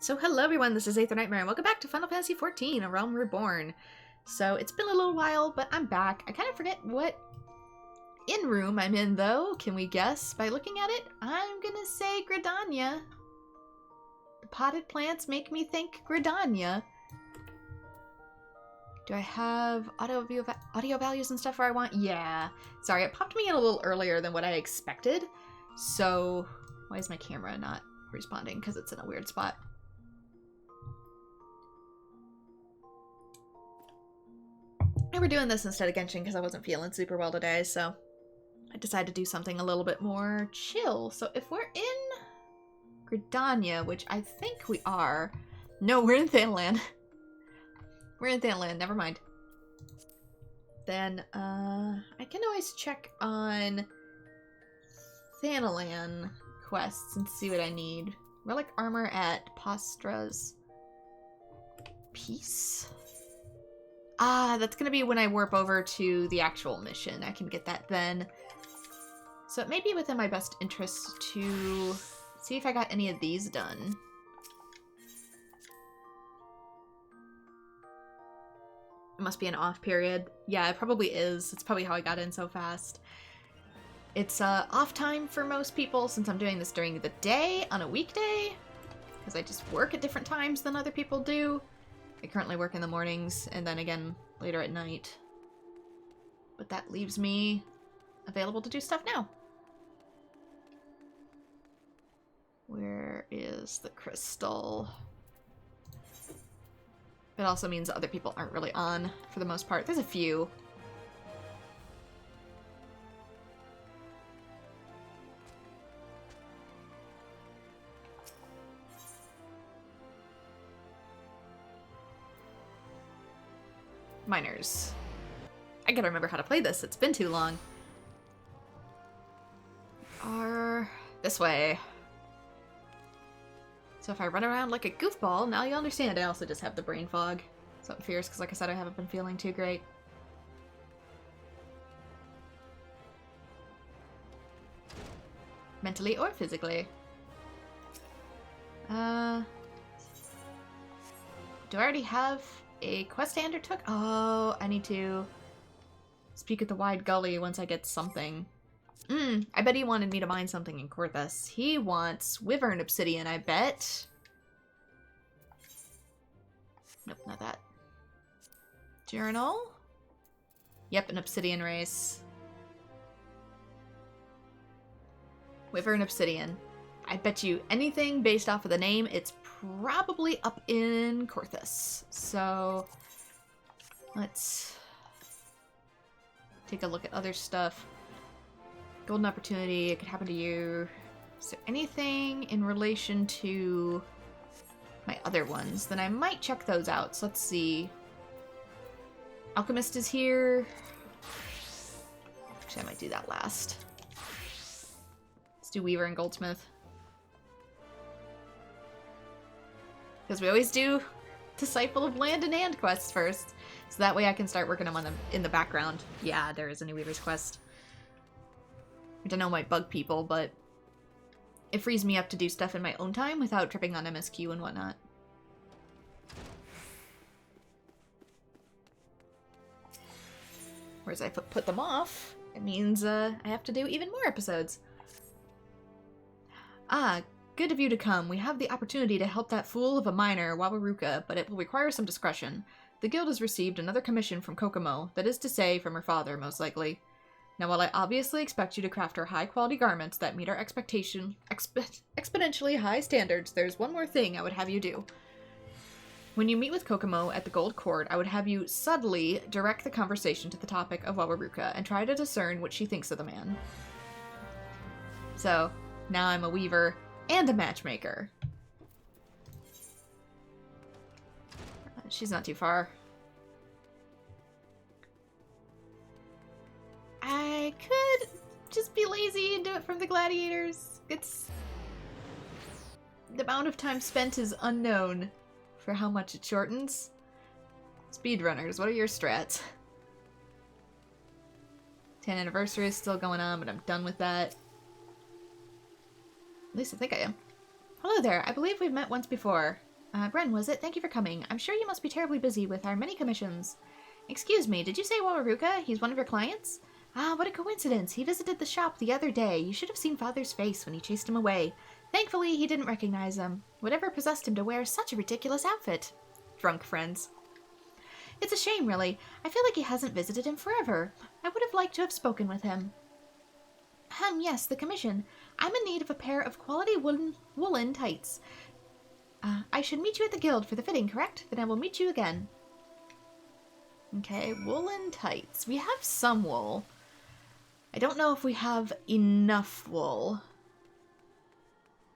So hello everyone, this is AetherNightmare and welcome back to Final Fantasy XIV, A Realm Reborn. So it's been a little while, but I'm back. I kind of forget what room I'm in though. Can we guess by looking at it? I'm gonna say Gridania. The potted plants make me think Gridania. Do I have audio values and stuff where I want? Yeah. Sorry, it popped me in a little earlier than what I expected. So why is my camera not responding? Because it's in a weird spot. And we're doing this instead of Genshin because I wasn't feeling super well today, so I decided to do something a little bit more chill. So if we're in Gridania, which I think we are... No, we're in Thanalan. We're in Thanalan, never mind. Then, I can always check on Thanalan quests and see what I need. Relic armor at Pastra's Peace? Ah, that's gonna be when I warp over to the actual mission. I can get that then. So it may be within my best interest to see if I got any of these done. It must be an off period. Yeah, it probably is. It's probably how I got in so fast. It's off time for most people since I'm doing this during the day on a weekday. Because I just work at different times than other people do. I currently work in the mornings and then again later at night. But that leaves me available to do stuff now. Where is the crystal? It also means other people aren't really on for the most part. There's a few. Miners. I gotta remember how to play this. It's been too long. This way. So if I run around like a goofball, now you understand. I also just have the brain fog. Something fierce, because like I said, I haven't been feeling too great. Mentally or physically. Do I already have a quest I undertook? Oh, I need to speak at the wide gully once I get something. I bet he wanted me to mine something in Corthus. He wants Wyvern Obsidian, I bet. Nope, not that. Journal? Yep, an Obsidian race. Wyvern Obsidian. I bet you anything based off of the name, it's probably up in Corthus. So, let's take a look at other stuff. Golden opportunity, it could happen to you. Is there anything in relation to my other ones? Then I might check those out. So let's see. Alchemist is here. Actually, I might do that last. Let's do Weaver and Goldsmith. Because we always do Disciple of Land and Hand quests first. So that way I can start working them on them in the background. Yeah, there is a new Weaver's quest. I don't know, might bug people, but it frees me up to do stuff in my own time without tripping on MSQ and whatnot. Whereas I put them off, it means I have to do even more episodes. Ah, good of you to come. We have the opportunity to help that fool of a miner, Wawaruka, but it will require some discretion. The guild has received another commission from Kokomo, that is to say, from her father, most likely. Now, while I obviously expect you to craft her high-quality garments that meet our exponentially high standards, there's one more thing I would have you do. When you meet with Kokomo at the Gold Court, I would have you subtly direct the conversation to the topic of Wawaruka and try to discern what she thinks of the man. So, now I'm a weaver and a matchmaker. She's not too far. I could just be lazy and do it from the gladiators. It's... the amount of time spent is unknown for how much it shortens. Speedrunners, what are your strats? 10th anniversary is still going on, but I'm done with that. At least I think I am. Hello there, I believe we've met once before. Bren, was it? Thank you for coming. I'm sure you must be terribly busy with our many commissions. Excuse me, did you say Wawaruka? He's one of your clients? Ah, what a coincidence. He visited the shop the other day. You should have seen Father's face when he chased him away. Thankfully, he didn't recognize him. Whatever possessed him to wear such a ridiculous outfit? Drunk friends. It's a shame, really. I feel like he hasn't visited him forever. I would have liked to have spoken with him. Yes, the commission. I'm in need of a pair of quality woolen tights. I should meet you at the guild for the fitting, correct? Then I will meet you again. Okay, woolen tights. We have some wool. I don't know if we have enough wool.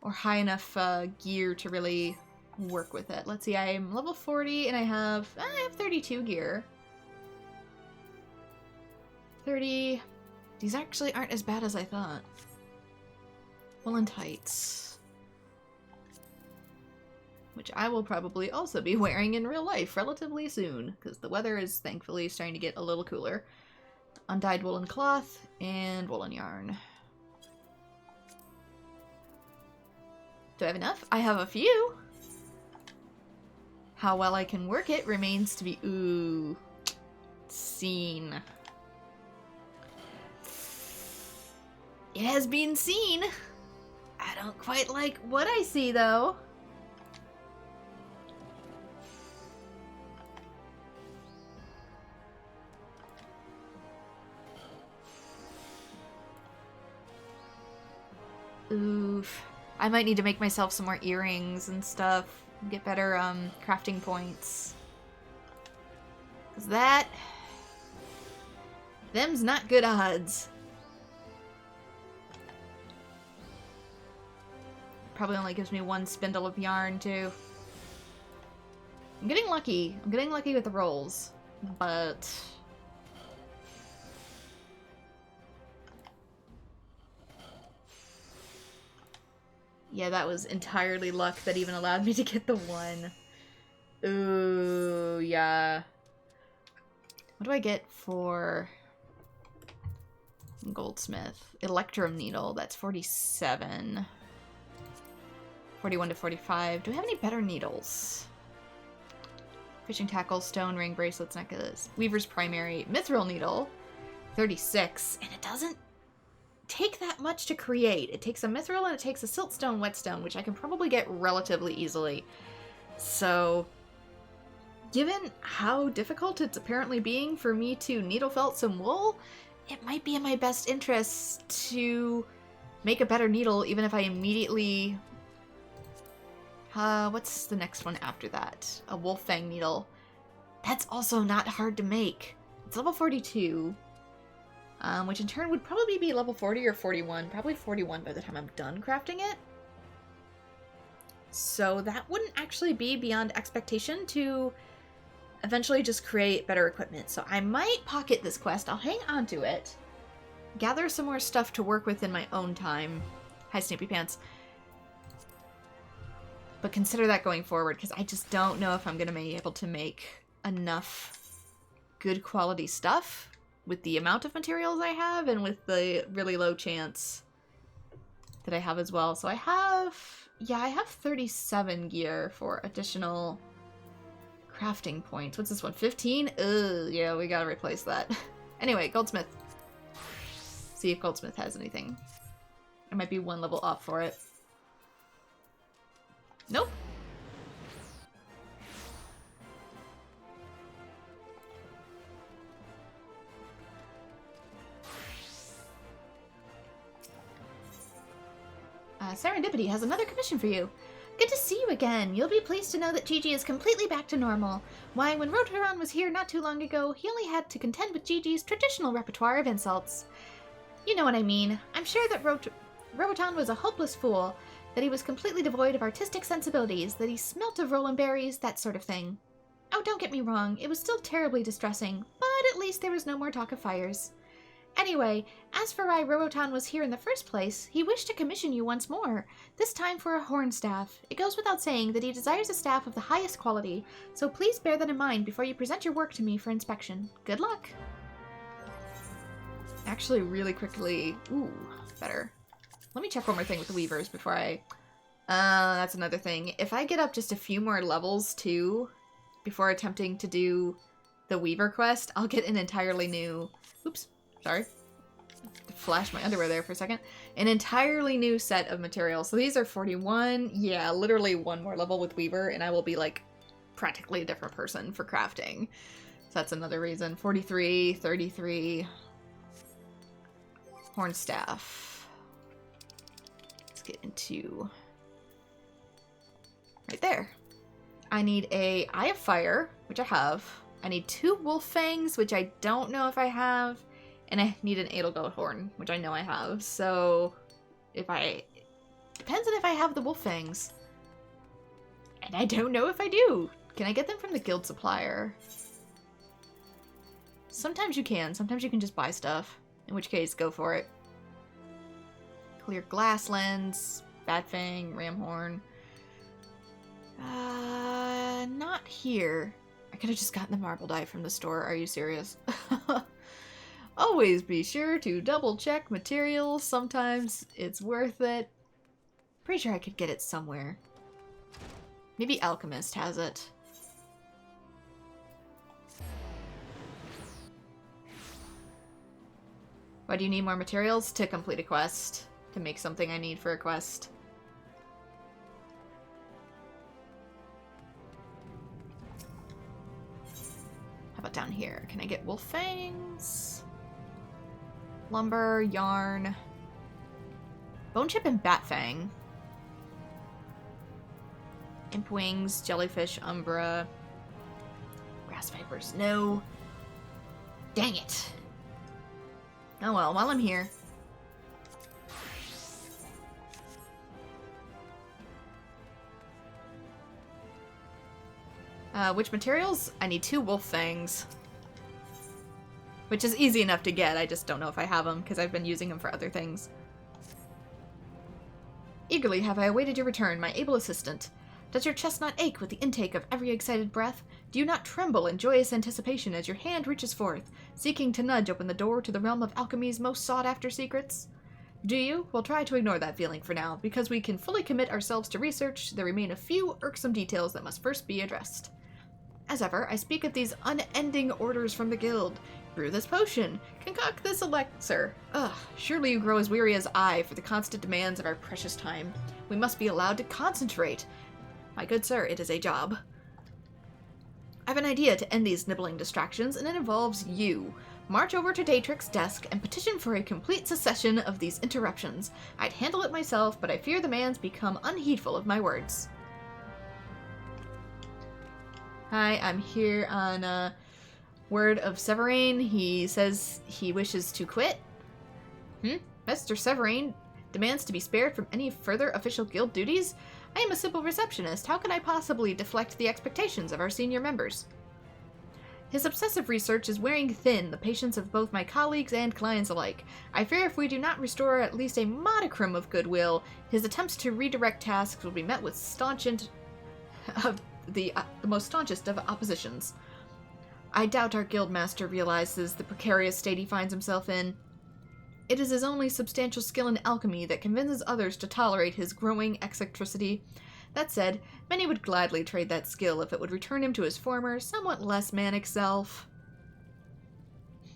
Or high enough gear to really work with it. Let's see, I'm level 40 and I have 32 gear. 30. These actually aren't as bad as I thought. Woolen tights. Which I will probably also be wearing in real life relatively soon, because the weather is thankfully starting to get a little cooler. Undyed woolen cloth and woolen yarn. Do I have enough? I have a few. How well I can work it remains to be seen. It has been seen. I don't quite like what I see though. Oof. I might need to make myself some more earrings and stuff. Get better crafting points. 'Cause them's not good odds. Probably only gives me one spindle of yarn too. I'm getting lucky. I'm getting lucky with the rolls. But yeah, that was entirely luck that even allowed me to get the one. Ooh, yeah. What do I get for goldsmith? Electrum needle, that's 47. 41 to 45. Do we have any better needles? Fishing tackle, stone ring, bracelets, necklace. Weaver's primary. Mithril needle, 36. And it doesn't take that much to create. It takes a mithril and it takes a siltstone whetstone, which I can probably get relatively easily. So, given how difficult it's apparently being for me to needle felt some wool, it might be in my best interest to make a better needle, even if I immediately... what's the next one after that? A wolf fang needle. That's also not hard to make. It's level 42. Which in turn would probably be level 40 or 41. Probably 41 by the time I'm done crafting it. So that wouldn't actually be beyond expectation to eventually just create better equipment. So I might pocket this quest. I'll hang on to it. Gather some more stuff to work with in my own time. Hi, Snoopy Pants. But consider that going forward, because I just don't know if I'm going to be able to make enough good quality stuff with the amount of materials I have and with the really low chance that I have as well. So I have 37 gear for additional crafting points. What's this one? 15? Ugh, yeah, we gotta replace that. Anyway, goldsmith. See if goldsmith has anything. I might be one level off for it. Nope. Serendipity has another commission for you. Good to see you again. You'll be pleased to know that Gigi is completely back to normal. Why, when Rotoran was here not too long ago, he only had to contend with Gigi's traditional repertoire of insults. You know what I mean. I'm sure that Robotan was a hopeless fool, that he was completely devoid of artistic sensibilities, that he smelt of rolling berries, that sort of thing. Oh, don't get me wrong, it was still terribly distressing, but at least there was no more talk of fires. Anyway, as for why Robotan was here in the first place, he wished to commission you once more, this time for a horn staff. It goes without saying that he desires a staff of the highest quality, so please bear that in mind before you present your work to me for inspection. Good luck! Actually, really quickly... Ooh, better. Let me check one more thing with the weavers before I That's another thing. If I get up just a few more levels, too, before attempting to do the Weaver quest, I'll get an entirely new... Oops, sorry. Flash my underwear there for a second. An entirely new set of materials. So these are 41. Yeah, literally one more level with Weaver, and I will be, like, practically a different person for crafting. So that's another reason. 43, 33. Horn staff. Let's get into... right there. I need a Eye of Fire, which I have. I need 2 Wolf Fangs, which I don't know if I have. And I need an Edelgoat Horn, which I know I have. So, if I... depends on if I have the Wolf Fangs. And I don't know if I do. Can I get them from the guild supplier? Sometimes you can. Sometimes you can just buy stuff. In which case, go for it. Clear Glass Lens, Bat Fang, Ram Horn. Not here. I could have just gotten the marble die from the store. Are you serious? Always be sure to double check materials. Sometimes it's worth it. Pretty sure I could get it somewhere. Maybe Alchemist has it. Why do you need more materials? To complete a quest. To make something I need for a quest. How about down here? Can I get wolf fangs? Lumber, yarn. Bone chip and bat fang. Imp wings, jellyfish, umbra. Grass vipers, no. Dang it. Oh well, while I'm here. Which materials? I need 2 wolf fangs. Which is easy enough to get, I just don't know if I have them, because I've been using them for other things. Eagerly have I awaited your return, my able assistant. Does your chest not ache with the intake of every excited breath? Do you not tremble in joyous anticipation as your hand reaches forth, seeking to nudge open the door to the realm of alchemy's most sought-after secrets? Do you? Well, try to ignore that feeling for now. Because we can fully commit ourselves to research, there remain a few irksome details that must first be addressed. As ever, I speak of these unending orders from the guild. Brew this potion. Concoct this elixir. Ugh, surely you grow as weary as I for the constant demands of our precious time. We must be allowed to concentrate. My good sir, it is a job. I have an idea to end these nibbling distractions, and it involves you. March over to Daytrix's desk and petition for a complete cessation of these interruptions. I'd handle it myself, but I fear the man's become unheedful of my words. Hi, I'm here on word of Severine. He says he wishes to quit. Mr. Severine demands to be spared from any further official guild duties? I am a simple receptionist. How can I possibly deflect the expectations of our senior members? His obsessive research is wearing thin the patience of both my colleagues and clients alike. I fear if we do not restore at least a modicum of goodwill, his attempts to redirect tasks will be met with the most staunchest of oppositions. I doubt our guildmaster realizes the precarious state he finds himself in. It is his only substantial skill in alchemy that convinces others to tolerate his growing eccentricity. That said, many would gladly trade that skill if it would return him to his former, somewhat less manic self.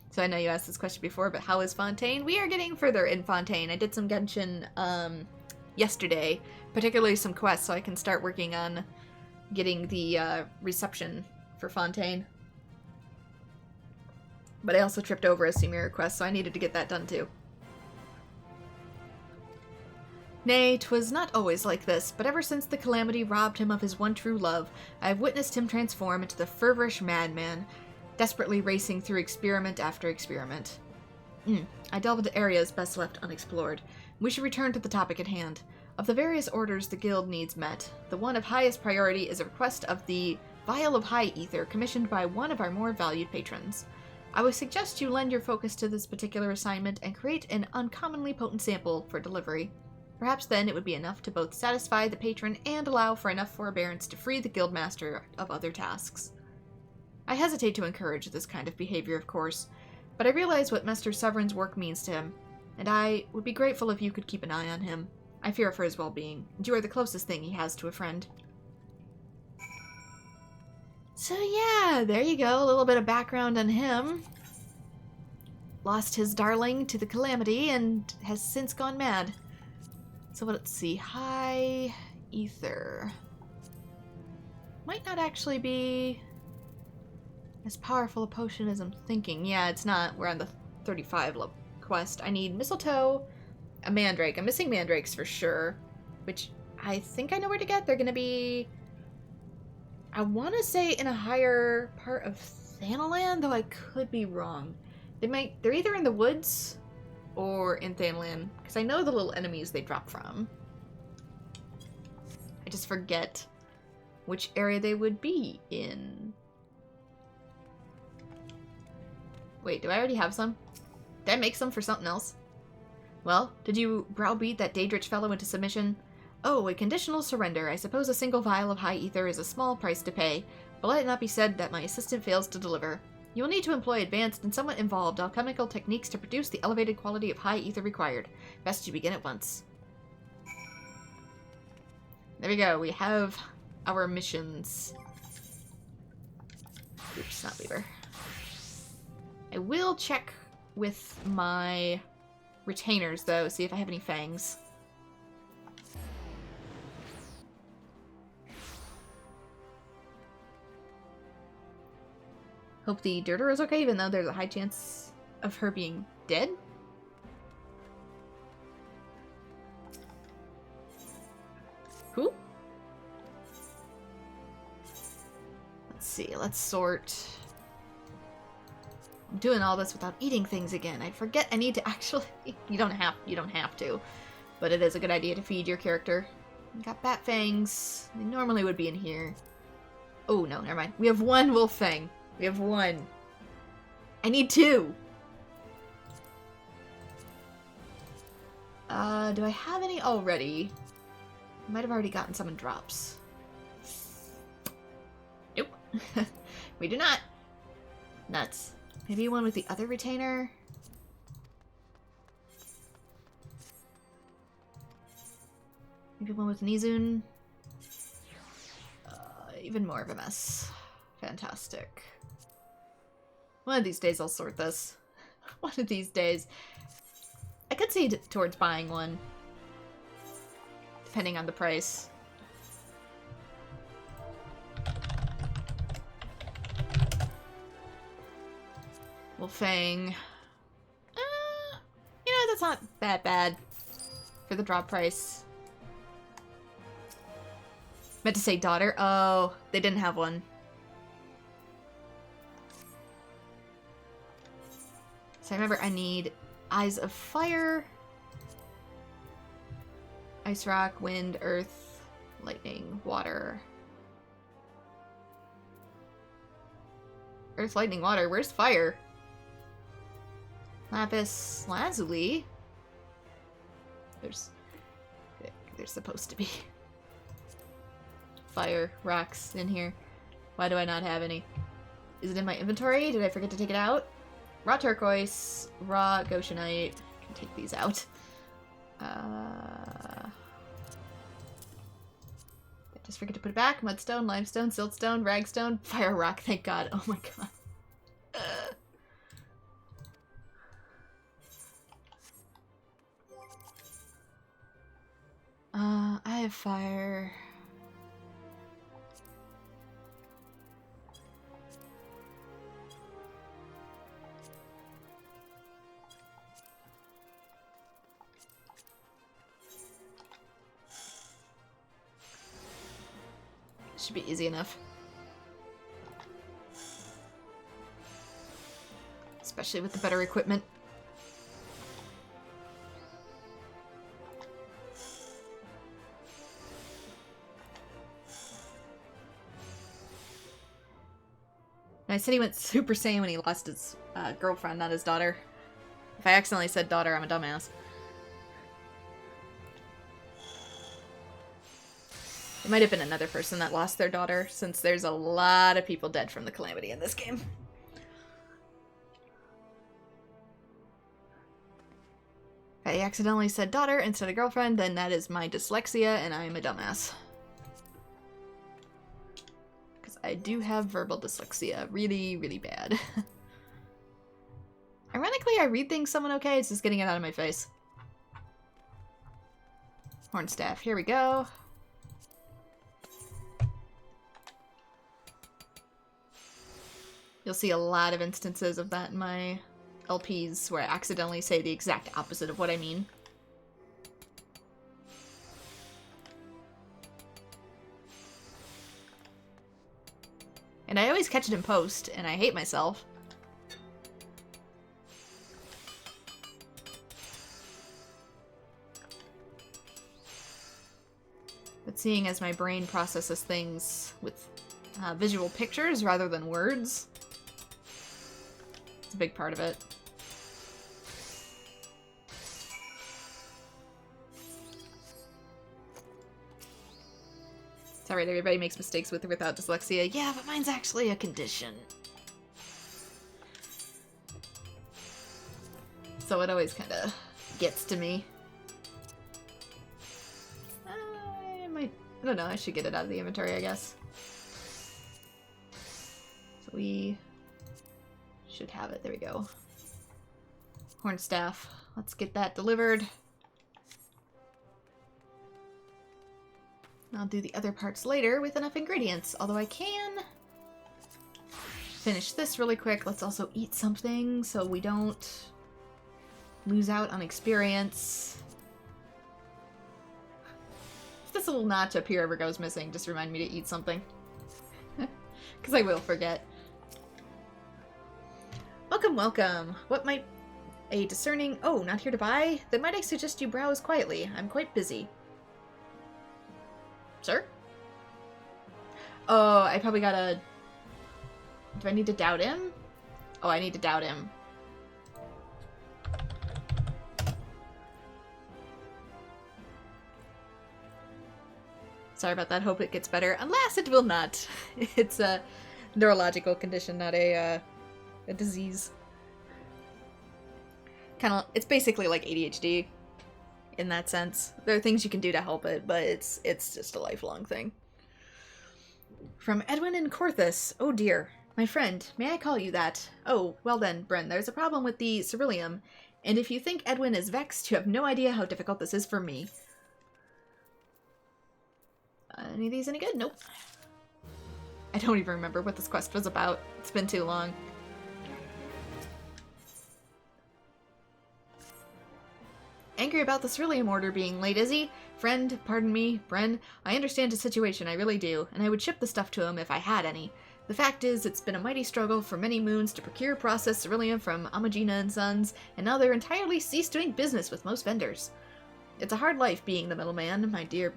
So I know you asked this question before, but how is Fontaine? We are getting further in Fontaine. I did some Genshin yesterday, particularly some quests, so I can start working on getting the reception for Fontaine. But I also tripped over a Sumira quest, so I needed to get that done too. Nay, 'twas not always like this, but ever since the calamity robbed him of his one true love, I have witnessed him transform into the feverish madman, desperately racing through experiment after experiment. I delve into areas best left unexplored. We should return to the topic at hand. Of the various orders the guild needs met, the one of highest priority is a request of the Vial of High Ether commissioned by one of our more valued patrons. I would suggest you lend your focus to this particular assignment and create an uncommonly potent sample for delivery. Perhaps then it would be enough to both satisfy the patron and allow for enough forbearance to free the guildmaster of other tasks. I hesitate to encourage this kind of behavior, of course, but I realize what Mr. Severin's work means to him, and I would be grateful if you could keep an eye on him. I fear for his well-being, and you are the closest thing he has to a friend. So yeah, there you go. A little bit of background on him. Lost his darling to the calamity and has since gone mad. So let's see. High Ether. Might not actually be as powerful a potion as I'm thinking. Yeah, it's not. We're on the 35 level quest. I need mistletoe, a mandrake. I'm missing mandrakes for sure, which I think I know where to get. They're going to be, I want to say, in a higher part of Thanalan, though I could be wrong. They're either in the woods or in Thanalan, because I know the little enemies they drop from. I just forget which area they would be in. Wait, do I already have some? Did I make some for something else? Well, did you browbeat that Daedrich fellow into submission? Oh, a conditional surrender. I suppose a single vial of high ether is a small price to pay, but let it not be said that my assistant fails to deliver. You will need to employ advanced and somewhat involved alchemical techniques to produce the elevated quality of high ether required. Best you begin at once. There we go. We have our missions. Oops, not Weaver. I will check with my retainers, though, see if I have any fangs. Hope the Dirter is okay, even though there's a high chance of her being dead. Who? Let's see, let's sort. I'm doing all this without eating things again. I forget I need to actually... You don't have to. But it is a good idea to feed your character. Got bat fangs. They normally would be in here. Oh, no, never mind. We have one wolf fang. We have one. I need two. Do I have any already? I might have already gotten some in drops. Nope. We do not. Nuts. Maybe one with the other retainer? Maybe one with Nizun? Even more of a mess. Fantastic. One of these days I'll sort this. One of these days. I could see towards buying one. Depending on the price. Wolfang. You know, that's not that bad for the drop price. Meant to say daughter. Oh, they didn't have one. So I remember I need Eyes of Fire, Ice Rock, Wind, Earth, Lightning, Water. Earth, Lightning, Water. Where's Fire? Lapis Lazuli. There's supposed to be fire rocks in here. Why do I not have any? Is it in my inventory? Did I forget to take it out? Raw turquoise, raw goshenite. I can take these out. I just forget to put it back. Mudstone, limestone, siltstone, ragstone, fire rock. Thank God. Oh my God. I have fire. Should be easy enough. Especially with the better equipment. I said he went Super Saiyan when he lost his girlfriend, not his daughter. If I accidentally said daughter, I'm a dumbass. It might have been another person that lost their daughter, since there's a lot of people dead from the calamity in this game. I accidentally said daughter instead of girlfriend, then that is my dyslexia and I am a dumbass. Because I do have verbal dyslexia. Really, really bad. Ironically, I read things somewhat okay, it's just getting it out of my face. Hornstaff, here we go. You'll see a lot of instances of that in my LPs where I accidentally say the exact opposite of what I mean. And I always catch it in post, and I hate myself. But seeing as my brain processes things with visual pictures rather than words, it's a big part of it. It's alright, everybody makes mistakes with or without dyslexia. Yeah, but mine's actually a condition. So it always kind of gets to me. I don't know, I should get it out of the inventory, I guess. So we should have it. There we go. Hornstaff. Let's get that delivered. I'll do the other parts later with enough ingredients, although I can finish this really quick. Let's also eat something so we don't lose out on experience. If this little notch up here ever goes missing, just remind me to eat something. Because I will forget. Welcome, welcome. What might a discerning... Oh, not here to buy? Then might I suggest you browse quietly? I'm quite busy. Sir? Oh, I probably gotta... Do I need to doubt him? Oh, I need to doubt him. Sorry about that. Hope it gets better. Alas, it will not. It's a neurological condition, not a disease. Kind of, it's basically like ADHD in that sense. There are things you can do to help it, but it's just a lifelong thing. From Edwin and Corthus. Oh dear. My friend, may I call you that? Oh, well then, Bren, there's a problem with the ceruleum, and if you think Edwin is vexed, you have no idea how difficult this is for me. Any of these any good? Nope. I don't even remember what this quest was about. It's been too long. Angry about the ceruleum order being late, is he? Friend, pardon me, Bren, I understand his situation, I really do, and I would ship the stuff to him if I had any. The fact is, it's been a mighty struggle for many moons to procure processed ceruleum from Amagina and Sons, and now they're entirely ceased doing business with most vendors. It's a hard life being the middleman, my dear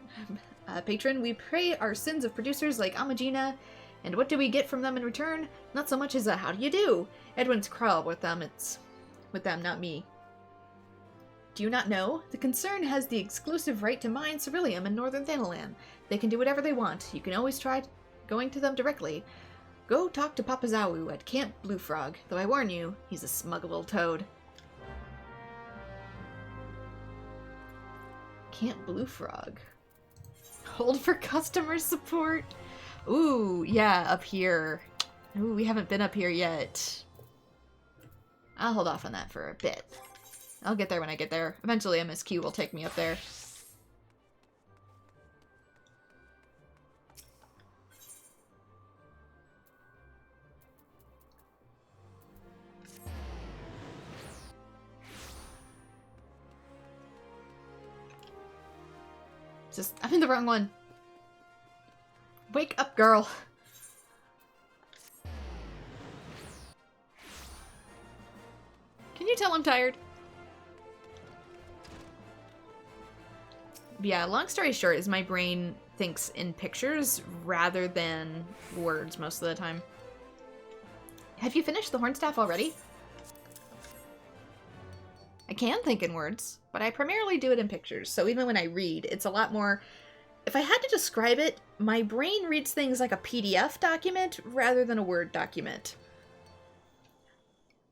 patron. We pray our sins of producers like Amagina, and what do we get from them in return? Not so much as a how do you do. Edwin's quarrel with them, it's with them, not me. Do you not know? The concern has the exclusive right to mine ceruleum in northern Thanalan. They can do whatever they want. You can always try going to them directly. Go talk to Papa Zawu at Camp Blue Frog, though I warn you, he's a smug little toad. Camp Blue Frog. Hold for customer support. Ooh, yeah, up here. Ooh, we haven't been up here yet. I'll hold off on that for a bit. I'll get there when I get there. Eventually MSQ will take me up there. I'm in the wrong one. Wake up, girl. Can you tell I'm tired? Yeah, long story short is my brain thinks in pictures rather than words most of the time. Have you finished the Hornstaff already? I can think in words, but I primarily do it in pictures, so even when I read, it's a lot more... If I had to describe it, my brain reads things like a PDF document rather than a Word document.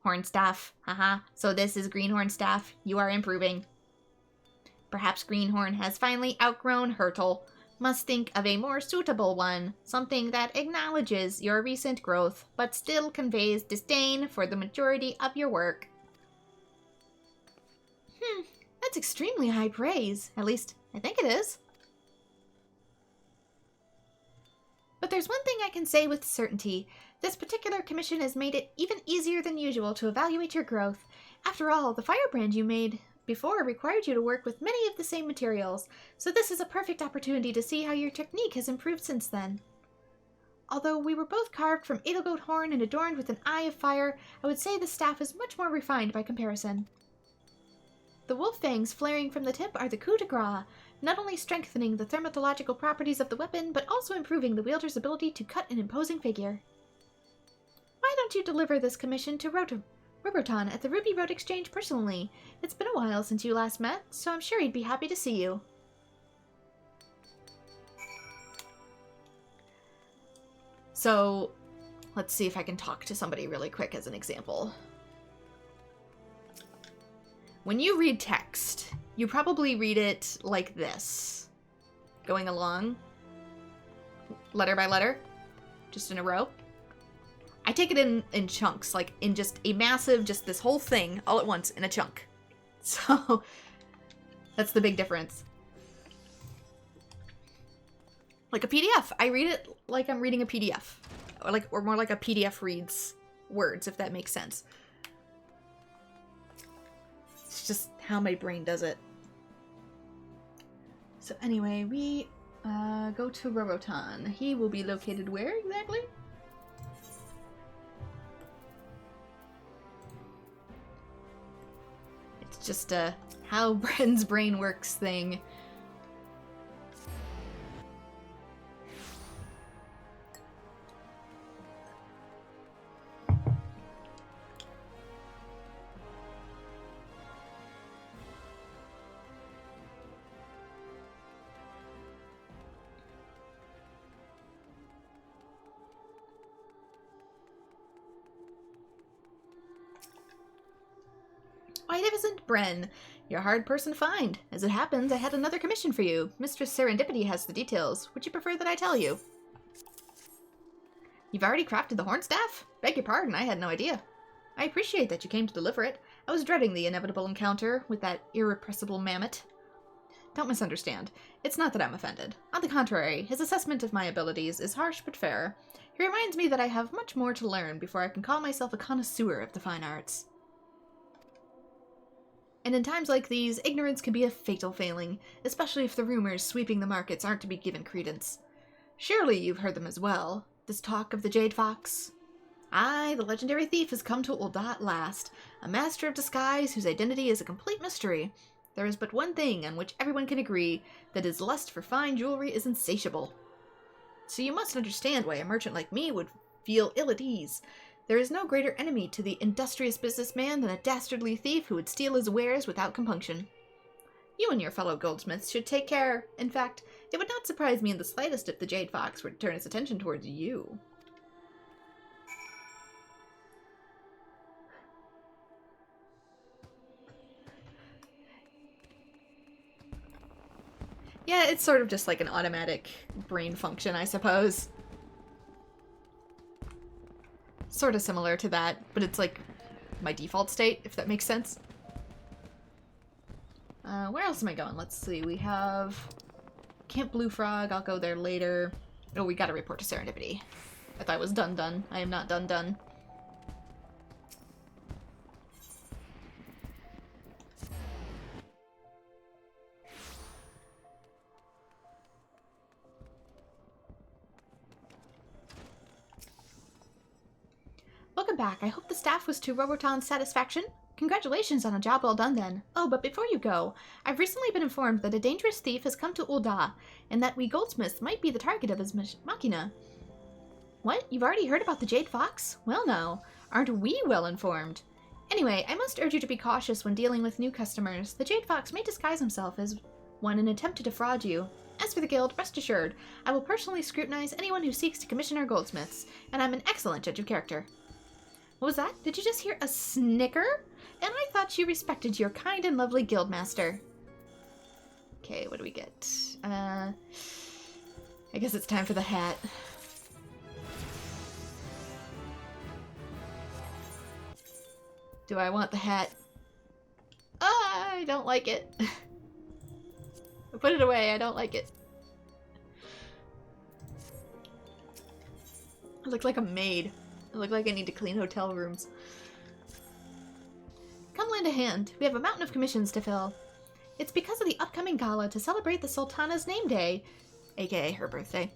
Hornstaff, haha. So this is green Hornstaff. You are improving. Perhaps Greenhorn has finally outgrown Hurtle. Must think of a more suitable one, something that acknowledges your recent growth, but still conveys disdain for the majority of your work. That's extremely high praise. At least, I think it is. But there's one thing I can say with certainty. This particular commission has made it even easier than usual to evaluate your growth. After all, the firebrand you made before required you to work with many of the same materials, so this is a perfect opportunity to see how your technique has improved since then. Although we were both carved from edelgoat horn and adorned with an eye of fire, I would say the staff is much more refined by comparison. The wolf fangs flaring from the tip are the coup de grace, not only strengthening the thermatological properties of the weapon, but also improving the wielder's ability to cut an imposing figure. Why don't you deliver this commission to Roberton at the Ruby Road Exchange personally? It's been a while since you last met, so I'm sure he'd be happy to see you. So, let's see if I can talk to somebody really quick as an example. When you read text, you probably read it like this. Going along, letter by letter, just in a row. I take it in chunks, like in just a massive, just this whole thing all at once in a chunk. So that's the big difference. Like a PDF, I read it like I'm reading a PDF, or more like a PDF reads words, if that makes sense. It's just how my brain does it. So anyway, we go to Roboton. He will be located where exactly? It's just a how Bren's brain works thing. Why, it isn't Bren. You're a hard person to find. As it happens, I had another commission for you. Mistress Serendipity has the details. Would you prefer that I tell you? You've already crafted the horn staff? Beg your pardon, I had no idea. I appreciate that you came to deliver it. I was dreading the inevitable encounter with that irrepressible mammoth. Don't misunderstand. It's not that I'm offended. On the contrary, his assessment of my abilities is harsh but fair. He reminds me that I have much more to learn before I can call myself a connoisseur of the fine arts. And in times like these, ignorance can be a fatal failing, especially if the rumors sweeping the markets aren't to be given credence. Surely you've heard them as well. This talk of the Jade Fox. Aye, the legendary thief has come to Ul'dah at last, a master of disguise whose identity is a complete mystery. There is but one thing on which everyone can agree, that his lust for fine jewelry is insatiable. So you must understand why a merchant like me would feel ill at ease. There is no greater enemy to the industrious businessman than a dastardly thief who would steal his wares without compunction. You and your fellow goldsmiths should take care. In fact, it would not surprise me in the slightest if the Jade Fox were to turn its attention towards you. Yeah, it's sort of just like an automatic brain function, I suppose. Sort of similar to that, but it's like my default state, if that makes sense. Where else am I going? Let's see, we have Camp Blue Frog, I'll go there later. Oh, we gotta report to Serendipity. I thought I was done. I am not done. Welcome back. I hope the staff was to Roboton's satisfaction. Congratulations on a job well done then. Oh, but before you go, I've recently been informed that a dangerous thief has come to Ul'dah, and that we goldsmiths might be the target of his machina. What? You've already heard about the Jade Fox? Well now, aren't we well informed? Anyway, I must urge you to be cautious when dealing with new customers. The Jade Fox may disguise himself as one in an attempt to defraud you. As for the guild, rest assured, I will personally scrutinize anyone who seeks to commission our goldsmiths, and I'm an excellent judge of character. What was that? Did you just hear a snicker? And I thought you respected your kind and lovely guildmaster. Okay, what do we get? I guess it's time for the hat. Do I want the hat? I don't like it. Put it away, I don't like it. I look like a maid. I look like I need to clean hotel rooms. Come lend a hand. We have a mountain of commissions to fill. It's because of the upcoming gala to celebrate the Sultana's name day, aka her birthday.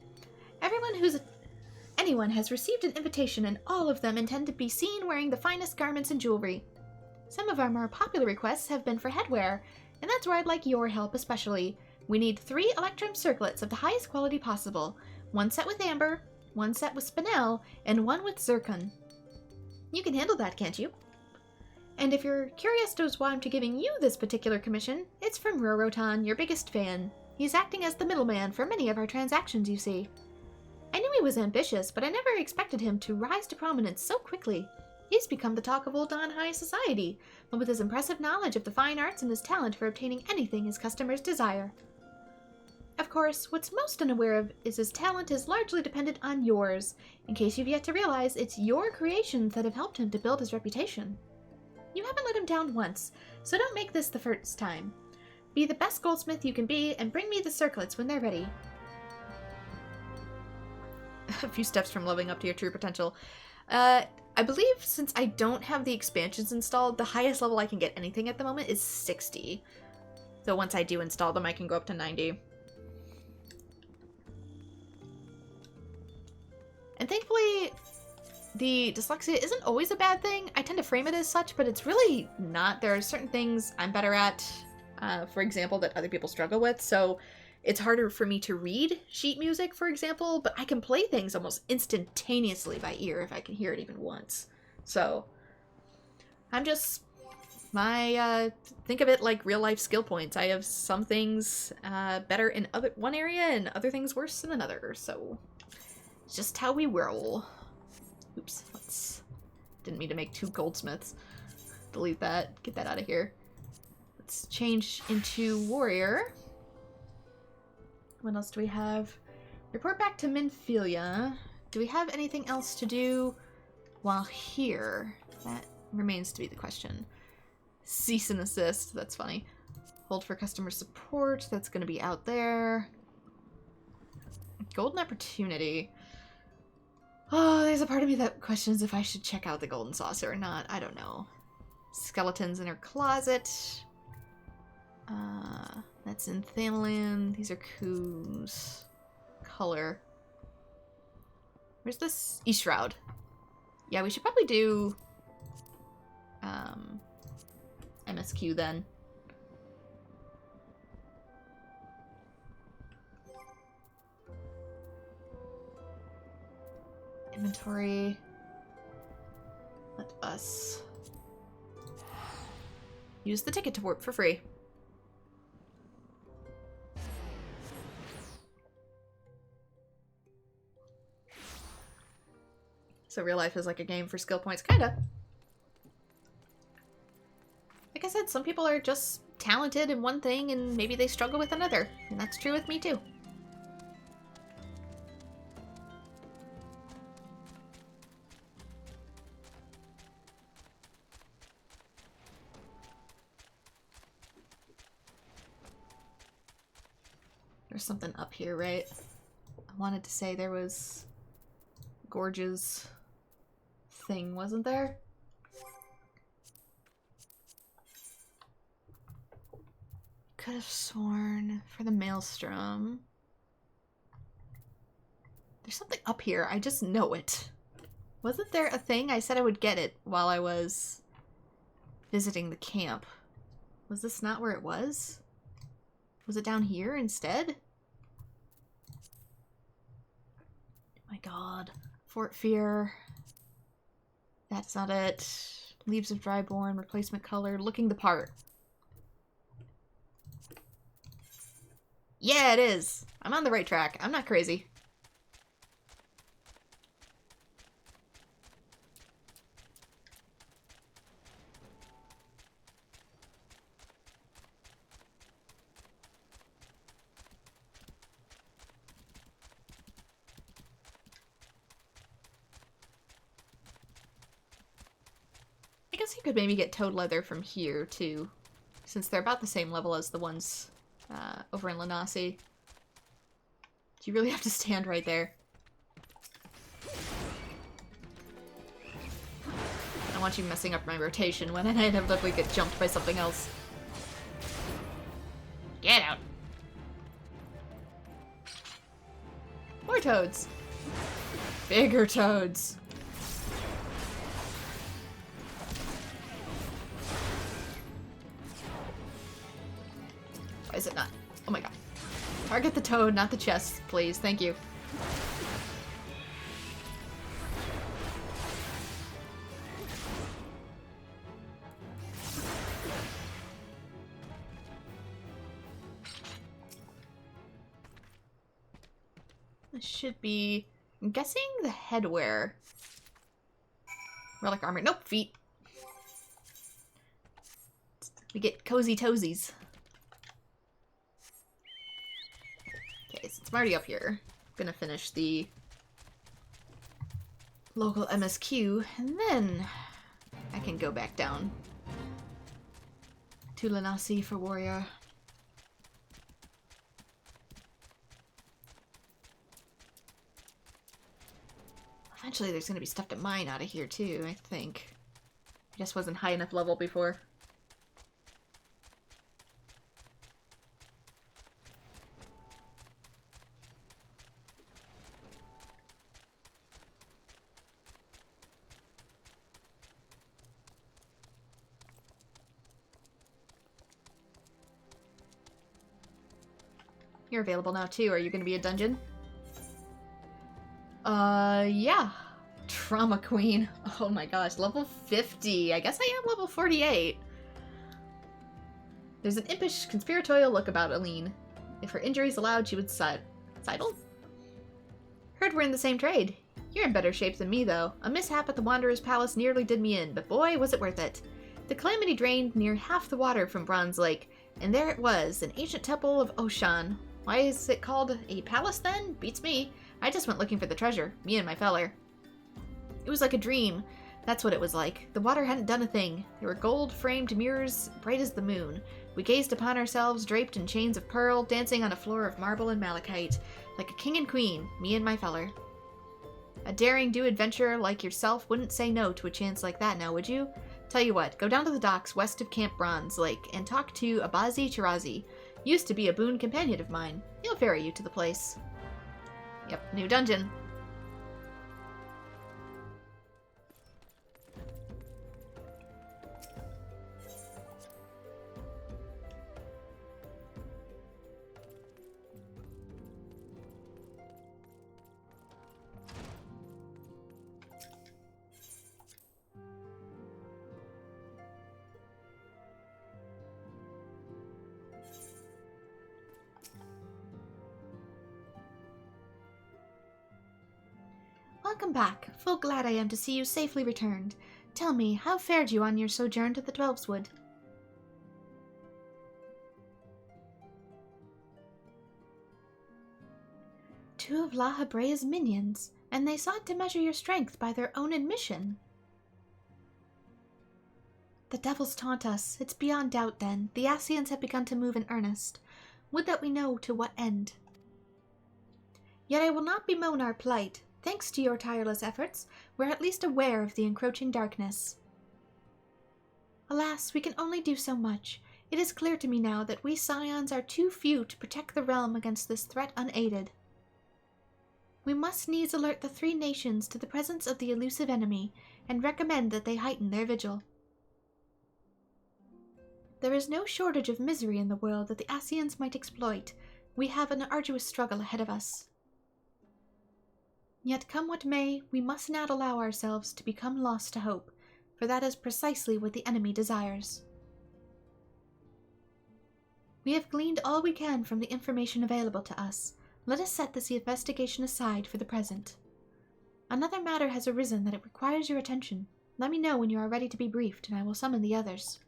Anyone has received an invitation, and all of them intend to be seen wearing the finest garments and jewelry. Some of our more popular requests have been for headwear, and that's where I'd like your help especially. We need 3 electrum circlets of the highest quality possible. 1 set with amber, 1 set with spinel, and 1 with zircon. You can handle that, can't you? And if you're curious as to why I'm giving you this particular commission, it's from Rorotan, your biggest fan. He's acting as the middleman for many of our transactions, you see. I knew he was ambitious, but I never expected him to rise to prominence so quickly. He's become the talk of Ul'Dan high society, but with his impressive knowledge of the fine arts and his talent for obtaining anything his customers desire. Of course, what's most unaware of is his talent is largely dependent on yours. In case you've yet to realize, it's your creations that have helped him to build his reputation. You haven't let him down once, so don't make this the first time. Be the best goldsmith you can be, and bring me the circlets when they're ready. A few steps from leveling up to your true potential. I believe since I don't have the expansions installed, the highest level I can get anything at the moment is 60. So once I do install them, I can go up to 90. And thankfully, the dyslexia isn't always a bad thing. I tend to frame it as such, but it's really not. There are certain things I'm better at, for example, that other people struggle with. So it's harder for me to read sheet music, for example, but I can play things almost instantaneously by ear if I can hear it even once. So I'm just, think of it like real life skill points. I have some things better in one area and other things worse in another. So it's just how we roll. Oops, didn't mean to make 2 goldsmiths. Delete that, get that out of here. Let's change into warrior. What else do we have? Report back to Minfilia. Do we have anything else to do while here? That remains to be the question. Cease and assist, that's funny. Hold for customer support, that's gonna be out there. Golden opportunity. Oh, there's a part of me that questions if I should check out the golden saucer or not. I don't know. Skeletons in her closet. That's in Thanalan. These are Coos. Color. Where's this? Eastshroud. Yeah, we should probably do MSQ then. Inventory. Let us use the ticket to warp for free. So real life is like a game for skill points, kinda. Like I said, some people are just talented in one thing and maybe they struggle with another. And that's true with me too. There's something up here, right? I wanted to say there was Gorge's thing, wasn't there? Could have sworn for the Maelstrom. There's something up here. I just know it. Wasn't there a thing? I said I would get it while I was visiting the camp. Was this not where it was? Was it down here instead? Oh my god. Fort Fear. That's not it. Leaves of Dryborn, replacement color, looking the part. Yeah, it is. I'm on the right track. I'm not crazy. guess you could maybe get toad leather from here, too. Since they're about the same level as the ones over in Lanasi. Do you really have to stand right there? I don't want you messing up my rotation when I inevitably get jumped by something else. Get out! More toads! Bigger toads! Why is it not? Oh my god. Target the toad, not the chest, please. Thank you. This should be... I'm guessing the headwear. Relic armor. Nope, feet. We get cozy toesies. Okay, since I'm already up here, I'm gonna finish the local MSQ, and then I can go back down to Lanasi for warrior. Eventually there's gonna be stuff to mine out of here too, I think. I just wasn't high enough level before. You're available now too. Are you gonna be a dungeon? Yeah. Trauma Queen. Oh my gosh, level 50. I guess I am level 48. There's an impish, conspiratorial look about Aline. If her injuries allowed, she would sidle? Heard we're in the same trade. You're in better shape than me, though. A mishap at the Wanderer's Palace nearly did me in, but boy, was it worth it. The calamity drained near half the water from Bronze Lake, and there it was, an ancient temple of Oshan. Why is it called a palace, then? Beats me. I just went looking for the treasure, me and my feller. It was like a dream. That's what it was like. The water hadn't done a thing. There were gold-framed mirrors bright as the moon. We gazed upon ourselves, draped in chains of pearl, dancing on a floor of marble and malachite. Like a king and queen, me and my feller. A daring-do adventurer like yourself wouldn't say no to a chance like that now, would you? Tell you what, go down to the docks west of Camp Bronze Lake and talk to Abazi Chirazi. Used to be a boon companion of mine. He'll ferry you to the place. Yep, new dungeon. Welcome back. Full glad I am to see you safely returned. Tell me, how fared you on your sojourn to the Twelveswood? 2 of La Habrea's minions, and they sought to measure your strength by their own admission. The devils taunt us. It's beyond doubt, then. The Ascians have begun to move in earnest. Would that we know to what end. Yet I will not bemoan our plight. Thanks to your tireless efforts, we're at least aware of the encroaching darkness. Alas, we can only do so much. It is clear to me now that we Scions are too few to protect the realm against this threat unaided. We must needs alert the 3 nations to the presence of the elusive enemy, and recommend that they heighten their vigil. There is no shortage of misery in the world that the Ascians might exploit. We have an arduous struggle ahead of us. Yet come what may, we must not allow ourselves to become lost to hope, for that is precisely what the enemy desires. We have gleaned all we can from the information available to us. Let us set this investigation aside for the present. Another matter has arisen that it requires your attention. Let me know when you are ready to be briefed, and I will summon the others.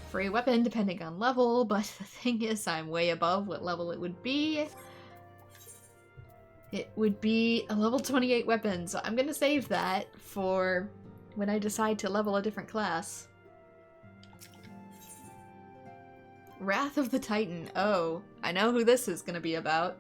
Free weapon depending on level, but the thing is I'm way above what level it would be. It would be a level 28 weapon, so I'm gonna save that for when I decide to level a different class. Wrath of the Titan. Oh, I know who this is gonna be about.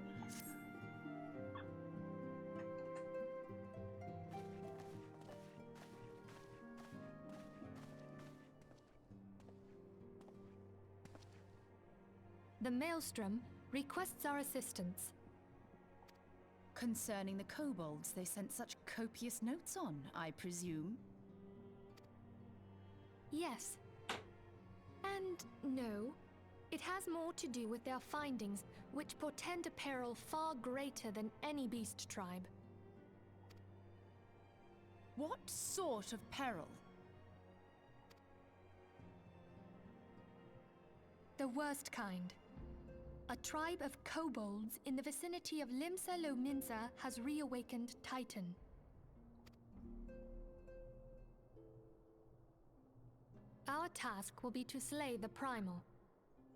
The Maelstrom requests our assistance. Concerning the kobolds they sent such copious notes on, I presume? Yes. And no. It has more to do with their findings, which portend a peril far greater than any beast tribe. What sort of peril? The worst kind. A tribe of kobolds in the vicinity of Lominsan has reawakened Titan. Our task will be to slay the primal.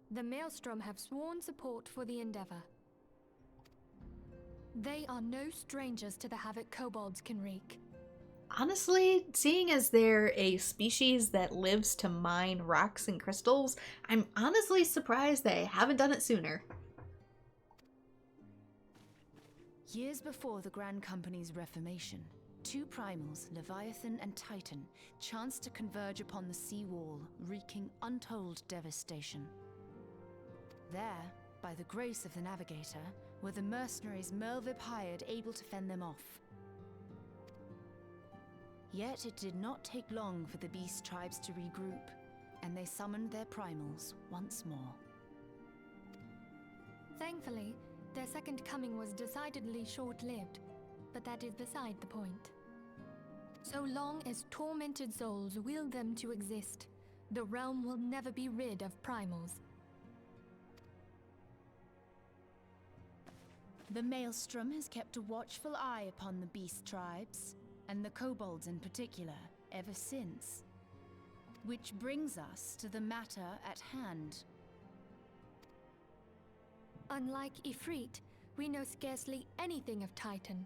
The Maelstrom have sworn support for the endeavor. They are no strangers to the havoc kobolds can wreak. Honestly, seeing as they're a species that lives to mine rocks and crystals, I'm honestly surprised they haven't done it sooner. Years before the Grand Company's reformation, two primals, Leviathan and Titan, chanced to converge upon the sea wall, wreaking untold devastation. There, by the grace of the Navigator, were the mercenaries Merlvip hired able to fend them off. Yet it did not take long for the beast tribes to regroup, and they summoned their primals once more. Thankfully, their second coming was decidedly short-lived, but that is beside the point. So long as tormented souls will them to exist, the realm will never be rid of primals. The Maelstrom has kept a watchful eye upon the beast tribes, and the kobolds in particular, ever since. Which brings us to the matter at hand. Unlike Ifrit, we know scarcely anything of Titan.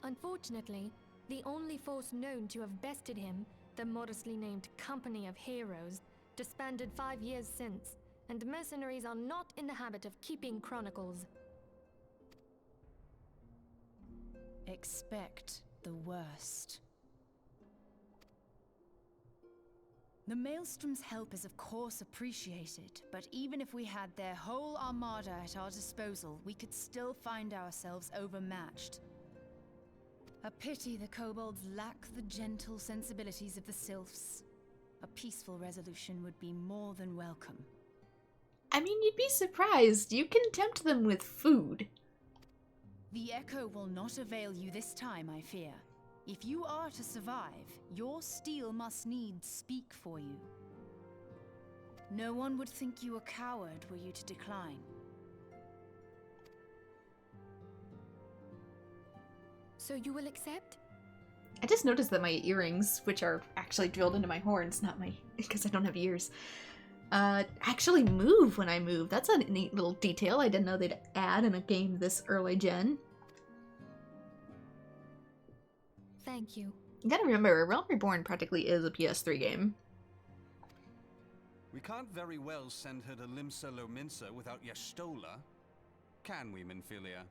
Unfortunately, the only force known to have bested him, the modestly named Company of Heroes, disbanded 5 years since, and mercenaries are not in the habit of keeping chronicles. Expect the worst. The Maelstrom's help is of course appreciated, but even if we had their whole armada at our disposal, we could still find ourselves overmatched. A pity the kobolds lack the gentle sensibilities of the sylphs. A peaceful resolution would be more than welcome. I mean, you'd be surprised. You can tempt them with food. The echo will not avail you this time, I fear. If you are to survive, your steel must needs speak for you. No one would think you a coward were you to decline. So you will accept? I just noticed that my earrings, which are actually drilled into my horns, not my, because I don't have ears, actually move when I move. That's a neat little detail I didn't know they'd add in a game this early gen. Thank you. You gotta remember, Realm Reborn practically is a PS3 game. We can't very well send her to Lominsan without Y'shtola, can we, Minfilia?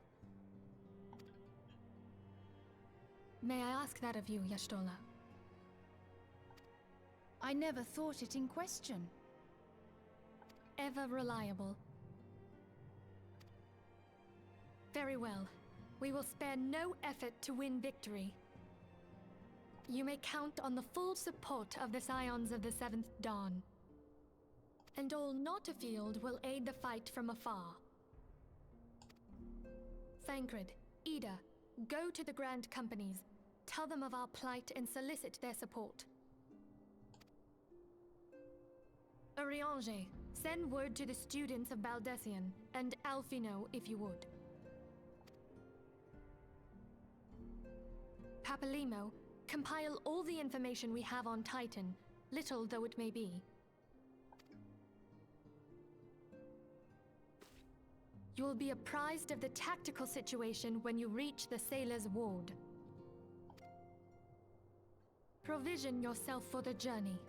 May I ask that of you, Y'shtola? I never thought it in question. Ever reliable. Very well. We will spare no effort to win victory. You may count on the full support of the Scions of the Seventh Dawn. And all not afield will aid the fight from afar. Thancred, Ida, go to the Grand Companies, tell them of our plight and solicit their support. Urianger, send word to the students of Baldessian, and Alfino if you would. Papalimo, compile all the information we have on Titan, little though it may be. You will be apprised of the tactical situation when you reach the Sailor's Ward. Provision yourself for the journey.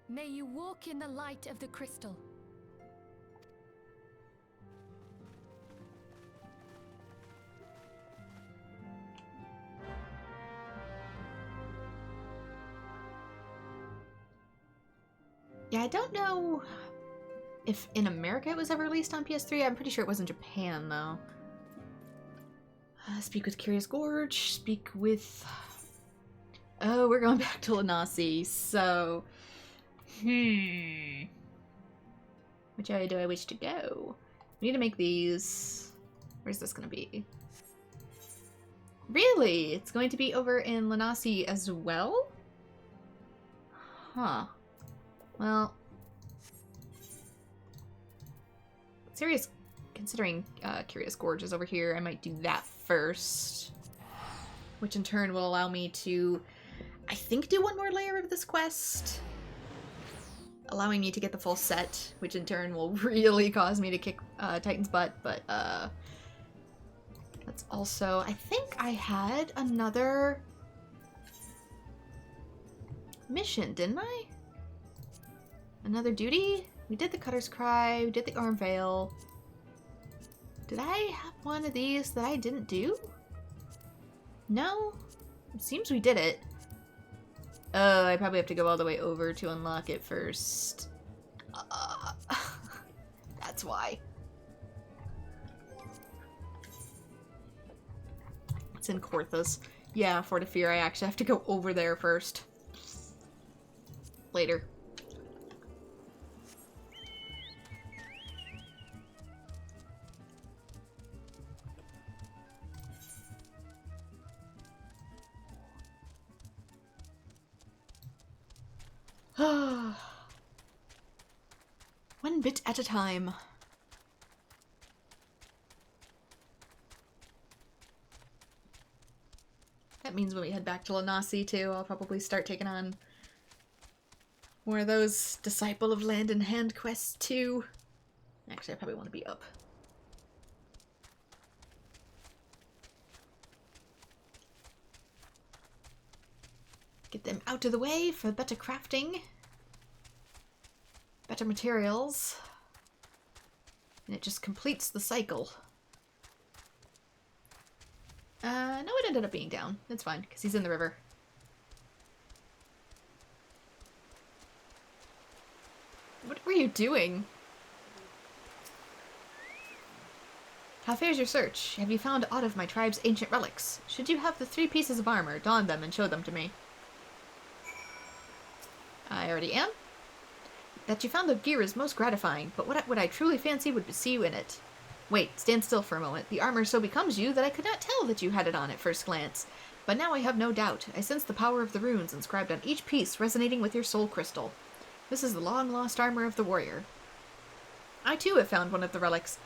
May you walk in the light of the crystal. Yeah, I don't know if in America it was ever released on PS3. I'm pretty sure it was in Japan, though. Speak with Curious Gorge. Speak with... Oh, we're going back to Lanasi, so... Which area do I wish to go? We need to make these... Where's this going to be? Really? It's going to be over in Lanasi as well? Huh. Well... Considering Curious Gorge is over here, I might do that first. Which in turn will allow me to, I think, do one more layer of this quest. Allowing me to get the full set, which in turn will really cause me to kick Titan's butt, but that's also, I think I had another mission, didn't I? Another duty? We did the Cutter's Cry, we did the Arm Veil. Did I have one of these that I didn't do? No? It seems we did it. Oh, I probably have to go all the way over to unlock it first. That's why. It's in Corthus. Yeah, Fort of Fear, I actually have to go over there first. Later. One bit at a time. That means when we head back to Lanasi too, I'll probably start taking on more of those Disciple of Land in Hand quests too. Actually, I probably want to be up. Get them out of the way for better crafting. Better materials. And it just completes the cycle. No, it ended up being down. It's fine, because he's in the river. What were you doing? How fares your search? Have you found aught of my tribe's ancient relics? Should you have the 3 pieces of armor, don them and show them to me. I already am. That you found the gear is most gratifying, but what I truly fancy would see you in it. Wait, stand still for a moment. The armor so becomes you that I could not tell that you had it on at first glance. But now I have no doubt. I sense the power of the runes inscribed on each piece resonating with your soul crystal. This is the long-lost armor of the warrior. I too have found one of the relics,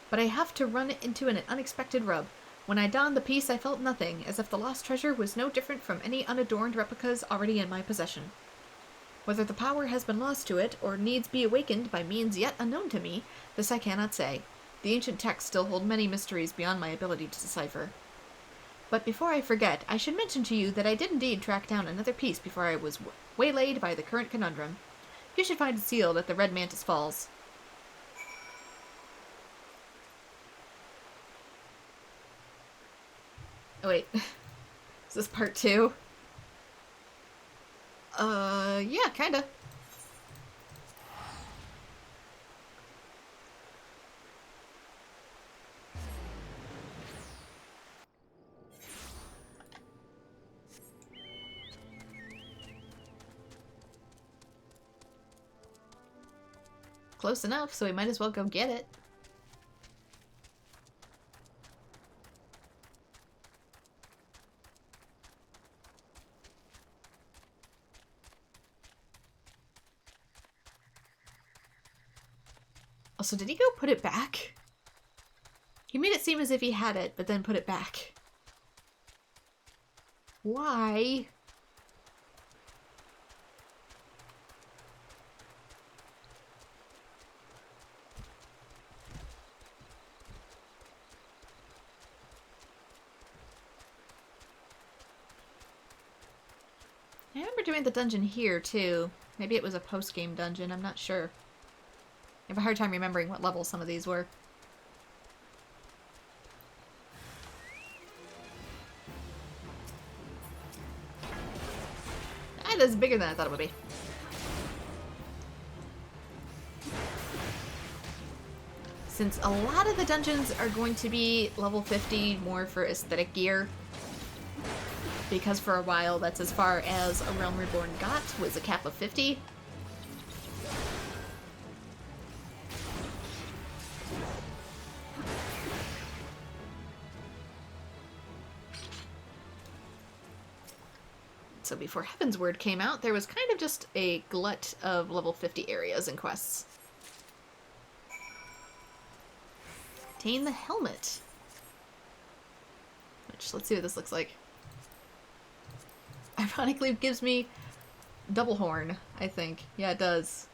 but I have to run into an unexpected rub. When I donned the piece, I felt nothing, as if the lost treasure was no different from any unadorned replicas already in my possession. Whether the power has been lost to it, or needs be awakened by means yet unknown to me, this I cannot say. The ancient texts still hold many mysteries beyond my ability to decipher. But before I forget, I should mention to you that I did indeed track down another piece before I was waylaid by the current conundrum. You should find it sealed at the Red Mantis Falls. Oh wait, is this part 2? Yeah, kinda. Close enough, so we might as well go get it. Also, did he go put it back? He made it seem as if he had it, but then put it back. Why? remember doing the dungeon here, too. Maybe it was a post-game dungeon, I'm not sure. I have a hard time remembering what level some of these were. Ah, that's bigger than I thought it would be. Since a lot of the dungeons are going to be level 50 more for aesthetic gear, because for a while that's as far as A Realm Reborn got, was a cap of 50. So before Heaven's Word came out, there was kind of just a glut of level 50 areas and quests. Obtain the helmet. Which, let's see what this looks like. Ironically, it gives me double horn, I think. Yeah, it does.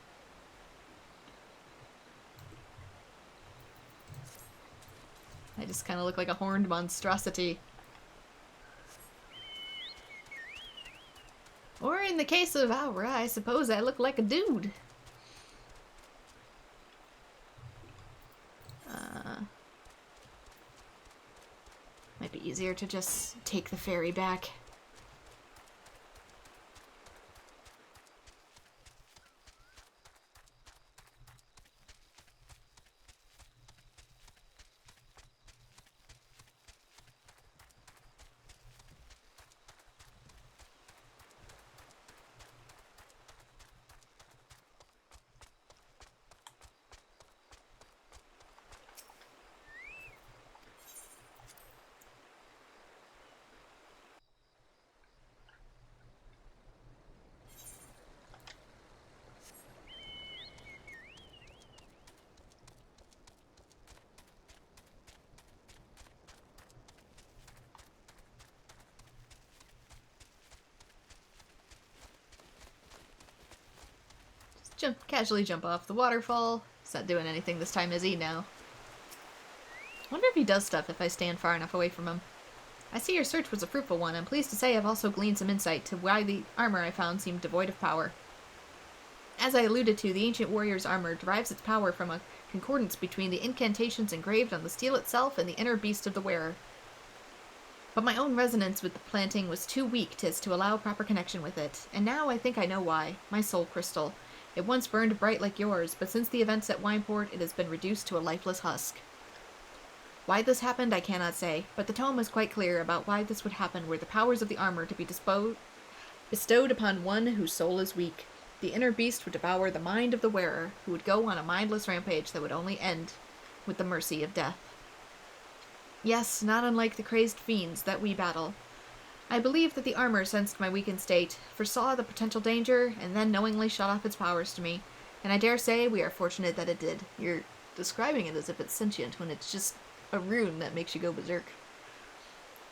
I just kind of look like a horned monstrosity. Or in the case of Aura, I suppose I look like a dude. Might be easier to just take the ferry back. Casually jump off the waterfall. He's not doing anything this time, is he? No. Wonder if he does stuff if I stand far enough away from him. I see your search was a fruitful one. I'm pleased to say I've also gleaned some insight to why the armor I found seemed devoid of power. As I alluded to, the ancient warrior's armor derives its power from a concordance between the incantations engraved on the steel itself and the inner beast of the wearer. But my own resonance with the planting was too weak to allow proper connection with it, and now I think I know why. My soul crystal. It once burned bright like yours, but since the events at Wineport, it has been reduced to a lifeless husk. Why this happened, I cannot say, but the tome is quite clear about why this would happen were the powers of the armor to be bestowed upon one whose soul is weak. The inner beast would devour the mind of the wearer, who would go on a mindless rampage that would only end with the mercy of death. Yes, not unlike the crazed fiends that we battle. I believe that the armor sensed my weakened state, foresaw the potential danger, and then knowingly shut off its powers to me. And I dare say we are fortunate that it did. You're describing it as if it's sentient, when it's just a rune that makes you go berserk.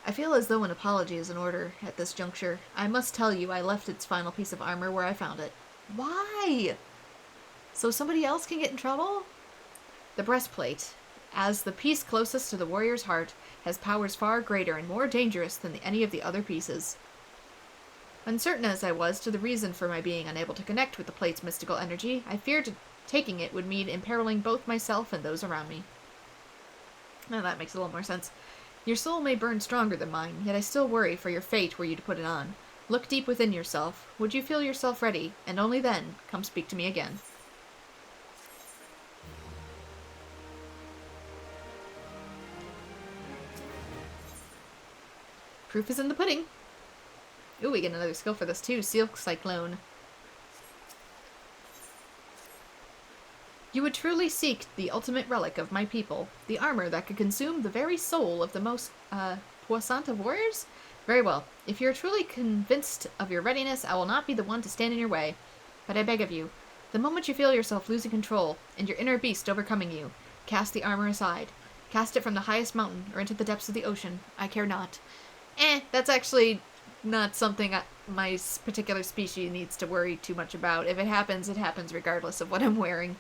I feel as though an apology is in order at this juncture. I must tell you I left its final piece of armor where I found it. Why? So somebody else can get in trouble? The breastplate, as the piece closest to the warrior's heart, has powers far greater and more dangerous than any of the other pieces. Uncertain as I was to the reason for my being unable to connect with the plate's mystical energy, I feared taking it would mean imperiling both myself and those around me. Now that makes a little more sense. Your soul may burn stronger than mine, yet I still worry for your fate were you to put it on. Look deep within yourself. Would you feel yourself ready? And only then, come speak to me again. Proof is in the pudding. Ooh, we get another skill for this too. Silk Cyclone. You would truly seek the ultimate relic of my people, the armor that could consume the very soul of the most puissant of warriors? Very well. If you're truly convinced of your readiness, I will not be the one to stand in your way. But I beg of you, the moment you feel yourself losing control, and your inner beast overcoming you, cast the armor aside. Cast it from the highest mountain, or into the depths of the ocean. I care not. That's actually not something my particular species needs to worry too much about. If it happens regardless of what I'm wearing.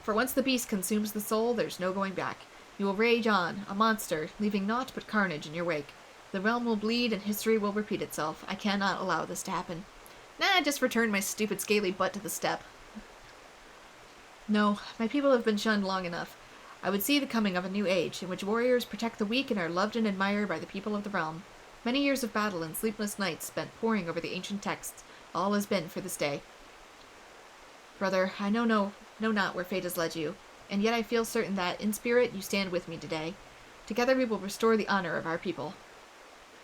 For once the beast consumes the soul, there's no going back. You will rage on, a monster, leaving naught but carnage in your wake. The realm will bleed and history will repeat itself. I cannot allow this to happen. Nah, just return my stupid scaly butt to the steppe. No, my people have been shunned long enough. I would see the coming of a new age, in which warriors protect the weak and are loved and admired by the people of the realm. Many years of battle and sleepless nights spent poring over the ancient texts, all has been for this day. Brother, I know not where fate has led you, and yet I feel certain that, in spirit, you stand with me today. Together we will restore the honor of our people.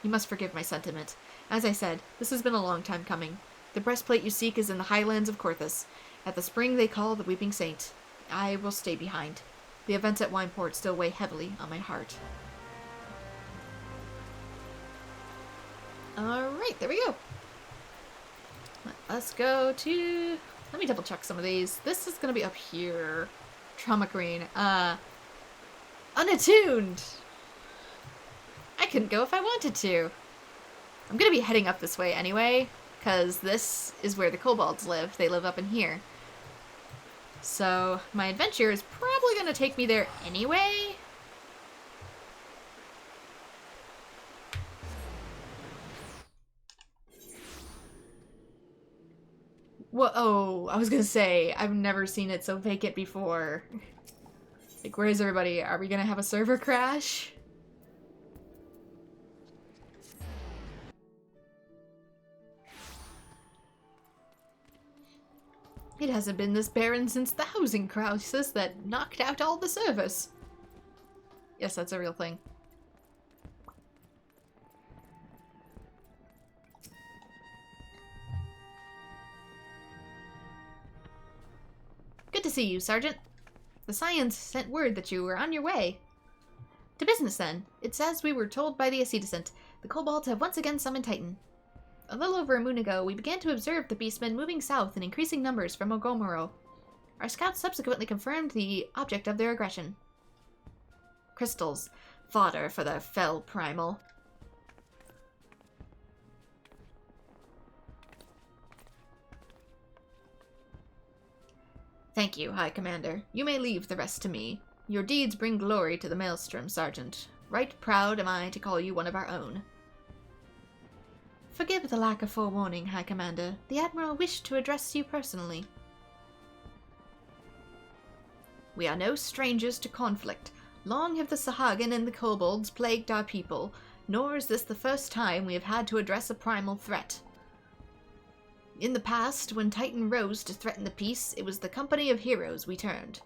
You must forgive my sentiment. As I said, this has been a long time coming. The breastplate you seek is in the highlands of Corthus, at the spring they call the Weeping Saint. I will stay behind. The events at Wineport still weigh heavily on my heart. Alright, there we go. Let's go to... Let me double check some of these. This is going to be up here. Trauma Green. Unattuned! I couldn't go if I wanted to. I'm going to be heading up this way anyway, because this is where the kobolds live. They live up in here. So, my adventure is probably going to take me there anyway. Whoa, I was going to say, I've never seen it so vacant before. Like, where is everybody? Are we going to have a server crash? It hasn't been this barren since the housing crisis that knocked out all the servers. Yes, that's a real thing. Good to see you, Sergeant. The Scions sent word that you were on your way. To business, then. It's as we were told by the Ascendant. The kobolds have once again summoned Titan. A little over a moon ago, we began to observe the beastmen moving south in increasing numbers from Ogomoro. Our scouts subsequently confirmed the object of their aggression. Crystals. Fodder for the fell primal. Thank you, High Commander. You may leave the rest to me. Your deeds bring glory to the Maelstrom, Sergeant. Right proud am I to call you one of our own. Forgive the lack of forewarning, High Commander. The Admiral wished to address you personally. We are no strangers to conflict. Long have the Sahagin and the kobolds plagued our people, nor is this the first time we have had to address a primal threat. In the past, when Titan rose to threaten the peace, it was the company of heroes we turned.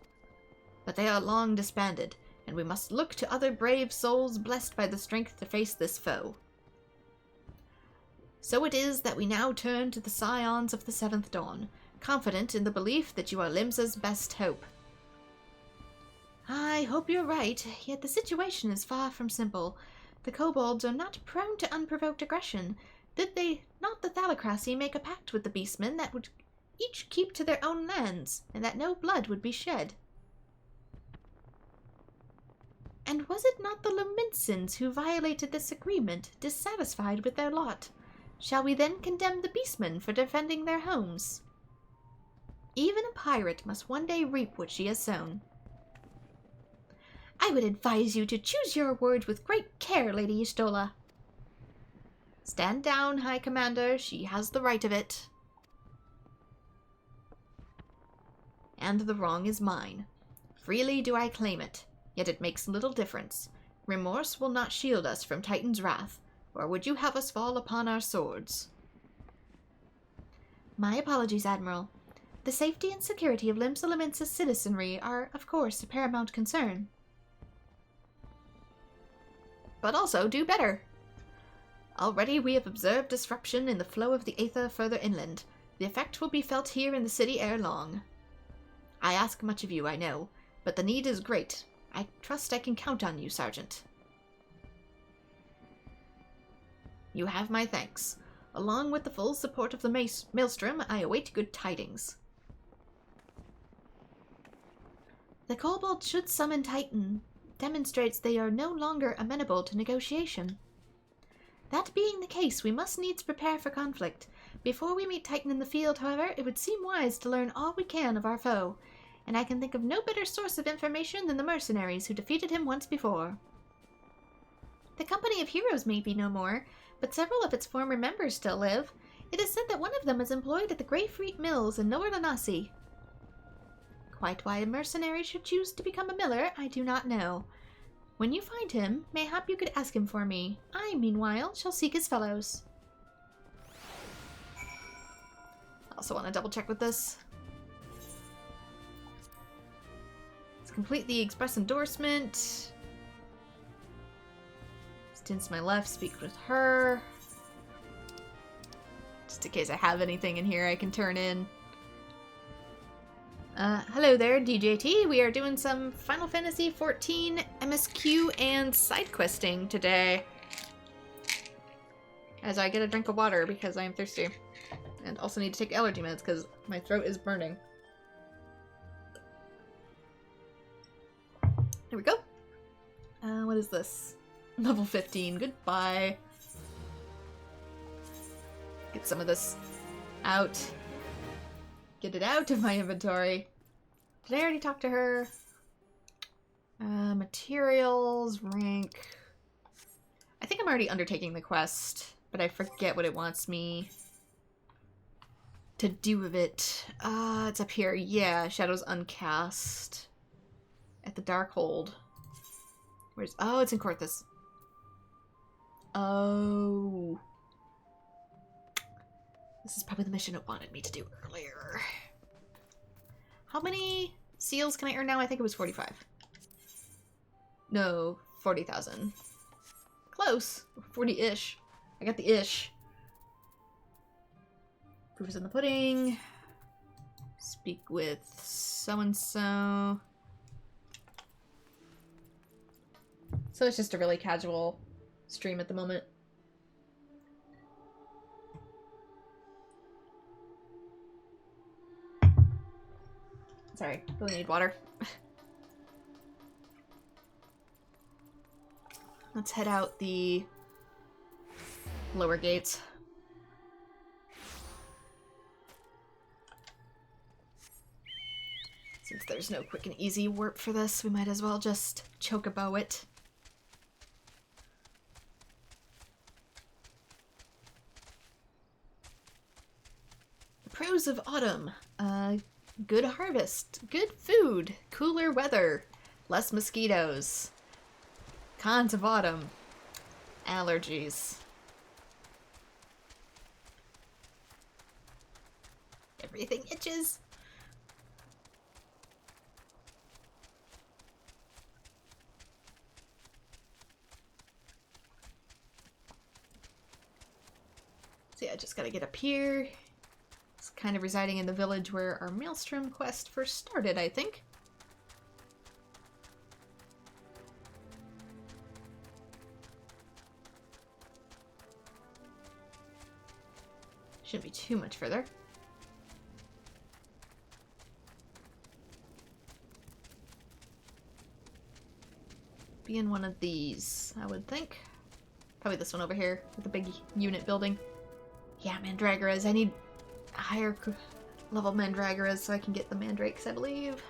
But they are long disbanded, and we must look to other brave souls blessed by the strength to face this foe. So it is that we now turn to the Scions of the Seventh Dawn, confident in the belief that you are Limsa's best hope. I hope you're right, yet the situation is far from simple. The kobolds are not prone to unprovoked aggression. Did they, not the Thalacracy, make a pact with the beastmen that would each keep to their own lands, and that no blood would be shed? And was it not the Lominsans who violated this agreement, dissatisfied with their lot? Shall we then condemn the beastmen for defending their homes? Even a pirate must one day reap what she has sown. I would advise you to choose your words with great care, Lady Y'shtola. Stand down, High Commander. She has the right of it. And the wrong is mine. Freely do I claim it, yet it makes little difference. Remorse will not shield us from Titan's wrath. Or would you have us fall upon our swords? My apologies, Admiral. The safety and security of Limsa Lominsa's citizenry are, of course, a paramount concern. But also do better. Already we have observed disruption in the flow of the Aether further inland. The effect will be felt here in the city ere long. I ask much of you, I know, but the need is great. I trust I can count on you, Sergeant. You have my thanks. Along with the full support of the Maelstrom, I await good tidings. The kobolds should summon Titan demonstrates they are no longer amenable to negotiation. That being the case, we must needs prepare for conflict. Before we meet Titan in the field, however, it would seem wise to learn all we can of our foe, and I can think of no better source of information than the mercenaries who defeated him once before. The Company of Heroes may be no more, but several of its former members still live. It is said that one of them is employed at the Greyfleet Mills in Lower Lanasi. Quite why a mercenary should choose to become a miller, I do not know. When you find him, mayhap you could ask him for me. I, meanwhile, shall seek his fellows. I also want to double check with this. Let's complete the express endorsement. Stints my left, speak with her. Just in case I have anything in here I can turn in. Hello there, DJT. We are doing some Final Fantasy XIV MSQ and side questing today. As I get a drink of water because I am thirsty. And also need to take allergy meds because my throat is burning. Here we go. What is this? Level 15. Goodbye. Get some of this out. Get it out of my inventory. Did I already talk to her? Materials, rank. I think I'm already undertaking the quest, but I forget what it wants me to do with it. It's up here. Yeah, Shadows Uncast. At the Darkhold. Where's... Oh, it's in Corthus. Oh. This is probably the mission it wanted me to do earlier. How many seals can I earn now? I think it was 45. No, 40,000. Close. 40-ish. I got the ish. Proof is in the pudding. Speak with so-and-so. So it's just a really casual stream at the moment. Sorry, really need water. Let's head out the lower gates. Since there's no quick and easy warp for this, we might as well just chocobo it. The pros of autumn. Good harvest, good food, cooler weather, less mosquitoes. Cons of autumn. Allergies. Everything itches. So yeah, I just gotta get up here. It's kind of residing in the village where our Maelstrom quest first started, I think. Shouldn't be too much further. Be in one of these, I would think. Probably this one over here with the big unit building. Yeah, Mandragoras. I need higher level Mandragoras so I can get the Mandrakes, I believe.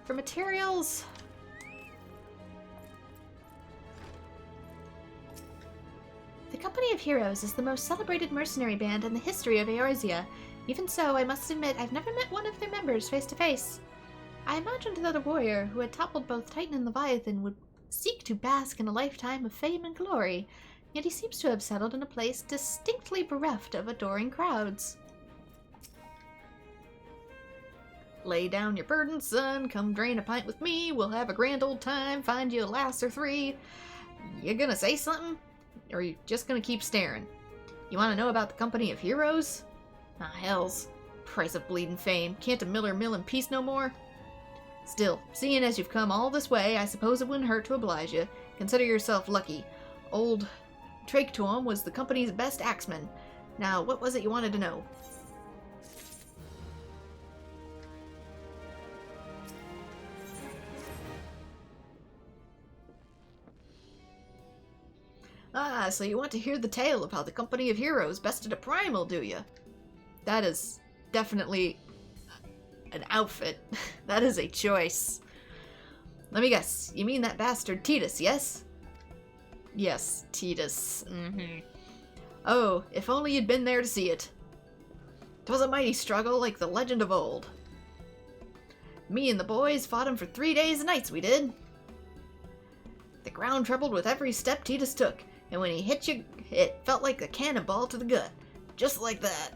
For materials. The Company of Heroes is the most celebrated mercenary band in the history of Eorzea. Even so, I must admit I've never met one of their members face to face. I imagined that a warrior who had toppled both Titan and Leviathan would seek to bask in a lifetime of fame and glory, yet he seems to have settled in a place distinctly bereft of adoring crowds. Lay down your burden, son, come drain a pint with me, we'll have a grand old time, find you a lass or three. You gonna say something? Or are you just gonna keep staring? You wanna know about the Company of Heroes? Ah, hells. Price of bleeding fame. Can't a miller mill in peace no more? Still, seeing as you've come all this way, I suppose it wouldn't hurt to oblige you. Consider yourself lucky. Old Traketorm was the company's best axeman. Now, what was it you wanted to know? Ah, so you want to hear the tale of how the Company of Heroes bested a primal, do you? That is definitely an outfit. That is a choice. Let me guess, you mean that bastard Tidus, yes? Yes, Tidus. Oh, if only you'd been there to see it. 'Twas a mighty struggle like the legend of old. Me and the boys fought him for 3 days and nights, we did. The ground trembled with every step Tidus took, and when he hit you, it felt like a cannonball to the gut. Just like that.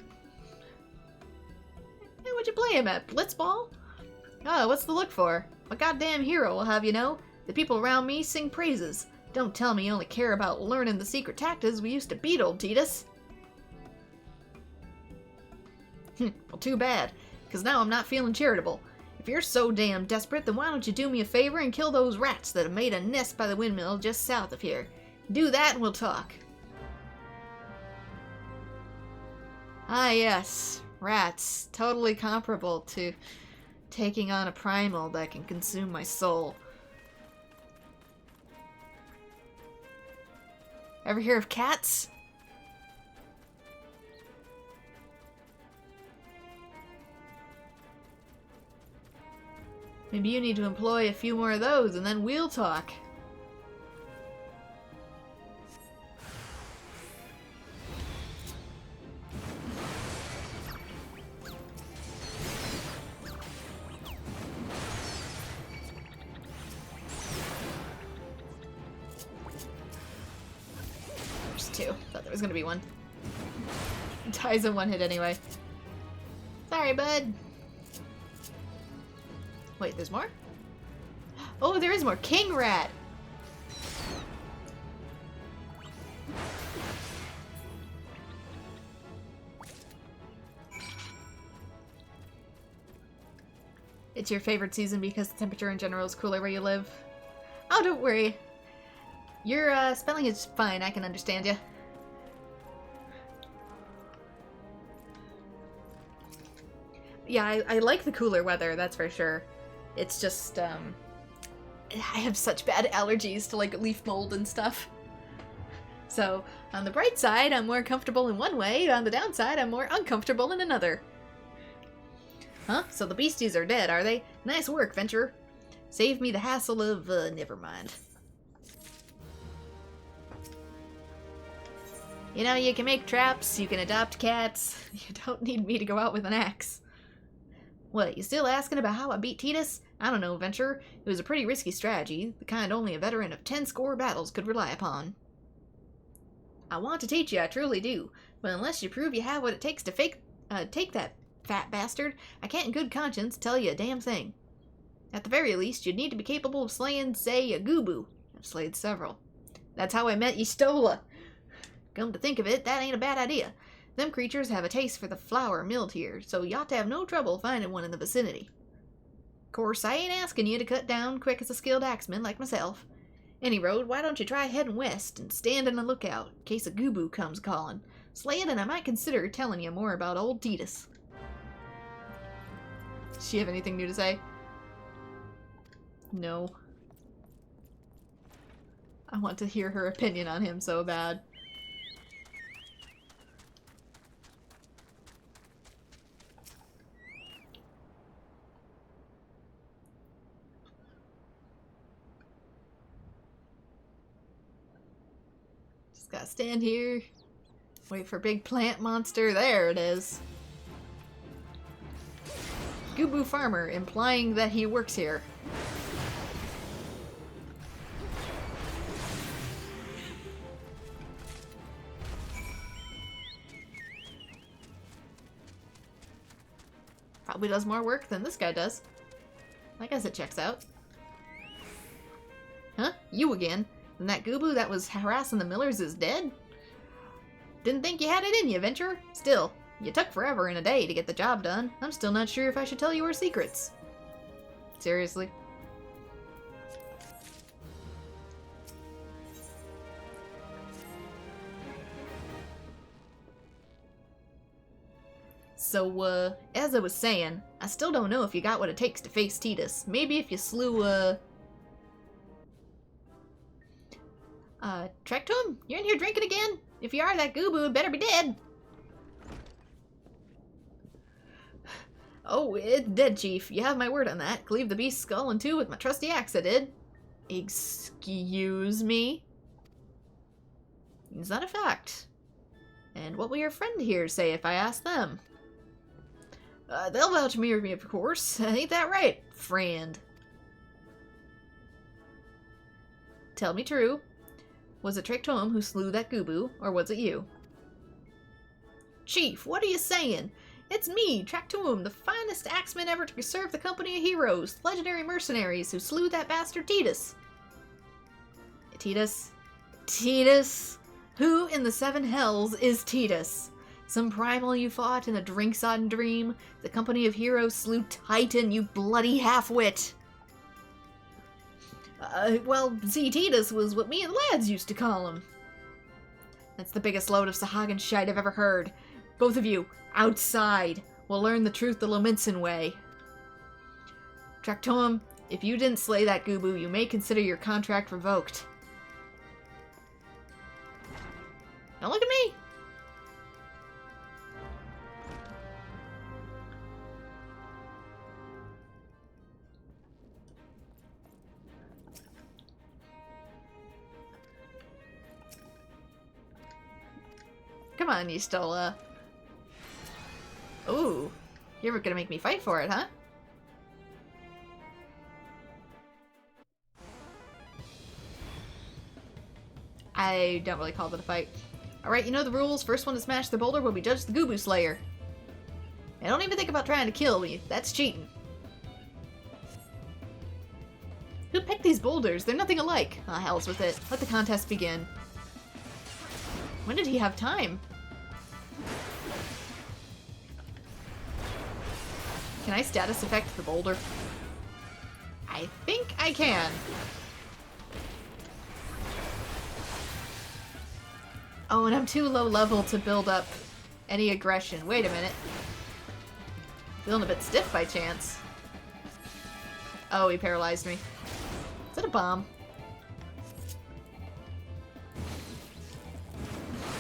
Hey, what'd you play him at? Blitzball? Oh, what's the look for? A goddamn hero will have you know. The people around me sing praises. Don't tell me you only care about learning the secret tactics we used to beat old Tidus. Well, too bad, because now I'm not feeling charitable. If you're so damn desperate, then why don't you do me a favor and kill those rats that have made a nest by the windmill just south of here? Do that and we'll talk. Ah yes, rats. Totally comparable to taking on a primal that can consume my soul. Ever hear of cats? Maybe you need to employ a few more of those and then we'll talk. There's two. Thought there was gonna be one. Dies in one hit anyway. Sorry, bud. Wait, there's more? Oh, there is more. King Rat! It's your favorite season because the temperature in general is cooler where you live. Oh, don't worry. Your spelling is fine. I can understand you. Yeah, I like the cooler weather, that's for sure. It's just, I have such bad allergies to, like, leaf mold and stuff. So, on the bright side, I'm more comfortable in one way. On the downside, I'm more uncomfortable in another. Huh? So the beasties are dead, are they? Nice work, Venturer. Save me the hassle of, never mind. You know, you can make traps, you can adopt cats. You don't need me to go out with an axe. What, you still asking about how I beat Tidus? I don't know, Venturer. It was a pretty risky strategy, the kind only a veteran of 10 score battles could rely upon. I want to teach you, I truly do. But unless you prove you have what it takes to take that fat bastard, I can't in good conscience tell you a damn thing. At the very least, you'd need to be capable of slaying, say, a Goobbu. I've slayed several. That's how I met Y'shtola. Come to think of it, that ain't a bad idea. Them creatures have a taste for the flour milled here, so you ought to have no trouble finding one in the vicinity. Course, I ain't asking you to cut down quick as a skilled axeman like myself. Any road, why don't you try heading west and stand on the lookout in case a Goobbu comes calling. Slay it and I might consider telling you more about old Tidus. Does she have anything new to say? No. I want to hear her opinion on him so bad. Just gotta stand here. Wait for big plant monster. There it is. Goobbu farmer, implying that he works here. Probably does more work than this guy does. I guess it checks out. Huh? You again? And that Goobbu that was harassing the Millers is dead? Didn't think you had it in you, Venturer. Still, you took forever and a day to get the job done. I'm still not sure if I should tell you our secrets. Seriously? So, as I was saying, I still don't know if you got what it takes to face Tidus. Maybe if you slew, Trek to him? You're in here drinking again? If you are, that Goobbu had better be dead. Oh, it's dead, Chief. You have my word on that. Cleave the beast's skull in two with my trusty axe, I did. Excuse me? Is that a fact? And what will your friend here say if I ask them? They'll vouch for me, of course. Ain't that right, friend? Tell me true. Was it Trachtoum who slew that Goobbu, or was it you? Chief, what are you saying? It's me, Trachtoum, the finest axeman ever to serve the company of heroes, legendary mercenaries who slew that bastard Tidus. Tidus? Tidus? Who in the seven hells is Tidus? Some primal you fought in a drink-sodden dream? The company of heroes slew Titan, you bloody half-wit! Well, see, Tidus was what me and the lads used to call him. That's the biggest load of Sahagan shite I've ever heard. Both of you, outside. We'll learn the truth the Lominsan way. Trachtoum, if you didn't slay that Goobbu, you may consider your contract revoked. Now look at me! Come on, Y'shtola. Ooh, you're gonna make me fight for it, huh? I don't really call it a fight. Alright, you know the rules. First one to smash the boulder will be judged the Goobbu Slayer. And don't even think about trying to kill me. That's cheating. Who picked these boulders? They're nothing alike. Ah, hell's with it. Let the contest begin. When did he have time? Can I status effect the boulder? I think I can. Oh, and I'm too low level to build up any aggression. Wait a minute. Feeling a bit stiff by chance. Oh, he paralyzed me. Is that a bomb?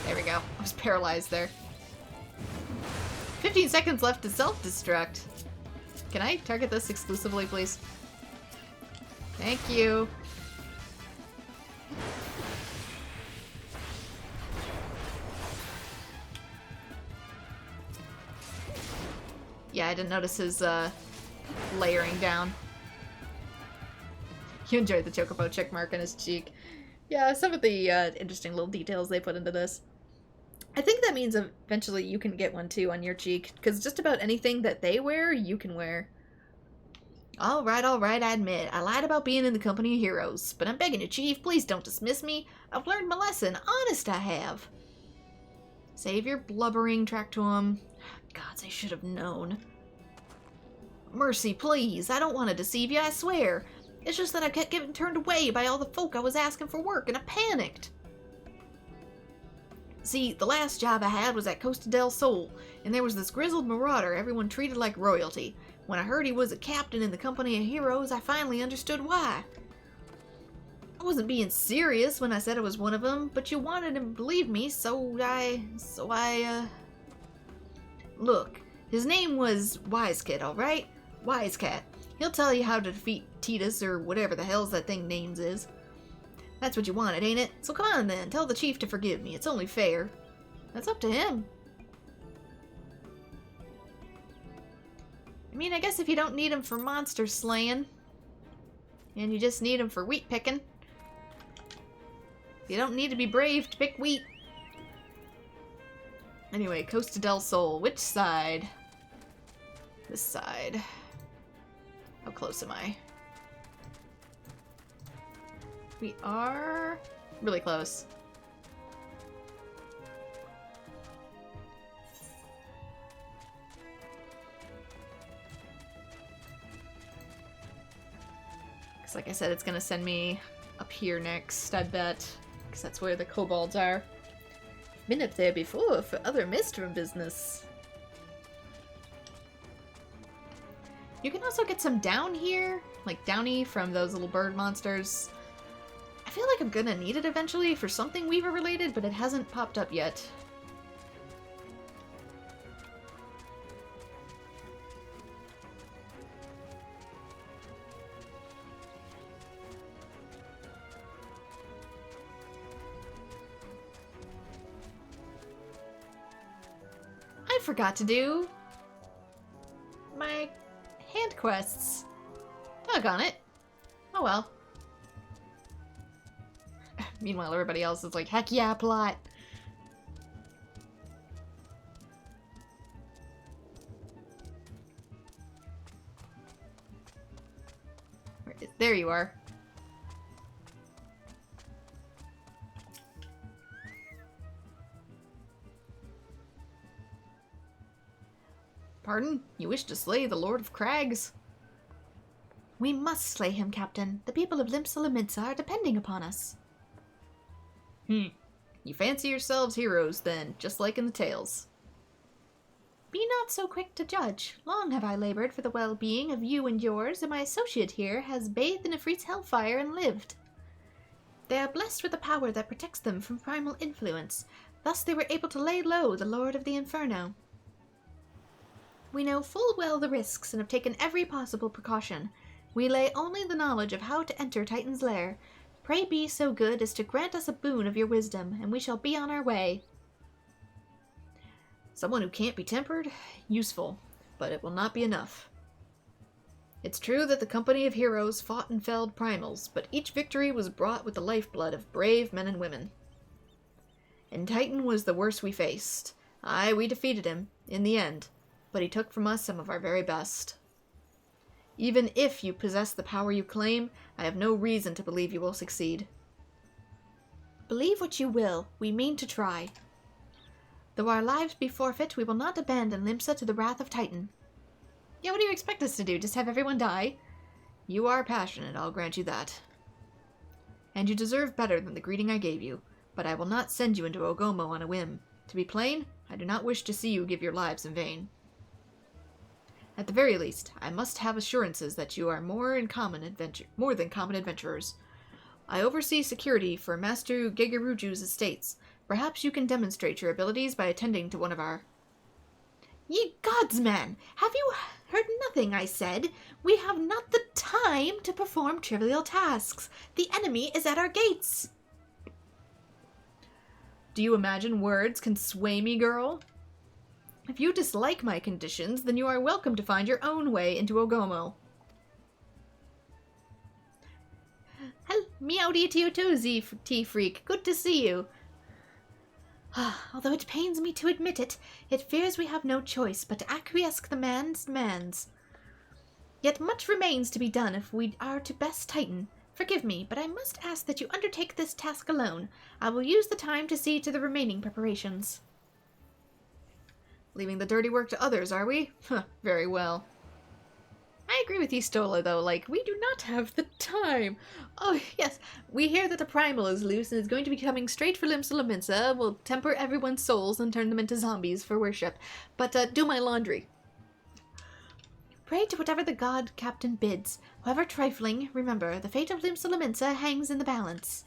There we go. I was paralyzed there. 15 seconds left to self-destruct. Can I target this exclusively, please? Thank you. Yeah, I didn't notice his layering down. You enjoyed the chocobo check mark on his cheek. Yeah, some of the interesting little details they put into this. I think that means eventually you can get one too on your cheek, because just about anything that they wear, you can wear. Alright, I admit, I lied about being in the company of heroes, but I'm begging you, Chief, please don't dismiss me. I've learned my lesson, honest I have. Save your blubbering, Trachtoum. Gods, I should have known. Mercy, please, I don't want to deceive you, I swear. It's just that I kept getting turned away by all the folk I was asking for work, and I panicked. See, the last job I had was at Costa del Sol, and there was this grizzled marauder everyone treated like royalty. When I heard he was a captain in the company of heroes, I finally understood why. I wasn't being serious when I said I was one of them, but you wanted to believe me, so I... Look, his name was Wisecat, alright? Wisecat. He'll tell you how to defeat Tidus, or whatever the hell's that thing names is. That's what you wanted, ain't it? So come on then, tell the chief to forgive me. It's only fair. That's up to him. I mean, I guess if you don't need him for monster slaying, and you just need him for wheat picking, you don't need to be brave to pick wheat. Anyway, Costa del Sol. Which side? This side. How close am I? We are really close. Because like I said, it's going to send me up here next, I bet. Because that's where the kobolds are. Been up there before for other Mistrum business. You can also get some down here, like downy from those little bird monsters. I feel like I'm gonna need it eventually for something Weaver related, but it hasn't popped up yet. forgot to do my hand quests. Doggone it. Oh well. Meanwhile, everybody else is like, heck yeah, plot. There you are. Pardon? You wish to slay the Lord of Crags? We must slay him, Captain. The people of Lominsan are depending upon us. You fancy yourselves heroes, then, just like in the tales. Be not so quick to judge. Long have I labored for the well-being of you and yours, and my associate here has bathed in Ifrit's hellfire and lived. They are blessed with a power that protects them from primal influence. Thus they were able to lay low the Lord of the Inferno. We know full well the risks and have taken every possible precaution. We lay only the knowledge of how to enter Titan's lair. Pray be so good as to grant us a boon of your wisdom, and we shall be on our way. Someone who can't be tempered? Useful, but it will not be enough. It's true that the company of heroes fought and felled primals, but each victory was brought with the lifeblood of brave men and women. And Titan was the worst we faced. Aye, we defeated him, in the end, but he took from us some of our very best. Even if you possess the power you claim, I have no reason to believe you will succeed. Believe what you will, we mean to try. Though our lives be forfeit, we will not abandon Limsa to the wrath of Titan. Yeah, what do you expect us to do? Just have everyone die? You are passionate, I'll grant you that. And you deserve better than the greeting I gave you, but I will not send you into Ogomo on a whim. To be plain, I do not wish to see you give your lives in vain. At the very least, I must have assurances that you are more than common adventurers. I oversee security for Master Gegeruju's estates. Perhaps you can demonstrate your abilities by attending to one of our... Ye gods, man! Have you heard nothing I said? We have not the time to perform trivial tasks. The enemy is at our gates. Do you imagine words can sway me, girl? If you dislike my conditions, then you are welcome to find your own way into Ogomo. Meowdy to you too, Tea-Freak. Good to see you. Although it pains me to admit it, it fears we have no choice but to acquiesce the man's demands. Yet much remains to be done if we are to best Titan. Forgive me, but I must ask that you undertake this task alone. I will use the time to see to the remaining preparations. Leaving the dirty work to others, are we? Very well. I agree with you, Stola, though. Like, we do not have the time. Oh, yes. We hear that the primal is loose and is going to be coming straight for Lominsa. Will temper everyone's souls and turn them into zombies for worship. But, do my laundry. Pray to whatever the god captain bids. However trifling, remember, the fate of Lominsa hangs in the balance.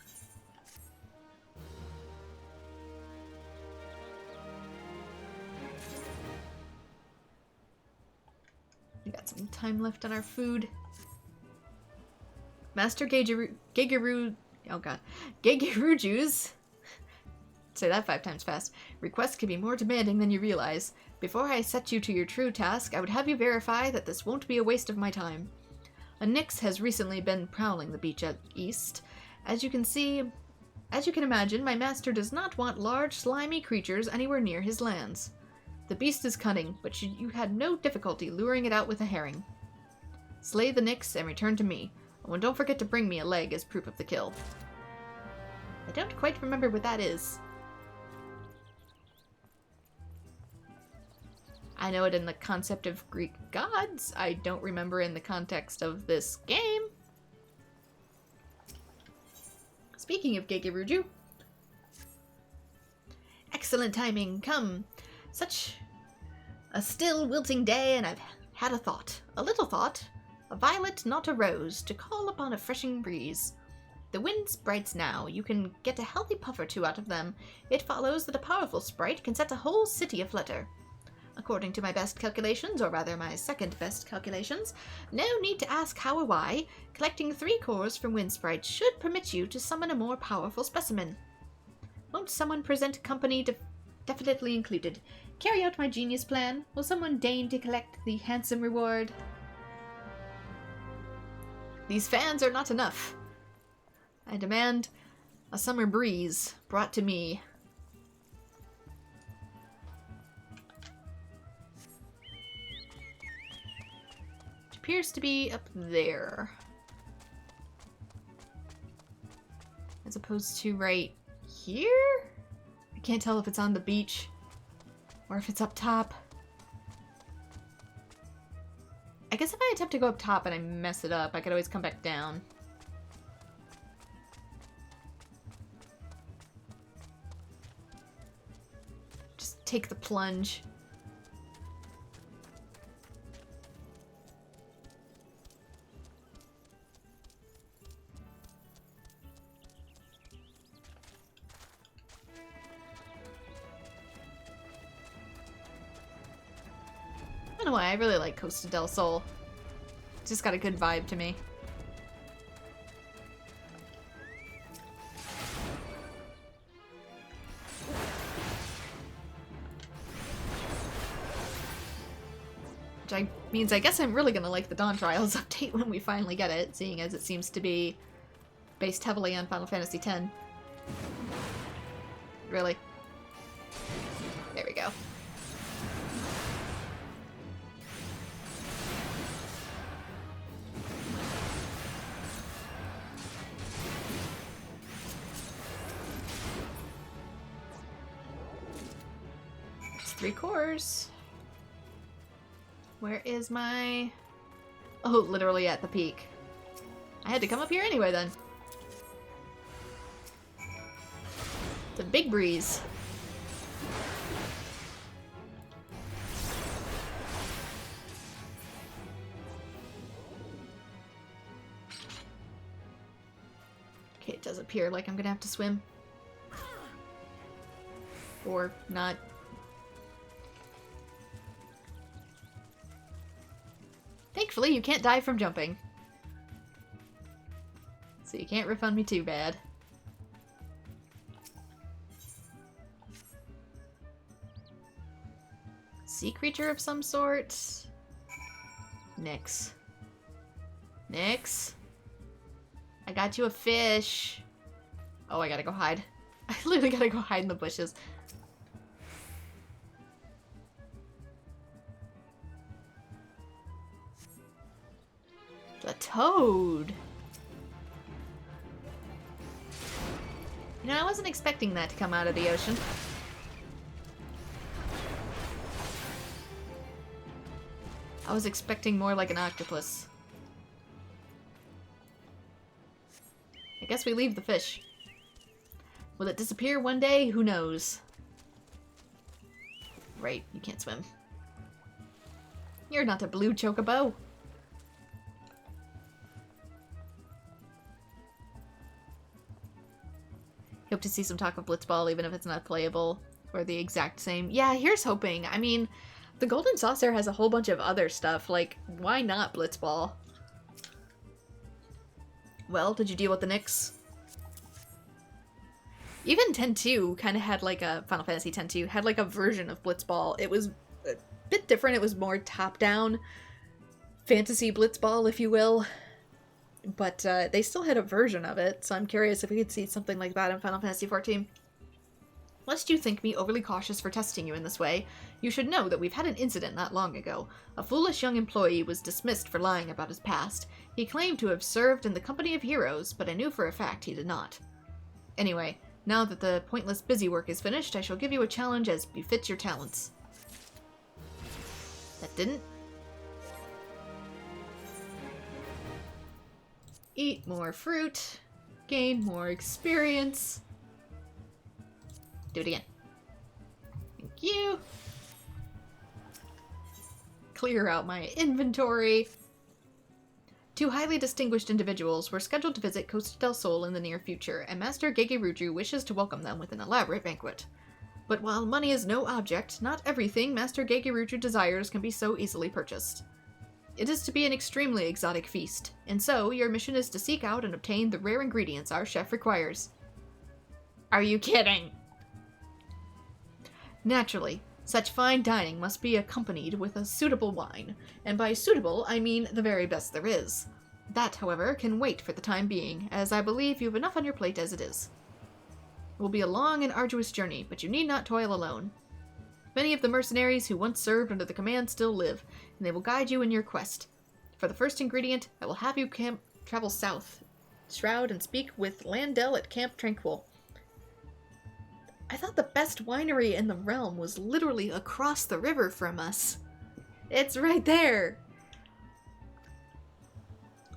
We got some time left on our food. Master Gegeruju's, say that 5 times fast, requests can be more demanding than you realize. Before I set you to your true task, I would have you verify that this won't be a waste of my time. A Nix has recently been prowling the beach at east. As you can imagine, my master does not want large, slimy creatures anywhere near his lands. The beast is cunning, but you had no difficulty luring it out with a herring. Slay the Nix and return to me. Oh, and don't forget to bring me a leg as proof of the kill. I don't quite remember what that is. I know it in the concept of Greek gods. I don't remember in the context of this game. Speaking of Gegeruju. Excellent timing. Come. Such a still, wilting day, and I've had a thought. A little thought. A violet, not a rose, to call upon a freshing breeze. The wind sprites now. You can get a healthy puff or two out of them. It follows that a powerful sprite can set a whole city aflutter. According to my best calculations, or rather my second best calculations, no need to ask how or why, collecting 3 cores from wind sprites should permit you to summon a more powerful specimen. Won't someone present company definitely included? carry out my genius plan. Will someone deign to collect the handsome reward? These fans are not enough. I demand a summer breeze brought to me. Which appears to be up there. As opposed to right here? I can't tell if it's on the beach or if it's up top. I guess if I attempt to go up top and I mess it up, I could always come back down. Just take the plunge. I don't know why, I really like Costa del Sol. It's just got a good vibe to me. Which means I guess I'm really gonna like the Dawn Trials update when we finally get it, seeing as it seems to be based heavily on Final Fantasy X. Really? There we go. It's 3 cores. Where is my... Oh, literally at the peak. I had to come up here anyway then. It's a big breeze. Okay, it does appear like I'm gonna have to swim. Or not. Thankfully, you can't die from jumping. So you can't refund me too bad. Sea creature of some sort? Nix. Nix? I got you a fish. Oh, I gotta go hide. I literally gotta go hide in the bushes. The toad. You know, I wasn't expecting that to come out of the ocean. I was expecting more like an octopus. I guess we leave the fish. Will it disappear one day? Who knows? Right, you can't swim. You're not a blue chocobo. Hope to see some talk of Blitzball, even if it's not playable or the exact same. Yeah, here's hoping. I mean, the Golden Saucer has a whole bunch of other stuff. Like, why not Blitzball? Well, did you deal with the Nix? Even 10-2 kind of had like a... Final Fantasy 10-2 had like a version of Blitzball. It was a bit different. It was more top-down fantasy Blitzball, if you will. But they still had a version of it, so I'm curious if we could see something like that in Final Fantasy XIV. Lest you think me overly cautious for testing you in this way, you should know that we've had an incident not long ago. A foolish young employee was dismissed for lying about his past. He claimed to have served in the company of heroes, but I knew for a fact he did not. Anyway, now that the pointless busy work is finished, I shall give you a challenge as befits your talents. That didn't. Eat more fruit. Gain more experience. Do it again. Thank you. Clear out my inventory. 2 highly distinguished individuals were scheduled to visit Costa del Sol in the near future, and Master Gegeruju wishes to welcome them with an elaborate banquet. But while money is no object, not everything Master Gegeruju desires can be so easily purchased. It is to be an extremely exotic feast, and so your mission is to seek out and obtain the rare ingredients our chef requires. Are you kidding? Naturally, Such fine dining must be accompanied with a suitable wine, and by suitable I mean the very best there is. That, however, can wait for the time being, as I believe you have enough on your plate as it is. It will be a long and arduous journey, but you need not toil alone. Many of the mercenaries who once served under the command still live, and they will guide you in your quest. For the first ingredient, I will have you travel south, Shroud, and speak with Landell at Camp Tranquil. I thought the best winery in the realm was literally across the river from us. It's right there!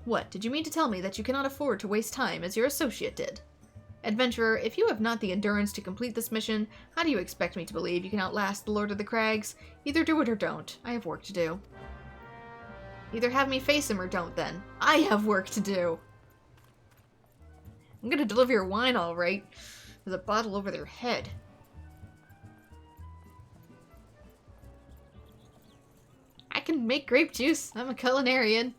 What, did you mean to tell me that you cannot afford to waste time as your associate did? Adventurer, if you have not the endurance to complete this mission, how do you expect me to believe you can outlast the Lord of the Crags? Either do it or don't. I have work to do. Either have me face him or don't, then. I have work to do! I'm gonna deliver your wine all right. There's a bottle over their head. I can make grape juice. I'm a culinarian.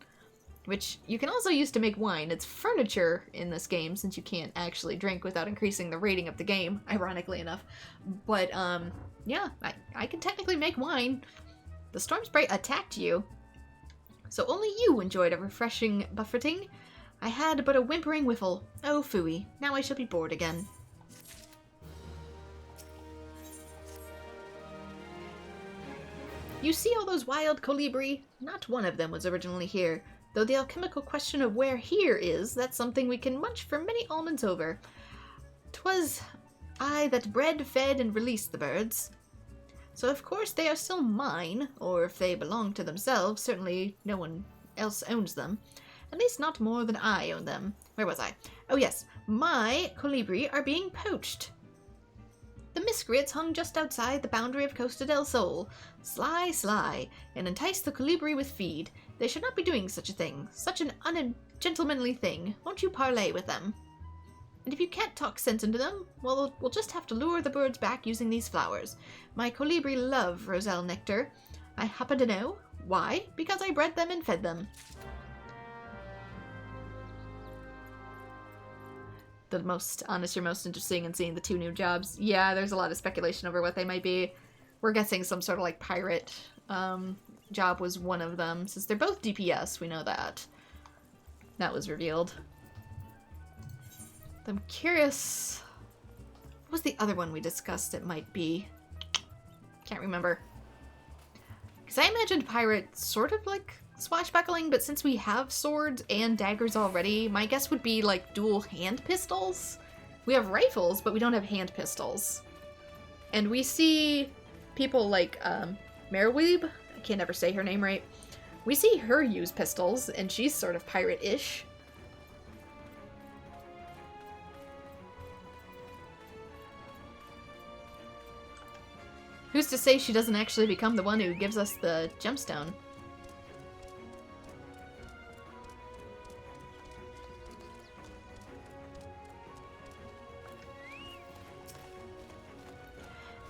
Which you can also use to make wine. It's furniture in this game, since you can't actually drink without increasing the rating of the game, ironically enough. But, yeah, I can technically make wine. The storm sprite attacked you, so only you enjoyed a refreshing buffeting. I had but a whimpering whiffle. Oh, phooey. Now I shall be bored again. You see all those wild colibri? Not one of them was originally here. Though the alchemical question of where here is, that's something we can munch for many almonds over. 'Twas I that bred, fed, and released the birds. So of course they are still mine, or if they belong to themselves, certainly no one else owns them. At least not more than I own them. Where was I? Oh yes, my colibri are being poached. The miscreants hung just outside the boundary of Costa del Sol. Sly, sly, and entice the colibri with feed. They should not be doing such a thing. Such an ungentlemanly thing. Won't you parley with them? And if you can't talk sense into them, well, we'll just have to lure the birds back using these flowers. My colibri love roselle nectar. I happen to know. Why? Because I bred them and fed them. The most honest or most interesting in seeing the two new jobs. Yeah, there's a lot of speculation over what they might be. We're guessing some sort of like pirate job was one of them. Since they're both DPS, we know that. That was revealed. I'm curious. What was the other one we discussed it might be? Can't remember. Because I imagined pirate sort of like swashbuckling, but since we have swords and daggers already, my guess would be like dual hand pistols. We have rifles, but we don't have hand pistols. And we see people like Merweeb, I can't ever say her name right. We see her use pistols, and she's sort of pirate-ish. Who's to say she doesn't actually become the one who gives us the gemstone?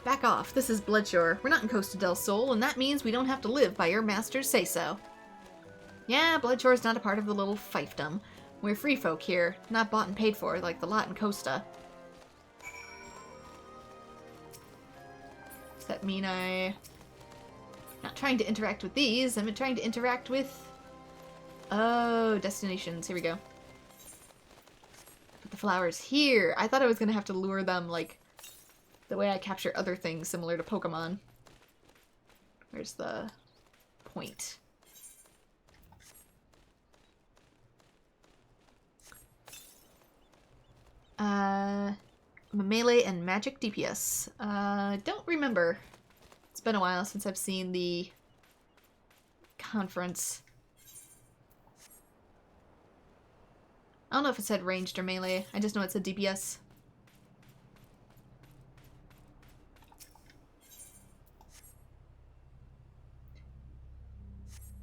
Back off. This is Bloodshore. We're not in Costa del Sol, and that means we don't have to live by your master's say-so. Yeah, Bloodshore's not a part of the little fiefdom. We're free folk here, not bought and paid for like the lot in Costa. Does that mean I'm not trying to interact with these? I'm trying to interact with... Oh, destinations. Here we go. Put the flowers here. I thought I was going to have to lure them, like, the way I capture other things similar to Pokemon. Where's the point? I'm a melee and magic DPS. Don't remember. It's been a while since I've seen the conference. I don't know if it said ranged or melee. I just know it said DPS.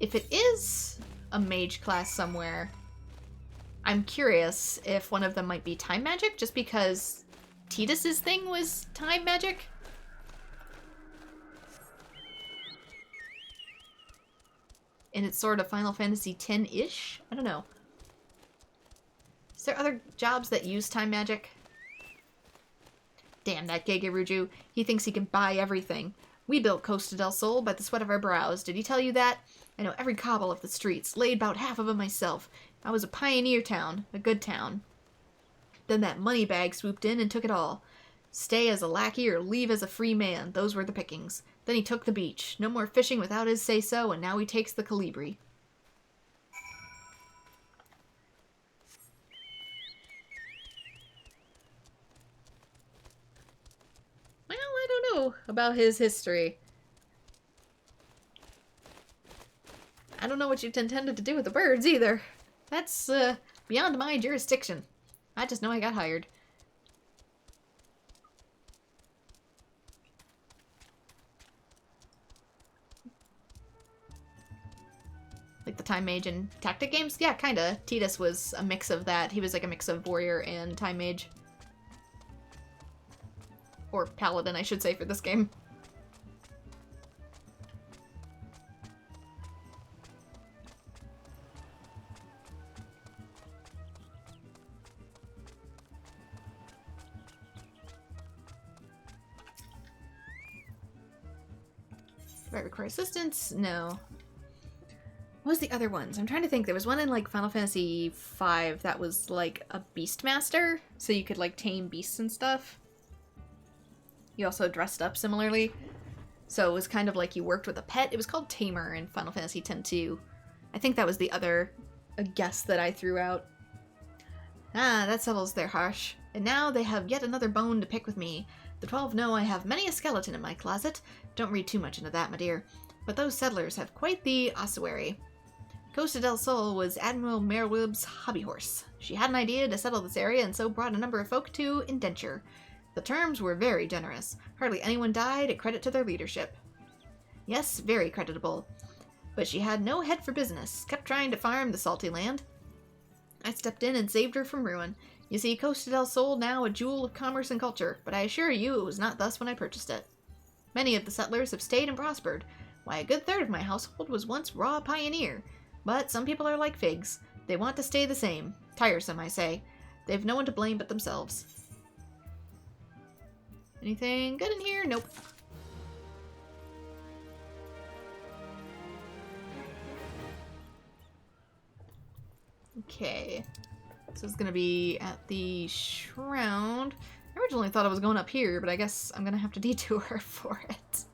If it is a mage class somewhere, I'm curious if one of them might be time magic, just because Tidus's thing was time magic. And it's sort of Final Fantasy X-ish? I don't know. Is there other jobs that use time magic? Damn, that Gegeruju. He thinks he can buy everything. We built Costa del Sol by the sweat of our brows. Did he tell you that? I know every cobble of the streets, laid about half of 'em myself. I was a pioneer town, a good town. Then that money bag swooped in and took it all. Stay as a lackey or leave as a free man, those were the pickings. Then he took the beach. No more fishing without his say-so, and now he takes the Calibri. Well, I don't know about his history. I don't know what you've intended to do with the birds, either. That's, beyond my jurisdiction. I just know I got hired. Like the Time Mage and Tactic games? Yeah, kinda. Tidus was a mix of that. He was like a mix of Warrior and Time Mage. Or Paladin, I should say, for this game. Do I require assistance? No. What was the other ones? I'm trying to think. There was one in, like, Final Fantasy XIV that was, like, a Beastmaster. So you could, like, tame beasts and stuff. You also dressed up similarly. So it was kind of like you worked with a pet. It was called Tamer in Final Fantasy X-2. I think that was the other guess that I threw out. Ah, that settles their hash. And now they have yet another bone to pick with me. The 12 know I have many a skeleton in my closet. Don't read too much into that, my dear. But those settlers have quite the ossuary. Costa del Sol was Admiral Merwib's hobby horse. She had an idea to settle this area and so brought a number of folk to indenture. The terms were very generous. Hardly anyone died, a credit to their leadership. Yes, very creditable. But she had no head for business, kept trying to farm the salty land. I stepped in and saved her from ruin. You see, Costa del Sol now a jewel of commerce and culture, but I assure you it was not thus when I purchased it. Many of the settlers have stayed and prospered. Why, a good third of my household was once raw pioneer. But some people are like figs. They want to stay the same. Tiresome, I say. They've no one to blame but themselves. Anything good in here? Nope. Okay. This is gonna be at the Shroud. I originally thought I was going up here, but I guess I'm gonna have to detour for it.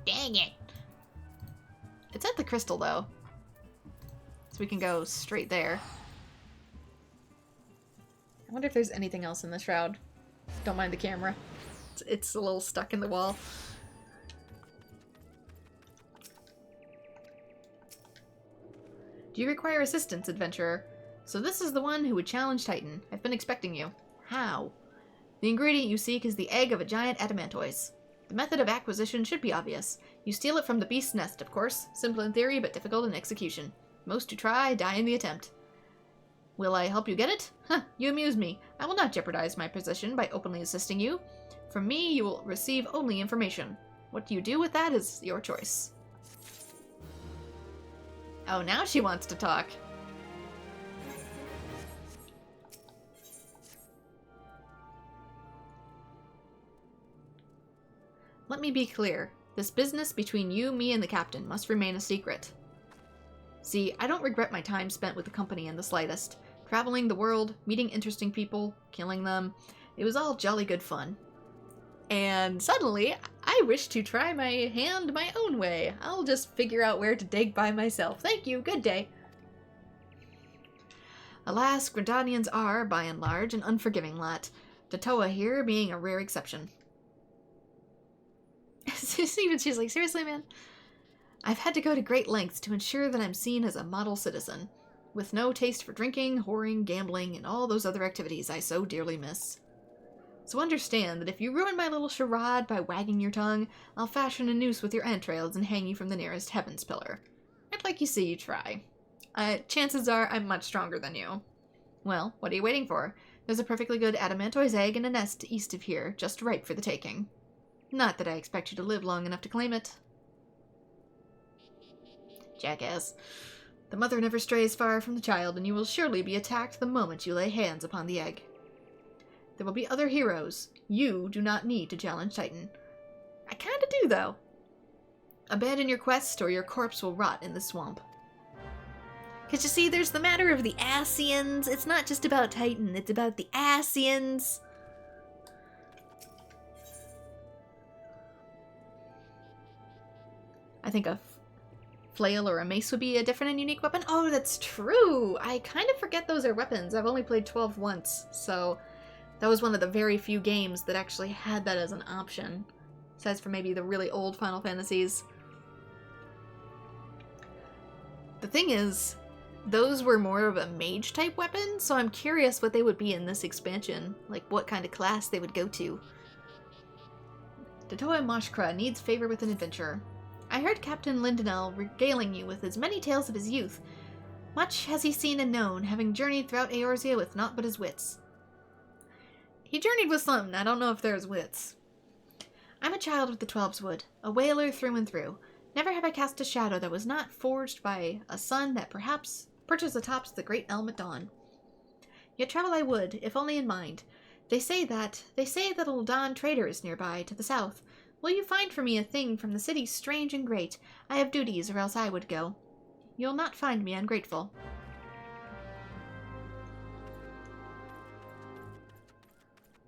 Dang it! It's at the crystal, though. So we can go straight there. I wonder if there's anything else in the Shroud. Don't mind the camera. It's a little stuck in the wall. Do you require assistance, adventurer? So this is the one who would challenge Titan. I've been expecting you. How? The ingredient you seek is the egg of a giant adamantoise. The method of acquisition should be obvious. You steal it from the beast's nest, of course. Simple in theory, but difficult in execution. Most who try die in the attempt. Will I help you get it? Huh, you amuse me. I will not jeopardize my position by openly assisting you. From me, you will receive only information. What you do with that is your choice. Oh, now she wants to talk. Let me be clear. This business between you, me, and the captain must remain a secret. See, I don't regret my time spent with the company in the slightest. Traveling the world, meeting interesting people, killing them. It was all jolly good fun. And suddenly, I wish to try my hand my own way. I'll just figure out where to dig by myself. Thank you, good day. Alas, Gridanians are, by and large, an unforgiving lot. Datoa here being a rare exception. Even she's like, seriously, man? I've had to go to great lengths to ensure that I'm seen as a model citizen, with no taste for drinking, whoring, gambling, and all those other activities I so dearly miss. So understand that if you ruin my little charade by wagging your tongue, I'll fashion a noose with your entrails and hang you from the nearest heavens pillar. I'd like you see you try. Chances are I'm much stronger than you. Well, what are you waiting for? There's a perfectly good adamantoise egg in a nest east of here, just ripe for the taking. Not that I expect you to live long enough to claim it. Jackass. The mother never strays far from the child, and you will surely be attacked the moment you lay hands upon the egg. There will be other heroes. You do not need to challenge Titan. I kinda do, though. Abandon your quest or your corpse will rot in the swamp. Because you see, there's the matter of the Asians. It's not just about Titan, it's about the Asians. I think a flail or a mace would be a different and unique weapon. Oh, that's true! I kind of forget those are weapons. I've only played 12 once, so that was one of the very few games that actually had that as an option. Besides for maybe the really old Final Fantasies. The thing is, those were more of a mage-type weapon, so I'm curious what they would be in this expansion. Like, what kind of class they would go to. Datoa Moshkra needs favor with an adventurer. I heard Captain Lindenel regaling you with as many tales of his youth. Much has he seen and known, having journeyed throughout Eorzea with naught but his wits. He journeyed with something, I don't know if there's wits. I'm a child of the Twelveswood, a whaler through and through. Never have I cast a shadow that was not forged by a sun that perhaps perches atop the great elm at dawn. Yet travel I would, if only in mind. They say that Ul'dan trader is nearby, to the south. Will you find for me a thing from the city strange and great? I have duties, or else I would go. You'll not find me ungrateful.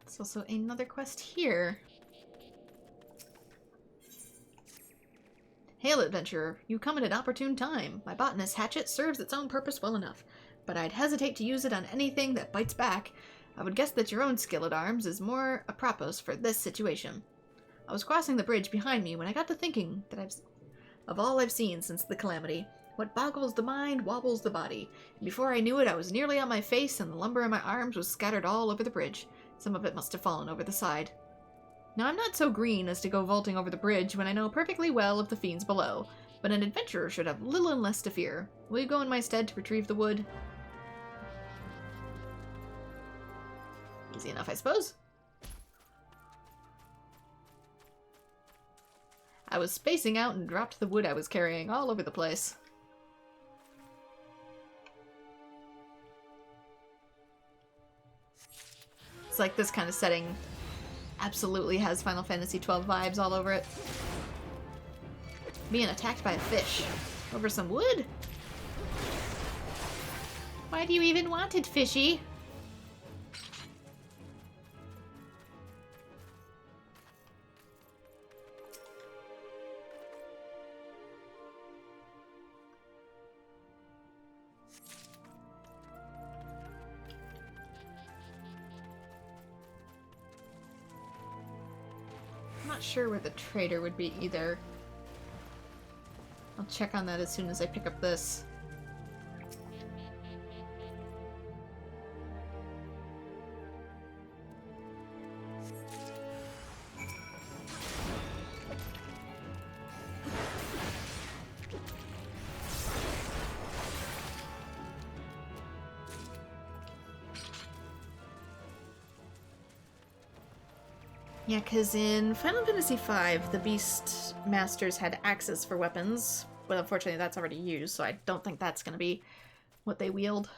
There's also another quest here. Hail, adventurer. You come at an opportune time. My botanist hatchet serves its own purpose well enough, but I'd hesitate to use it on anything that bites back. I would guess that your own skill at arms is more apropos for this situation. I was crossing the bridge behind me when I got to thinking that of all I've seen since the calamity. What boggles the mind wobbles the body. And before I knew it, I was nearly on my face and the lumber in my arms was scattered all over the bridge. Some of it must have fallen over the side. Now, I'm not so green as to go vaulting over the bridge when I know perfectly well of the fiends below, but an adventurer should have little and less to fear. Will you go in my stead to retrieve the wood? Easy enough, I suppose. I was spacing out and dropped the wood I was carrying all over the place. It's like this kind of setting absolutely has Final Fantasy XII vibes all over it. Being attacked by a fish. Over some wood? Why do you even want it, fishy? Not sure where the trader would be either. I'll check on that as soon as I pick up this. Yeah, because in Final Fantasy V, the Beast Masters had axes for weapons, but unfortunately that's already used, so I don't think that's going to be what they wield.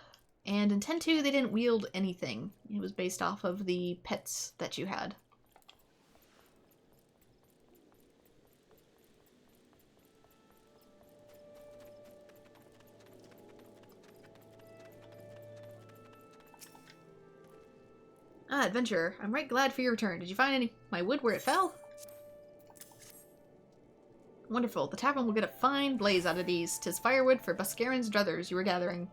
And in 10.2, they didn't wield anything. It was based off of the pets that you had. Ah, adventurer. I'm right glad for your return. Did you find my wood where it fell? Wonderful. The tavern will get a fine blaze out of these. 'Tis firewood for Buscarin's druthers you were gathering.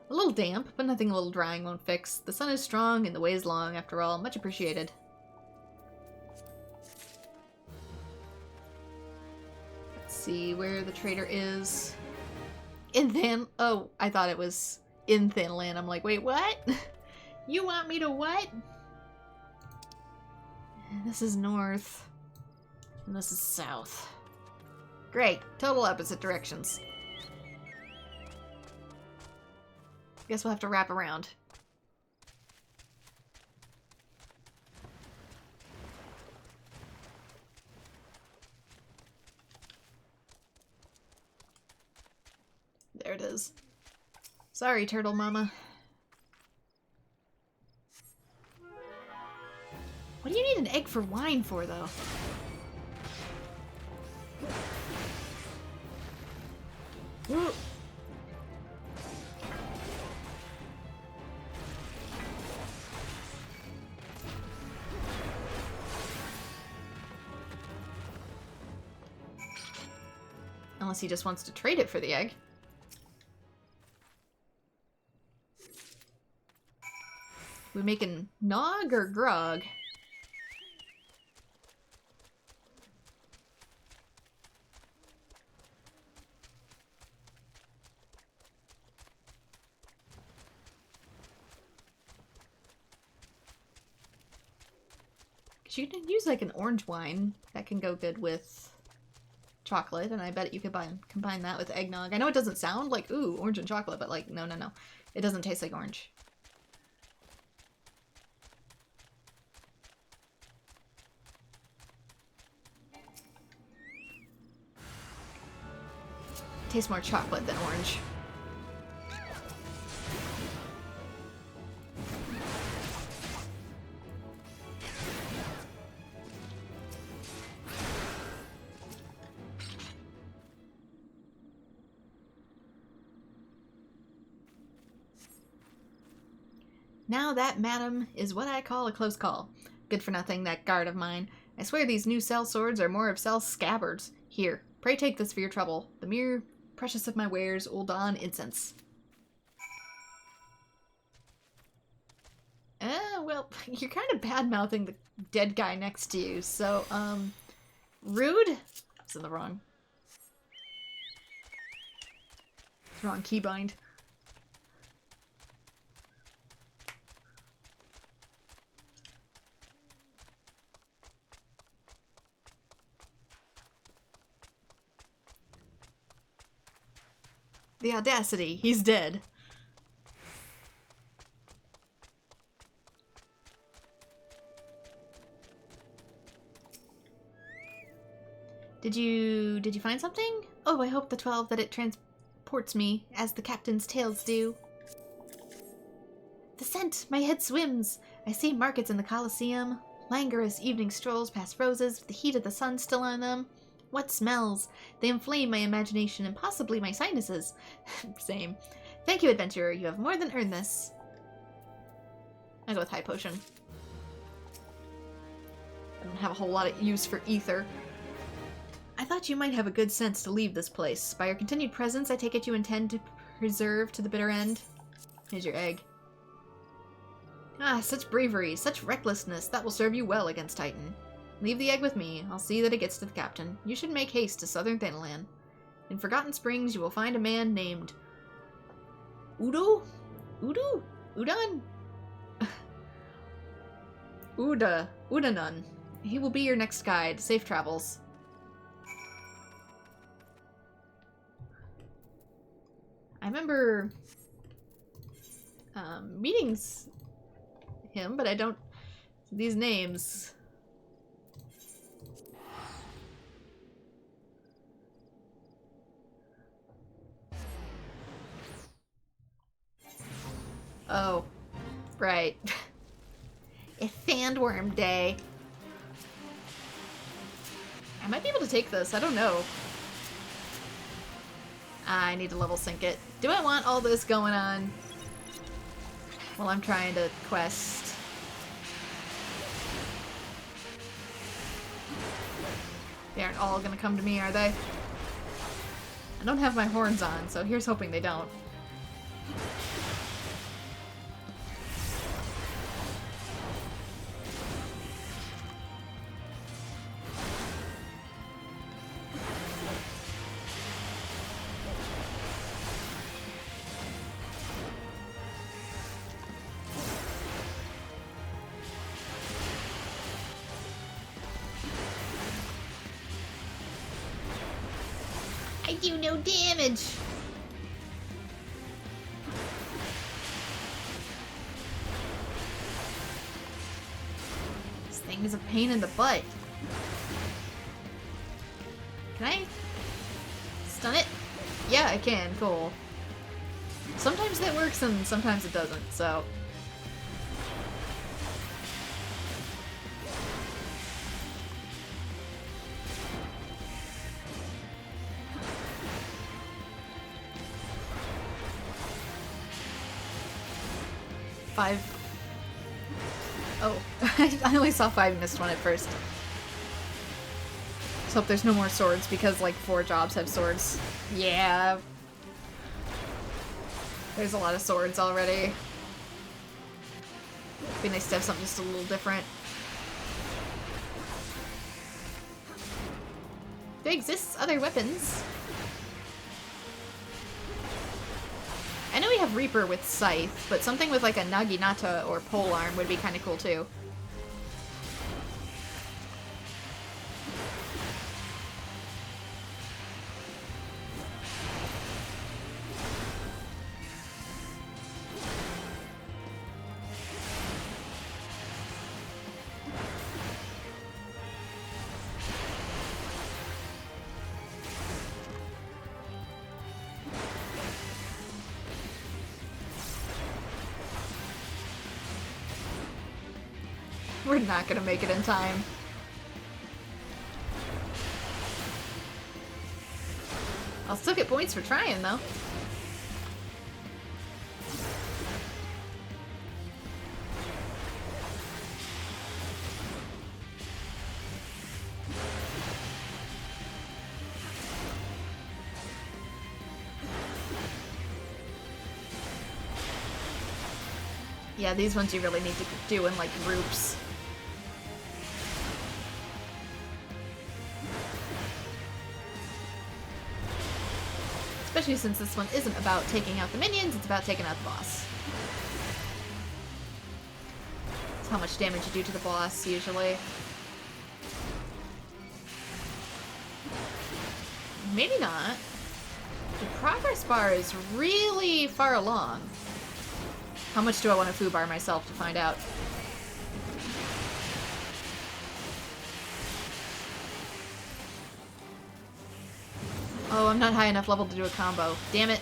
A little damp, but nothing a little drying won't fix. The sun is strong and the way is long, after all. Much appreciated. Let's see where the trader is. In Than... Oh, I thought it was in Thanland. I'm like, wait, what? You want me to what? This is north. And this is south. Great. Total opposite directions. Guess we'll have to wrap around. There it is. Sorry, Turtle Mama. What do you need an egg for wine for, though? Ooh. Unless he just wants to trade it for the egg. We making nog or grog? You can use like an orange wine that can go good with chocolate, and I bet you could combine that with eggnog. I know it doesn't sound like, ooh, orange and chocolate, but like, no. It doesn't taste like orange. Tastes more chocolate than orange. Now that, madam, is what I call a close call. Good for nothing, that guard of mine. I swear these new cell swords are more of cell scabbards. Here, pray take this for your trouble. The mere precious of my wares, Uldan incense. Well, you're kind of bad-mouthing the dead guy next to you, so, rude? It's in the wrong keybind. The audacity, he's dead. Did you find something? Oh, I hope the 12 that it transports me, as the captain's tales do. The scent! My head swims! I see markets in the Colosseum, languorous evening strolls past roses with the heat of the sun still on them. What smells! They inflame my imagination and possibly my sinuses. Same. Thank you, adventurer. You have more than earned this. I'll go with high potion. I don't have a whole lot of use for ether. I thought you might have a good sense to leave this place. By your continued presence, I take it you intend to preserve to the bitter end. Here's your egg. Ah, such bravery, such recklessness. That will serve you well against Titan. Leave the egg with me. I'll see that it gets to the captain. You should make haste to southern Thanalan. In Forgotten Springs, you will find a man named Udo? Udo? Udan? Udanun. He will be your next guide. Safe travels. I remember meeting him, but I don't... These names... Oh, right. It's Sandworm Day. I might be able to take this. I don't know. I need to level sync it. Do I want all this going on while I'm trying to quest? They aren't all gonna come to me, are they? I don't have my horns on, so here's hoping they don't. I do no damage! This thing is a pain in the butt. Can I stun it? Yeah, I can. Cool. Sometimes that works and sometimes it doesn't, so... 5. Oh, I only saw 5 missed one at first. Let's hope there's no more swords because like 4 jobs have swords. Yeah. There's a lot of swords already. Be nice to have something just a little different. There exists other weapons. I know we have Reaper with Scythe, but something with like a Naginata or Polearm would be kind of cool too. We're not gonna make it in time. I'll still get points for trying, though. Yeah, these ones you really need to do in, like, groups. Especially since this one isn't about taking out the minions, it's about taking out the boss. It's how much damage you do to the boss, usually. Maybe not. The progress bar is really far along. How much do I want to foobar myself to find out? Oh, I'm not high enough level to do a combo. Damn it.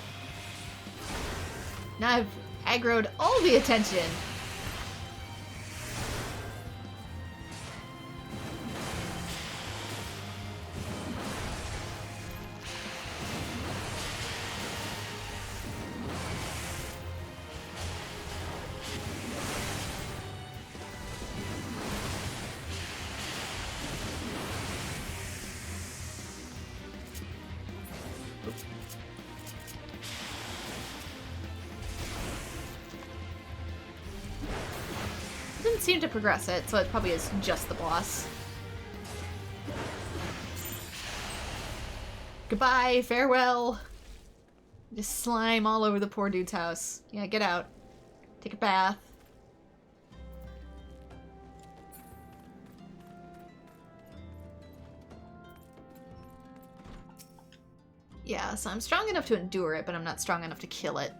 Now I've aggroed all the attention. Didn't seem to progress it, so it probably is just the boss. Goodbye, farewell. Just slime all over the poor dude's house. Yeah, get out. Take a bath. Yeah, so I'm strong enough to endure it, but I'm not strong enough to kill it.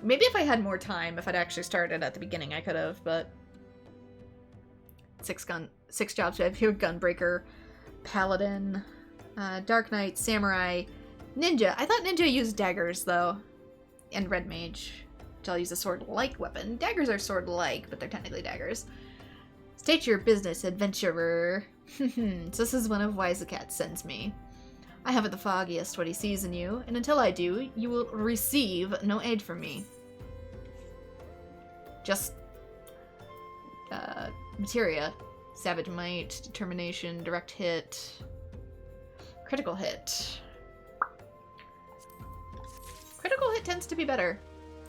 Maybe if I had more time, if I'd actually started at the beginning, I could have, but... 6 jobs. I have here Gunbreaker, Paladin, Dark Knight, Samurai, Ninja. I thought Ninja used daggers, though. And Red Mage, which I'll use a sword-like weapon. Daggers are sword-like, but they're technically daggers. State your business, adventurer. So this is one of Wisecat sends me. I haven't the foggiest what he sees in you, and until I do, you will receive no aid from me. Just, materia. Savage Might, Determination, Direct Hit, Critical Hit. Critical Hit tends to be better,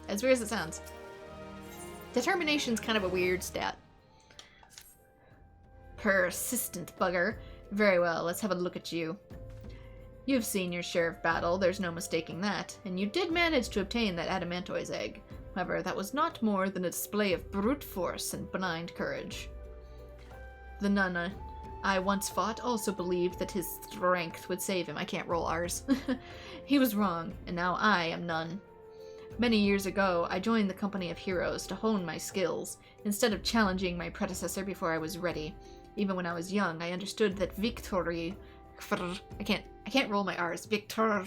as weird as it sounds. Determination's kind of a weird stat. Persistent bugger. Very well, let's have a look at you. You've seen your share of battle, there's no mistaking that, and you did manage to obtain that Adamantoise egg. However, that was not more than a display of brute force and benign courage. The nun I once fought also believed that his strength would save him. I can't roll R's. He was wrong, and now I am none. Many years ago, I joined the company of heroes to hone my skills, instead of challenging my predecessor before I was ready. Even when I was young, I understood that victory... I can't roll my R's. Victor...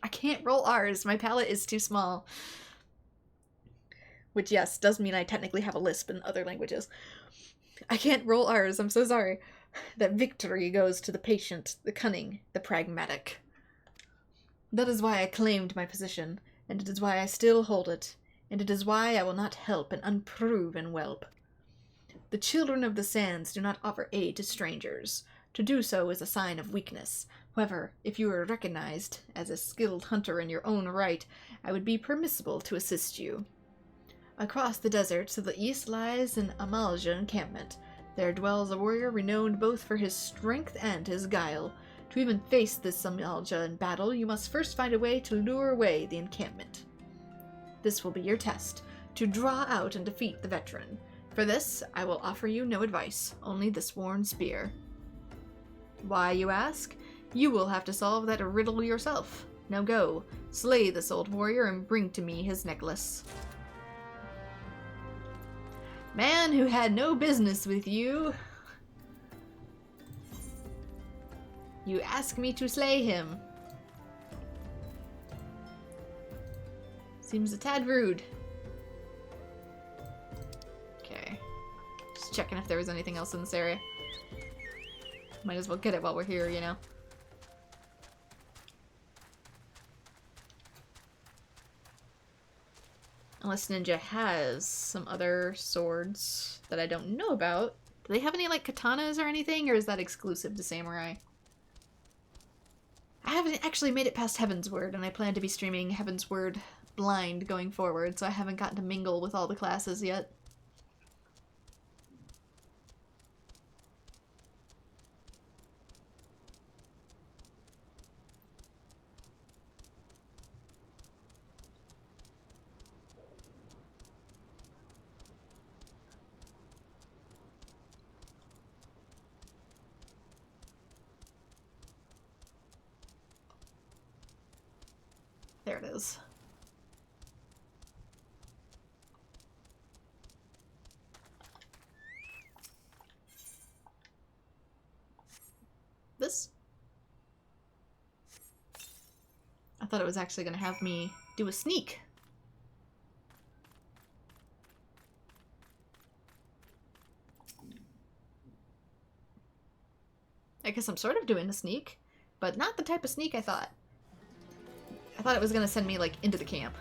I can't roll R's. My palate is too small. Which, yes, does mean I technically have a lisp in other languages. I can't roll R's, I'm so sorry. That victory goes to the patient, the cunning, the pragmatic. That is why I claimed my position, and it is why I still hold it. and it is why I will not help an unproven whelp. The children of the sands do not offer aid to strangers. To do so is a sign of weakness. However, if you were recognized as a skilled hunter in your own right, I would be permissible to assist you. Across the desert to the east lies an Amalja encampment. There dwells a warrior renowned both for his strength and his guile. To even face this Amalja in battle, you must first find a way to lure away the encampment. This will be your test, to draw out and defeat the veteran. For this, I will offer you no advice, only this worn spear. Why, you ask? You will have to solve that riddle yourself. Now go, slay this old warrior and bring to me his necklace. Man who had no business with you. You ask me to slay him. Seems a tad rude. Okay. Just checking if there was anything else in this area. Might as well get it while we're here, you know? Unless Ninja has some other swords that I don't know about. Do they have any, like, katanas or anything, or is that exclusive to Samurai? I haven't actually made it past Heaven's Word, and I plan to be streaming Heaven's Word blind going forward, so I haven't gotten to mingle with all the classes yet. There it is. This? I thought it was actually going to have me do a sneak. I guess I'm sort of doing a sneak, but not the type of sneak I thought. I thought it was going to send me, like, into the camp.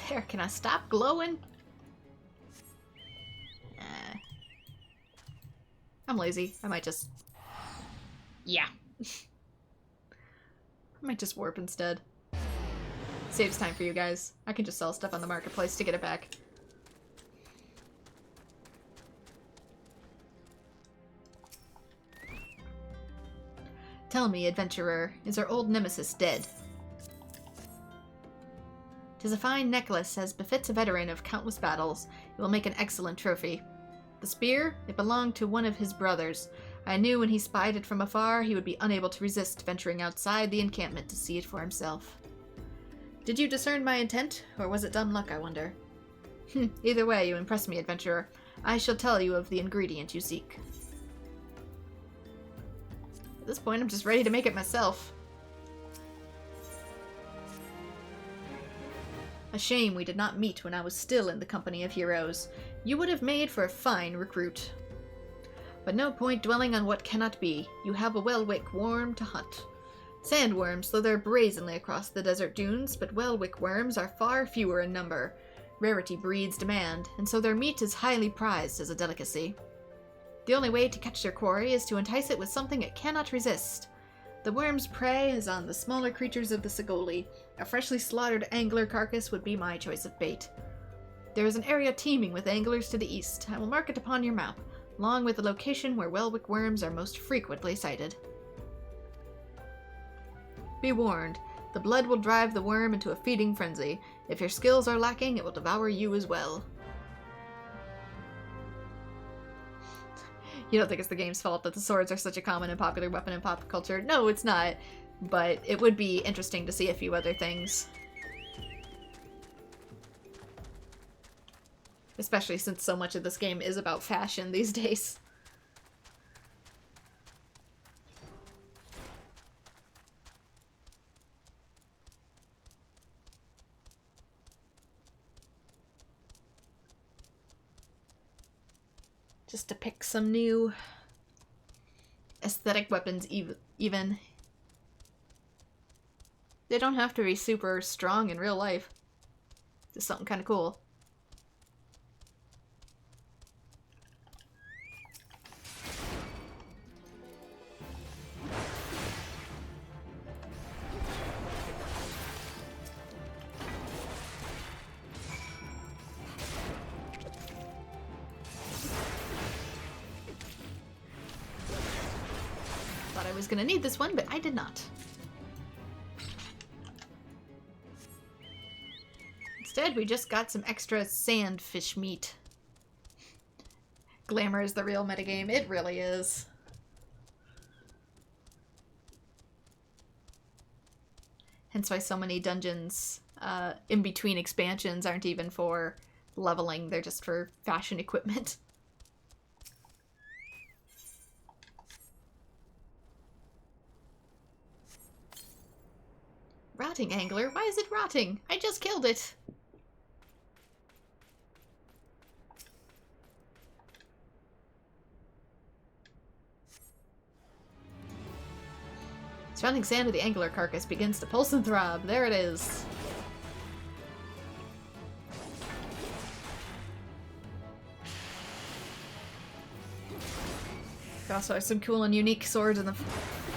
There, can I stop glowing? I'm lazy. I might just... Yeah. I might just warp instead. Saves time for you guys. I can just sell stuff on the marketplace to get it back. Tell me, adventurer, is our old nemesis dead? 'Tis a fine necklace, as befits a veteran of countless battles. It will make an excellent trophy. The spear? It belonged to one of his brothers. I knew when he spied it from afar, he would be unable to resist venturing outside the encampment to see it for himself. Did you discern my intent, or was it dumb luck, I wonder? Either way, you impress me, adventurer. I shall tell you of the ingredient you seek. At this point, I'm just ready to make it myself. A shame we did not meet when I was still in the company of heroes. You would have made for a fine recruit. But no point dwelling on what cannot be. You have a Welwick worm to hunt. Sandworms slither brazenly across the desert dunes, but Welwick worms are far fewer in number. Rarity breeds demand, and so their meat is highly prized as a delicacy. The only way to catch their quarry is to entice it with something it cannot resist. The worm's prey is on the smaller creatures of the Sigoli. A freshly slaughtered angler carcass would be my choice of bait. There is an area teeming with anglers to the east. I will mark it upon your map, along with the location where Welwick worms are most frequently sighted. Be warned, the blood will drive the worm into a feeding frenzy. If your skills are lacking, it will devour you as well. You don't think it's the game's fault that the swords are such a common and popular weapon in pop culture? No, it's not. But it would be interesting to see a few other things. Especially since so much of this game is about fashion these days. Just to pick some new aesthetic weapons even. They don't have to be super strong in real life. Just something kind of cool. Thought I was gonna need this one, but I did not. Instead, we just got some extra sandfish meat. Glamour is the real metagame. It really is. Hence why so many dungeons in between expansions aren't even for leveling. They're just for fashion equipment. Rotting angler? Why is it rotting? I just killed it! Surrounding sand of the angler carcass begins to pulse and throb. There it is. There also are some cool and unique swords in the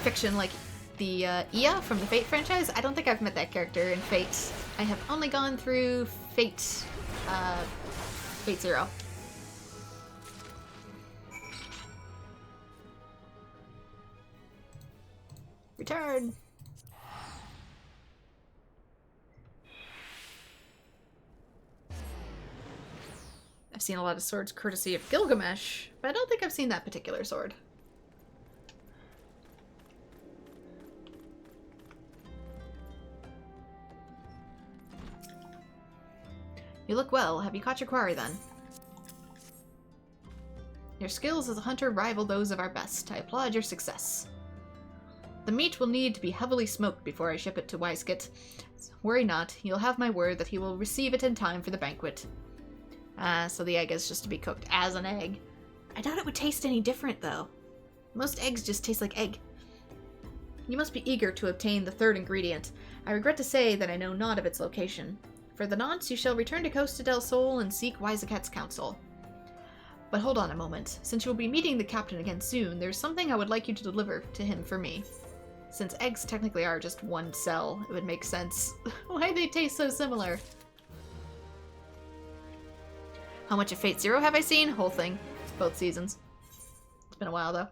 fiction, like the Ia from the Fate franchise. I don't think I've met that character in Fate. I have only gone through Fate 0. Return! I've seen a lot of swords courtesy of Gilgamesh, but I don't think I've seen that particular sword. You look well. Have you caught your quarry then? Your skills as a hunter rival those of our best. I applaud your success. The meat will need to be heavily smoked before I ship it to Weiskit. Worry not, you'll have my word that he will receive it in time for the banquet. So the egg is just to be cooked as an egg. I doubt it would taste any different, though. Most eggs just taste like egg. You must be eager to obtain the third ingredient. I regret to say that I know not of its location. For the nonce, you shall return to Costa del Sol and seek Weiziket's counsel. But hold on a moment. Since you will be meeting the captain again soon, there's something I would like you to deliver to him for me. Since eggs technically are just one cell, it would make sense why they taste so similar. How much of Fate Zero have I seen? Whole thing. Both seasons. It's been a while,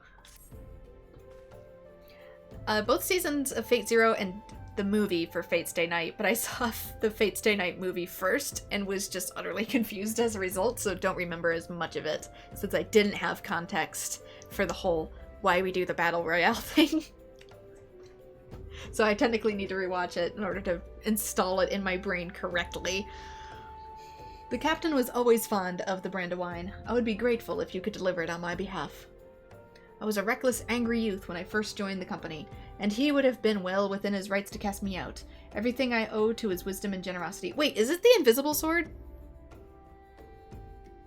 though. Both seasons of Fate Zero and the movie for Fate Stay Night, but I saw the Fate Stay Night movie first and was just utterly confused as a result, so don't remember as much of it, since I didn't have context for the whole why we do the Battle Royale thing. So I technically need to rewatch it in order to install it in my brain correctly. The captain was always fond of the brand of wine. I would be grateful if you could deliver it on my behalf. I was a reckless, angry youth when I first joined the company, and he would have been well within his rights to cast me out. Everything I owe to his wisdom and generosity. Wait, is it the invisible sword?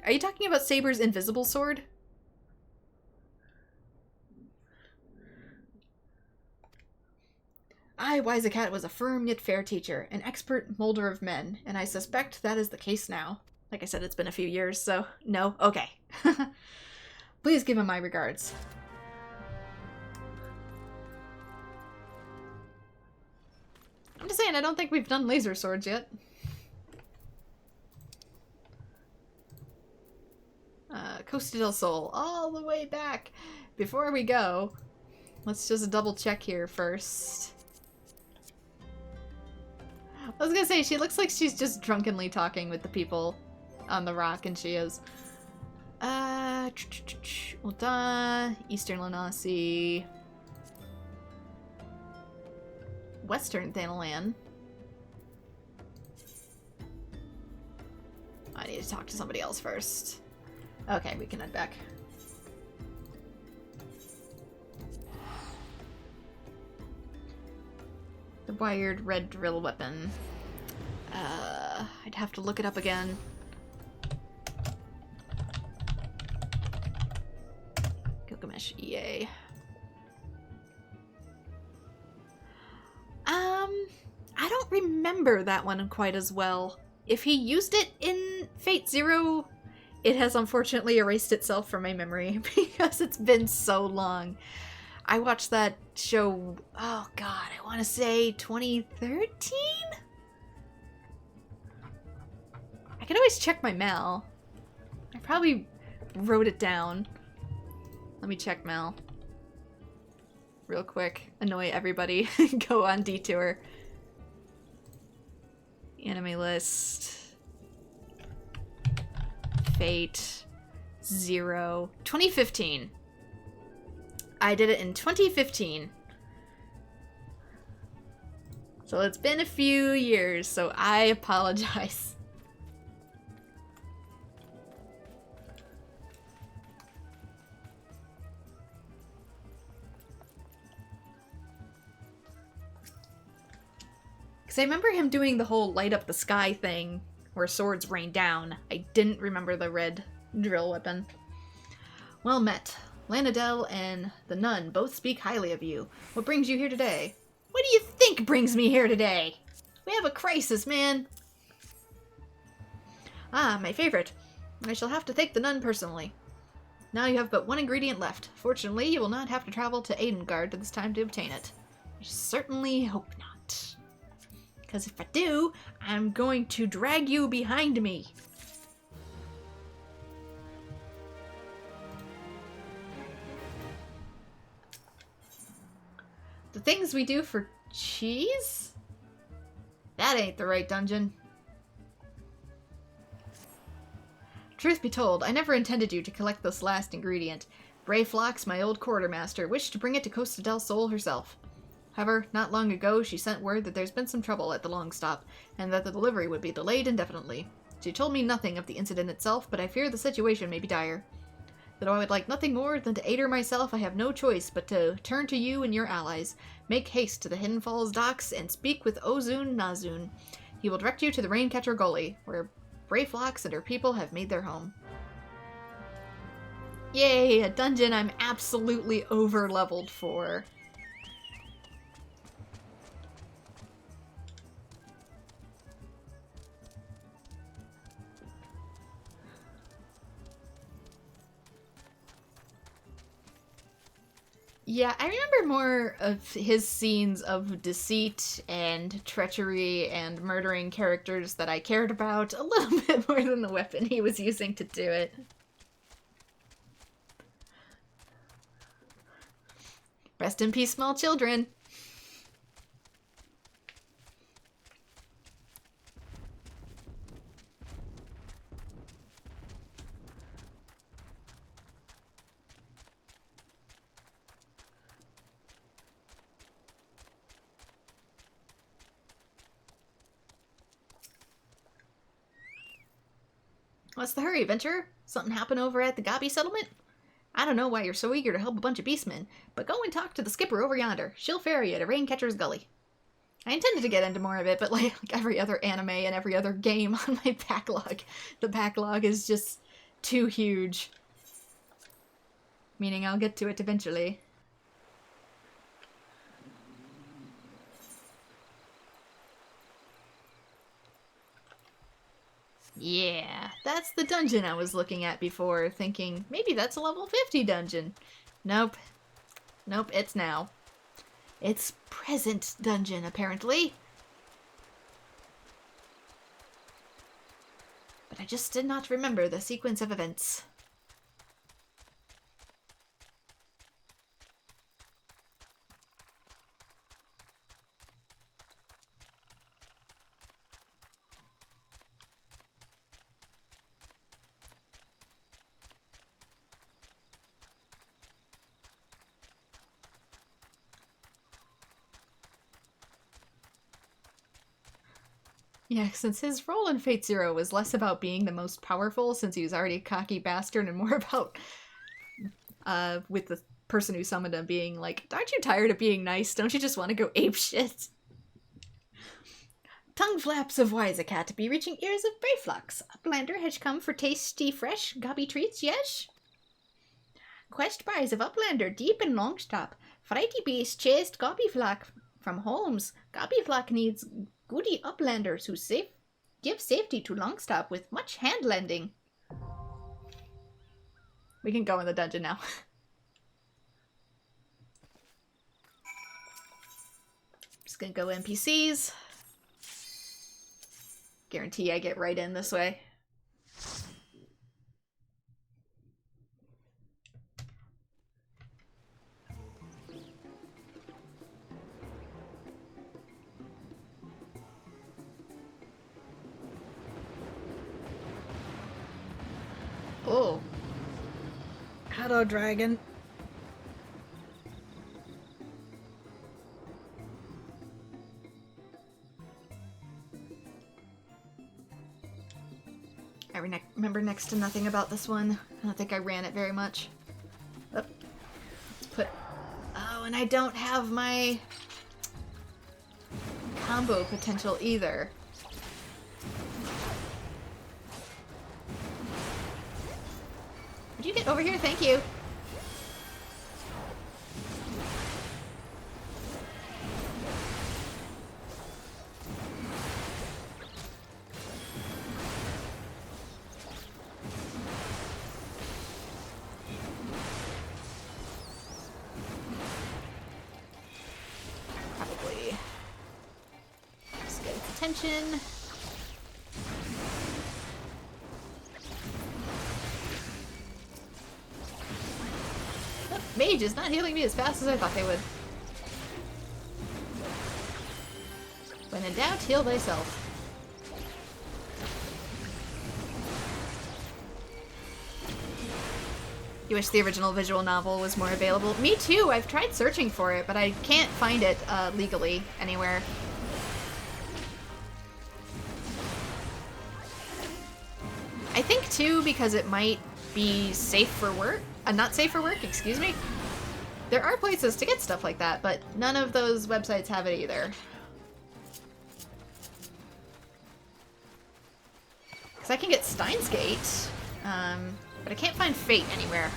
Are you talking about Saber's invisible sword? I, Weizicat, was a firm yet fair teacher, an expert molder of men, and I suspect that is the case now. Like I said, it's been a few years, so no? Okay. Please give him my regards. I'm just saying, I don't think we've done laser swords yet. Costa del Sol, all the way back. Before we go, let's just double check here first. I was gonna say, she looks like she's just drunkenly talking with the people on the rock, and she is. Ulta, Eastern Lanasi, Western Thanalan. I need to talk to somebody else first. Okay, we can head back. The wired red drill weapon. I'd have to look it up again. EA. I don't remember that one quite as well. If he used it in Fate Zero, it has unfortunately erased itself from my memory because it's been so long. I watched that show, oh god, I want to say 2013? I can always check my Mal. I probably wrote it down. Let me check Mal. Real quick. Annoy everybody. Go on detour. Anime list. Fate. Zero. 2015. I did it in 2015. So it's been a few years, so I apologize. Because I remember him doing the whole light up the sky thing, where swords rain down. I didn't remember the red drill weapon. Well met. Lanadel and the nun both speak highly of you. What brings you here today? What do you think brings me here today? We have a crisis, man. Ah, my favorite. I shall have to thank the nun personally. Now you have but one ingredient left. Fortunately, you will not have to travel to Aidengard at this time to obtain it. I certainly hope not. Because if I do, I'm going to drag you behind me. The things we do for cheese? That ain't the right dungeon. Truth be told, I never intended you to collect this last ingredient. Brayflox, my old quartermaster, wished to bring it to Costa del Sol herself. However, not long ago, she sent word that there's been some trouble at the Longstop, and that the delivery would be delayed indefinitely. She told me nothing of the incident itself, but I fear the situation may be dire. Though I would like nothing more than to aid her myself, I have no choice but to turn to you and your allies. Make haste to the Hidden Falls docks and speak with Ozun Nazun. He will direct you to the Raincatcher Gully, where Brayflox and her people have made their home. Yay, a dungeon I'm absolutely over-leveled for. Yeah, I remember more of his scenes of deceit and treachery and murdering characters that I cared about a little bit more than the weapon he was using to do it. Rest in peace, small children. What's the hurry, Venture? Something happen over at the Goobbues settlement? I don't know why you're so eager to help a bunch of beastmen, but go and talk to the skipper over yonder. She'll ferry you to Raincatcher's Gully. I intended to get into more of it, but like every other anime and every other game on my backlog, the backlog is just too huge. Meaning I'll get to it eventually. Yeah, that's the dungeon I was looking at before, thinking, maybe that's a level 50 dungeon. Nope. Nope, it's now. It's present dungeon, apparently. But I just did not remember the sequence of events. Yeah, since his role in Fate Zero was less about being the most powerful, since he was already a cocky bastard, and more about, with the person who summoned him being like, aren't you tired of being nice? Don't you just want to go apeshit? Tongue flaps of Wisecat be reaching ears of Brayflox. Uplander has come for tasty, fresh, gobby treats, yes? Quest prize of Uplander deep in Longstop. Frighty Beast chased Gobblyflock from Holmes. Gobblyflock needs goody Uplanders who give safety to Longstop with much hand lending. We can go in the dungeon now. Just gonna go NPCs. Guarantee I get right in this way. Oh. Hello, dragon. I remember next to nothing about this one. I don't think I ran it very much. Oh. Let's put... Oh, and I don't have my combo potential either. Would you get over here? Thank you. Probably just get its attention. Mage is not healing me as fast as I thought they would. When in doubt, heal thyself. You wish the original visual novel was more available? Me too! I've tried searching for it, but I can't find it legally anywhere. I think too, because it might be safe for work. Not safe for work, excuse me. There are places to get stuff like that, but none of those websites have it either. Because I can get Steins Gate, but I can't find Fate anywhere.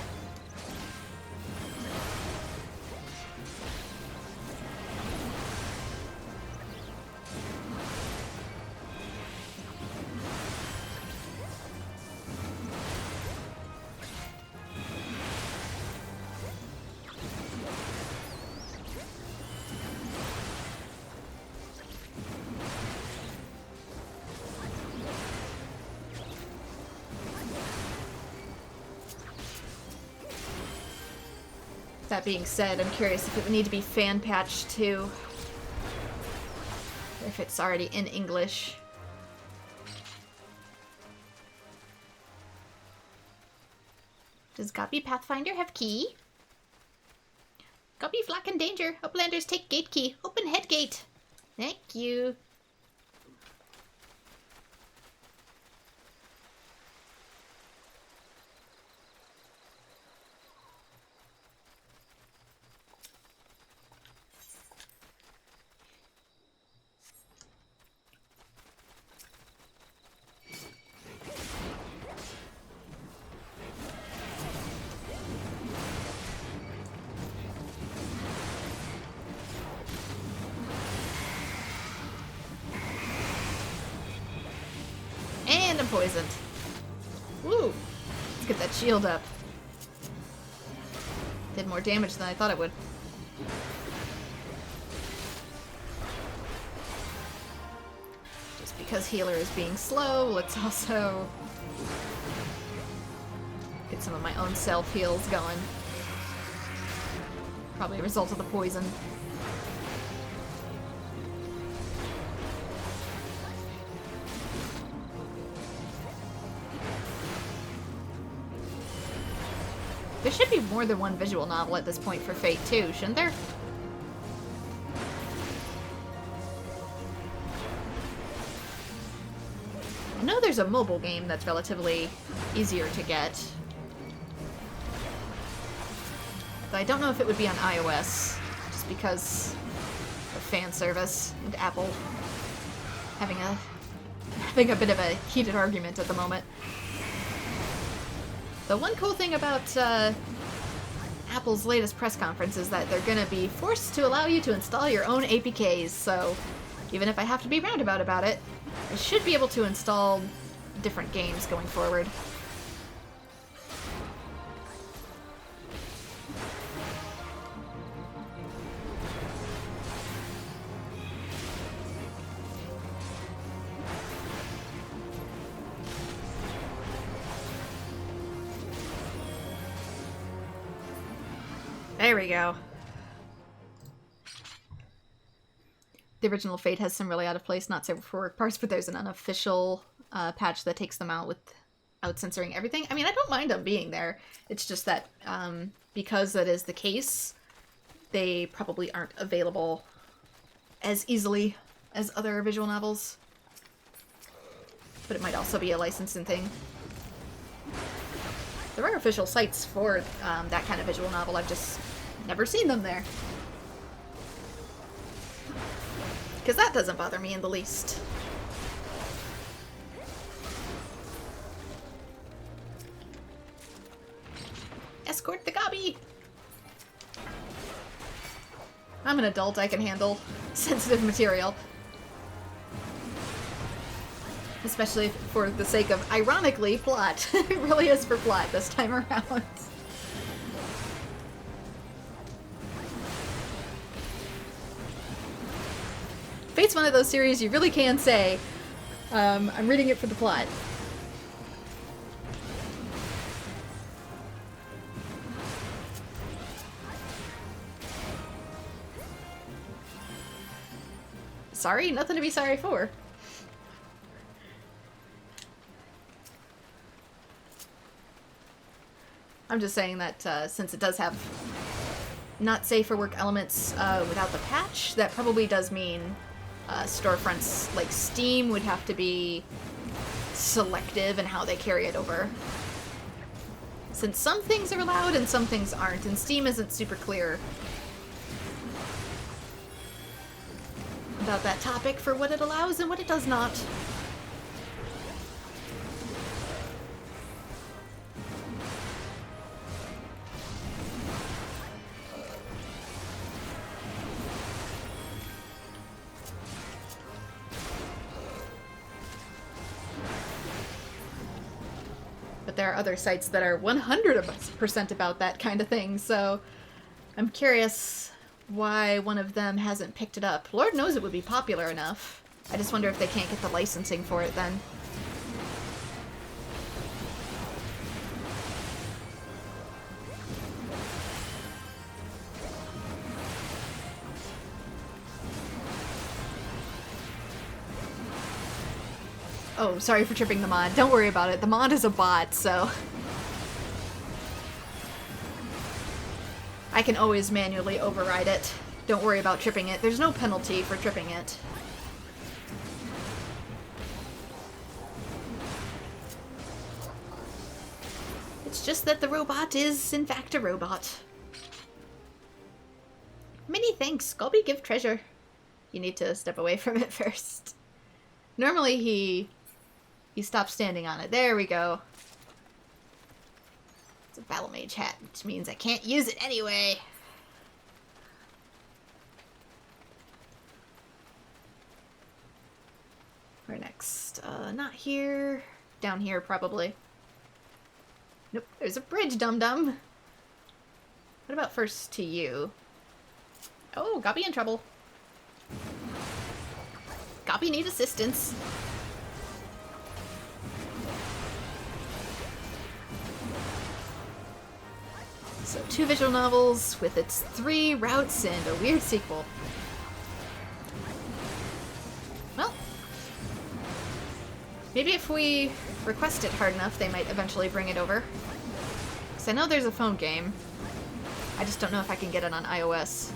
That being said, I'm curious if it would need to be fan patched too. Or if it's already in English. Does Goppy Pathfinder have key? Goppy Flock in danger. Uplanders take gate key. Open head gate. Thank you. Poisoned. Woo! Let's get that shield up. Did more damage than I thought it would. Just because healer is being slow, let's also get some of my own self heals going. Probably a result of the poison. There should be more than one visual novel at this point for Fate too, shouldn't there? I know there's a mobile game that's relatively easier to get. But I don't know if it would be on iOS, just because of fan service and Apple having a bit of a heated argument at the moment. The one cool thing about Apple's latest press conference is that they're gonna be forced to allow you to install your own APKs, so even if I have to be roundabout about it, I should be able to install different games going forward. There we go. The original Fate has some really out of place, not safe for work parts, but there's an unofficial patch that takes them out without censoring everything. I mean, I don't mind them being there. It's just that because that is the case, they probably aren't available as easily as other visual novels. But it might also be a licensing thing. There are official sites for that kind of visual novel. I've just never seen them there. Because that doesn't bother me in the least. Escort the Goobby! I'm an adult, I can handle sensitive material. Especially for the sake of, ironically, plot. It really is for plot this time around. Fate's one of those series you really can say, I'm reading it for the plot. Sorry? Nothing to be sorry for. I'm just saying that since it does have not safe for work elements without the patch, that probably does mean storefronts like Steam would have to be selective in how they carry it over. Since some things are allowed and some things aren't, and Steam isn't super clear about that topic for what it allows and what it does not. But there are other sites that are 100% about that kind of thing, so I'm curious why one of them hasn't picked it up. Lord knows it would be popular enough. I just wonder if they can't get the licensing for it then. Oh, sorry for tripping the mod. Don't worry about it. The mod is a bot, so I can always manually override it. Don't worry about tripping it. There's no penalty for tripping it. It's just that the robot is, in fact, a robot. Many thanks. Goobby give treasure. You need to step away from it first. Normally he stops standing on it. There we go. It's a battle mage hat, which means I can't use it anyway. Where next? Not here. Down here, probably. Nope, there's a bridge, dum-dum. What about first to you? Oh, Goobby in trouble. Goobby need assistance. So 2 visual novels with its 3 routes and a weird sequel. Well, maybe if we request it hard enough, they might eventually bring it over. Because I know there's a phone game. I just don't know if I can get it on iOS.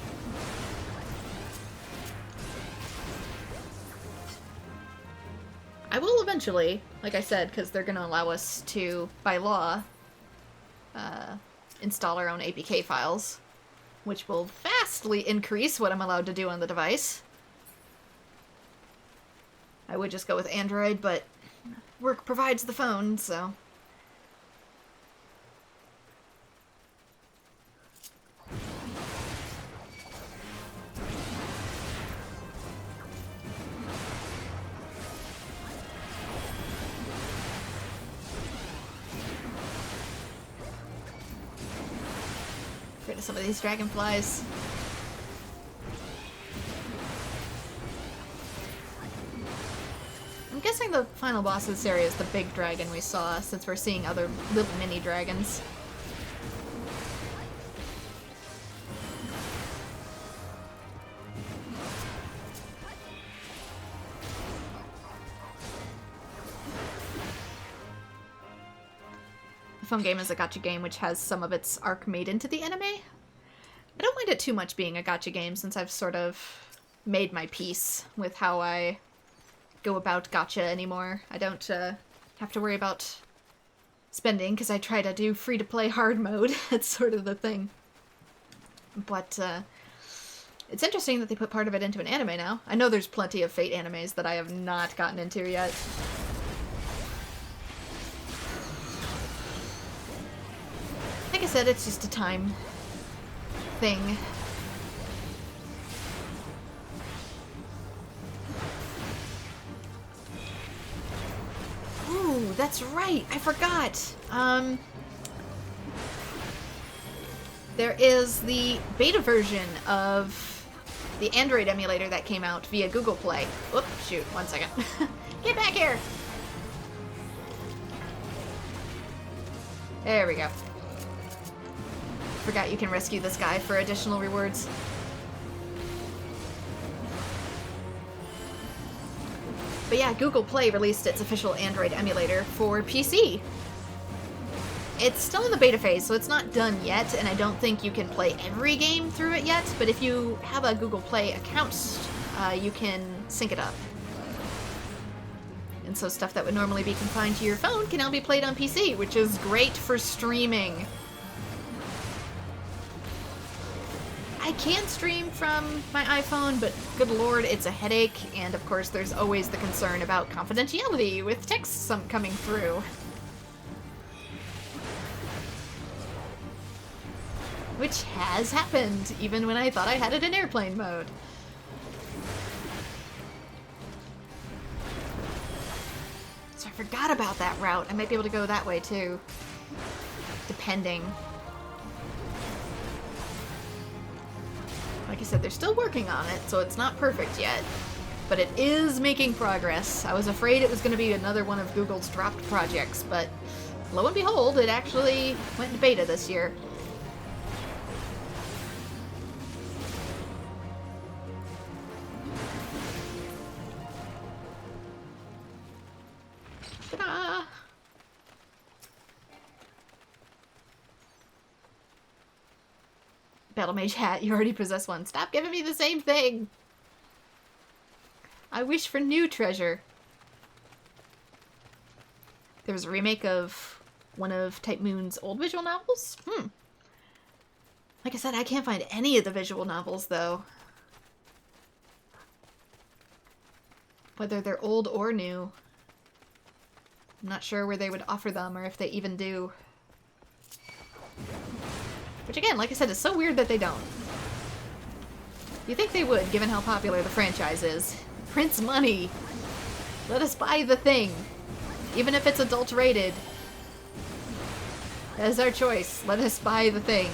I will eventually, like I said, because they're going to allow us to, by law, install our own APK files, which will vastly increase what I'm allowed to do on the device. I would just go with Android, but work provides the phone, so... rid of some of these dragonflies. I'm guessing the final boss of this area is the big dragon we saw, since we're seeing other little mini dragons. The phone game is a gacha game which has some of its arc made into the anime. I don't mind it too much being a gacha game since I've sort of made my peace with how I go about gacha anymore. I don't have to worry about spending because I try to do free-to-play hard mode. It's sort of the thing. But it's interesting that they put part of it into an anime now. I know there's plenty of Fate animes that I have not gotten into yet. Like I said, it's just a time thing. Ooh, that's right. I forgot. There is the beta version of the Android emulator that came out via Google Play. Whoop, shoot, 1 second. Get back here! There we go. Forgot you can rescue this guy for additional rewards. But yeah, Google Play released its official Android emulator for PC. It's still in the beta phase, so it's not done yet, and I don't think you can play every game through it yet, but if you have a Google Play account, you can sync it up. And so stuff that would normally be confined to your phone can now be played on PC, which is great for streaming. I can stream from my iPhone, but good lord, it's a headache, and of course there's always the concern about confidentiality with texts coming through. Which has happened, even when I thought I had it in airplane mode. So I forgot about that route. I might be able to go that way too, depending. Like I said, they're still working on it, so it's not perfect yet. But it is making progress. I was afraid it was going to be another one of Google's dropped projects, but lo and behold, it actually went into beta this year. Ta-da! Battle Mage hat, you already possess one. Stop giving me the same thing! I wish for new treasure. There was a remake of one of Type Moon's old visual novels? Like I said, I can't find any of the visual novels, though. Whether they're old or new. I'm not sure where they would offer them, or if they even do. Which again, like I said, is so weird that they don't. You'd think they would, given how popular the franchise is. Prince money! Let us buy the thing! Even if it's adult rated. That is our choice. Let us buy the thing.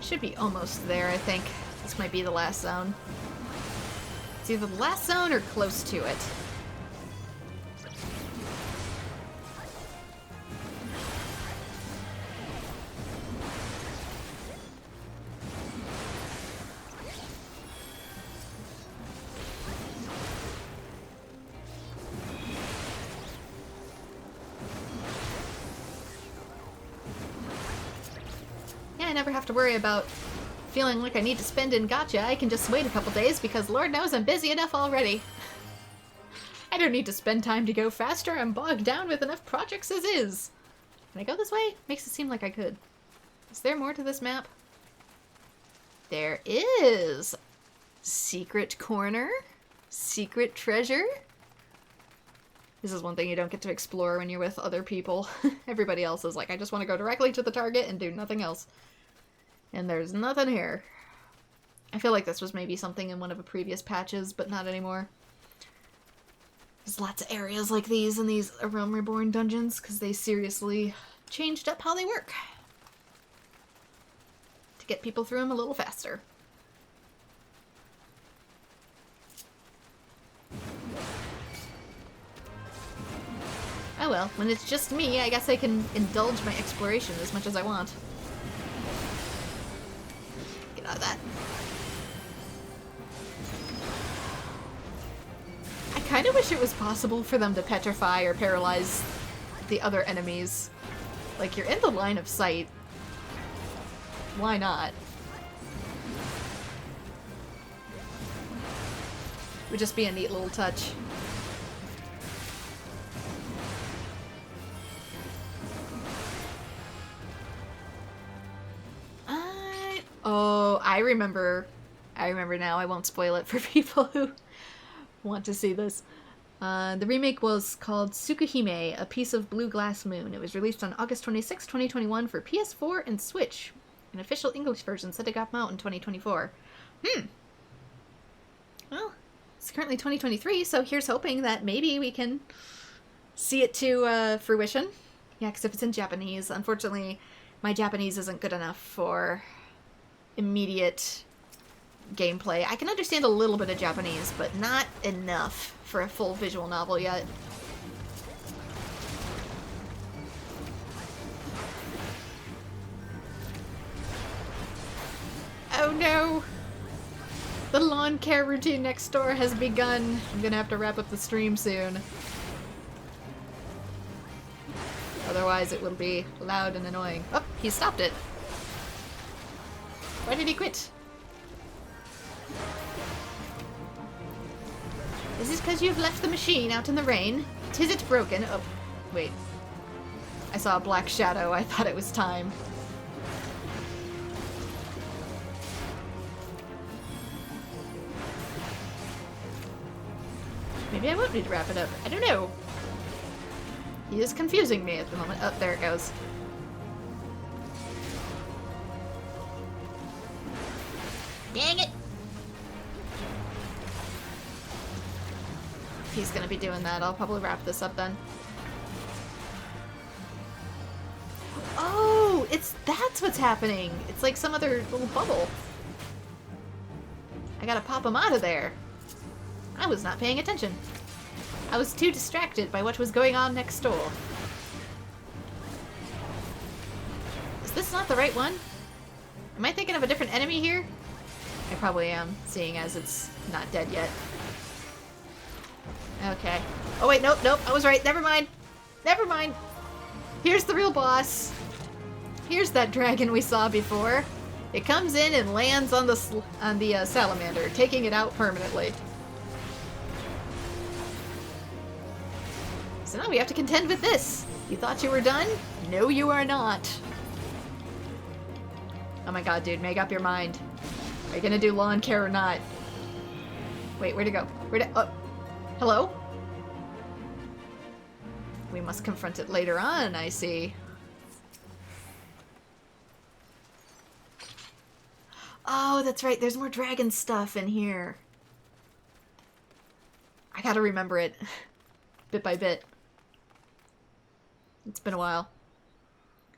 Should be almost there, I think. This might be the last zone. It's either the last zone or close to it. I never have to worry about feeling like I need to spend in gacha. I can just wait a couple days because Lord knows I'm busy enough already. I don't need to spend time to go faster. I'm bogged down with enough projects as is. Can I go this way? Makes it seem like I could. Is there more to this map? There is. Secret corner. Secret treasure. This is one thing you don't get to explore when you're with other people. Everybody else is like, I just want to go directly to the target and do nothing else. And there's nothing here. I feel like this was maybe something in one of the previous patches, but not anymore. There's lots of areas like these in these Realm Reborn dungeons, because they seriously changed up how they work. To get people through them a little faster. Oh well, when it's just me, I guess I can indulge my exploration as much as I want. Get out of that. I kind of wish it was possible for them to petrify or paralyze the other enemies. Like, you're in the line of sight. Why not? Would just be a neat little touch. Oh, I remember now. I won't spoil it for people who want to see this. The remake was called Tsukuhime, A Piece of Blue Glass Moon. It was released on August 26, 2021 for PS4 and Switch. An official English version said it got out in 2024. Well, it's currently 2023, so here's hoping that maybe we can see it to fruition. Yeah, because if it's in Japanese, unfortunately, my Japanese isn't good enough for immediate gameplay. I can understand a little bit of Japanese, but not enough for a full visual novel yet. Oh no! The lawn care routine next door has begun. I'm gonna have to wrap up the stream soon. Otherwise it will be loud and annoying. Oh, he stopped it. Why did he quit? Is this because you've left the machine out in the rain? 'Tis it broken? Oh, wait. I saw a black shadow. I thought it was time. Maybe I won't need to wrap it up. I don't know. He is confusing me at the moment. Oh, there it goes. Dang it! He's gonna be doing that. I'll probably wrap this up then. Oh! That's what's happening! It's like some other little bubble. I gotta pop him out of there. I was not paying attention. I was too distracted by what was going on next door. Is this not the right one? Am I thinking of a different enemy here? I probably am, seeing as it's not dead yet. Okay. Oh wait, nope, nope, I was right. Never mind. Never mind. Here's the real boss. Here's that dragon we saw before. It comes in and lands on the salamander, taking it out permanently. So now we have to contend with this. You thought you were done? No, you are not. Oh my god, dude, make up your mind. Are you gonna do lawn care or not? Wait, where'd it go? Oh, hello? We must confront it later on, I see. Oh, that's right, there's more dragon stuff in here. I gotta remember it. Bit by bit. It's been a while.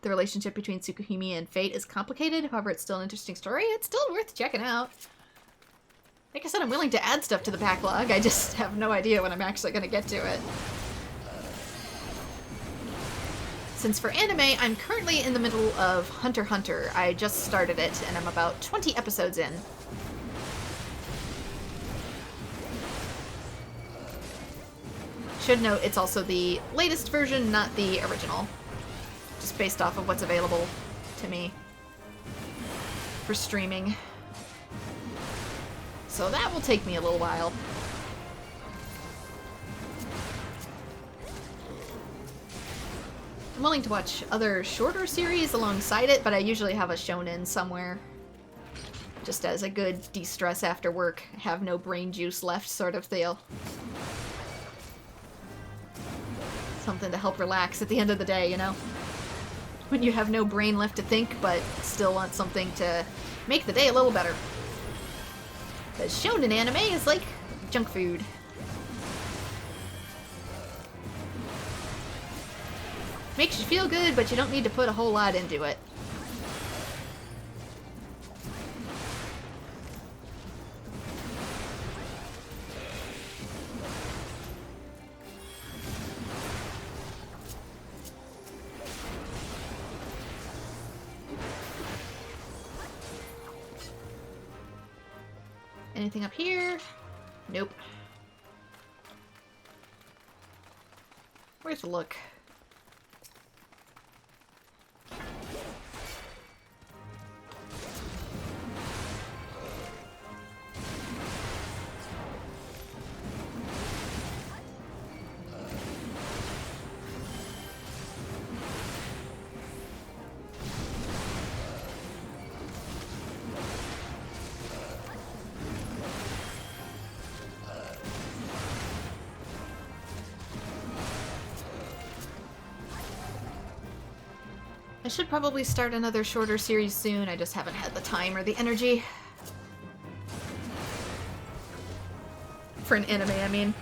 The relationship between Tsukuhime and Fate is complicated, however it's still an interesting story. It's still worth checking out. Like I said, I'm willing to add stuff to the backlog, I just have no idea when I'm actually going to get to it. Since for anime, I'm currently in the middle of Hunter x Hunter. I just started it, and I'm about 20 episodes in. Should note, it's also the latest version, not the original. Just based off of what's available to me for streaming. So that will take me a little while. I'm willing to watch other shorter series alongside it, but I usually have a shonen somewhere. Just as a good de-stress after work, have no brain juice left sort of deal. Something to help relax at the end of the day, you know? When you have no brain left to think, but still want something to make the day a little better. Because shonen anime is like junk food. Makes you feel good, but you don't need to put a whole lot into it. Anything up here? Nope. Where's the look? I should probably start another shorter series soon, I just haven't had the time or the energy. For an anime, I mean.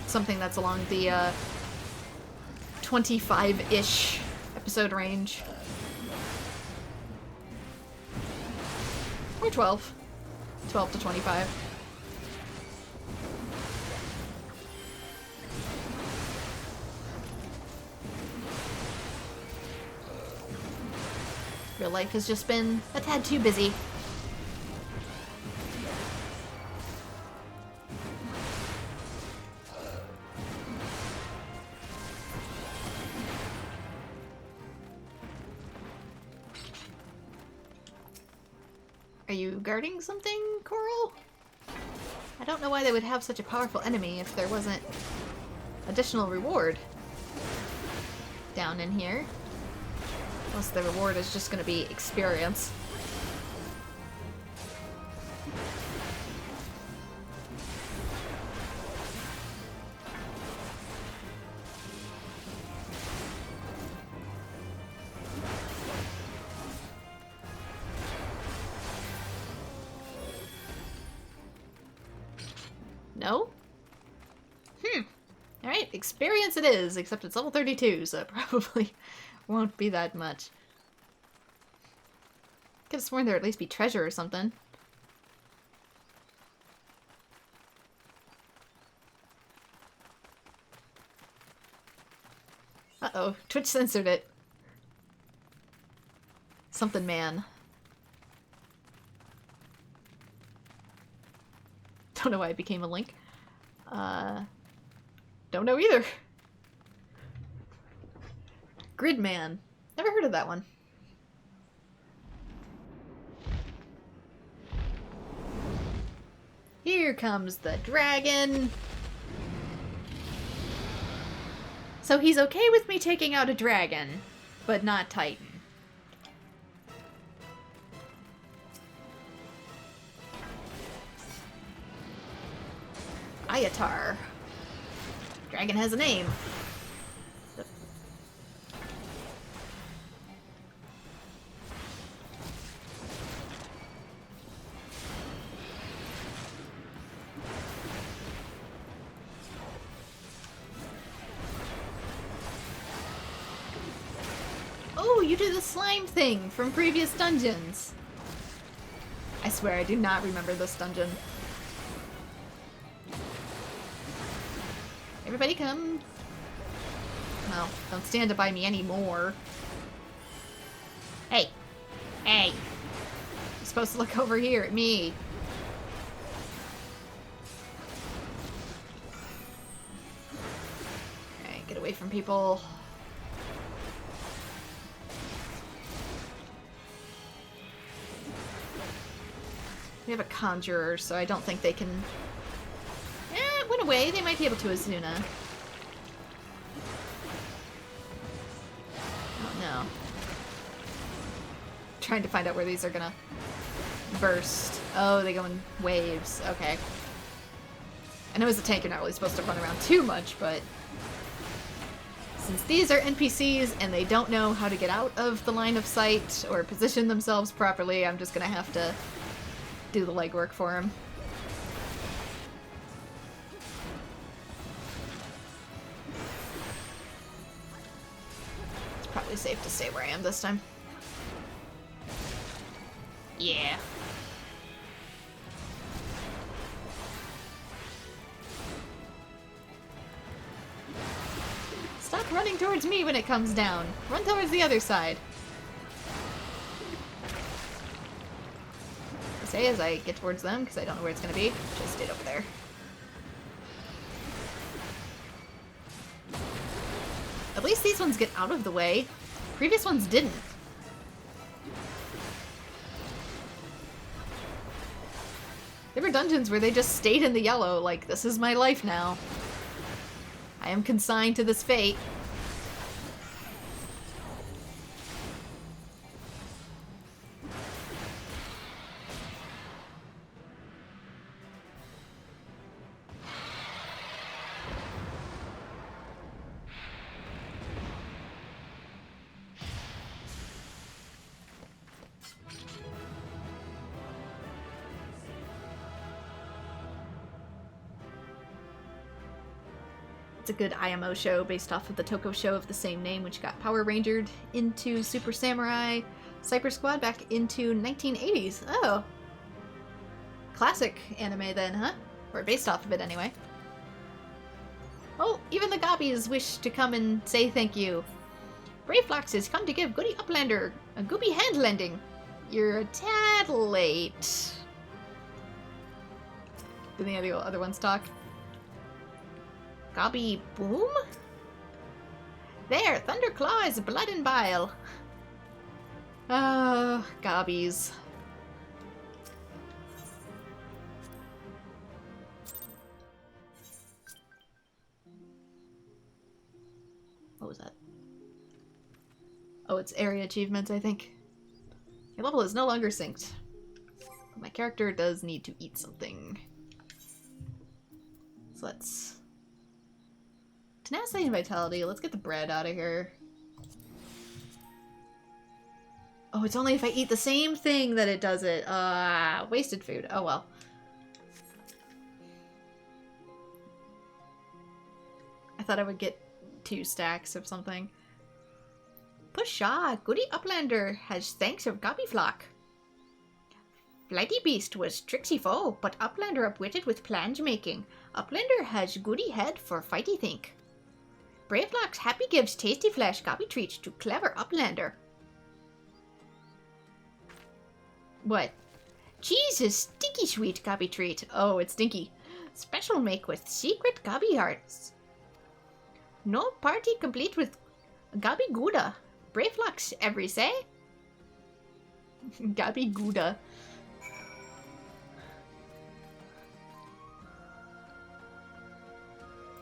Something that's along the, 25-ish episode range. Or 12. 12 to 25. Real life has just been a tad too busy. Are you guarding something, Coral? I don't know why they would have such a powerful enemy if there wasn't additional reward down in here. Unless the reward is just gonna be experience. No? Alright, experience it is, except it's level 32, so it probably won't be that much. Could have sworn there'd at least be treasure or something. Uh-oh, Twitch censored it. Something man. Don't know why it became a link. Don't know either. Gridman. Never heard of that one. Here comes the dragon. So he's okay with me taking out a dragon, but not Titan. Ayatar. Dragon has a name. Oh, you do the slime thing from previous dungeons. I swear I do not remember this dungeon. Everybody come. Well, don't stand up by me anymore. Hey. Hey. You're supposed to look over here at me. Alright, get away from people. We have a conjurer, so I don't think they can... it went away. They might be able to Azuna. trying to find out where these are gonna burst. Oh, they go in waves. Okay. I know as a tank you're not really supposed to run around too much, but since these are NPCs and they don't know how to get out of the line of sight or position themselves properly, I'm just gonna have to do the legwork for them. It's probably safe to stay where I am this time. Yeah. Stop running towards me when it comes down. Run towards the other side. I say as I get towards them, because I don't know where it's going to be. Just stayed over there. At least these ones get out of the way. Previous ones didn't. There were dungeons where they just stayed in the yellow, like, this is my life now. I am consigned to this fate. It's a good IMO show based off of the Toko show of the same name, which got Power Rangered into Super Samurai Cyber Squad back into 1980s. Oh. Classic anime then, huh? Or based off of it anyway. Oh, even the Goobbues wish to come and say thank you. Brayflox has come to give Goody Uplander a Goobby hand lending. You're a tad late. Did any of the other ones talk? Gobby Boom? There, Thunderclaw is blood and bile. Oh, Gobbies. What was that? Oh, it's area achievements, I think. Your level is no longer synced. But my character does need to eat something. So let's... Tenacity and Vitality. Let's get the bread out of here. Oh, it's only if I eat the same thing that it does it. Wasted food. Oh well. I thought I would get 2 stacks of something. Pusha, Goody Uplander has thanks of Gobbiflock. Flighty Beast was tricksy foe, but Uplander upwitted with plans making. Uplander has goody head for fighty think. Brayflox happy gives tasty flesh gobby treats to clever Uplander. What? Cheese is stinky sweet gobby treat. Oh, it's stinky. Special make with secret gobby hearts. No party complete with gobby gouda. Brayflox every say? Gobby gouda.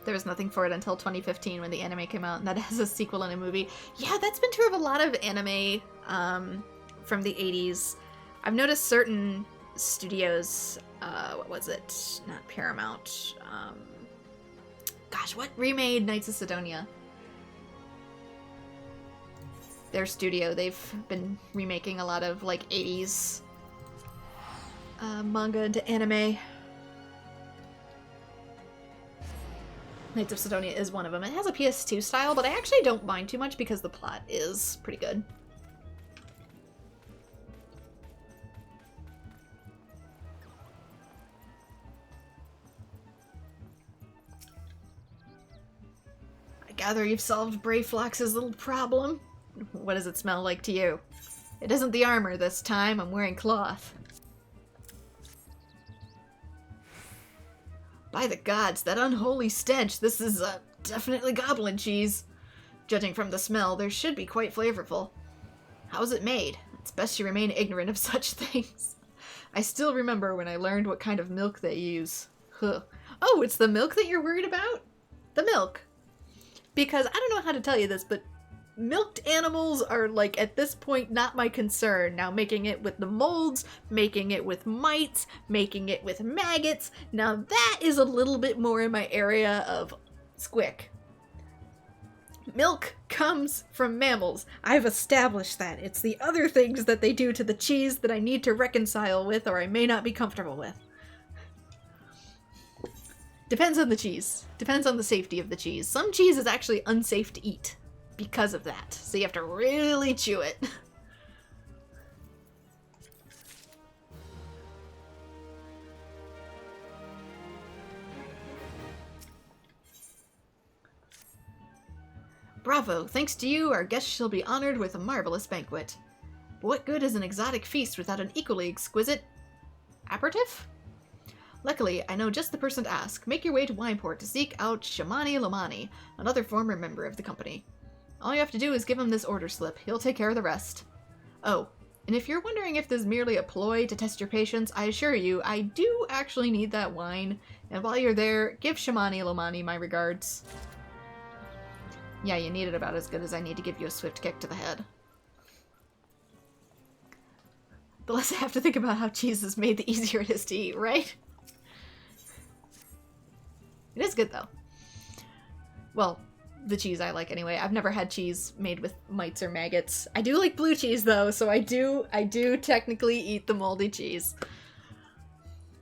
There was nothing for it until 2015 when the anime came out, and that has a sequel and a movie. Yeah, that's been true of a lot of anime from the 80s. I've noticed certain studios, what was it? Not Paramount. Gosh, what remade Knights of Sidonia? Their studio, they've been remaking a lot of, like, 80s manga into anime. Knights of Sidonia is one of them. It has a PS2 style, but I actually don't mind too much because the plot is pretty good. I gather you've solved Brayflox's little problem. What does it smell like to you? It isn't the armor this time. I'm wearing cloth. By the gods, that unholy stench! This is, definitely goblin cheese. Judging from the smell, there should be quite flavorful. How's it made? It's best you remain ignorant of such things. I still remember when I learned what kind of milk they use. Huh. Oh, it's the milk that you're worried about? The milk. Because, I don't know how to tell you this, but milked animals are, like, at this point, not my concern. Now, making it with the molds, making it with mites, making it with maggots, now that is a little bit more in my area of squick. Milk comes from mammals. I've established that. It's the other things that they do to the cheese that I need to reconcile with, or I may not be comfortable with. Depends on the cheese. Depends on the safety of the cheese. Some cheese is actually unsafe to eat because of that. So you have to really chew it. Bravo! Thanks to you, our guest shall be honored with a marvelous banquet. But what good is an exotic feast without an equally exquisite aperitif? Luckily, I know just the person to ask. Make your way to Wineport to seek out Shamani Lomani, another former member of the company. All you have to do is give him this order slip. He'll take care of the rest. Oh, and if you're wondering if this is merely a ploy to test your patience, I assure you, I do actually need that wine. And while you're there, give Shamani Lomani my regards. Yeah, you need it about as good as I need to give you a swift kick to the head. The less I have to think about how cheese is made, the easier it is to eat, right? It is good, though. Well, the cheese I like anyway. I've never had cheese made with mites or maggots. I do like blue cheese, though, so I do technically eat the moldy cheese.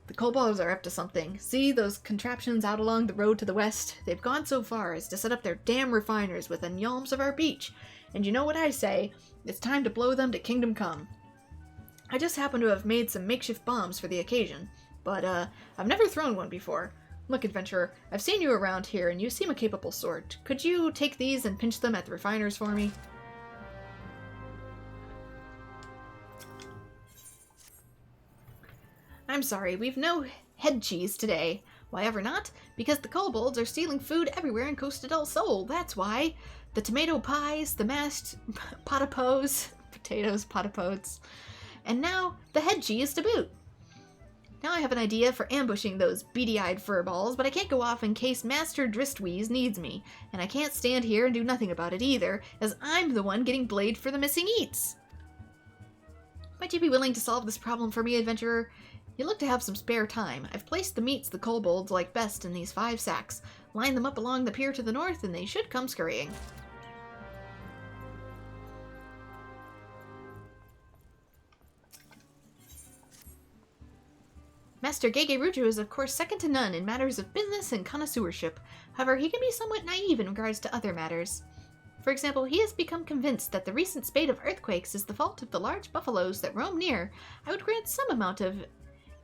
The kobolds are up to something. See those contraptions out along the road to the west? They've gone so far as to set up their damn refiners within yalms of our beach. And you know what I say? It's time to blow them to kingdom come. I just happen to have made some makeshift bombs for the occasion, but I've never thrown one before. Look, adventurer, I've seen you around here and you seem a capable sort. Could you take these and pinch them at the refiners for me? I'm sorry, we've no head cheese today. Why ever not? Because the kobolds are stealing food everywhere in Costa del Sol, that's why. The tomato pies, the mashed potapos, potatoes, potapodes, and now the head cheese to boot. Now I have an idea for ambushing those beady-eyed furballs, but I can't go off in case Master Dristweeze needs me, and I can't stand here and do nothing about it either, as I'm the one getting blamed for the missing eats. Might you be willing to solve this problem for me, adventurer? You look to have some spare time. I've placed the meats the kobolds like best in these 5 sacks. Line them up along the pier to the north, and they should come scurrying. Master Gege Ruju is of course second to none in matters of business and connoisseurship. However, he can be somewhat naive in regards to other matters. For example, he has become convinced that the recent spate of earthquakes is the fault of the large buffaloes that roam near. I would grant some amount of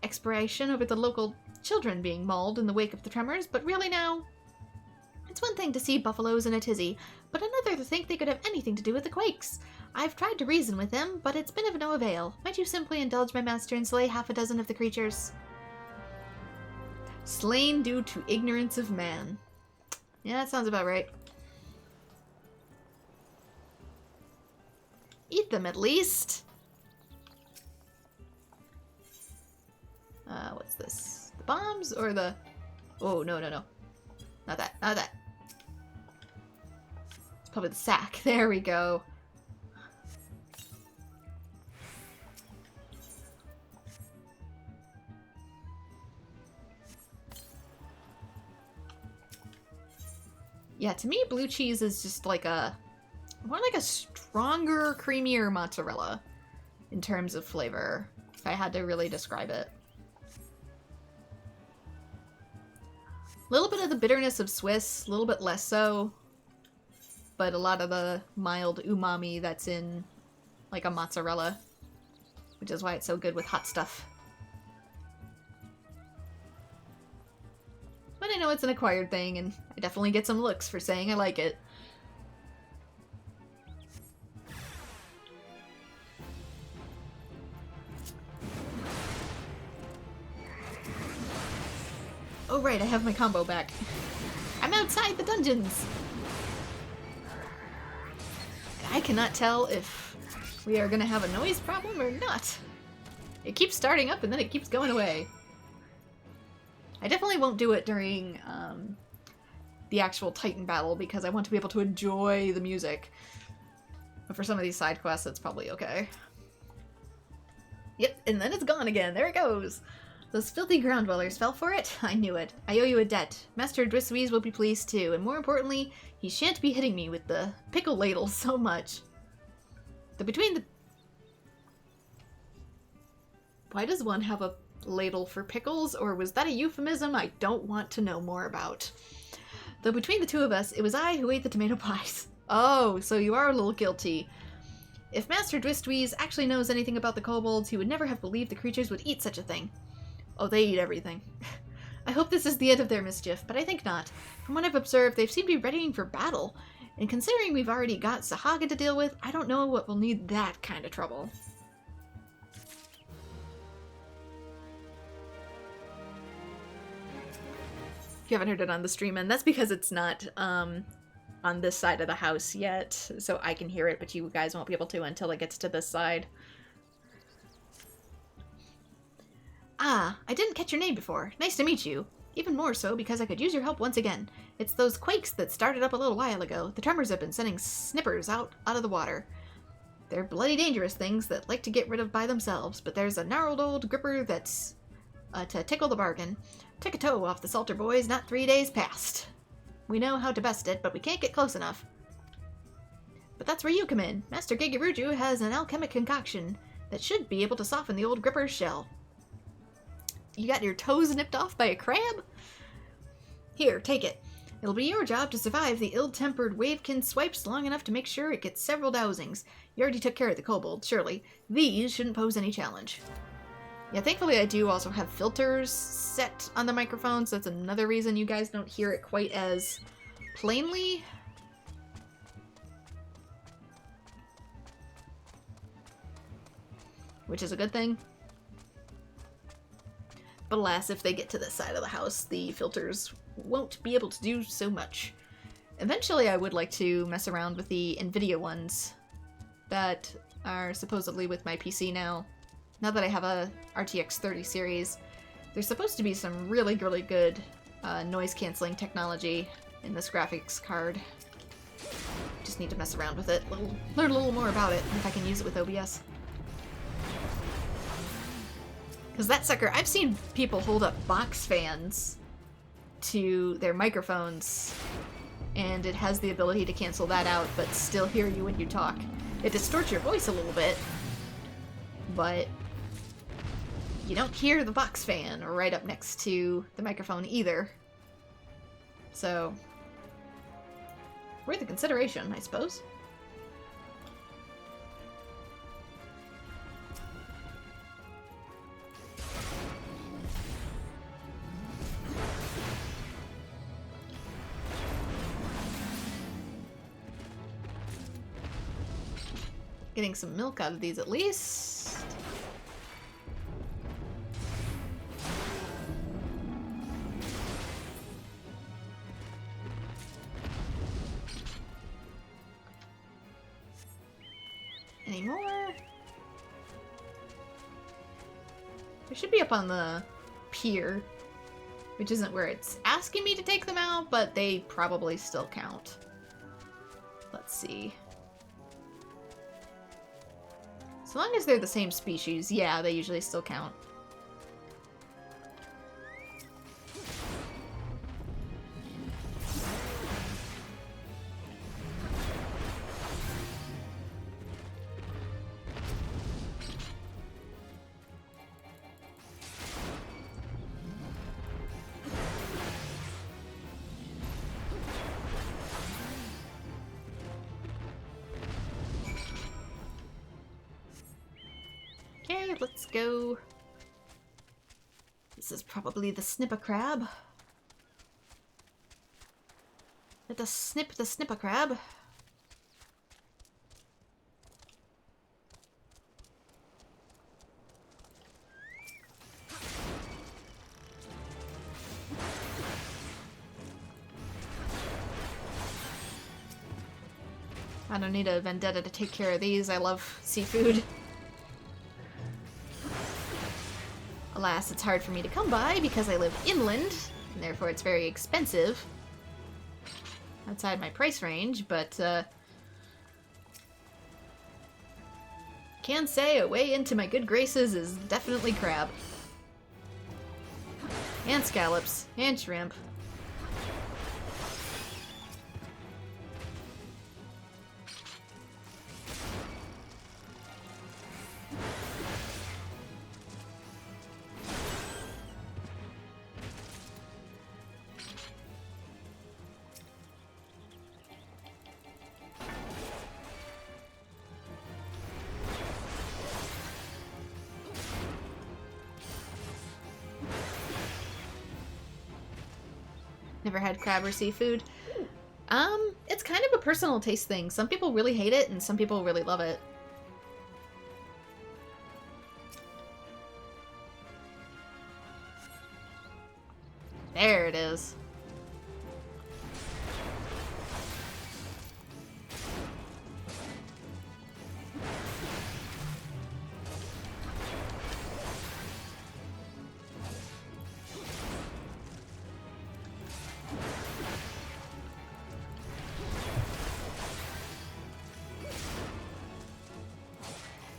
expiation over the local children being mauled in the wake of the tremors, but really now, it's one thing to see buffaloes in a tizzy, but another to think they could have anything to do with the quakes. I've tried to reason with them, but it's been of no avail. Might you simply indulge my master and slay half a dozen of the creatures? Slain due to ignorance of man. Yeah, that sounds about right. Eat them at least. What's this? The bombs or the... Oh, no, no, no. Not that, not that. It's probably the sack. There we go. Yeah, to me, blue cheese is just like a... more like a stronger, creamier mozzarella in terms of flavor, if I had to really describe it. A little bit of the bitterness of Swiss, a little bit less so, but a lot of the mild umami that's in like a mozzarella, which is why it's so good with hot stuff. But I know it's an acquired thing, and I definitely get some looks for saying I like it. Oh right, I have my combo back. I'm outside the dungeons! I cannot tell if we are gonna have a noise problem or not. It keeps starting up and then it keeps going away. I definitely won't do it during the actual Titan battle because I want to be able to enjoy the music. But for some of these side quests, it's probably okay. Yep, and then it's gone again. There it goes. Those filthy ground dwellers fell for it? I knew it. I owe you a debt. Master Drisweeze will be pleased too, and more importantly, he shan't be hitting me with the pickle ladle so much. Why does one have a ladle for pickles, or was that a euphemism I don't want to know more about? Though between the two of us, it was I who ate the tomato pies. Oh, so you are a little guilty. If Master Drisweeze actually knows anything about the kobolds, he would never have believed the creatures would eat such a thing. Oh, they eat everything. I hope this is the end of their mischief, but I think not. From what I've observed, they seem to be readying for battle. And considering we've already got Sahaga to deal with, I don't know what will need that kind of trouble. If you haven't heard it on the stream, and that's because it's not on this side of the house yet, so I can hear it, but you guys won't be able to until it gets to this side. Ah, I didn't catch your name before. Nice to meet you. Even more so because I could use your help once again. It's those quakes that started up a little while ago. The tremors have been sending snippers out of the water. They're bloody dangerous things that like to get rid of by themselves, but there's a gnarled old gripper that's to tickle the bargain. Took a toe off the Salter boys not 3 days past. We know how to best it, but we can't get close enough. But that's where you come in. Master Gigaruju has an alchemic concoction that should be able to soften the old gripper's shell. You got your toes nipped off by a crab? Here, take it. It'll be your job to survive the ill-tempered wavekin swipes long enough to make sure it gets several dousings. You already took care of the kobold, surely. These shouldn't pose any challenge. Yeah, thankfully I do also have filters set on the microphone, so that's another reason you guys don't hear it quite as plainly. Which is a good thing. But alas, if they get to this side of the house, the filters won't be able to do so much. Eventually I would like to mess around with the NVIDIA ones that are supposedly with my PC now. Now that I have a RTX 30 series, there's supposed to be some really, really good noise-canceling technology in this graphics card. Just need to mess around with it, learn a little more about it, if I can use it with OBS. Because that sucker, I've seen people hold up box fans to their microphones, and it has the ability to cancel that out, but still hear you when you talk. It distorts your voice a little bit, but you don't hear the box fan right up next to the microphone either. So, worth a consideration, I suppose. Getting some milk out of these at least. Any more? They should be up on the pier, which isn't where it's asking me to take them out, but they probably still count. Let's see. As long as they're the same species, yeah, they usually still count. Let's go. This is probably the snipper crab. Let us snip the snipper crab. I don't need a vendetta to take care of these. I love seafood. Alas, it's hard for me to come by because I live inland, and therefore it's very expensive. Outside my price range, but can say a way into my good graces is definitely crab. And scallops. And shrimp. Never had crab or seafood. It's kind of a personal taste thing. Some people really hate it, and some people really love it. There it is.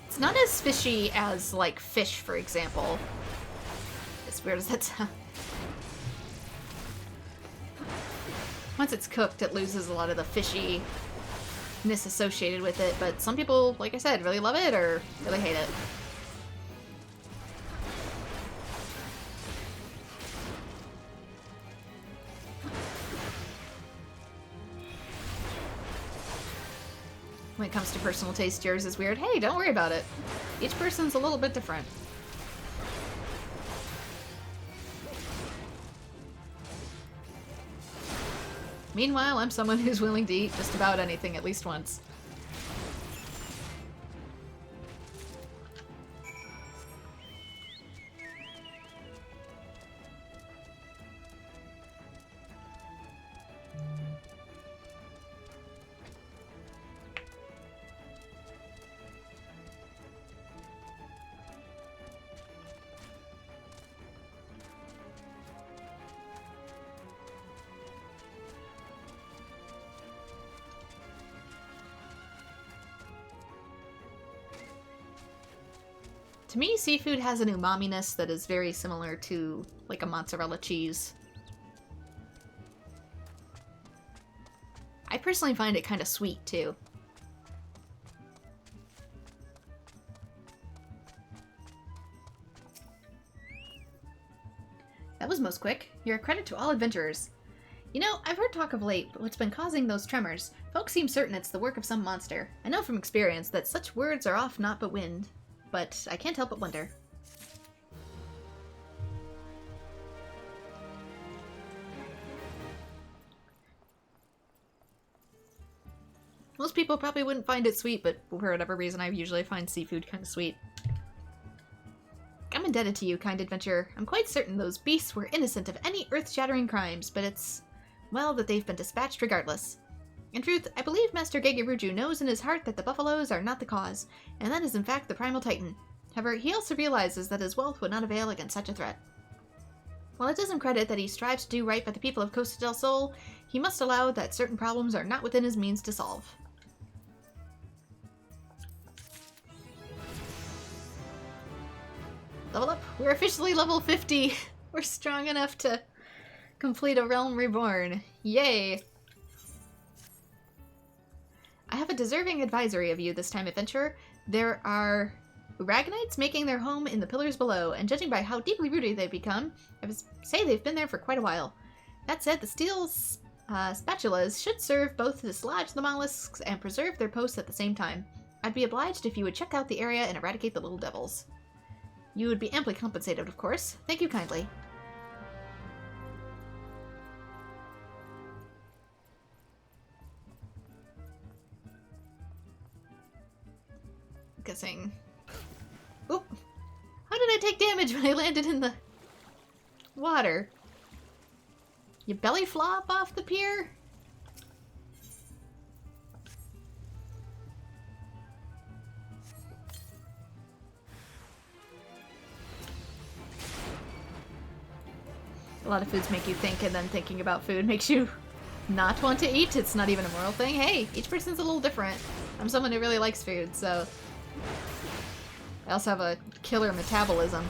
It's not as fishy as, like, fish, for example. As weird as that sounds. Once it's cooked, it loses a lot of the fishiness associated with it, but some people, like I said, really love it or really hate it. When it comes to personal taste, yours is weird. Hey, don't worry about it. Each person's a little bit different. Meanwhile, I'm someone who's willing to eat just about anything at least once. To me, seafood has an umami-ness that is very similar to, like, a mozzarella cheese. I personally find it kind of sweet, too. That was most quick. You're a credit to all adventurers. You know, I've heard talk of late, but what's been causing those tremors? Folks seem certain it's the work of some monster. I know from experience that such words are off naught but wind. But I can't help but wonder. Most people probably wouldn't find it sweet, but for whatever reason I usually find seafood kind of sweet. I'm indebted to you, kind adventurer. I'm quite certain those beasts were innocent of any earth-shattering crimes, but it's, well, that they've been dispatched regardless. In truth, I believe Master Gegeruju knows in his heart that the buffaloes are not the cause, and that is in fact the primal titan. However, he also realizes that his wealth would not avail against such a threat. While it does him credit that he strives to do right by the people of Costa del Sol, he must allow that certain problems are not within his means to solve. Level up! We're officially level 50! We're strong enough to complete a Realm Reborn. Yay! I have a deserving advisory of you this time, adventurer. There are Ragnites making their home in the pillars below, and judging by how deeply rooted they've become, I would say they've been there for quite a while. That said, the steel spatulas should serve both to dislodge the mollusks and preserve their posts at the same time. I'd be obliged if you would check out the area and eradicate the little devils. You would be amply compensated, of course. Thank you kindly. Guessing. Oop! How did I take damage when I landed in the water? You belly flop off the pier? A lot of foods make you think, and then thinking about food makes you not want to eat. It's not even a moral thing. Hey, each person's a little different. I'm someone who really likes food, so I also have a killer metabolism.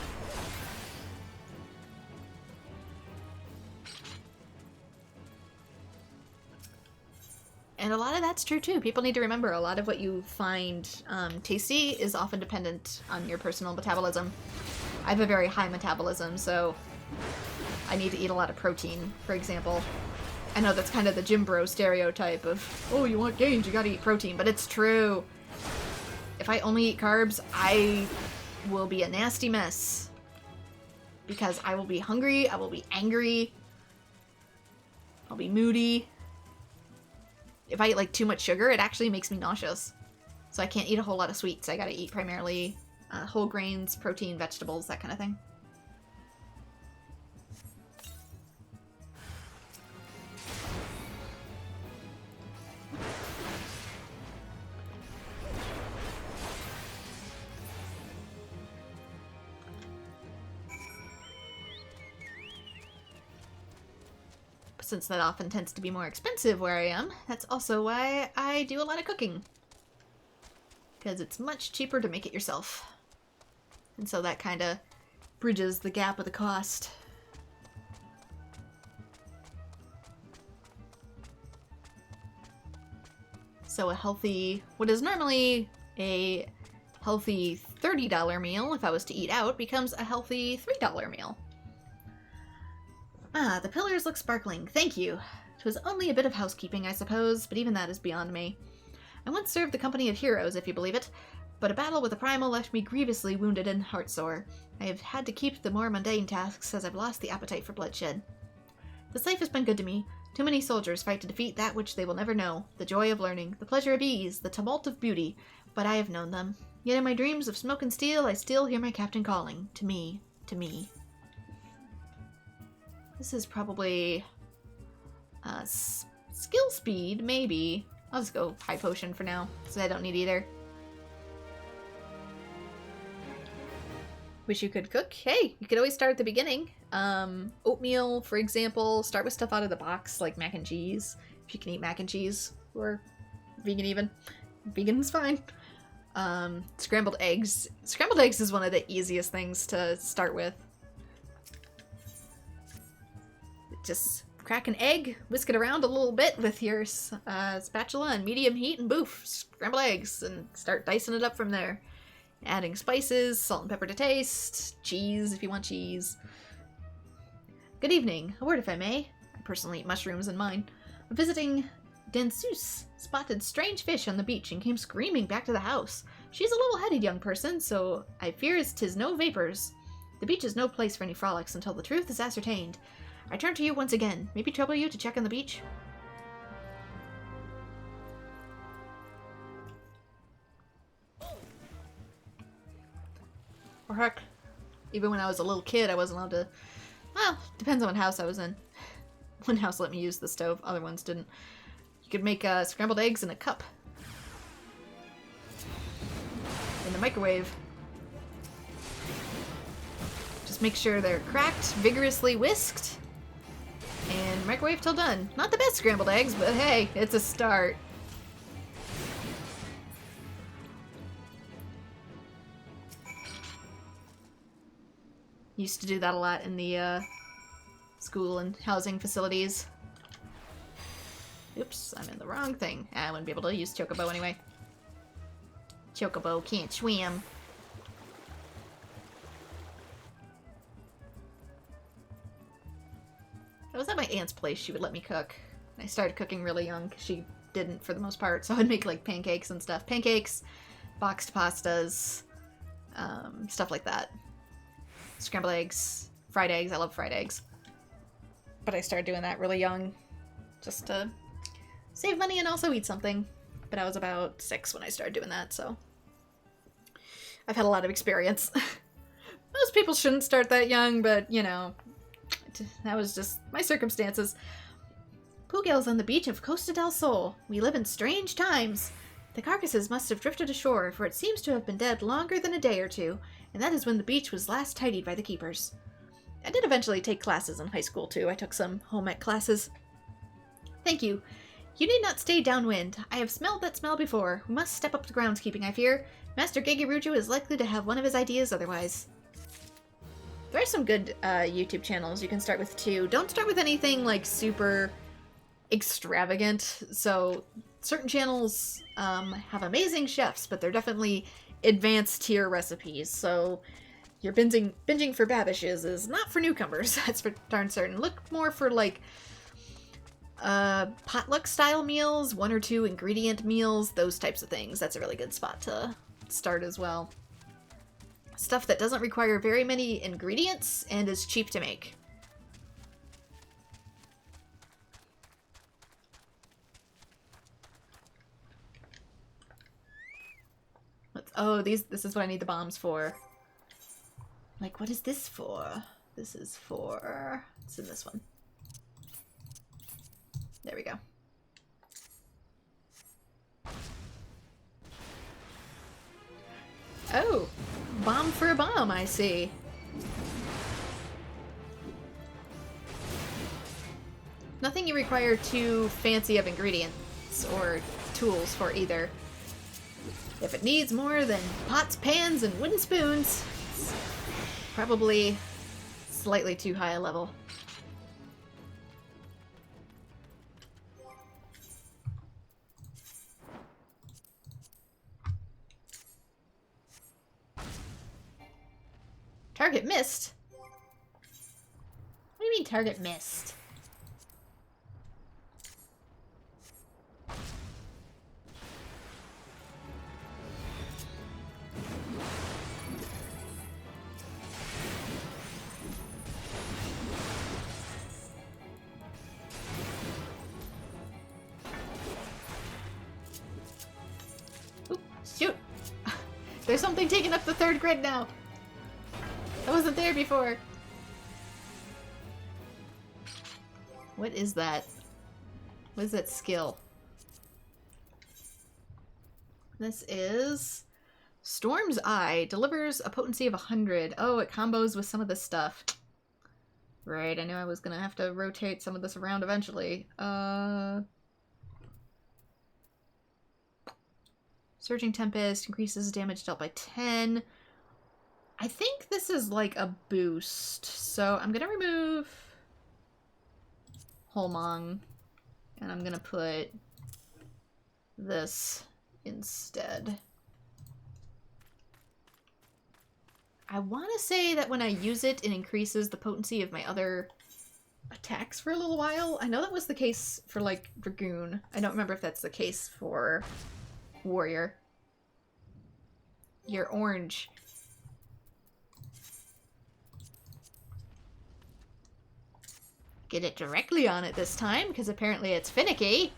And a lot of that's true too. People need to remember a lot of what you find tasty is often dependent on your personal metabolism. I have a very high metabolism, so I need to eat a lot of protein, for example. I know that's kind of the gym bro stereotype of, oh, you want gains, you gotta eat protein, but it's true. If I only eat carbs, I will be a nasty mess. Because I will be hungry, I will be angry, I'll be moody. If I eat like too much sugar, it actually makes me nauseous. So I can't eat a whole lot of sweets. I gotta eat primarily whole grains, protein, vegetables, that kind of thing. Since that often tends to be more expensive where I am, that's also why I do a lot of cooking. Because it's much cheaper to make it yourself. And so that kind of bridges the gap of the cost. So a healthy, what is normally a healthy $30 meal if I was to eat out, becomes a healthy $3 meal. Ah, the pillars look sparkling. Thank you. 'Twas only a bit of housekeeping, I suppose, but even that is beyond me. I once served the company of heroes, if you believe it, but a battle with a primal left me grievously wounded and heartsore. I have had to keep the more mundane tasks as I've lost the appetite for bloodshed. This life has been good to me. Too many soldiers fight to defeat that which they will never know, the joy of learning, the pleasure of ease, the tumult of beauty, but I have known them. Yet in my dreams of smoke and steel, I still hear my captain calling, to me, to me. This is probably skill speed, maybe. I'll just go high potion for now, because I don't need either. Wish you could cook? Hey, you could always start at the beginning. Oatmeal, for example. Start with stuff out of the box, like mac and cheese. If you can eat mac and cheese, or vegan even. Vegan's fine. Scrambled eggs. Scrambled eggs is one of the easiest things to start with. Just crack an egg, whisk it around a little bit with your spatula and medium heat, and boof, scrambled eggs, and start dicing it up from there. Adding spices, salt and pepper to taste, cheese if you want cheese. Good evening. A word if I may. I personally eat mushrooms in mine. Visiting Danseuse spotted strange fish on the beach and came screaming back to the house. She's a little-headed young person, so I fear 'tis no vapors. The beach is no place for any frolics until the truth is ascertained. I turn to you once again. Maybe trouble you to check on the beach? Or heck, even when I was a little kid, I wasn't allowed to... Well, depends on what house I was in. One house let me use the stove, other ones didn't. You could make scrambled eggs in a cup. In the microwave. Just make sure they're cracked, vigorously whisked, and microwave till done. Not the best scrambled eggs, but hey, it's a start. Used to do that a lot in the school and housing facilities. Oops, I'm in the wrong thing. I wouldn't be able to use Chocobo anyway. Chocobo can't swim. I was at my aunt's place, she would let me cook. I started cooking really young, because she didn't for the most part, so I'd make like pancakes and stuff. Pancakes, boxed pastas, stuff like that. Scrambled eggs, fried eggs, I love fried eggs. But I started doing that really young, just to save money and also eat something. But I was about 6 when I started doing that, so I've had a lot of experience. Most people shouldn't start that young, but, you know, that was just my circumstances. Poogales on the beach of Costa del Sol. We live in strange times. The carcasses must have drifted ashore, for it seems to have been dead longer than a day or two, and that is when the beach was last tidied by the keepers. I did eventually take classes in high school, too. I took some home ec classes. Thank you. You need not stay downwind. I have smelled that smell before. We must step up to groundskeeping, I fear. Master Gegeruju is likely to have one of his ideas otherwise. There are some good YouTube channels you can start with too. Don't start with anything like super extravagant. So certain channels have amazing chefs, but they're definitely advanced tier recipes. So your binging for Babishes is not for newcomers, that's for darn certain. Look more for like potluck style meals, 1 or 2 ingredient meals, those types of things. That's a really good spot to start as well. Stuff that doesn't require very many ingredients and is cheap to make. Oh, this is what I need the bombs for. Like, what is this for? This is for... It's in this one. There we go. Oh! Bomb for a bomb, I see. Nothing you require too fancy of ingredients or tools for either. If it needs more than pots, pans, and wooden spoons, it's probably slightly too high a level. Target missed? What do you mean target missed? Oop, shoot! There's something taking up the 3rd grid now! I wasn't there before. What is that? What is that skill? This is Storm's Eye. Delivers a potency of 100. Oh, it combos with some of this stuff. Right, I knew I was gonna have to rotate some of this around eventually. Surging Tempest increases damage dealt by 10. I think this is like a boost, so I'm gonna remove Holmong, and I'm gonna put this instead. I want to say that when I use it, it increases the potency of my other attacks for a little while. I know that was the case for, like, Dragoon. I don't remember if that's the case for Warrior. You're orange. Get it directly on it this time, because apparently it's finicky.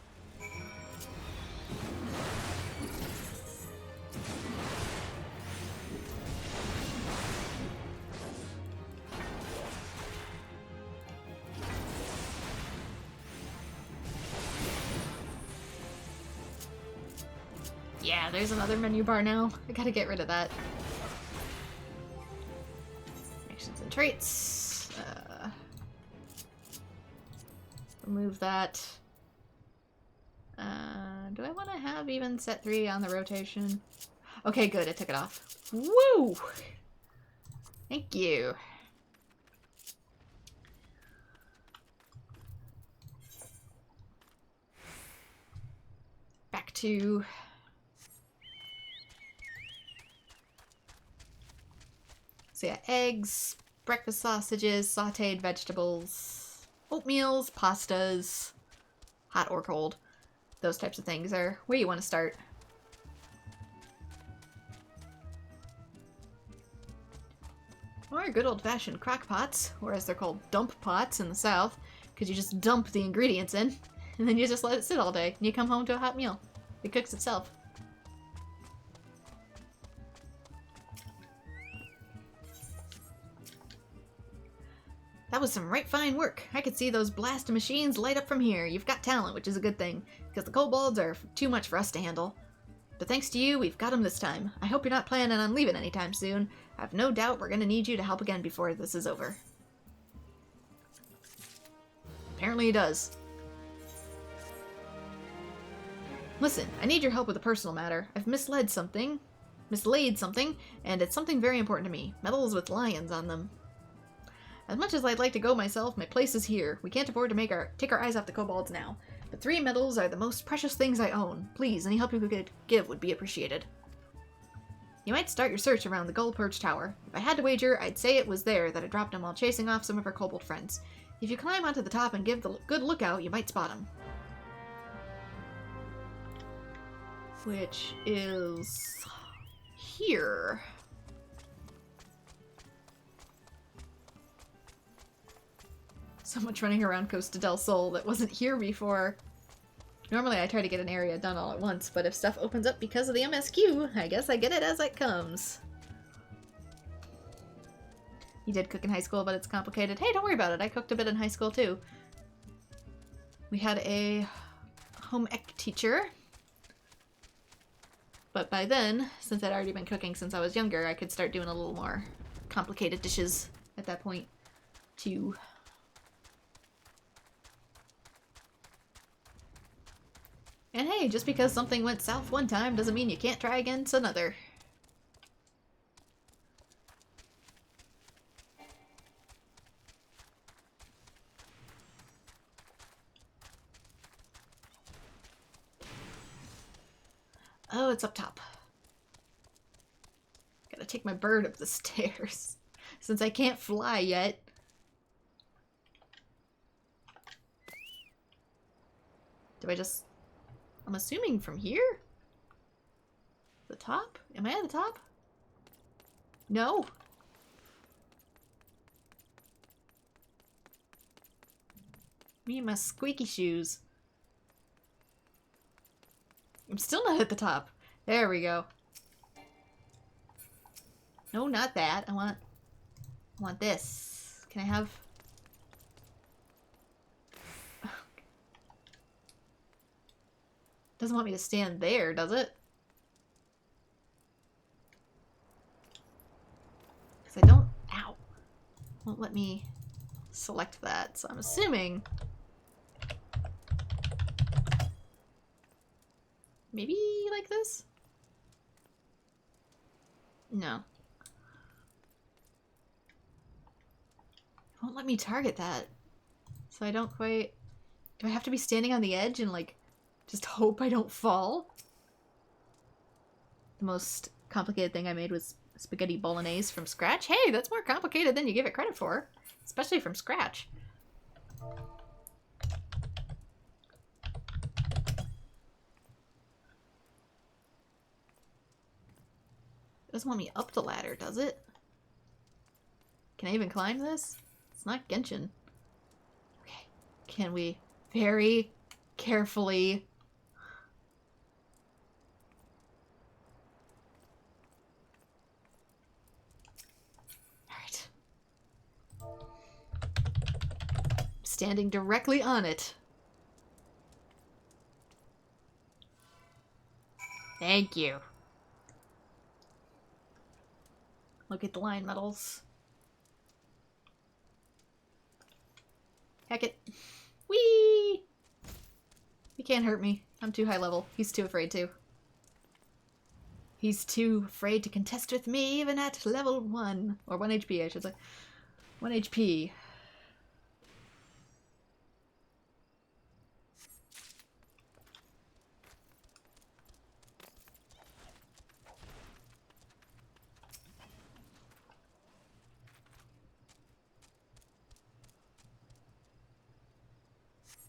Yeah, there's another menu bar now. I gotta get rid of that. Actions and traits. Remove that. Do I want to have even set 3 on the rotation? Okay, good. I took it off. Woo! Thank you. Back to... So yeah, eggs, breakfast sausages, sauteed vegetables, oatmeals, pastas, hot or cold. Those types of things are where you want to start. Or good old-fashioned crock pots, or as they're called, dump pots in the South, because you just dump the ingredients in, and then you just let it sit all day, and you come home to a hot meal. It cooks itself. That was some right fine work. I could see those blast machines light up from here. You've got talent, which is a good thing, because the kobolds are too much for us to handle. But thanks to you, we've got them this time. I hope you're not planning on leaving anytime soon. I have no doubt we're going to need you to help again before this is over. Apparently he does. Listen, I need your help with a personal matter. I've misled something. mislaid something, and it's something very important to me. Medals with lions on them. As much as I'd like to go myself, my place is here. We can't afford to take our eyes off the kobolds now. But 3 medals are the most precious things I own. Please, any help you could give would be appreciated. You might start your search around the Gull Perch Tower. If I had to wager, I'd say it was there that I dropped him while chasing off some of our kobold friends. If you climb onto the top and give the good lookout, you might spot him. Which is here. So much running around Costa del Sol that wasn't here before. Normally I try to get an area done all at once, but if stuff opens up because of the MSQ, I guess I get it as it comes. You did cook in high school, but it's complicated. Hey, don't worry about it. I cooked a bit in high school too. We had a home ec teacher. But by then, since I'd already been cooking since I was younger, I could start doing a little more complicated dishes at that point too. And hey, just because something went south one time doesn't mean you can't try again another. Oh, it's up top. Gotta take my bird up the stairs. Since I can't fly yet. Do I just... I'm assuming from here? The top? Am I at the top? No. Me and my squeaky shoes. I'm still not at the top. There we go. No, not that. I want this. Can I have... Doesn't want me to stand there, does it? Because I don't... Ow. Won't let me select that, so I'm assuming... Maybe like this? No. It won't let me target that. So I don't quite... Do I have to be standing on the edge and, like, just hope I don't fall? The most complicated thing I made was spaghetti bolognese from scratch. Hey, that's more complicated than you give it credit for. Especially from scratch. It doesn't want me up the ladder, does it? Can I even climb this? It's not Genshin. Okay. Can we very carefully... Alright. Standing directly on it. Thank you. Look at the line medals. Heck it. Whee! He can't hurt me. I'm too high level. He's too afraid to. He's too afraid to contest with me even at level 1. Or 1 HP, I should say. 1 HP.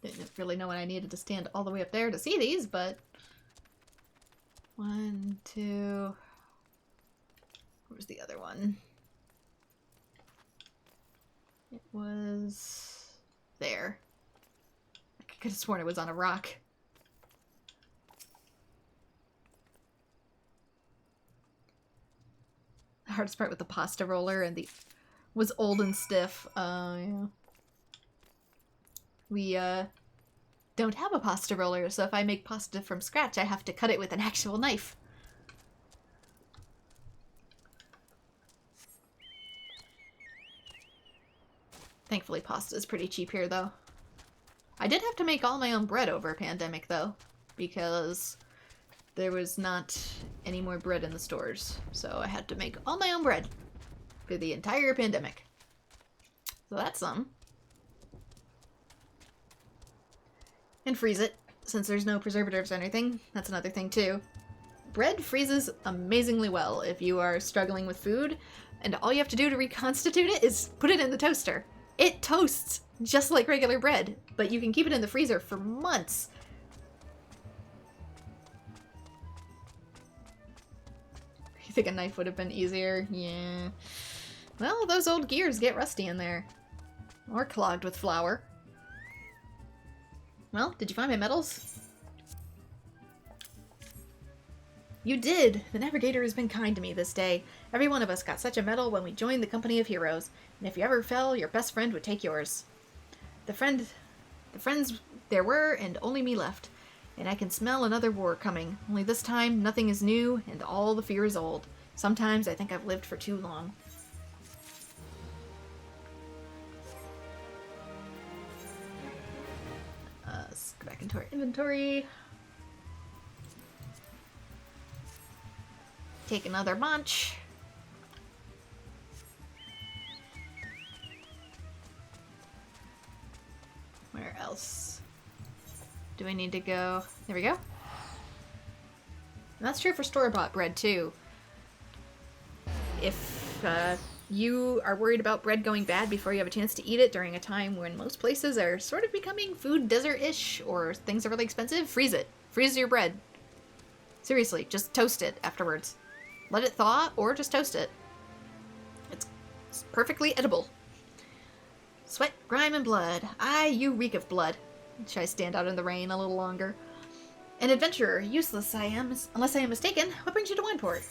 Didn't really know when I needed to stand all the way up there to see these, but... 1, 2... Where's the other one? It was... there. I could have sworn it was on a rock. The hardest part with the pasta roller and the... was old and stiff. Yeah. We, don't have a pasta roller, so if I make pasta from scratch, I have to cut it with an actual knife. Thankfully, pasta is pretty cheap here, though. I did have to make all my own bread over a pandemic, though, because there was not any more bread in the stores, so I had to make all my own bread for the entire pandemic. So that's some. And freeze it, since there's no preservatives or anything. That's another thing too. Bread freezes amazingly well if you are struggling with food, and all you have to do to reconstitute it is put it in the toaster. It toasts just like regular bread, but you can keep it in the freezer for months. You think a knife would have been easier? Yeah. Well, those old gears get rusty in there. Or clogged with flour. Well, did you find my medals? You did! The Navigator has been kind to me this day. Every one of us got such a medal when we joined the company of heroes, and if you ever fell, your best friend would take yours. The friends there were, and only me left. And I can smell another war coming. Only this time, nothing is new, and all the fear is old. Sometimes I think I've lived for too long. Let's go back into our inventory. Take another bunch. Where else do I need to go? There we go. And that's true for store-bought bread, too. If you are worried about bread going bad before you have a chance to eat it during a time when most places are sort of becoming food desert-ish or things are really expensive, freeze it. Freeze your bread. Seriously, just toast it afterwards. Let it thaw or just toast it. It's perfectly edible. Sweat, grime, and blood. Aye, you reek of blood. Should I stand out in the rain a little longer? An adventurer, useless I am, unless I am mistaken. What brings you to Wineport?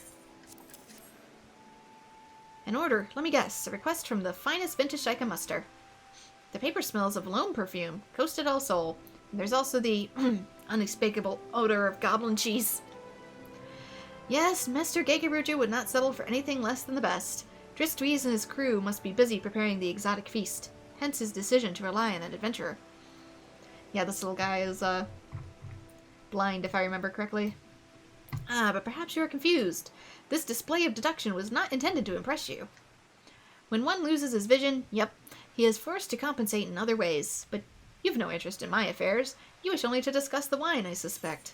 An order, let me guess. A request from the finest vintage I can muster. The paper smells of loam perfume, coasted all soul. And there's also the unspeakable odor of goblin cheese. Yes, Master Gegeruju would not settle for anything less than the best. Dristweez and his crew must be busy preparing the exotic feast. Hence his decision to rely on an adventurer. Yeah, this little guy is, blind, if I remember correctly. Ah, but perhaps you are confused. This display of deduction was not intended to impress you. When one loses his vision, yep, he is forced to compensate in other ways. But you've no interest in my affairs. You wish only to discuss the wine, I suspect.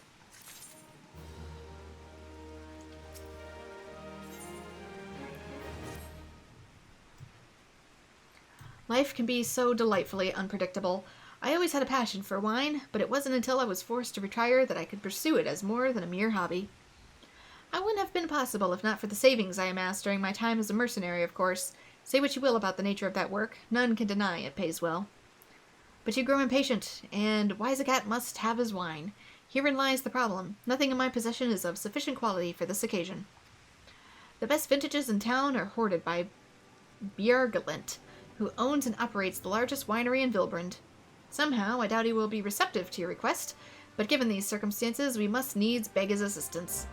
Life can be so delightfully unpredictable. I always had a passion for wine, but it wasn't until I was forced to retire that I could pursue it as more than a mere hobby. I wouldn't have been possible if not for the savings I amassed during my time as a mercenary, of course. Say what you will about the nature of that work, none can deny it pays well. But you grow impatient, and Wisecat must have his wine. Herein lies the problem. Nothing in my possession is of sufficient quality for this occasion. The best vintages in town are hoarded by Bjergalent, who owns and operates the largest winery in Vilbrand. Somehow, I doubt he will be receptive to your request, but given these circumstances, we must needs beg his assistance.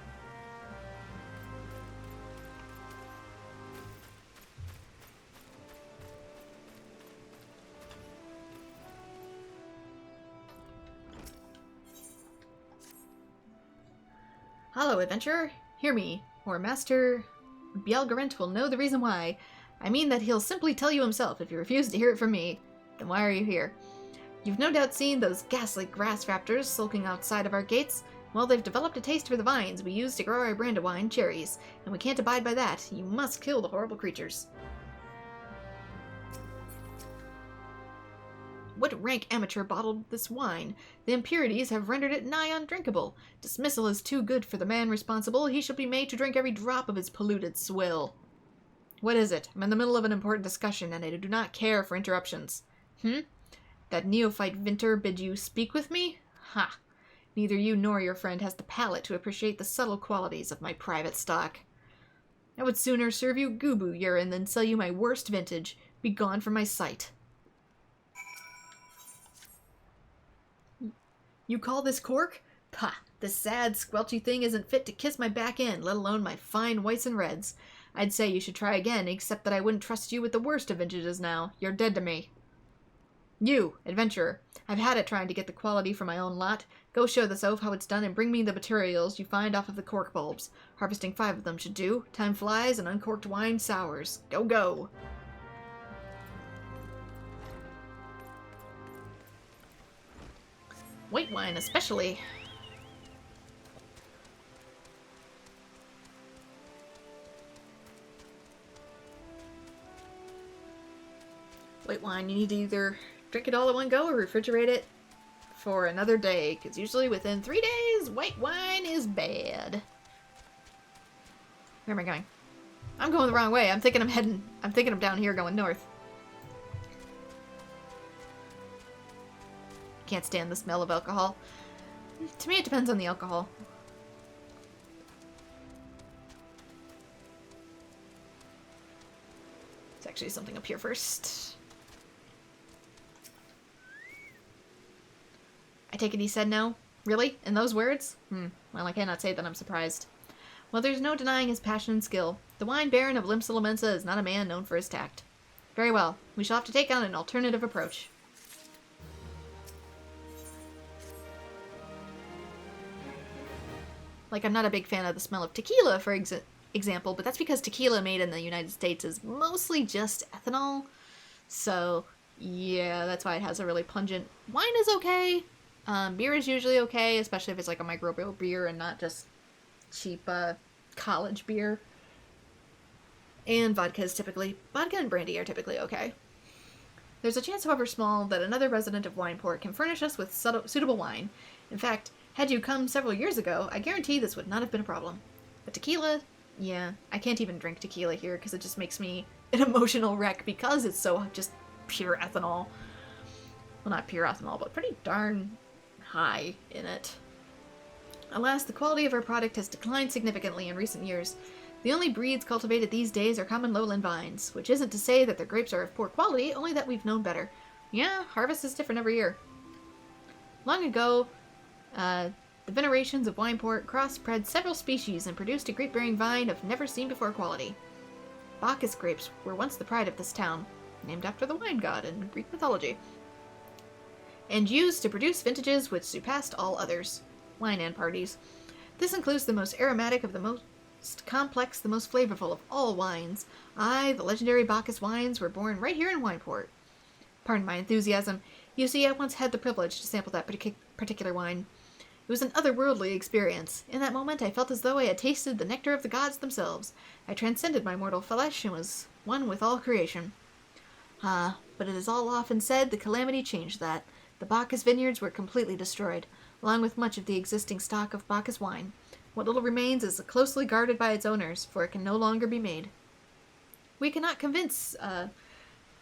Hello, adventurer. Hear me, or Master Bjelgarent will know the reason why. I mean that he'll simply tell you himself if you refuse to hear it from me. Then why are you here? You've no doubt seen those ghastly grass raptors sulking outside of our gates. Well, they've developed a taste for the vines we use to grow our brandywine, cherries, and we can't abide by that. You must kill the horrible creatures. What rank amateur bottled this wine? The impurities have rendered it nigh undrinkable. Dismissal is too good for the man responsible. He shall be made to drink every drop of his polluted swill. What is it? I'm in the middle of an important discussion, and I do not care for interruptions. That neophyte Vinter bid you speak with me? Ha! Neither you nor your friend has the palate to appreciate the subtle qualities of my private stock. I would sooner serve you Goobbu urine than sell you my worst vintage. Be gone from my sight. You call this cork? Pah! This sad, squelchy thing isn't fit to kiss my back end, let alone my fine whites and reds. I'd say you should try again, except that I wouldn't trust you with the worst of vintages now. You're dead to me. You, adventurer. I've had it trying to get the quality for my own lot. Go show this oaf how it's done and bring me the materials you find off of the cork bulbs. Harvesting 5 of them should do. Time flies and uncorked wine sours. Go, go! White wine especially. White wine, you need to either drink it all at one go or refrigerate it for another day, because usually within 3 days, white wine is bad. Where am I going? I'm going the wrong way. I'm thinking I'm down here going north. Can't stand the smell of alcohol. To me, it depends on the alcohol. There's actually something up here first. I take it he said no? Really? In those words? Well, I cannot say that I'm surprised. Well, there's no denying his passion and skill. The wine baron of Lominsan is not a man known for his tact. Very well. We shall have to take on an alternative approach. Like, I'm not a big fan of the smell of tequila, for example, but that's because tequila made in the United States is mostly just ethanol. So, yeah, that's why it has a really pungent... Wine is okay. Beer is usually okay, especially if it's like a microbial beer and not just cheap college beer. And vodka and brandy are typically okay. There's a chance, however small, that another resident of Wineport can furnish us with suitable wine. In fact, had you come several years ago, I guarantee this would not have been a problem. But tequila? Yeah, I can't even drink tequila here because it just makes me an emotional wreck because it's so just pure ethanol. Well, not pure ethanol, but pretty darn high in it. Alas, the quality of our product has declined significantly in recent years. The only breeds cultivated these days are common lowland vines, which isn't to say that their grapes are of poor quality, only that we've known better. Yeah, harvest is different every year. Long ago, the venerations of Wineport crossbred several species and produced a grape-bearing vine of never-seen-before quality. Bacchus grapes were once the pride of this town, named after the wine god in Greek mythology, and used to produce vintages which surpassed all others. Wine and parties. This includes the most aromatic of the most complex, the most flavorful of all wines. Aye, the legendary Bacchus wines were born right here in Wineport. Pardon my enthusiasm. You see, I once had the privilege to sample that particular wine. It was an otherworldly experience. In that moment, I felt as though I had tasted the nectar of the gods themselves. I transcended my mortal flesh and was one with all creation. Ah, but it is all often said the calamity changed that. The Bacchus vineyards were completely destroyed, along with much of the existing stock of Bacchus wine. What little remains is closely guarded by its owners, for it can no longer be made. We cannot convince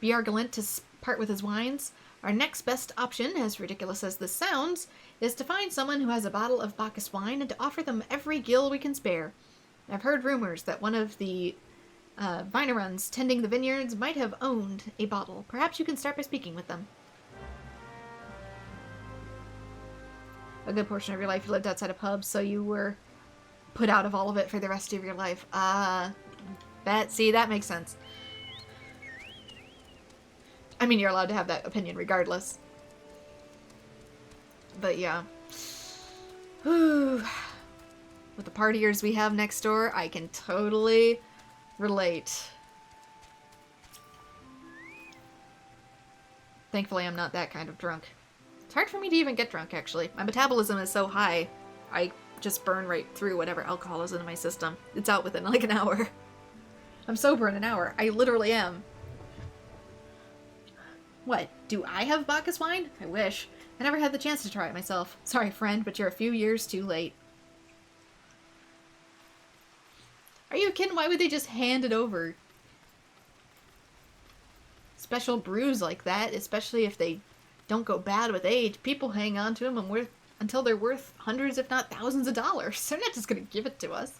Bjargalint to part with his wines. Our next best option, as ridiculous as this sounds, is to find someone who has a bottle of Bacchus wine and to offer them every gill we can spare. I've heard rumors that one of the vineruns tending the vineyards might have owned a bottle. Perhaps you can start by speaking with them. A good portion of your life you lived outside of pubs, so you were put out of all of it for the rest of your life. That makes sense. I mean, you're allowed to have that opinion regardless. But yeah. Whew. With the partiers we have next door, I can totally relate. Thankfully, I'm not that kind of drunk. It's hard for me to even get drunk, actually. My metabolism is so high, I just burn right through whatever alcohol is in my system. It's out within like an hour. I'm sober in an hour. I literally am. What? Do I have Bacchus wine? I wish. I never had the chance to try it myself. Sorry, friend, but you're a few years too late. Are you kidding? Why would they just hand it over? Special brews like that, especially if they don't go bad with age, people hang on to them until they're worth hundreds, if not thousands of dollars. They're not just going to give it to us.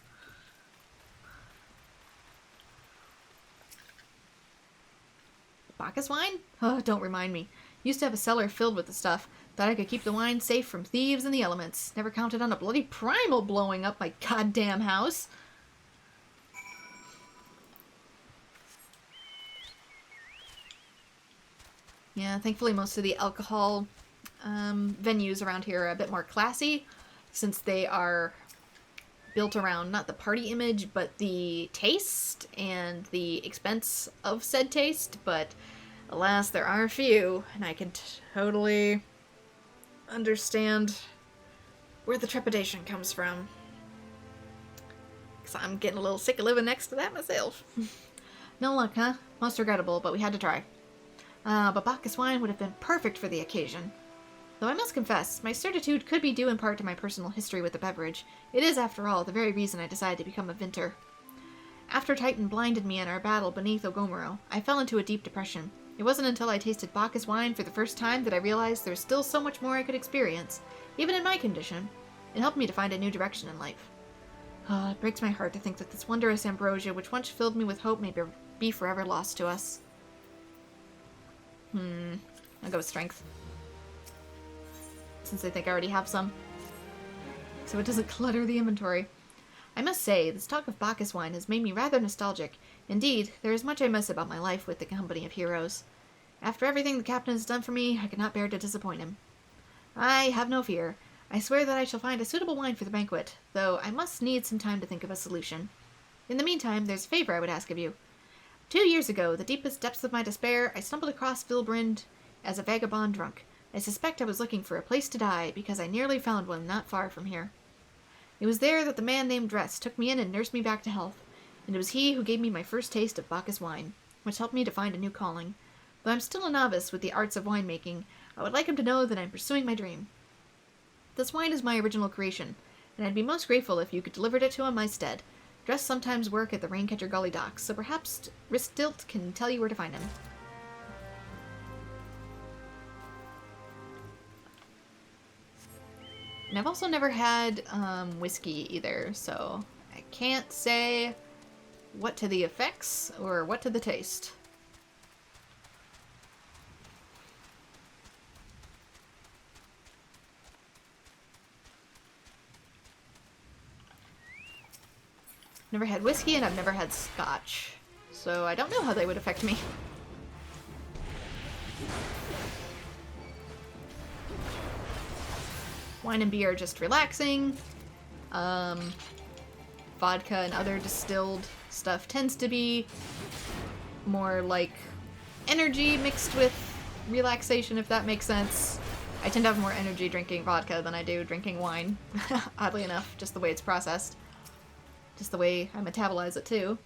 Bacchus wine? Oh, don't remind me. Used to have a cellar filled with the stuff. Thought I could keep the wine safe from thieves and the elements. Never counted on a bloody primal blowing up my goddamn house. Yeah, thankfully most of the alcohol venues around here are a bit more classy, since they are built around not the party image, but the taste and the expense of said taste. But alas, there are a few, and I can totally understand where the trepidation comes from. Because I'm getting a little sick of living next to that myself. No luck, huh? Most regrettable, but we had to try. But Bacchus wine would have been perfect for the occasion. Though I must confess, my certitude could be due in part to my personal history with the beverage. It is, after all, the very reason I decided to become a Vinter. After Titan blinded me in our battle beneath Ogomoro, I fell into a deep depression. It wasn't until I tasted Bacchus wine for the first time that I realized there's still so much more I could experience, even in my condition. It helped me to find a new direction in life. It breaks my heart to think that this wondrous ambrosia, which once filled me with hope, may be forever lost to us. I'll go with strength. Since I think I already have some. So it doesn't clutter the inventory. I must say, this talk of Bacchus wine has made me rather nostalgic. Indeed, there is much I miss about my life with the company of heroes. After everything the captain has done for me, I could not bear to disappoint him. I have no fear. I swear that I shall find a suitable wine for the banquet, though I must need some time to think of a solution. In the meantime, there's a favor I would ask of you. 2 years ago, the deepest depths of my despair, I stumbled across Vilbrind as a vagabond drunk. I suspect I was looking for a place to die, because I nearly found one not far from here. It was there that the man named Dress took me in and nursed me back to health, and it was he who gave me my first taste of Bacchus wine, which helped me to find a new calling. Though I'm still a novice with the arts of winemaking, I would like him to know that I'm pursuing my dream. This wine is my original creation, and I'd be most grateful if you could deliver it to him in my stead. Dress sometimes work at the Raincatcher Gully docks, so perhaps Ristilt can tell you where to find him. And I've also never had whiskey either, so I can't say what to the effects or what to the taste. Never had whiskey and I've never had scotch, so I don't know how they would affect me. Wine and beer are just relaxing. Vodka and other distilled stuff tends to be more like energy mixed with relaxation, if that makes sense. I tend to have more energy drinking vodka than I do drinking wine, oddly enough, just the way it's processed. Just the way I metabolize it, too.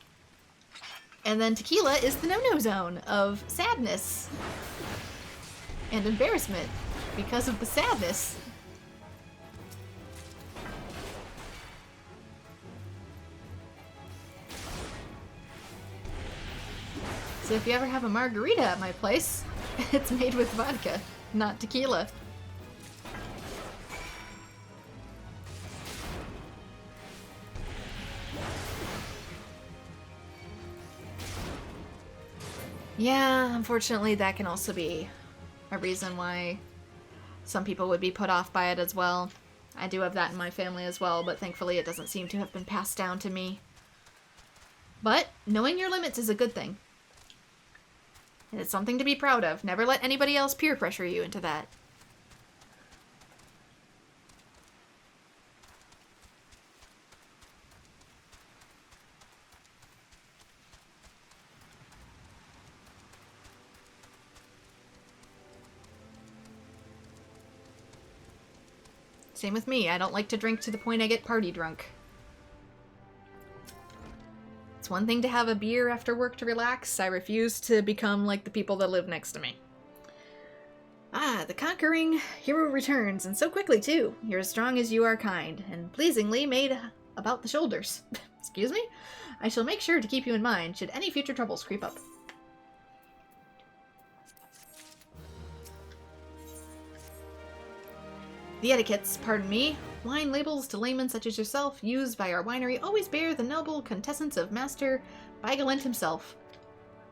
And then tequila is the no-no zone of sadness and embarrassment because of the sadness. So if you ever have a margarita at my place, it's made with vodka, not tequila. Yeah, unfortunately that can also be a reason why some people would be put off by it as well. I do have that in my family as well, but thankfully it doesn't seem to have been passed down to me. But knowing your limits is a good thing. And it's something to be proud of. Never let anybody else peer pressure you into that. Same with me. I don't like to drink to the point I get party drunk. It's one thing to have a beer after work to relax. I refuse to become like the people that live next to me. Ah, the conquering hero returns, and so quickly too. You're as strong as you are kind, and pleasingly made about the shoulders. Excuse me? I shall make sure to keep you in mind should any future troubles creep up. The etiquettes, pardon me, wine labels to laymen such as yourself used by our winery always bear the noble quintessence of Master Bigalent himself.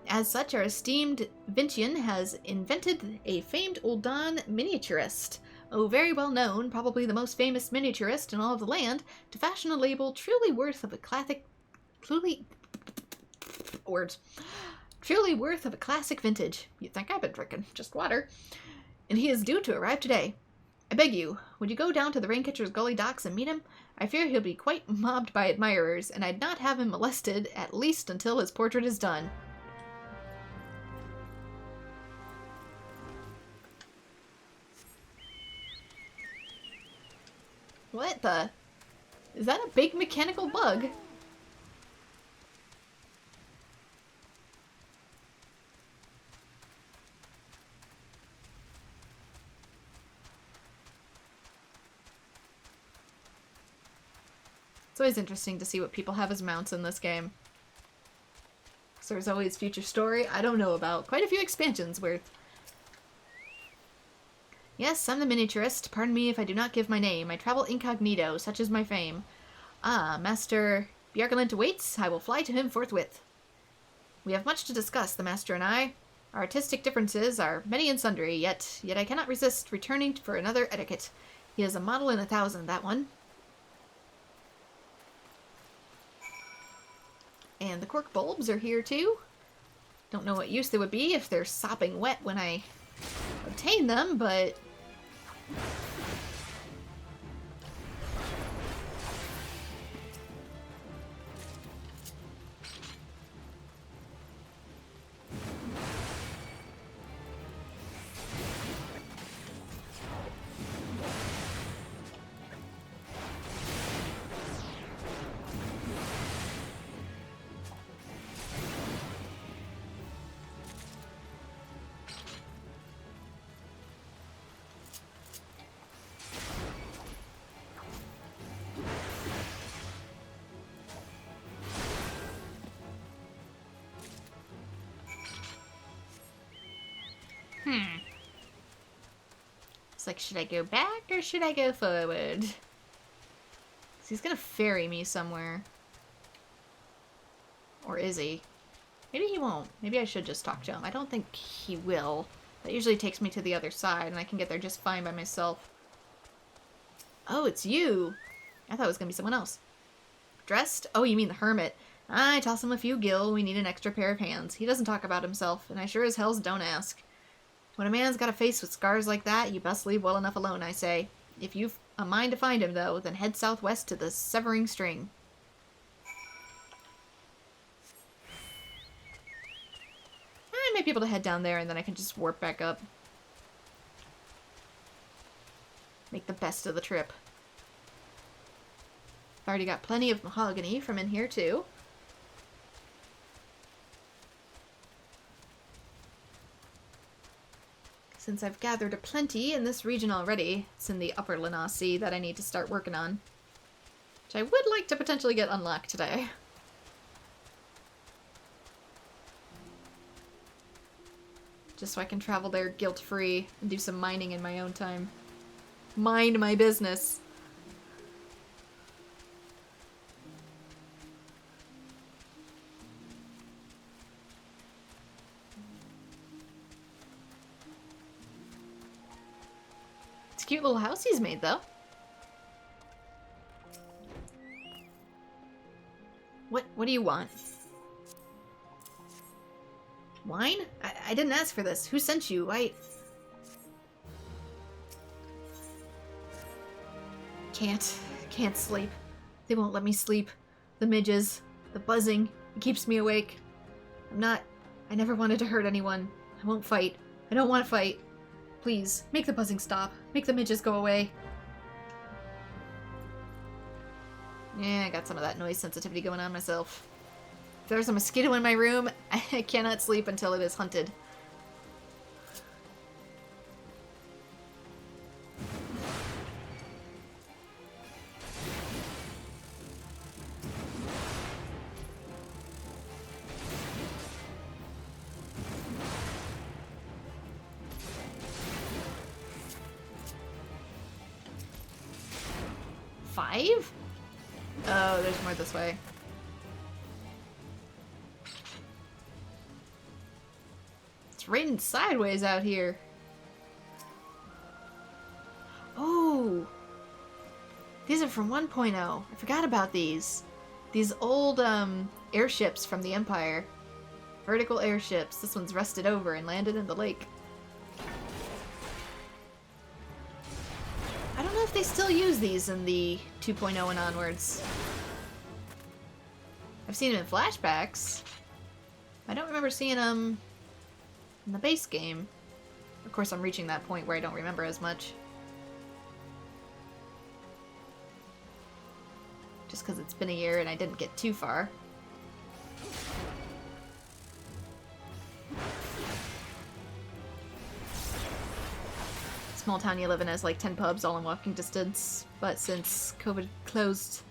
As such, our esteemed Vincian has invented a famed Uldan miniaturist, very well known, probably the most famous miniaturist in all of the land, to fashion a label truly worth of a classic, Truly worth of a classic vintage. You'd think I've been drinking just water. And he is due to arrive today. I beg you, would you go down to the Raincatcher's Gully docks and meet him? I fear he'll be quite mobbed by admirers, and I'd not have him molested, at least until his portrait is done. What the? Is that a big mechanical bug? It's always interesting to see what people have as mounts in this game. So there's always future story I don't know about. Quite a few expansions worth. Yes, I'm the miniaturist. Pardon me if I do not give my name. I travel incognito, such is my fame. Ah, Master Bjargalint awaits. I will fly to him forthwith. We have much to discuss, the Master and I. Our artistic differences are many and sundry, yet I cannot resist returning for another etiquette. He is a model in 1,000, that one. And the cork bulbs are here too. Don't know what use they would be if they're sopping wet when I obtain them, but... It's like, should I go back or should I go forward? So he's gonna ferry me somewhere. Or is he? Maybe he won't. Maybe I should just talk to him. I don't think he will. That usually takes me to the other side, and I can get there just fine by myself. Oh, it's you! I thought it was gonna be someone else. Dressed? Oh, you mean the hermit. I toss him a few gil. We need an extra pair of hands. He doesn't talk about himself, and I sure as hells don't ask. When a man's got a face with scars like that, you best leave well enough alone, I say. If you've a mind to find him, though, then head southwest to the Severing String. I might be able to head down there, and then I can just warp back up. Make the best of the trip. I've already got plenty of mahogany from in here, too. Since I've gathered a plenty in this region already, it's in the Upper Lanai Sea that I need to start working on. Which I would like to potentially get unlocked today. Just so I can travel there guilt-free and do some mining in my own time. Mind my business. It's a cute little house he's made, though. What do you want? Wine? I didn't ask for this. Who sent you? Can't sleep. They won't let me sleep. The midges, the buzzing, it keeps me awake. I never wanted to hurt anyone. I won't fight. I don't want to fight. Please, make the buzzing stop. Make the midges go away. Yeah, I got some of that noise sensitivity going on myself. If there's a mosquito in my room, I cannot sleep until it is hunted. Five? Oh, there's more this way. It's raining sideways out here. Oh! These are from 1.0. I forgot about these. These old, airships from the Empire. Vertical airships. This one's rusted over and landed in the lake. I don't know if they still use these in the 2.0 and onwards. I've seen them in flashbacks. I don't remember seeing them in the base game. Of course, I'm reaching that point where I don't remember as much. Just because it's been a year and I didn't get too far. Small town you live in has like 10 pubs all in walking distance, but since COVID closed,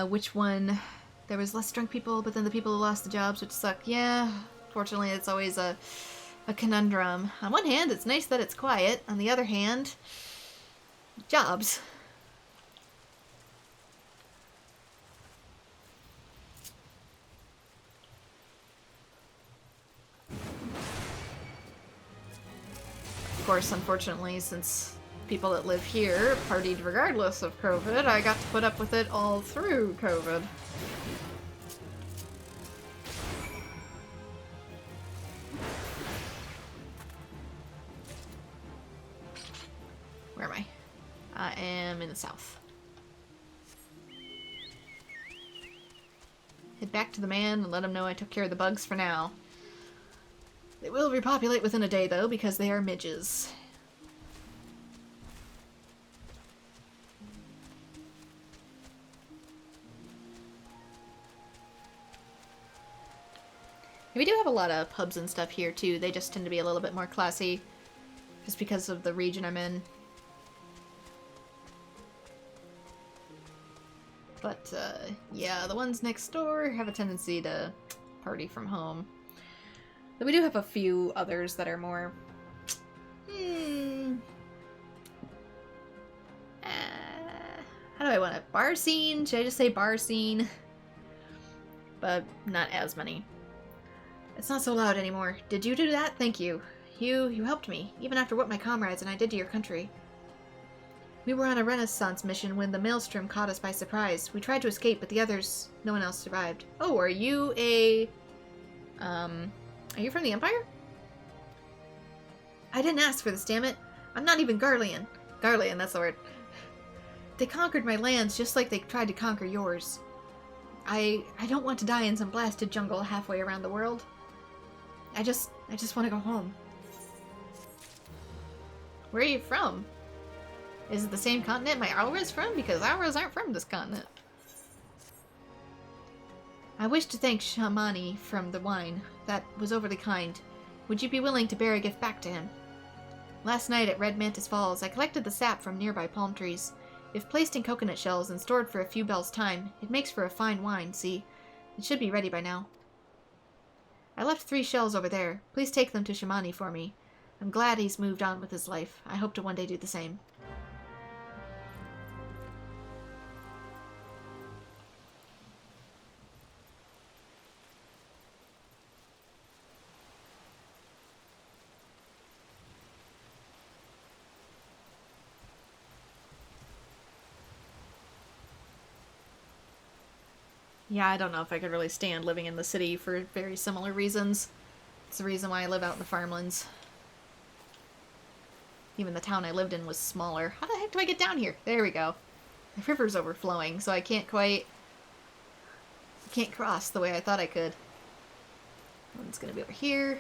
which one? There was less drunk people, but then the people who lost the jobs, which suck. Yeah, fortunately it's always a conundrum. On one hand, it's nice that it's quiet. On the other hand, jobs. Of course, unfortunately, since people that live here partied regardless of COVID, I got to put up with it all through COVID. Where am I? I am in the south. Head back to the man and let him know I took care of the bugs for now. They will repopulate within a day, though, because they are midges. We do have a lot of pubs and stuff here, too. They just tend to be a little bit more classy, just because of the region I'm in. But, yeah, the ones next door have a tendency to party from home. But we do have a few others that are more... how do I want it? Bar scene? Should I just say bar scene? But not as many. It's not so loud anymore. Did you do that? Thank you. You helped me, even after what my comrades and I did to your country. We were on a Renaissance mission when the Maelstrom caught us by surprise. We tried to escape, but the others, no one else survived. Oh, are you a... Are you from the Empire? I didn't ask for this, damn it. I'm not even Garlean. Garlean, that's the word. They conquered my lands just like they tried to conquer yours. I don't want to die in some blasted jungle halfway around the world. I just want to go home. Where are you from? Is it the same continent my Aura's from? Because Auras aren't from this continent. I wish to thank Shamani from the wine. That was overly kind. Would you be willing to bear a gift back to him? Last night at Red Mantis Falls, I collected the sap from nearby palm trees. If placed in coconut shells and stored for a few bells' time, it makes for a fine wine, see? It should be ready by now. I left 3 shells over there. Please take them to Shamani for me. I'm glad he's moved on with his life. I hope to one day do the same. Yeah, I don't know if I could really stand living in the city for very similar reasons. It's the reason why I live out in the farmlands. Even the town I lived in was smaller. How the heck do I get down here? There we go. The river's overflowing, so I can't cross the way I thought I could. One's gonna be over here.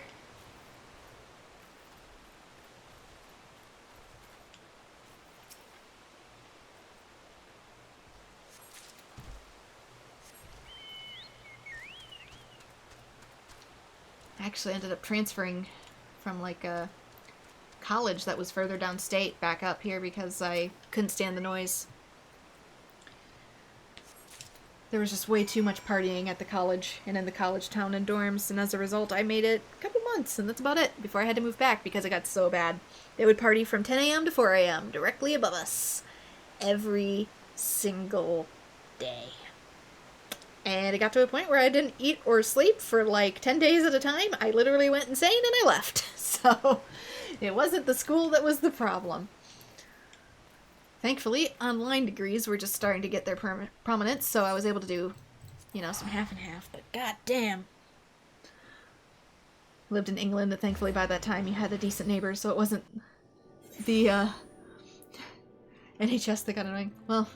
I actually ended up transferring from like a college that was further downstate back up here because I couldn't stand the noise. There was just way too much partying at the college and in the college town and dorms, and as a result I made it a couple months, and that's about it, before I had to move back because it got so bad. They would party from 10 a.m. to 4 a.m. directly above us. Every single day. And it got to a point where I didn't eat or sleep for like 10 days at a time. I literally went insane and I left. So it wasn't the school that was the problem. Thankfully, online degrees were just starting to get their prominence, so I was able to do, you know, some half and half, but goddamn. lived in England, and thankfully by that time you had a decent neighbor, so it wasn't the NHS that got annoying. Well,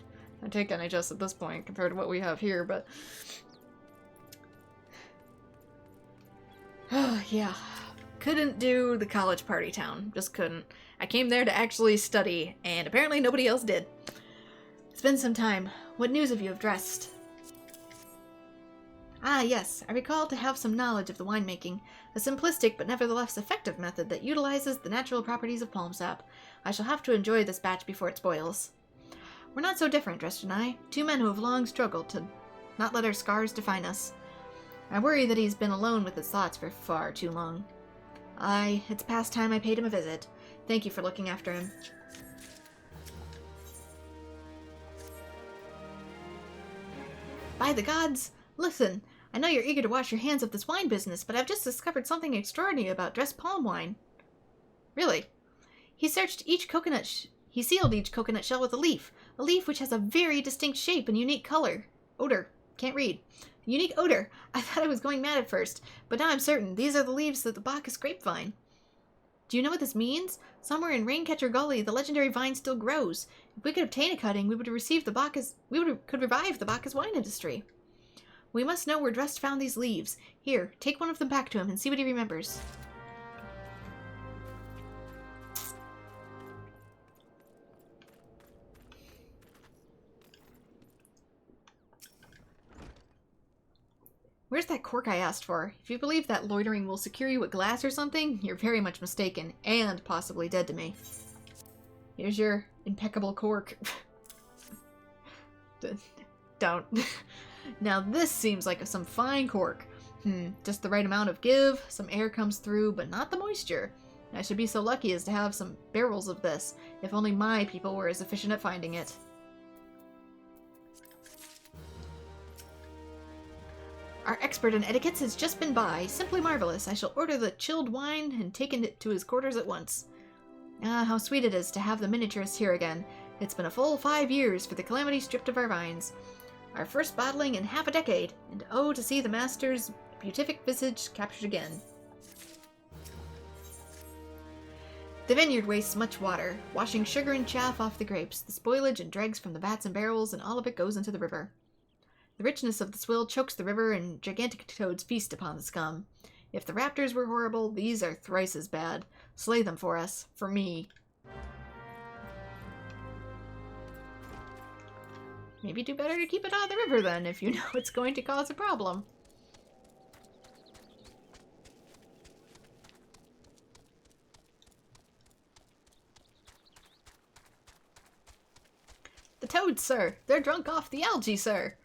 I take NHS at this point compared to what we have here, but... yeah. Couldn't do the college party town. Just couldn't. I came there to actually study, and apparently nobody else did. It's been some time. What news have you of Dressed? Ah, yes. I recall to have some knowledge of the winemaking. A simplistic but nevertheless effective method that utilizes the natural properties of palm sap. I shall have to enjoy this batch before it spoils. We're not so different, Dressed and I. Two men who have long struggled to not let our scars define us. I worry that he's been alone with his thoughts for far too long. Aye, it's past time I paid him a visit. Thank you for looking after him. By the gods! Listen, I know you're eager to wash your hands of this wine business, but I've just discovered something extraordinary about Dressed palm wine. Really? He sealed each coconut shell with a leaf which has a very distinct shape and unique color. Odor. Can't read. Unique odor. I thought I was going mad at first, but now I'm certain these are the leaves of the Bacchus grapevine. Do you know what this means? Somewhere in Raincatcher Gully, the legendary vine still grows. If we could obtain a cutting, we could revive the Bacchus wine industry. We must know where Dressed found these leaves. Here, take one of them back to him and see what he remembers. Where's that cork I asked for? If you believe that loitering will secure you with glass or something, you're very much mistaken, and possibly dead to me. Here's your impeccable cork. Don't. Now this seems like some fine cork. Just the right amount of give, some air comes through, but not the moisture. I should be so lucky as to have some barrels of this, if only my people were as efficient at finding it. Our expert in etiquettes has just been by. Simply marvelous. I shall order the chilled wine and take it to his quarters at once. Ah, how sweet it is to have the miniaturists here again. It's been a full 5 years for the calamity stripped of our vines. Our first bottling in half a decade, and oh, to see the master's beatific visage captured again. The vineyard wastes much water, washing sugar and chaff off the grapes, the spoilage and dregs from the vats and barrels, and all of it goes into the river. The richness of the swill chokes the river, and gigantic toads feast upon the scum. If the raptors were horrible, these are thrice as bad. Slay them for us. For me. Maybe do better to keep it out of the river then, if you know it's going to cause a problem. The toads, sir! They're drunk off the algae, sir!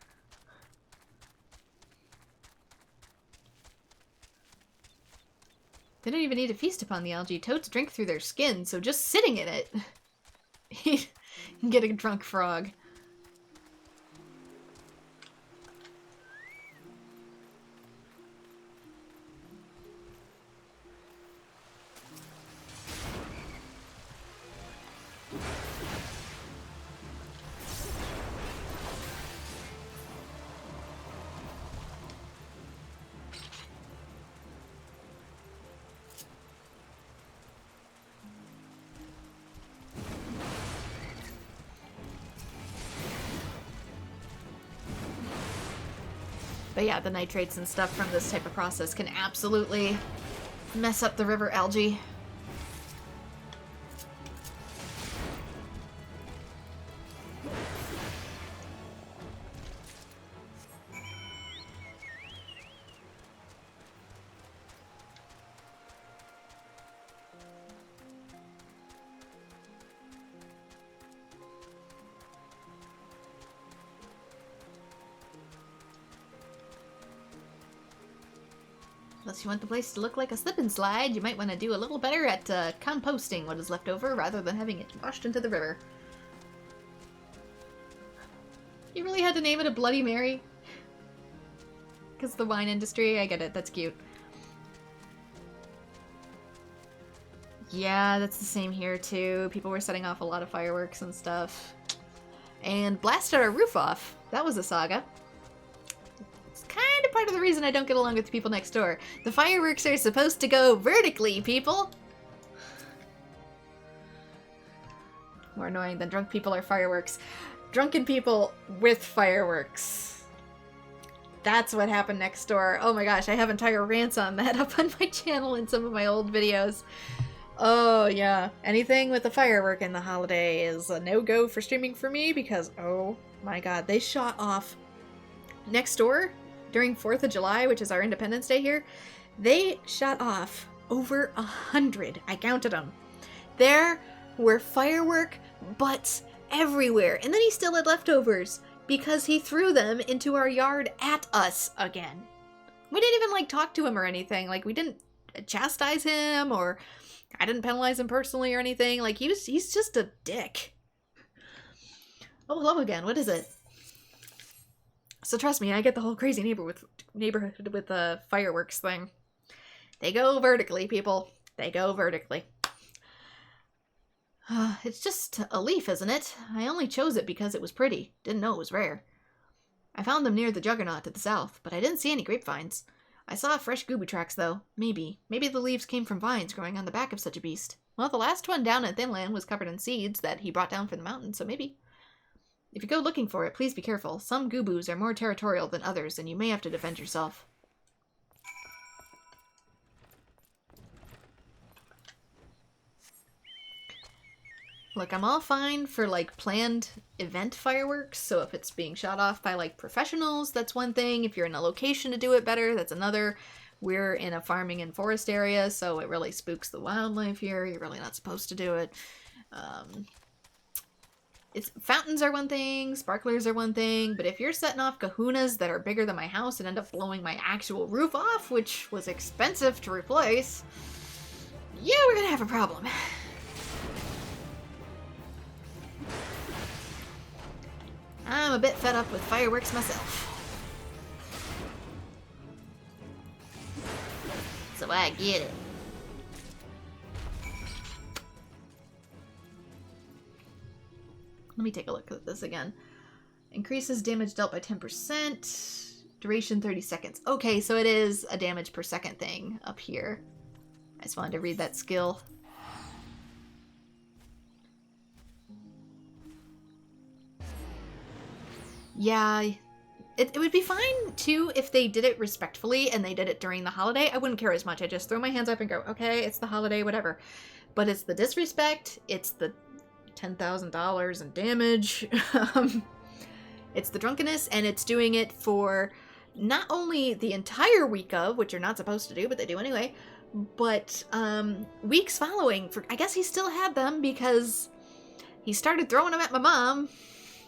They don't even need to feast upon the algae. Toads drink through their skin, so just sitting in it, you can get a drunk frog. But yeah, the nitrates and stuff from this type of process can absolutely mess up the river algae. Unless you want the place to look like a slip and slide, you might want to do a little better at composting what is left over rather than having it washed into the river. You really had to name it a Bloody Mary? Because the wine industry, I get it, that's cute. Yeah, that's the same here too. People were setting off a lot of fireworks and stuff. And blasted our roof off. That was a saga. It's kind of part of the reason I don't get along with the people next door. The fireworks are supposed to go vertically, people! More annoying than drunk people are fireworks. Drunken people with fireworks. That's what happened next door. Oh my gosh, I have entire rants on that up on my channel in some of my old videos. Oh yeah, anything with a firework in the holiday is a no-go for streaming for me because, oh my god, they shot off next door during 4th of July, which is our Independence Day here. They shot off over 100. I counted them. There were firework butts everywhere. And then he still had leftovers because he threw them into our yard at us again. We didn't even, like, talk to him or anything. Like, we didn't chastise him or I didn't penalize him personally or anything. Like, he's just a dick. Oh, hello again. What is it? So trust me, I get the whole crazy neighborhood with the fireworks thing. They go vertically, people. They go vertically. It's just a leaf, isn't it? I only chose it because it was pretty. Didn't know it was rare. I found them near the Juggernaut to the south, but I didn't see any grapevines. I saw fresh Gooboo tracks, though. Maybe the leaves came from vines growing on the back of such a beast. Well, the last one down at Thinland was covered in seeds that he brought down from the mountain, so maybe. If you go looking for it, please be careful. Some Goobboos are more territorial than others, and you may have to defend yourself. Look, I'm all fine for, like, planned event fireworks, so if it's being shot off by, like, professionals, that's one thing. If you're in a location to do it better, that's another. We're in a farming and forest area, so it really spooks the wildlife here. You're really not supposed to do it. Fountains are one thing, sparklers are one thing, but if you're setting off kahunas that are bigger than my house and end up blowing my actual roof off, which was expensive to replace, yeah, we're gonna have a problem. I'm a bit fed up with fireworks myself. So I get it. Let me take a look at this again. Increases damage dealt by 10%. Duration 30 seconds. Okay, so it is a damage per second thing up here. I just wanted to read that skill. Yeah, it would be fine, too, if they did it respectfully and they did it during the holiday. I wouldn't care as much. I just throw my hands up and go, okay, it's the holiday, whatever. But it's the disrespect, it's the $10,000 in damage, it's the drunkenness, and it's doing it for not only the entire week of, which you're not supposed to do, but they do anyway, but weeks following. I guess he still had them because he started throwing them at my mom.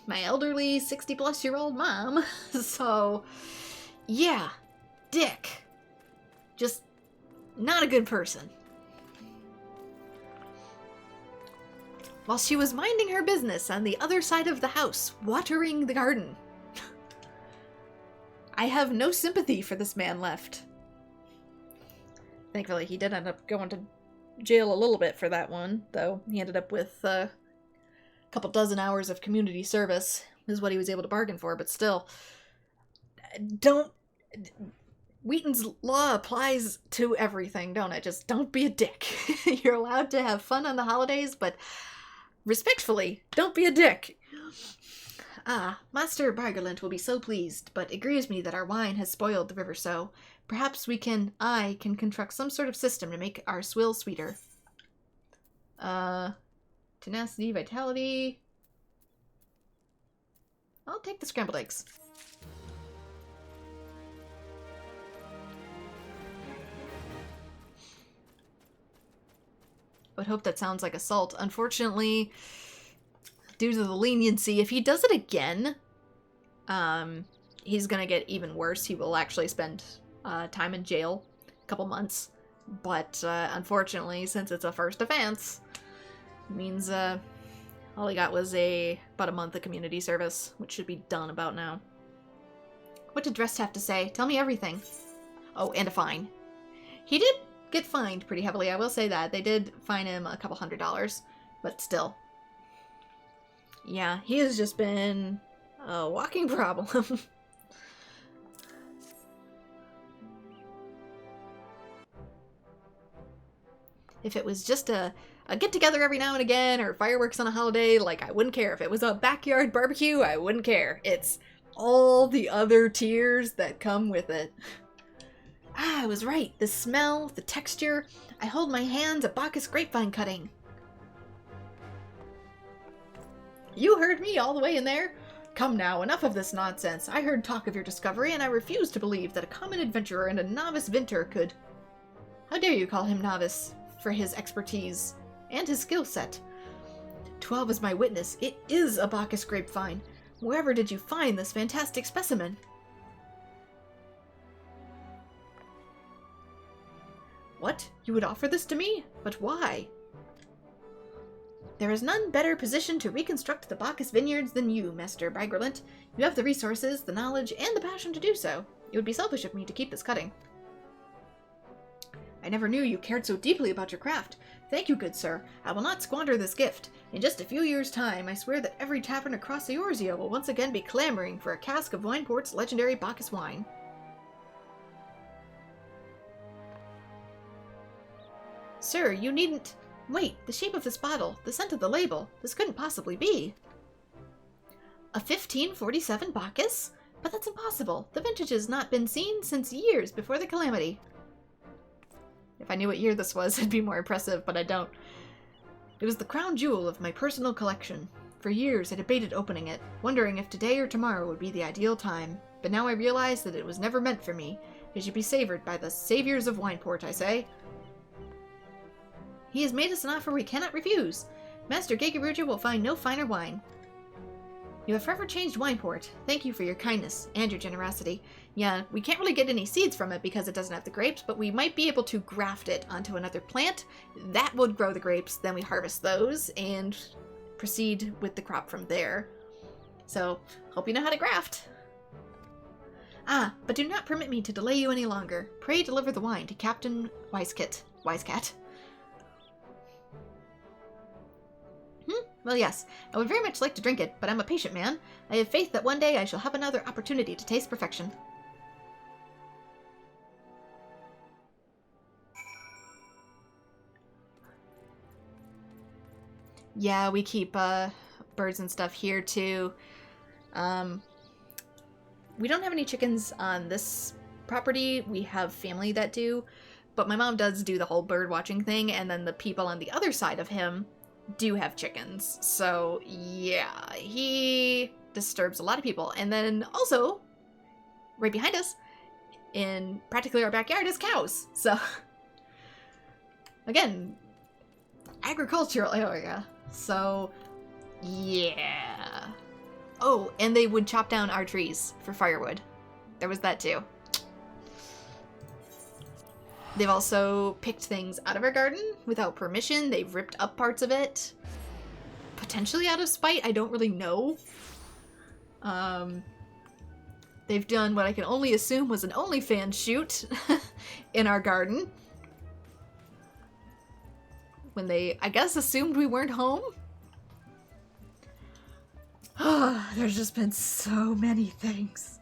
My elderly 60-plus-year-old mom. So, yeah, dick. Just not a good person. While she was minding her business on the other side of the house, watering the garden. I have no sympathy for this man left. Thankfully, he did end up going to jail a little bit for that one, though. He ended up with couple dozen hours of community service is what he was able to bargain for, but still, Wheaton's law applies to everything, don't it? Just don't be a dick. You're allowed to have fun on the holidays, but respectfully, don't be a dick. Master Bargalent will be so pleased, but it grieves me that our wine has spoiled the river so. Perhaps I can construct some sort of system to make our swill sweeter. Tenacity, vitality. I'll take the scrambled eggs. I would hope that sounds like assault. Unfortunately, due to the leniency, if he does it again, he's gonna get even worse. He will actually spend time in jail, a couple months. But unfortunately, since it's a first offense, means all he got was about a month of community service, which should be done about now. What did Drest have to say? Tell me everything. Oh, and a fine. He did get fined pretty heavily, I will say that. They did fine him a couple $100, but still. Yeah, he has just been a walking problem. If it was just a get-together every now and again, or fireworks on a holiday, like, I wouldn't care. If it was a backyard barbecue, I wouldn't care. It's all the other tiers that come with it. Ah, I was right. The smell, the texture. I hold my hands a Bacchus grapevine cutting. You heard me all the way in there? Come now, enough of this nonsense. I heard talk of your discovery, and I refuse to believe that a common adventurer and a novice vinter could... How dare you call him novice for his expertise and his skill set? 12 is my witness. It is a Bacchus grapevine. Wherever did you find this fantastic specimen? What? You would offer this to me? But why? There is none better positioned to reconstruct the Bacchus vineyards than you, Master Bryggerlant. You have the resources, the knowledge, and the passion to do so. It would be selfish of me to keep this cutting. I never knew you cared so deeply about your craft. Thank you, good sir. I will not squander this gift. In just a few years' time, I swear that every tavern across Eorzea will once again be clamoring for a cask of Wineport's legendary Bacchus wine. Sir, you needn't... Wait, the shape of this bottle, the scent of the label, this couldn't possibly be. A 1547 Bacchus? But that's impossible. The vintage has not been seen since years before the calamity. If I knew what year this was, it'd be more impressive, but I don't. It was the crown jewel of my personal collection. For years, I debated opening it, wondering if today or tomorrow would be the ideal time. But now I realize that it was never meant for me. It should be savored by the saviors of Wineport, I say. He has made us an offer we cannot refuse. Master Gegeruja will find no finer wine. You have forever changed Wineport. Thank you for your kindness and your generosity. Yeah, we can't really get any seeds from it because it doesn't have the grapes, but we might be able to graft it onto another plant. That would grow the grapes, then we harvest those and proceed with the crop from there. So, hope you know how to graft. Ah, but do not permit me to delay you any longer. Pray deliver the wine to Captain Wisecat. Well, yes, I would very much like to drink it, but I'm a patient man. I have faith that one day I shall have another opportunity to taste perfection. Yeah, we keep birds and stuff here too. We don't have any chickens on this property. We have family that do, but my mom does do the whole bird watching thing, and then the people on the other side of him do have chickens. So yeah, he disturbs a lot of people. And then also, right behind us, in practically our backyard, is cows. So again, agricultural area. So yeah. Oh, and they would chop down our trees for firewood. There was that too. They've also picked things out of our garden without permission. They've ripped up parts of it. Potentially out of spite, I don't really know. They've done what I can only assume was an OnlyFans shoot in our garden. When they, I guess, assumed we weren't home. There's just been so many things.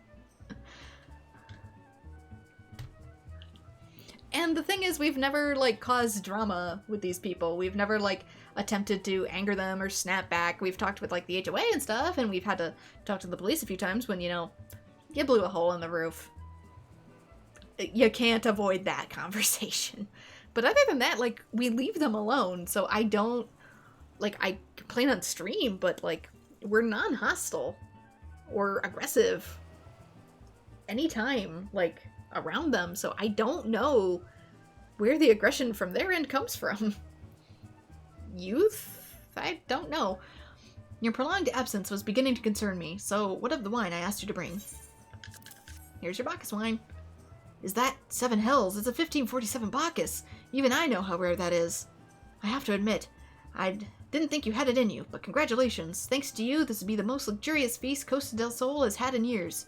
And the thing is, we've never, like, caused drama with these people. We've never, like, attempted to anger them or snap back. We've talked with, like, the HOA and stuff, and we've had to talk to the police a few times when, you know, you blew a hole in the roof. You can't avoid that conversation. But other than that, like, we leave them alone, so I don't, like, I complain on stream, but, like, we're non-hostile or aggressive anytime, like, around them, so I don't know where the aggression from their end comes from. Youth? I don't know. Your prolonged absence was beginning to concern me, so what of the wine I asked you to bring? Here's your Bacchus wine. Is that 7 hells? It's a 1547 Bacchus. Even I know how rare that is. I have to admit, I didn't think you had it in you, but congratulations. Thanks to you, this would be the most luxurious feast Costa del Sol has had in years.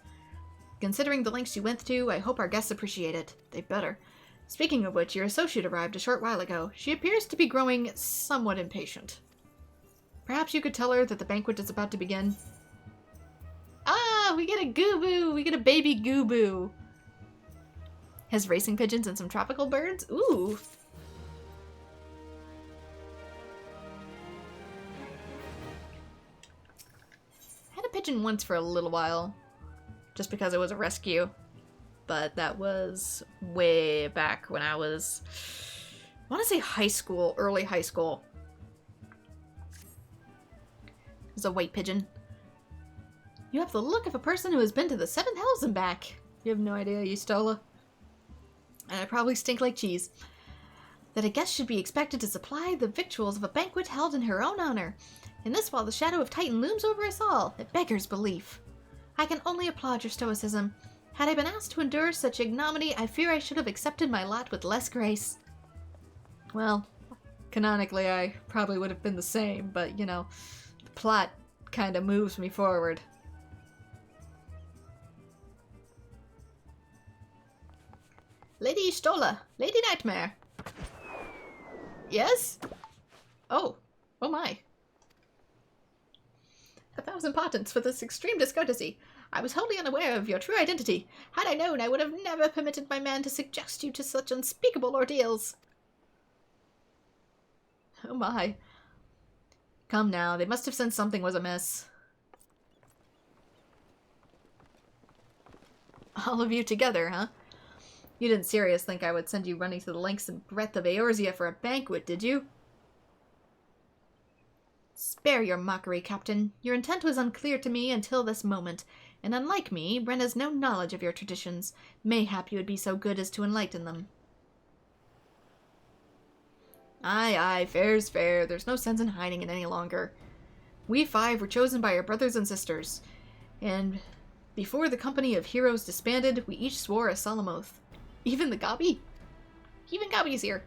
Considering the lengths you went to, I hope our guests appreciate it. They better. Speaking of which, your associate arrived a short while ago. She appears to be growing somewhat impatient. Perhaps you could tell her that the banquet is about to begin. Ah, we get a Goobbu! We get a baby Goobbu! Has racing pigeons and some tropical birds? Ooh! pigeon once for a little while, just because it was a rescue. But that was way back when I was, I want to say high school, early high school. It was a white pigeon. You have the look of a person who has been to the 7 hells and back. You have no idea, Yustola. And I probably stink like cheese. That a guest should be expected to supply the victuals of a banquet held in her own honor. And this while the shadow of Titan looms over us all. It beggars belief. I can only applaud your stoicism. Had I been asked to endure such ignominy, I fear I should have accepted my lot with less grace. Well, canonically I probably would have been the same, but, you know, the plot kind of moves me forward. Lady Stola, Lady Nightmare. Yes? Oh. Oh my. 1,000 patents for this extreme discourtesy. I was wholly unaware of your true identity. Had I known, I would have never permitted my man to suggest you to such unspeakable ordeals. Oh my. Come now, they must have sensed something was amiss. All of you together, huh? You didn't seriously think I would send you running to the lengths and breadth of Eorzea for a banquet, did you? Spare your mockery, Captain. Your intent was unclear to me until this moment, and unlike me, Bren has no knowledge of your traditions. Mayhap you would be so good as to enlighten them. Aye, aye, fair's fair. There's no sense in hiding it any longer. We 5 were chosen by our brothers and sisters, and before the company of heroes disbanded, we each swore a solemn oath. Even the Gobby? Even Gobby's here.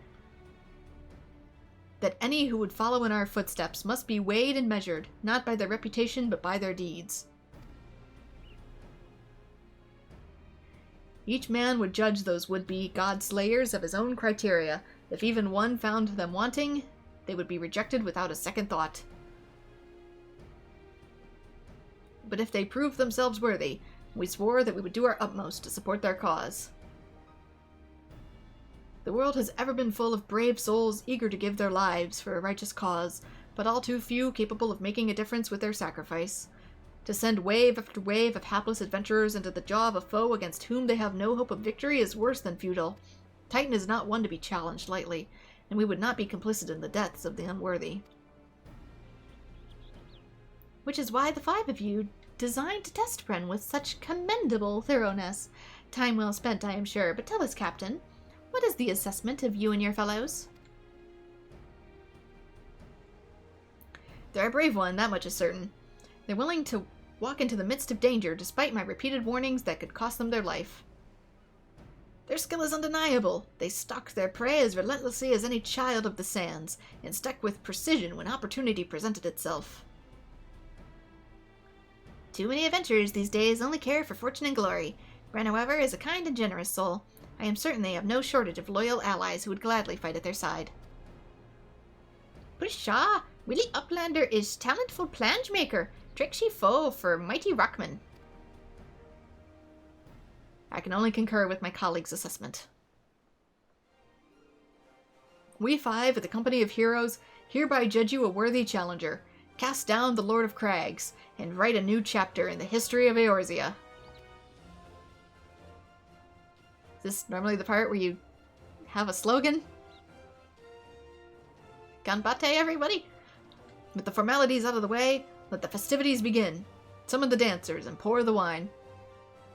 That any who would follow in our footsteps must be weighed and measured, not by their reputation, but by their deeds. Each man would judge those would-be god-slayers of his own criteria. If even one found them wanting, they would be rejected without a second thought. But if they proved themselves worthy, we swore that we would do our utmost to support their cause. The world has ever been full of brave souls eager to give their lives for a righteous cause, but all too few capable of making a difference with their sacrifice. To send wave after wave of hapless adventurers into the jaw of a foe against whom they have no hope of victory is worse than futile. Titan is not one to be challenged lightly, and we would not be complicit in the deaths of the unworthy. Which is why the 5 of you designed to test Bren with such commendable thoroughness. Time well spent, I am sure, but tell us, Captain, what is the assessment of you and your fellows? They're a brave one, that much is certain. They're willing to walk into the midst of danger despite my repeated warnings that could cost them their life. Their skill is undeniable. They stalk their prey as relentlessly as any child of the sands, and stuck with precision when opportunity presented itself. Too many adventurers these days only care for fortune and glory. Bren, however, is a kind and generous soul. I am certain they have no shortage of loyal allies who would gladly fight at their side. Pshaw! Willie Uplander is talentful plange maker. Tricksy foe for mighty rockman. I can only concur with my colleague's assessment. We 5 of the company of heroes hereby judge you a worthy challenger. Cast down the Lord of Crags, and write a new chapter in the history of Eorzea. Is this normally the part where you have a slogan? Ganbate, everybody! With the formalities out of the way, let the festivities begin. Summon the dancers and pour the wine.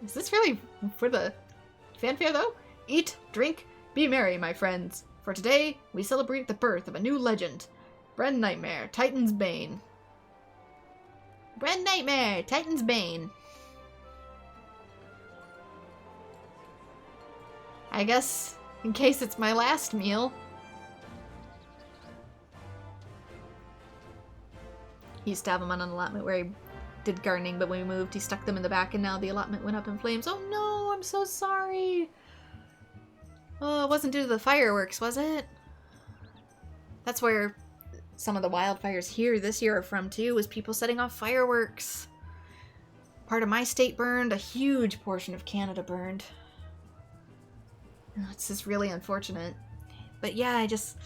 Is this really for the fanfare, though? Eat, drink, be merry, my friends. For today, we celebrate the birth of a new legend. Bren Nightmare, Titan's Bane. Bren Nightmare, Titan's Bane. I guess, in case it's my last meal. He used to have him on an allotment where he did gardening, but when we moved, he stuck them in the back, and now the allotment went up in flames. Oh no, I'm so sorry. Oh, it wasn't due to the fireworks, was it? That's where some of the wildfires here this year are from, too, was people setting off fireworks. Part of my state burned, a huge portion of Canada burned. Oh, it's just really unfortunate. But yeah, I just...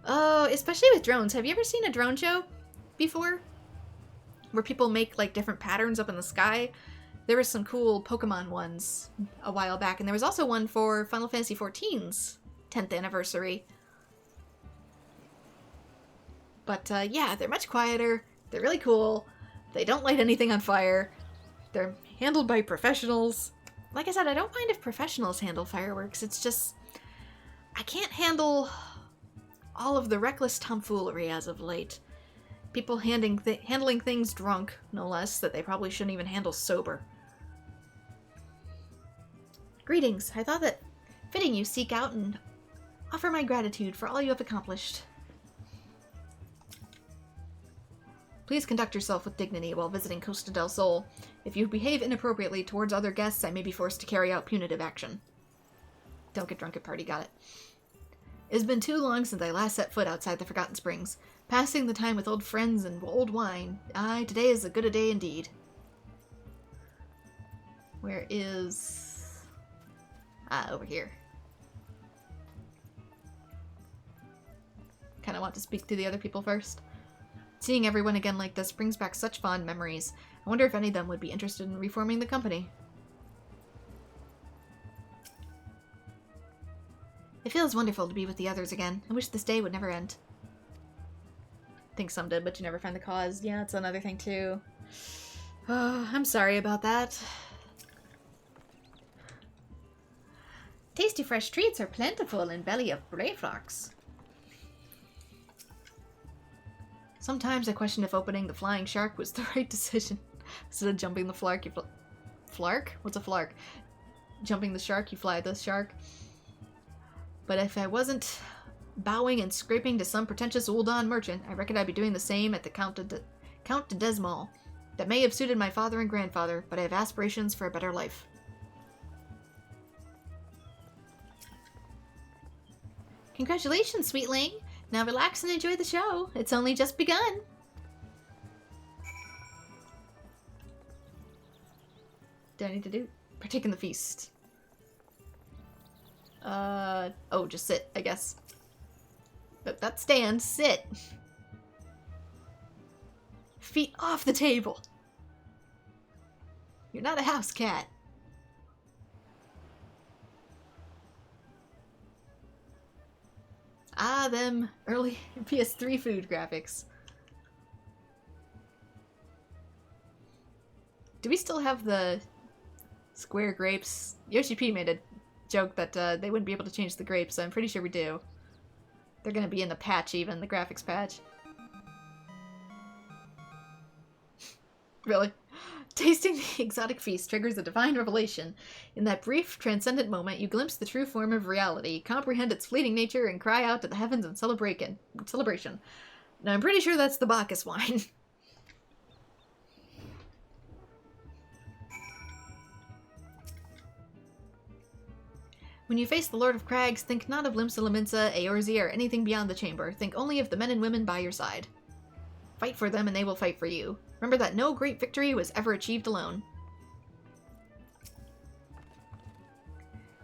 Oh, especially with drones. Have you ever seen a drone show before? where people make like different patterns up in the sky. There was some cool Pokemon ones a while back, and there was also one for Final Fantasy XIV's 10th anniversary. But yeah, they're much quieter. They're really cool. They don't light anything on fire. They're handled by professionals. Like I said, I don't mind if professionals handle fireworks. It's just, I can't handle all of the reckless tomfoolery as of late. People handling things drunk, no less, that they probably shouldn't even handle sober. Greetings. I thought that fitting you seek out and offer my gratitude for all you have accomplished. Please conduct yourself with dignity while visiting Costa del Sol. If you behave inappropriately towards other guests, I may be forced to carry out punitive action. Don't get drunk at party, got it. It has been too long since I last set foot outside the Forgotten Springs. Passing the time with old friends and old wine. Aye, today is a good a day indeed. Where is... over here. Kinda want to speak to the other people first. Seeing everyone again like this brings back such fond memories. I wonder if any of them would be interested in reforming the company. It feels wonderful to be with the others again. I wish this day would never end. I think some did, but you never find the cause. Yeah, it's another thing too. Oh, I'm sorry about that. Tasty fresh treats are plentiful in belly of Brayflox. Sometimes I question if opening the flying shark was the right decision. Instead of jumping the flark, you flark? What's a flark? Jumping the shark, you fly the shark. But if I wasn't bowing and scraping to some pretentious Ul'Dan merchant, I reckon I'd be doing the same at the Count de Desmond. That may have suited my father and grandfather, but I have aspirations for a better life. Congratulations, sweetling! Now relax and enjoy the show. It's only just begun. Do I need to do? Partake in the feast. Oh, just sit, I guess. But that stand, sit. Feet off the table. You're not a house cat. Ah, them early PS3 food graphics. Do we still have the square grapes? Yoshi P made a joke that they wouldn't be able to change the grapes, so I'm pretty sure we do. They're gonna be in the patch even, the graphics patch. Really? Tasting the exotic feast triggers a divine revelation. In that brief, transcendent moment, you glimpse the true form of reality, comprehend its fleeting nature, and cry out to the heavens in celebration. Now, I'm pretty sure that's the Bacchus wine. When you face the Lord of Crags, think not of Lominsan, Eorzea, or anything beyond the chamber. Think only of the men and women by your side. Fight for them and they will fight for you. Remember that no great victory was ever achieved alone.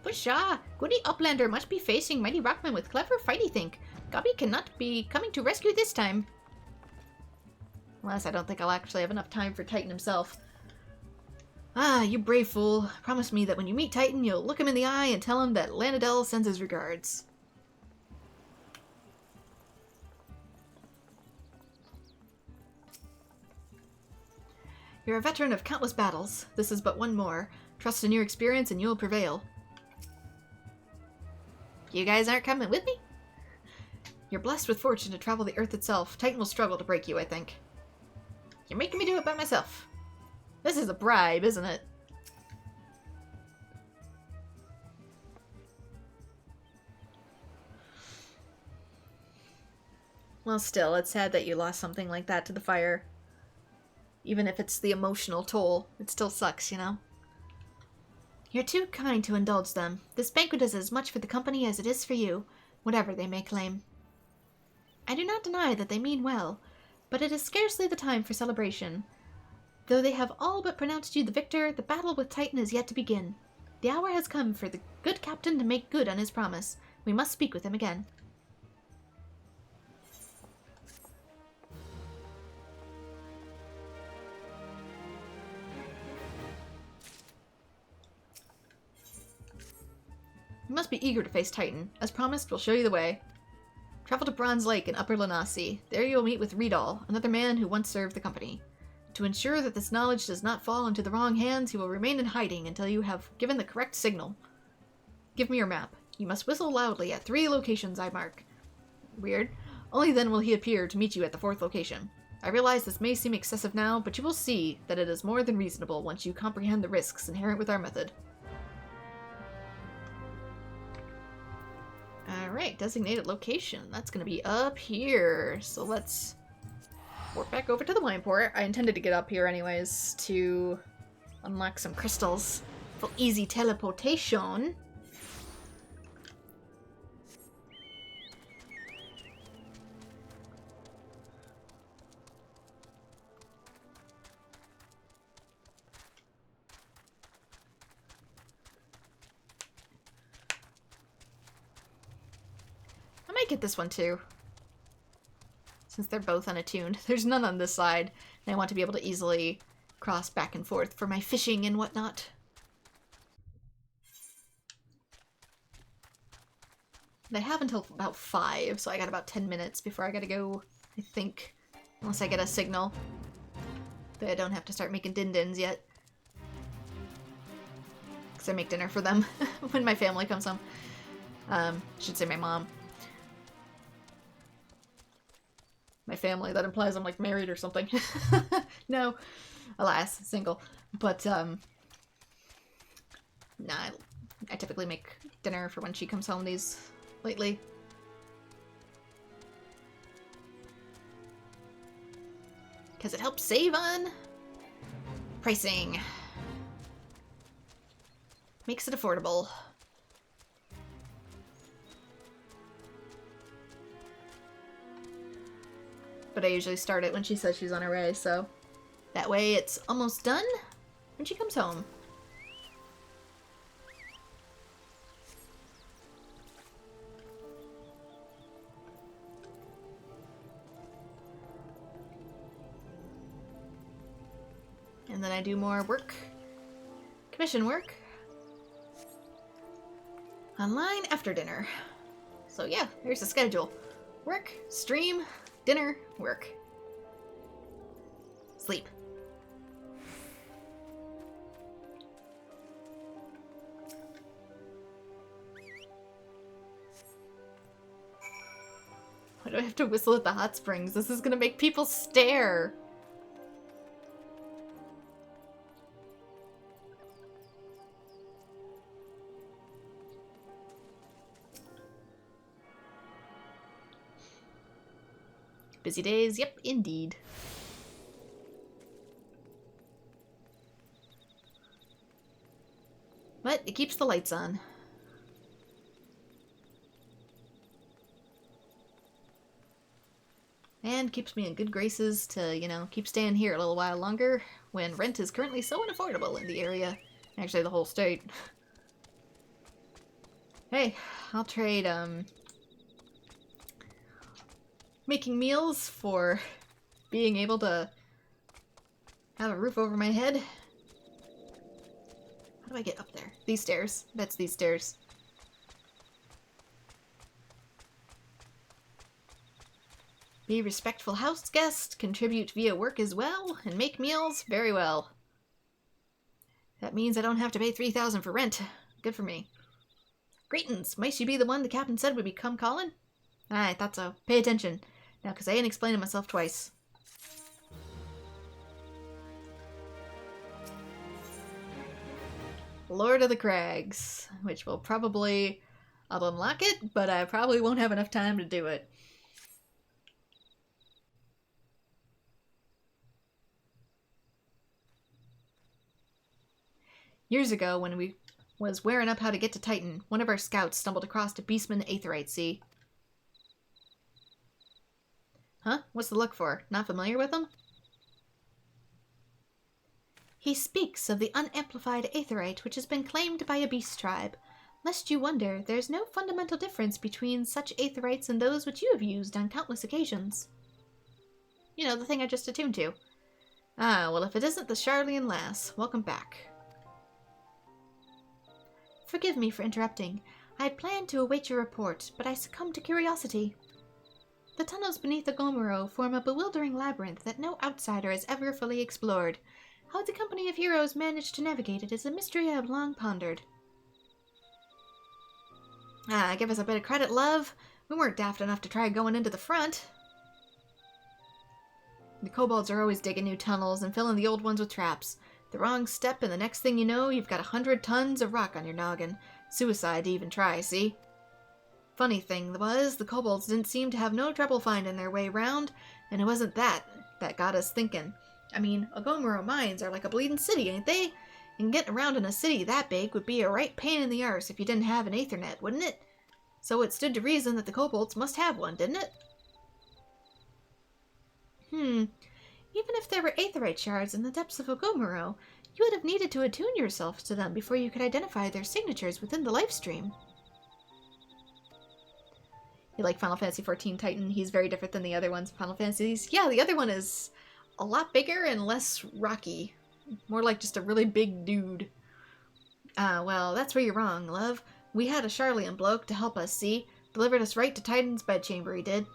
Pshaw! Goody Uplander must be facing mighty rockmen with clever fighty think. Gobby cannot be coming to rescue this time. Unless I don't think I'll actually have enough time for Titan himself. Ah, you brave fool. Promise me that when you meet Titan, you'll look him in the eye and tell him that Lanadel sends his regards. You're a veteran of countless battles. This is but one more. Trust in your experience and you'll prevail. You guys aren't coming with me? You're blessed with fortune to travel the earth itself. Titan will struggle to break you, I think. You're making me do it by myself. This is a bribe, isn't it? Well, still, it's sad that you lost something like that to the fire. Even if it's the emotional toll, it still sucks, you know? You're too kind to indulge them. This banquet is as much for the company as it is for you, whatever they may claim. I do not deny that they mean well, but it is scarcely the time for celebration. Though they have all but pronounced you the victor, the battle with Titan is yet to begin. The hour has come for the good captain to make good on his promise. We must speak with him again. You must be eager to face Titan. As promised, we'll show you the way. Travel to Bronze Lake in Upper Lanasi. There you'll meet with Redal, another man who once served the company. To ensure that this knowledge does not fall into the wrong hands, he will remain in hiding until you have given the correct signal. Give me your map. You must whistle loudly at 3 locations I mark. Weird. Only then will he appear to meet you at the 4th location. I realize this may seem excessive now, but you will see that it is more than reasonable once you comprehend the risks inherent with our method. Alright, designated location. That's going to be up here. So let's warp back over to the wine port. I intended to get up here anyways to unlock some crystals for easy teleportation. I might get this one too, since they're both unattuned. There's none on this side, and I want to be able to easily cross back and forth for my fishing and whatnot. And I have until about 5, so I got about 10 minutes before I gotta go, I think. Unless I get a signal that I don't have to start making din-dins yet. Because I make dinner for them when my family comes home. Should say my mom. My family, that implies I'm like married or something. No, alas, single. But nah, I typically make dinner for when she comes home lately. Because it helps save on pricing. Makes it affordable. But I usually start it when she says she's on her way, so that way it's almost done when she comes home. And then I do more work, commission work, online after dinner. So yeah, there's the schedule. Work, stream, dinner, work. Sleep. Why do I have to whistle at the hot springs? This is gonna make people stare. Busy days, yep, indeed. But it keeps the lights on. And keeps me in good graces to, you know, keep staying here a little while longer when rent is currently so unaffordable in the area. Actually, the whole state. Hey, I'll trade, making meals for being able to have a roof over my head. How do I get up there? These stairs. That's these stairs. Be respectful house guest, contribute via work as well, and make meals very well. That means I don't have to pay 3,000 for rent. Good for me. Greetings, might you be the one the captain said would be come calling? I thought so. Pay attention. Now, because I ain't explaining myself twice. Lord of the Crags, which will probably... I'll unlock it, but I probably won't have enough time to do it. Years ago, when we was wearing up how to get to Titan, one of our scouts stumbled across a beastman aetherite, see? Huh? What's the look for? Not familiar with him? He speaks of the unamplified aetherite which has been claimed by a beast tribe. Lest you wonder, there is no fundamental difference between such aetherites and those which you have used on countless occasions. You know, the thing I just attuned to. Ah, well, if it isn't the Charlian lass, welcome back. Forgive me for interrupting. I had planned to await your report, but I succumbed to curiosity. The tunnels beneath the Gomero form a bewildering labyrinth that no outsider has ever fully explored. How the company of heroes managed to navigate it is a mystery I have long pondered. Give us a bit of credit, love. We weren't daft enough to try going into the front. The kobolds are always digging new tunnels and filling the old ones with traps. The wrong step and the next thing you know, you've got 100 tons of rock on your noggin. Suicide to even try, see? Funny thing was, the kobolds didn't seem to have no trouble finding their way round, and it wasn't that got us thinking. I mean, Agomero mines are like a bleeding city, ain't they? And getting around in a city that big would be a right pain in the arse if you didn't have an Aethernet, wouldn't it? So it stood to reason that the kobolds must have one, didn't it? Even if there were aetherite shards in the depths of Agomero, you would have needed to attune yourself to them before you could identify their signatures within the lifestream. You like Final Fantasy XIV Titan? He's very different than the other ones. Final Fantasies? Yeah, the other one is a lot bigger and less rocky. More like just a really big dude. Well, that's where you're wrong, love. We had a Charlian bloke to help us, see? Delivered us right to Titan's bedchamber, he did.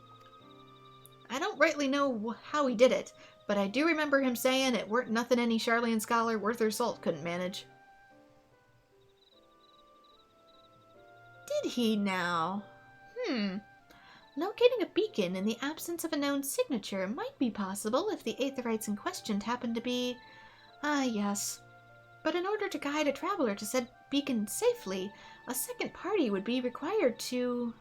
I don't rightly know how he did it, but I do remember him saying it weren't nothing any Charlian scholar worth her salt couldn't manage. Did he now? Locating a beacon in the absence of a known signature might be possible if the aetherites in question happened to be... yes. But in order to guide a traveler to said beacon safely, a second party would be required to...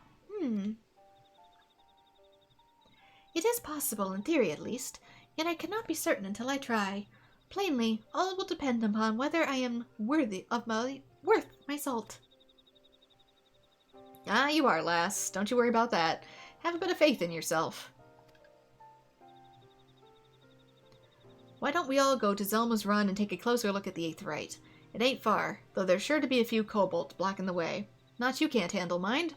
It is possible, in theory at least, yet I cannot be certain until I try. Plainly, all will depend upon whether I am worth my salt. You are, lass. Don't you worry about that. Have a bit of faith in yourself. Why don't we all go to Zelma's Run and take a closer look at the aetherite? It ain't far, though there's sure to be a few kobolds blocking the way. Not you can't handle, mind.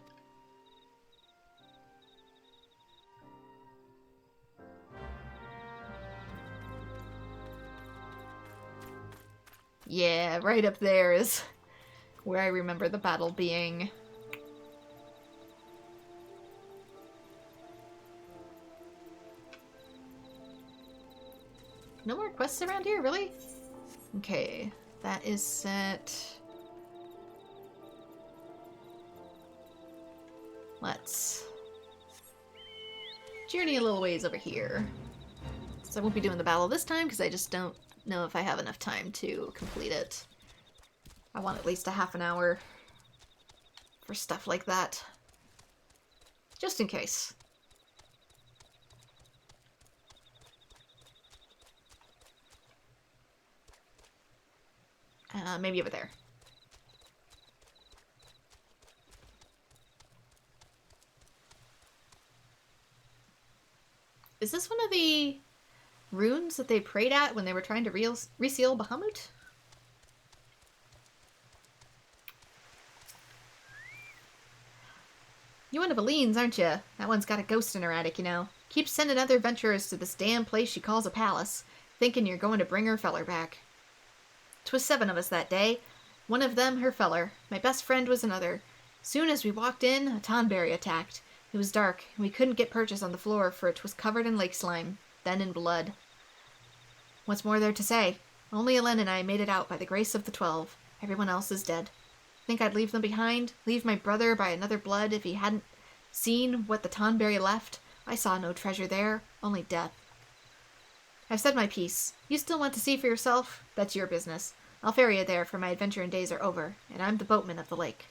Yeah, right up there is where I remember the battle being. No more quests around here, really? Okay, that is set. Let's journey a little ways over here. So I won't be doing the battle this time because I just don't know if I have enough time to complete it. I want at least a half an hour for stuff like that. Just in case. Maybe over there. Is this one of the runes that they prayed at when they were trying to reseal Bahamut? You one of Aline's, aren't you? That one's got a ghost in her attic, you know. Keeps sending other adventurers to this damn place she calls a palace, thinking you're going to bring her feller back. 'Twas 7 of us that day. One of them her feller. My best friend was another. Soon as we walked in, a tonberry attacked. It was dark, and we couldn't get purchase on the floor, for 'twas covered in lake slime, then in blood. What's more there to say? Only Elen and I made it out by the grace of the 12. Everyone else is dead. Think I'd leave them behind? Leave my brother by another blood if he hadn't seen what the tonberry left? I saw no treasure there, only death. I've said my piece. You still want to see for yourself? That's your business. I'll ferry you there, for my adventuring days are over, and I'm the boatman of the lake.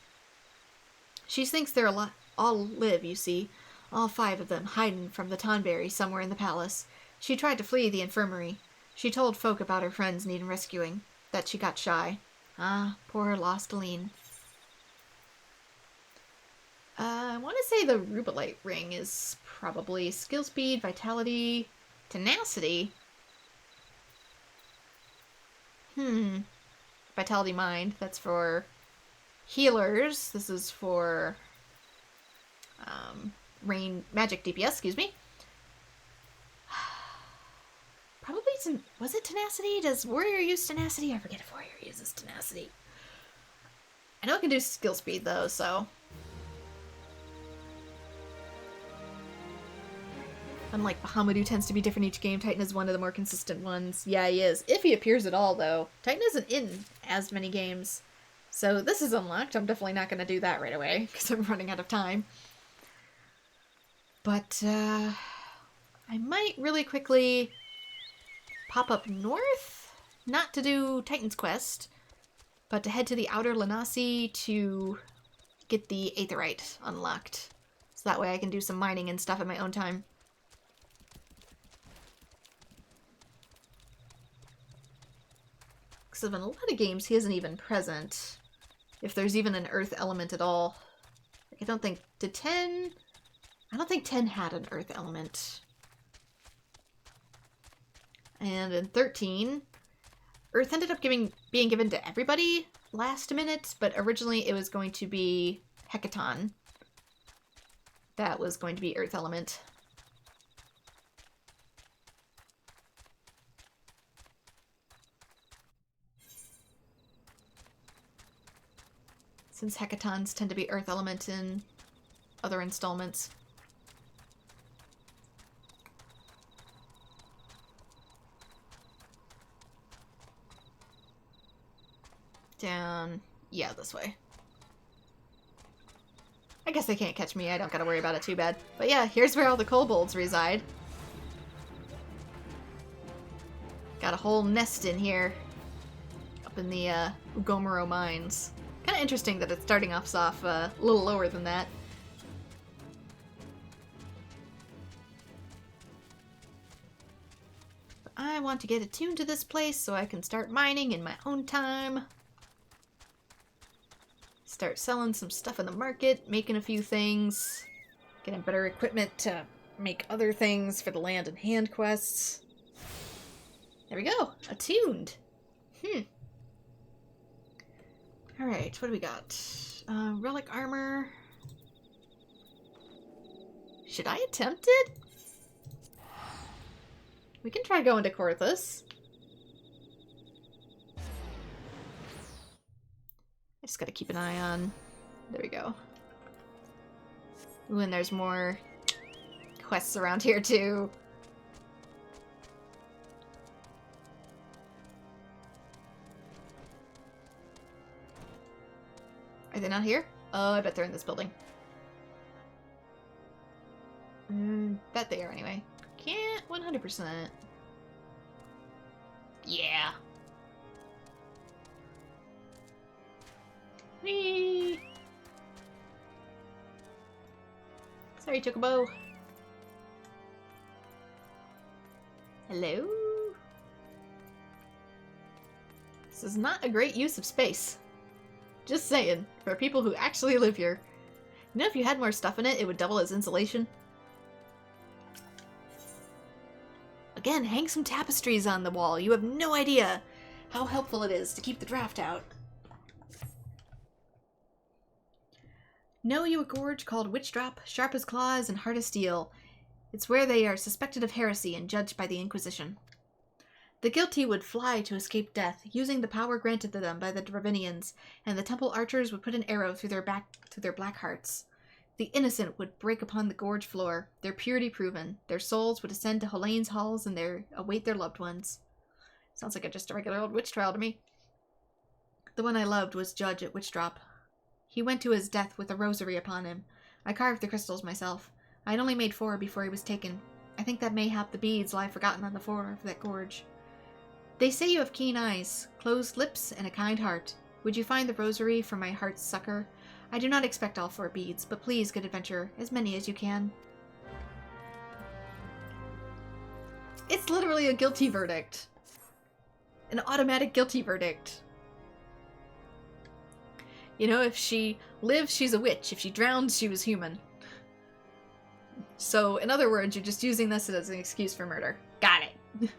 She thinks they're all live, you see, all 5 of them hiding from the tonberry somewhere in the palace. She tried to flee the infirmary. She told folk about her friends needing rescuing, that she got shy. Poor lost Aline. I want to say the Rubelite ring is probably skill speed, vitality, tenacity. Vitality mind, that's for healers. This is for rain magic DPS, excuse me. Probably was it tenacity? Does warrior use tenacity? I forget if warrior uses tenacity. I know it can do skill speed though, so Unlike Bahamut, who tends to be different each game, Titan is one of the more consistent ones. Yeah, he is. If he appears at all, though. Titan isn't in as many games. So this is unlocked. I'm definitely not going to do that right away, because I'm running out of time. But, I might really quickly pop up north? Not to do Titan's Quest, but to head to the outer Lanasi to get the Aetherite unlocked. So that way I can do some mining and stuff at my own time. Because in a lot of games he isn't even present. If there's even an earth element at all. I don't think... Did 10... I don't think 10 had an earth element. And in 13, earth ended up being given to everybody last minute, but originally it was going to be Hecaton. That was going to be earth element. Since Hecatons tend to be earth element in other installments. Down... yeah, this way. I guess they can't catch me, I don't gotta worry about it too bad. But yeah, here's where all the kobolds reside. Got a whole nest in here. Up in the, Ugomoro mines. Kinda interesting that it's starting off a little lower than that. But I want to get attuned to this place so I can start mining in my own time. Start selling some stuff in the market, making a few things, getting better equipment to make other things for the land and hand quests. There we go, attuned. Alright, what do we got? Relic armor. Should I attempt it? We can try going to Korthus. Just gotta keep an eye on... there we go. Ooh, and there's more quests around here too. Are they not here? Oh, I bet they're in this building. Bet they are anyway. Can't 100%. Yeah. Whee! Sorry, Chocobo. Hello? This is not a great use of space. Just saying, for people who actually live here. You know, if you had more stuff in it, it would double as insulation. Again, hang some tapestries on the wall. You have no idea how helpful it is to keep the draft out. Know you a gorge called Witchdrop, sharp as claws and hard as steel. It's where they are suspected of heresy and judged by the Inquisition. The guilty would fly to escape death, using the power granted to them by the Dravinians, and the temple archers would put an arrow through their black hearts. The innocent would break upon the gorge floor, their purity proven. Their souls would ascend to Helene's halls and there await their loved ones. Sounds like just a regular old witch trial to me. The one I loved was Judge at Witchdrop. He went to his death with a rosary upon him. I carved the crystals myself. I had only made 4 before he was taken. I think that mayhap the beads lie forgotten on the floor of that gorge. They say you have keen eyes, closed lips, and a kind heart. Would you find the rosary for my heart's succor? I do not expect all 4 beads, but please, good adventurer, as many as you can. It's literally a guilty verdict. An automatic guilty verdict. You know, if she lives, she's a witch. If she drowns, she was human. So, in other words, you're just using this as an excuse for murder. Got it.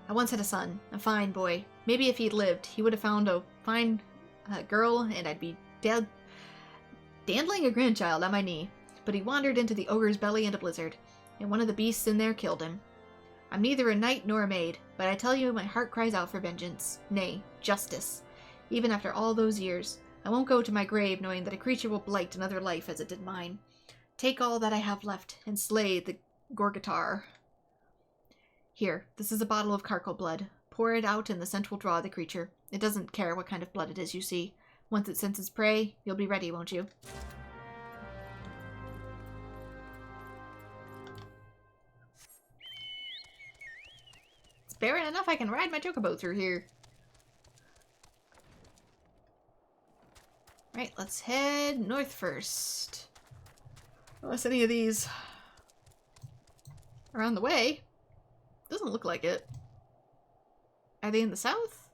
I once had a son, a fine boy. Maybe if he'd lived, he would have found a fine girl, and I'd be dandling a grandchild on my knee. But he wandered into the ogre's belly in a blizzard, and one of the beasts in there killed him. I'm neither a knight nor a maid, but I tell you my heart cries out for vengeance. Nay, justice. Even after all those years, I won't go to my grave knowing that a creature will blight another life as it did mine. Take all that I have left, and slay the Gorgatar. Here, this is a bottle of charcoal blood. Pour it out and the scent will draw the creature. It doesn't care what kind of blood it is you see. Once it senses prey, you'll be ready, won't you? It's barren enough I can ride my chocobo through here. Right, let's head north first. Unless any of these are on the way. Doesn't look like it. Are they in the south?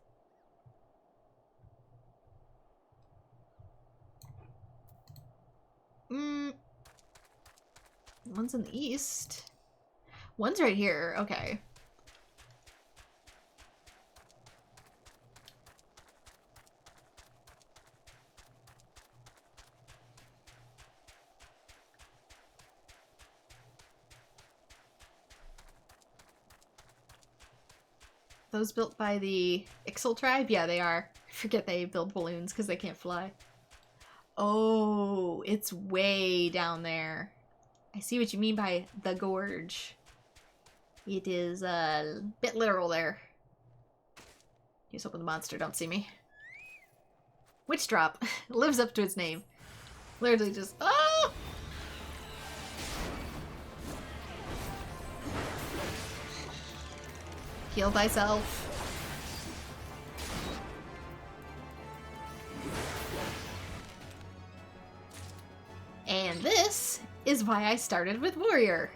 One's in the east. One's right here. Okay. Those built by the Ixal tribe? Yeah, they are. I forget they build balloons because they can't fly. Oh, it's way down there. I see what you mean by the gorge. It is a bit literal there. Here's hoping the monster don't see me. Witch drop. Lives up to its name. Literally just... Oh! Heal thyself. And this is why I started with Warrior.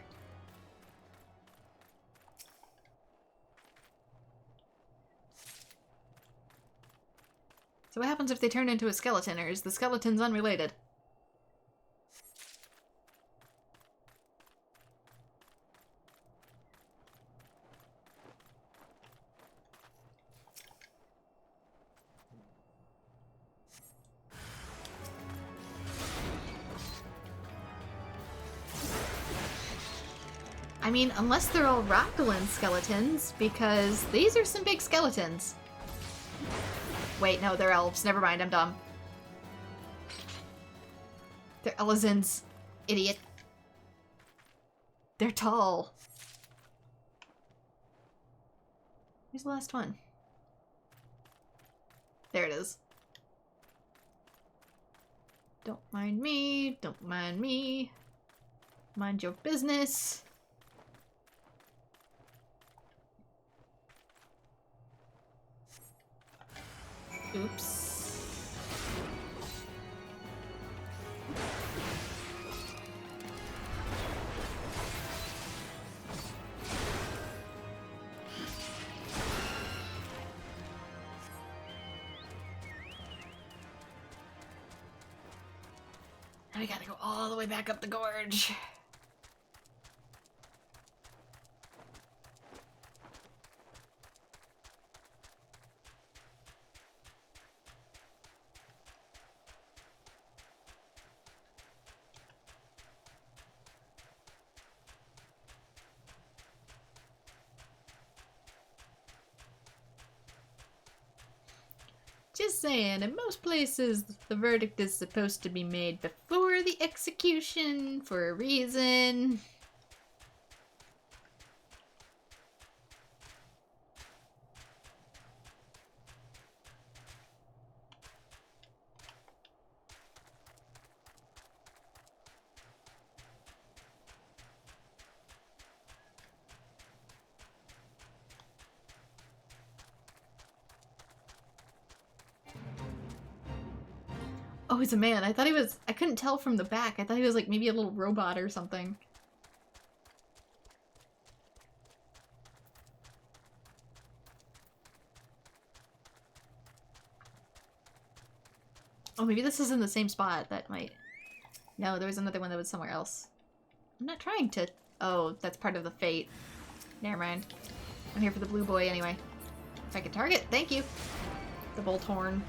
So what happens if they turn into a skeleton, or is the skeleton's unrelated? I mean, unless they're all Rockland skeletons, because these are some big skeletons. Wait, no, they're elves. Never mind, I'm dumb. They're Elizins. Idiot. They're tall. Where's the last one? There it is. Don't mind me. Don't mind me. Mind your business. Oops. Now we gotta go all the way back up the gorge. Just saying, in most places, the verdict is supposed to be made before the execution for a reason. Oh, he's a man. I thought he was... I couldn't tell from the back. I thought he was like maybe a little robot or something. Oh, maybe this is in the same spot. That might... No, there was another one that was somewhere else. I'm not trying to... Oh, that's part of the fate. Never mind. I'm here for the blue boy anyway. If I can target, thank you. The bolt horn.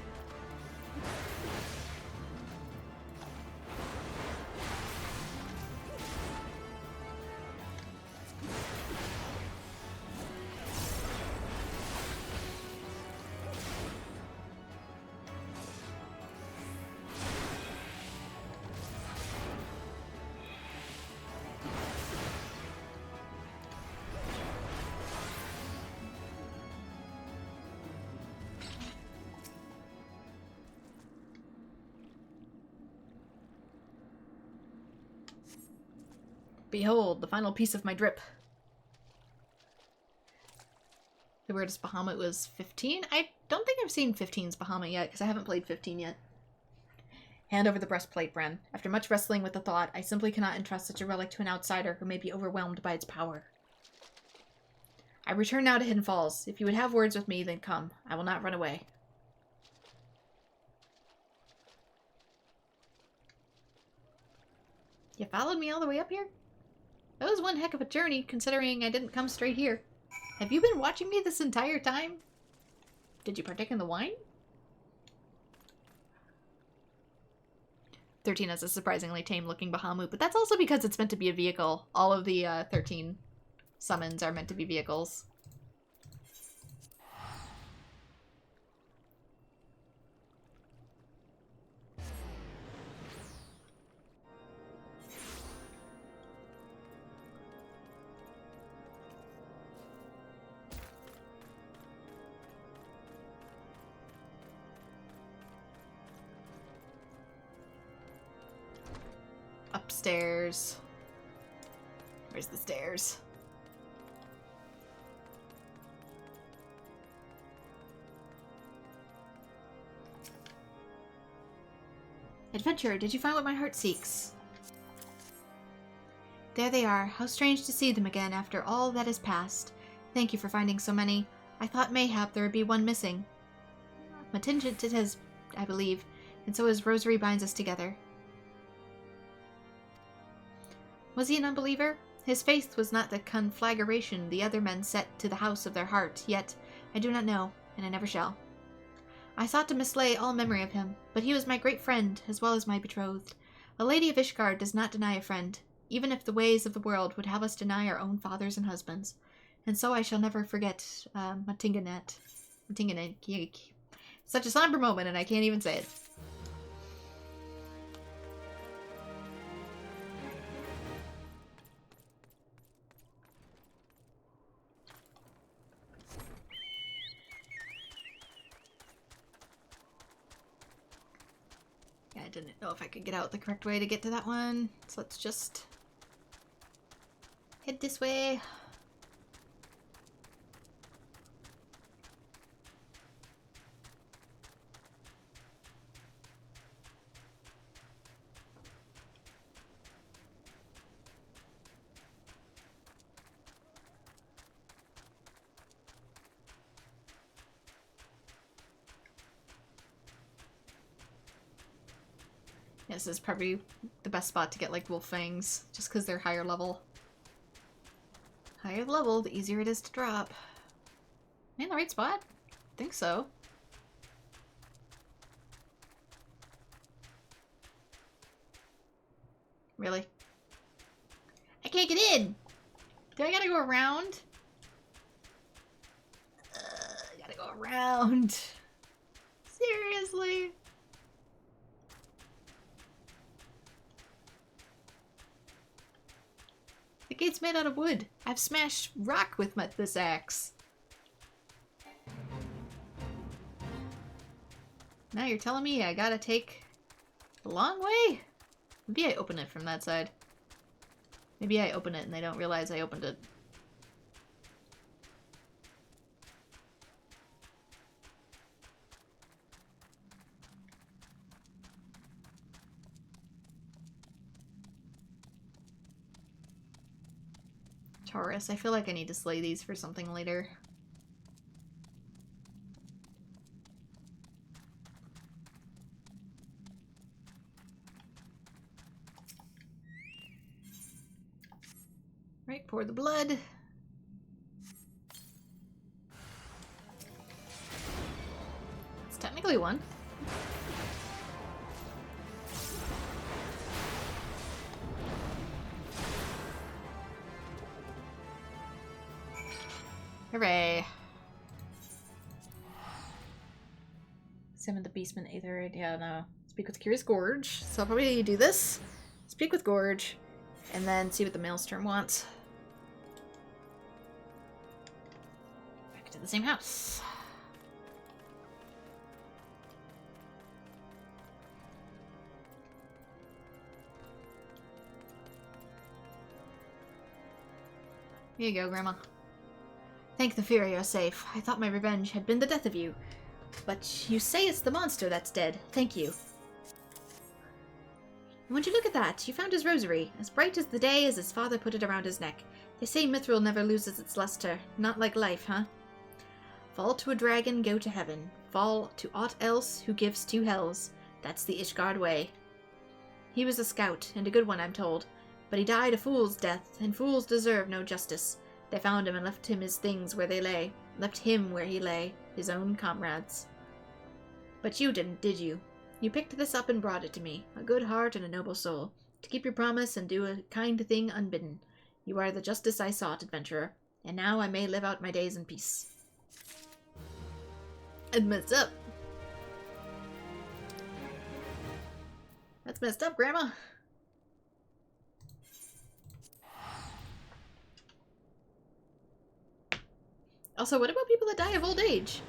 Behold, the final piece of my drip. The weirdest Bahamut was 15? I don't think I've seen 15's Bahamut yet, because I haven't played 15 yet. Hand over the breastplate, Bren. After much wrestling with the thought, I simply cannot entrust such a relic to an outsider who may be overwhelmed by its power. I return now to Hidden Falls. If you would have words with me, then come. I will not run away. You followed me all the way up here? That was one heck of a journey, considering I didn't come straight here. Have you been watching me this entire time? Did you partake in the wine? 13 has a surprisingly tame-looking Bahamut, but that's also because it's meant to be a vehicle. All of the 13 summons are meant to be vehicles. Upstairs. Where's the stairs? Adventure, did you find what my heart seeks? There they are. How strange to see them again after all that has passed. Thank you for finding so many. I thought mayhap there would be one missing. Matingent it has, I believe, and so his rosary binds us together. Was he an unbeliever? His faith was not the conflagration the other men set to the house of their heart, yet I do not know, and I never shall. I sought to mislay all memory of him, but he was my great friend, as well as my betrothed. A lady of Ishgard does not deny a friend, even if the ways of the world would have us deny our own fathers and husbands. And so I shall never forget Matinganet. Such a somber moment, and I can't even say it. I didn't know if I could get out the correct way to get to that one, so let's just head this way. This is probably the best spot to get, like, wolf fangs, just because they're higher level. Higher the level, the easier it is to drop. Am I in the right spot? I think so. Really? I can't get in! Do I gotta go around? I gotta go around. Seriously? The gate's made out of wood. I've smashed rock with this axe. Now you're telling me I gotta take the long way? Maybe I open it from that side. Maybe I open it and they don't realize I opened it. Taurus. I feel like I need to slay these for something later. Right, pour the blood. It's technically one. Hooray. Summon the Beastman Aether. Yeah, no. Speak with Curious Gorge. So I'll probably do this. Speak with Gorge. And then see what the Maelstrom wants. Back to the same house. Here you go, Grandma. Thank the Fury you're safe. I thought my revenge had been the death of you. But you say it's the monster that's dead. Thank you. Would you look at that? You found his rosary, as bright as the day as his father put it around his neck. They say mithril never loses its luster. Not like life, huh? Fall to a dragon, go to heaven. Fall to aught else who gives two hells. That's the Ishgard way. He was a scout, and a good one, I'm told. But he died a fool's death, and fools deserve no justice. They found him and left him his things where they lay. Left him where he lay, his own comrades. But you didn't, did you? You picked this up and brought it to me, a good heart and a noble soul, to keep your promise and do a kind thing unbidden. You are the justice I sought, adventurer, and now I may live out my days in peace. And messed up. That's messed up, Grandma. Also, what about people that die of old age?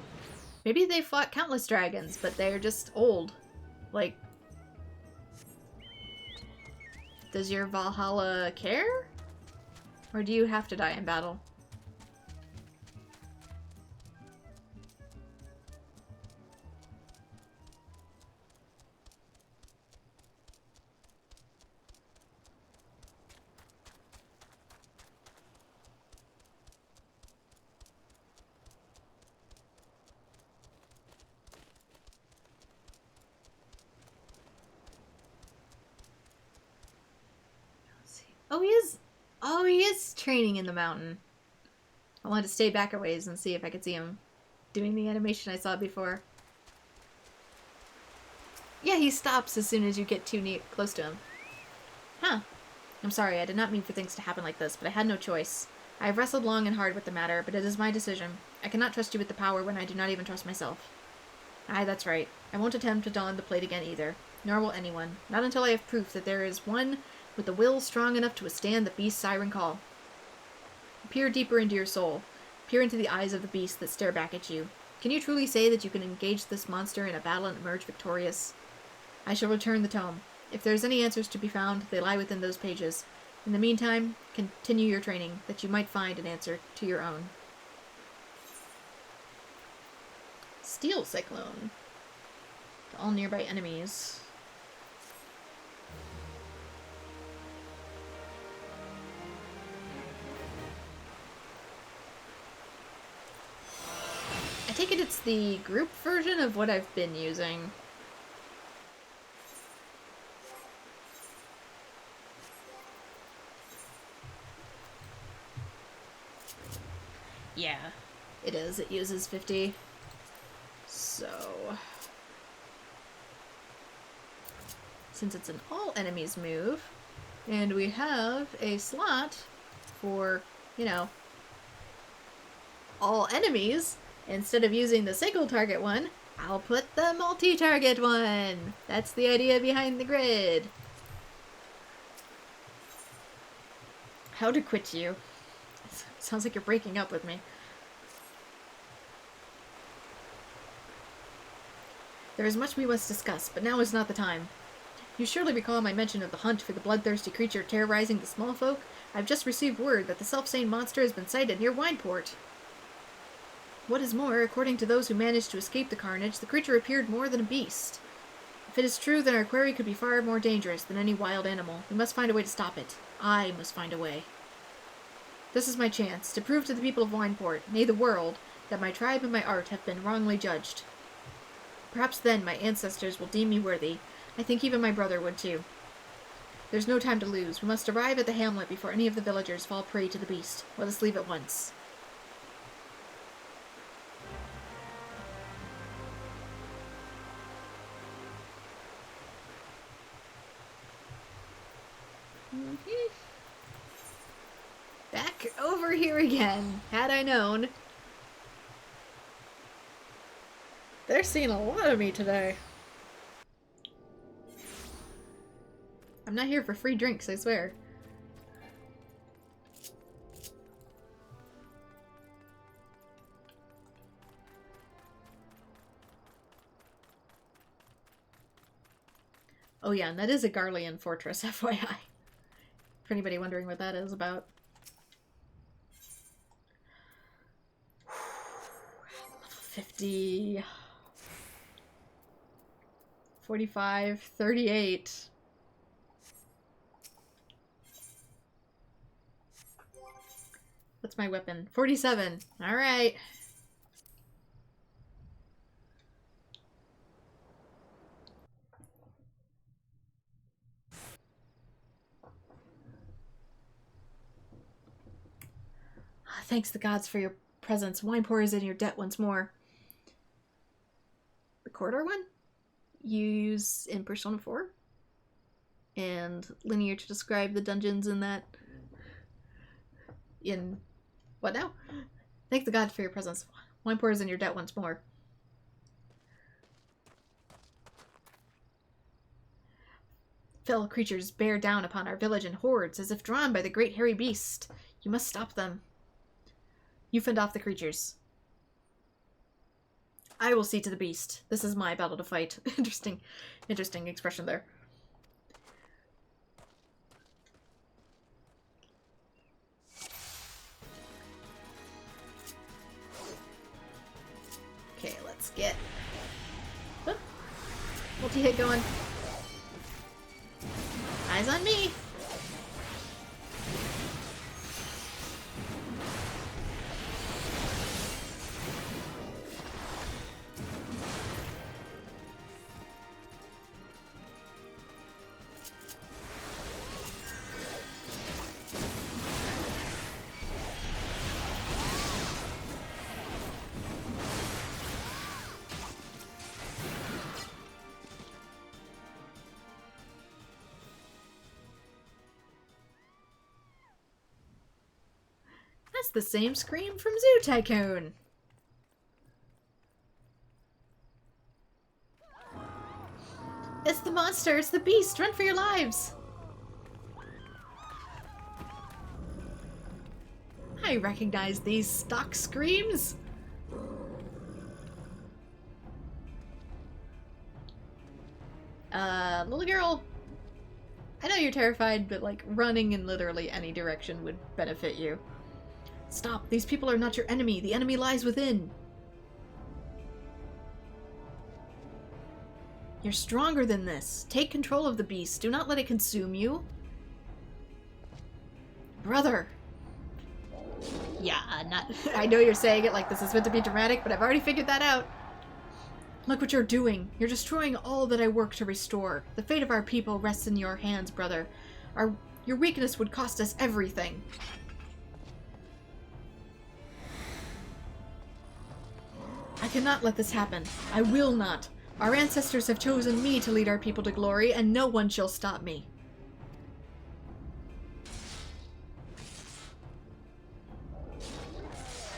Maybe they fought countless dragons, but they're just old. Like, does your Valhalla care? Or do you have to die in battle? Oh, he is. Oh, he is training in the mountain. I wanted to stay back a ways and see if I could see him doing the animation I saw before. Yeah, he stops as soon as you get too close to him. Huh. I'm sorry, I did not mean for things to happen like this, but I had no choice. I have wrestled long and hard with the matter, but it is my decision. I cannot trust you with the power when I do not even trust myself. Aye, that's right. I won't attempt to don the plate again either. Nor will anyone. Not until I have proof that there is one with the will strong enough to withstand the beast's siren call. Peer deeper into your soul. Peer into the eyes of the beast that stare back at you. Can you truly say that you can engage this monster in a battle and emerge victorious? I shall return the tome. If there is any answers to be found, they lie within those pages. In the meantime, continue your training, that you might find an answer to your own. Steel Cyclone. To all nearby enemies. I take it it's the group version of what I've been using. Yeah, it is. It uses 50. So, since it's an all enemies move, and we have a slot for, you know, all enemies, instead of using the single target one, I'll put the multi-target one. That's the idea behind the grid. How to quit you. Sounds like you're breaking up with me. There is much we must discuss, but now is not the time. You surely recall my mention of the hunt for the bloodthirsty creature terrorizing the small folk? I've just received word that the self-same monster has been sighted near Wineport. What is more, according to those who managed to escape the carnage, the creature appeared more than a beast. If it is true, then our quarry could be far more dangerous than any wild animal. We must find a way to stop it. I must find a way. This is my chance, to prove to the people of Wineport, nay the world, that my tribe and my art have been wrongly judged. Perhaps then my ancestors will deem me worthy. I think even my brother would too. There's no time to lose. We must arrive at the hamlet before any of the villagers fall prey to the beast. Let us leave at once. Back over here again. Had I known. They're seeing a lot of me today. I'm not here for free drinks, I swear. Oh yeah, and that is a Garlean fortress, FYI. For anybody wondering what that is about. 50, 45, 38. What's my weapon? 47. All right. Thanks the gods for your presence. Wine pours in your debt once more. The corridor one? You use in Persona 4? And linear to describe the dungeons in that... In... What now? Thank the gods for your presence. Wine pours in your debt once more. Fell creatures bear down upon our village in hordes, as if drawn by the great hairy beast. You must stop them. You fend off the creatures. I will see to the beast. This is my battle to fight. Interesting expression there. Okay, let's get multi-hit going. Eyes on me. That's the same scream from Zoo Tycoon. It's the monster, it's the beast, run for your lives. I recognize these stock screams. Little girl, I know you're terrified, but like running in literally any direction would benefit you. Stop, these people are not your enemy. The enemy lies within. You're stronger than this. Take control of the beast. Do not let it consume you. Brother. Yeah, not... I know you're saying it like this is meant to be dramatic, but I've already figured that out. Look what you're doing. You're destroying all that I work to restore. The fate of our people rests in your hands, brother. Your weakness would cost us everything. I cannot let this happen. I will not. Our ancestors have chosen me to lead our people to glory, and no one shall stop me.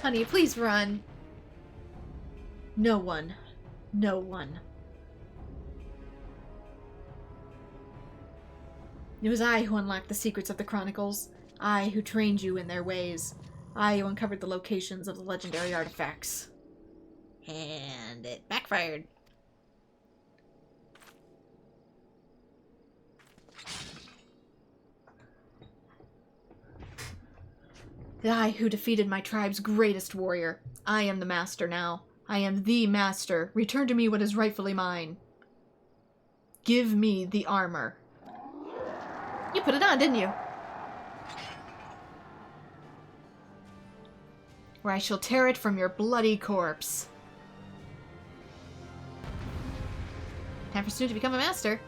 Honey, please run. No one. No one. It was I who unlocked the secrets of the Chronicles. I who trained you in their ways. I who uncovered the locations of the legendary artifacts. And it backfired. I who defeated my tribe's greatest warrior. I am the master now. I am the master. Return to me what is rightfully mine. Give me the armor. You put it on, didn't you? Or I shall tear it from your bloody corpse. Time for Snoot to become a master.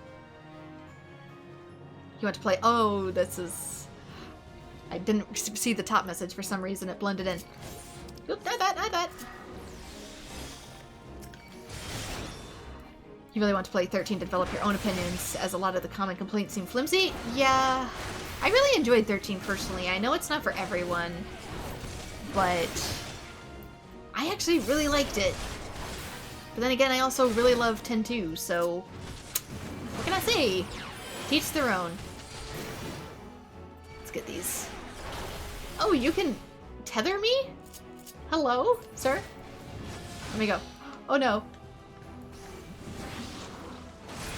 You want to play... Oh, this is... I didn't see the top message for some reason. It blended in. Oop, not that. You really want to play 13 to develop your own opinions, as a lot of the common complaints seem flimsy? Yeah. I really enjoyed 13 personally. I know it's not for everyone, but I actually really liked it. But then again, I also really love 10 too, so what can I say? Teach their own. Let's get these. Oh, you can tether me? Hello, sir? Let me go. Oh no.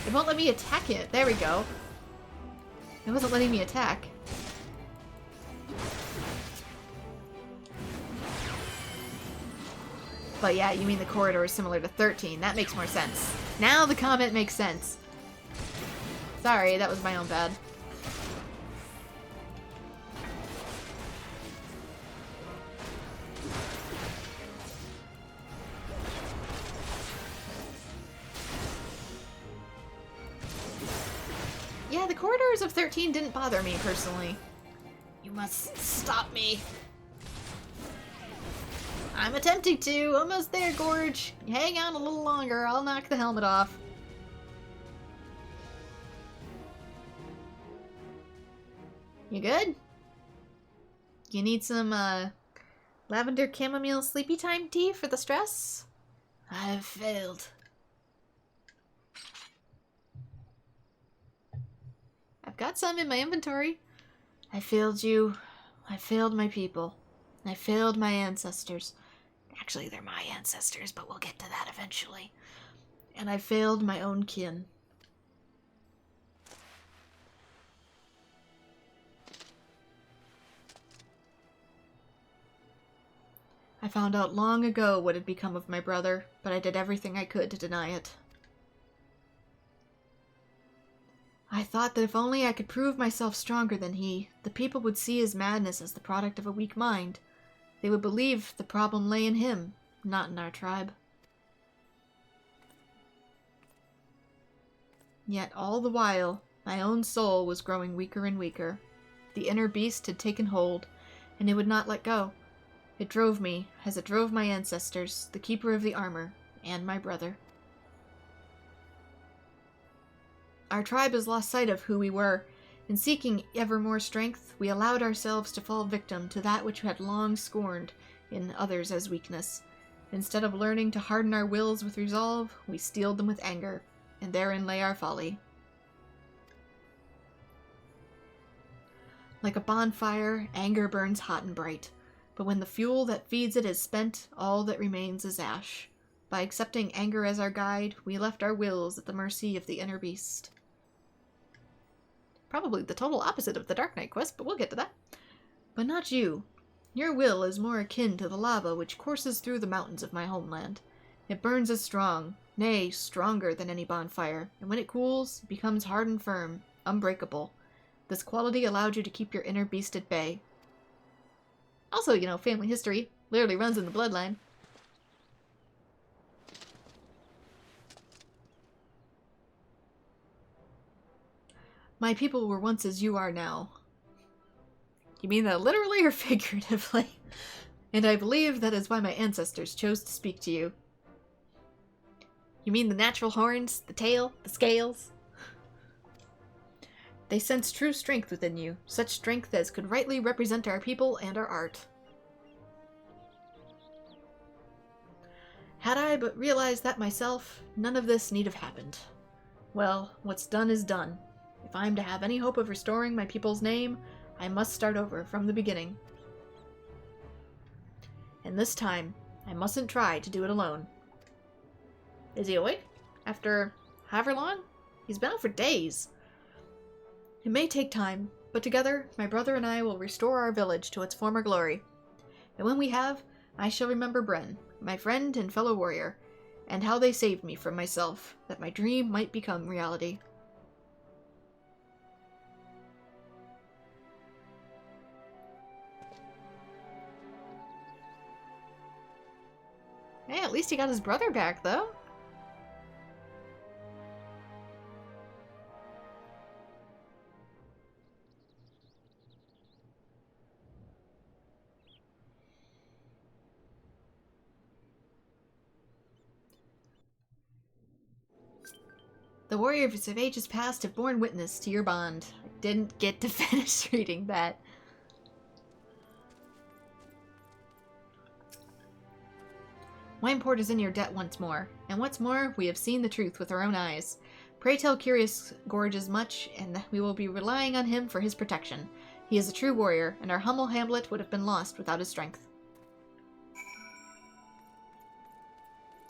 It won't let me attack it. There we go. It wasn't letting me attack. But yeah, you mean the corridor is similar to 13. That makes more sense. Now the comment makes sense. Sorry, that was my own bad. Yeah, the corridors of 13 didn't bother me personally. You must stop me. I'm attempting to. Almost there, Gorge. Hang on a little longer. I'll knock the helmet off. You good? You need some, lavender chamomile sleepy time tea for the stress? I've failed. I've got some in my inventory. I failed you. I failed my people. I failed my ancestors. Actually, they're my ancestors, but we'll get to that eventually. And I failed my own kin. I found out long ago what had become of my brother, but I did everything I could to deny it. I thought that if only I could prove myself stronger than he, the people would see his madness as the product of a weak mind. They would believe the problem lay in him, not in our tribe. Yet all the while, my own soul was growing weaker and weaker. The inner beast had taken hold, and it would not let go. It drove me, as it drove my ancestors, the keeper of the armor, and my brother. Our tribe has lost sight of who we were. In seeking ever more strength, we allowed ourselves to fall victim to that which we had long scorned in others as weakness. Instead of learning to harden our wills with resolve, we steeled them with anger, and therein lay our folly. Like a bonfire, anger burns hot and bright, but when the fuel that feeds it is spent, all that remains is ash. By accepting anger as our guide, we left our wills at the mercy of the inner beast. Probably the total opposite of the Dark Knight quest, but we'll get to that. But not you. Your will is more akin to the lava which courses through the mountains of my homeland. It burns as strong, nay, stronger than any bonfire, and when it cools, it becomes hard and firm, unbreakable. This quality allowed you to keep your inner beast at bay. Also, you know, family history literally runs in the bloodline. My people were once as you are now. You mean that literally or figuratively? And I believe that is why my ancestors chose to speak to you. You mean the natural horns, the tail, the scales? They sense true strength within you, such strength as could rightly represent our people and our art. Had I but realized that myself, none of this need have happened. Well, what's done is done. If I am to have any hope of restoring my people's name, I must start over from the beginning. And this time, I mustn't try to do it alone. Is he awake? After however long? He's been out for days. It may take time, but together, my brother and I will restore our village to its former glory. And when we have, I shall remember Bren, my friend and fellow warrior, and how they saved me from myself, that my dream might become reality. Hey, at least he got his brother back, though. The warriors of ages past have borne witness to your bond. I didn't get to finish reading that. Wineport is in your debt once more, and what's more, we have seen the truth with our own eyes. Pray tell Curious Gorge as much, and that we will be relying on him for his protection. He is a true warrior, and our humble hamlet would have been lost without his strength.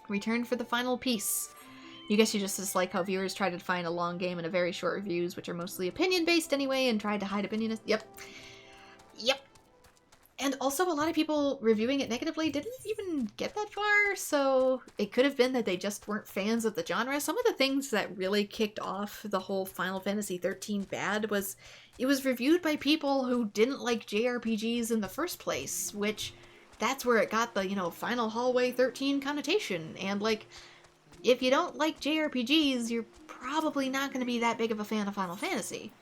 Return for the final piece. You guess you just dislike how viewers try to define a long game in a very short reviews, which are mostly opinion-based anyway, and try to hide opinion. Yep. And also, a lot of people reviewing it negatively didn't even get that far, so it could have been that they just weren't fans of the genre. Some of the things that really kicked off the whole Final Fantasy XIII bad was it was reviewed by people who didn't like JRPGs in the first place, which that's where it got the, Final Hallway 13 connotation. And, like, if you don't like JRPGs, you're probably not going to be that big of a fan of Final Fantasy.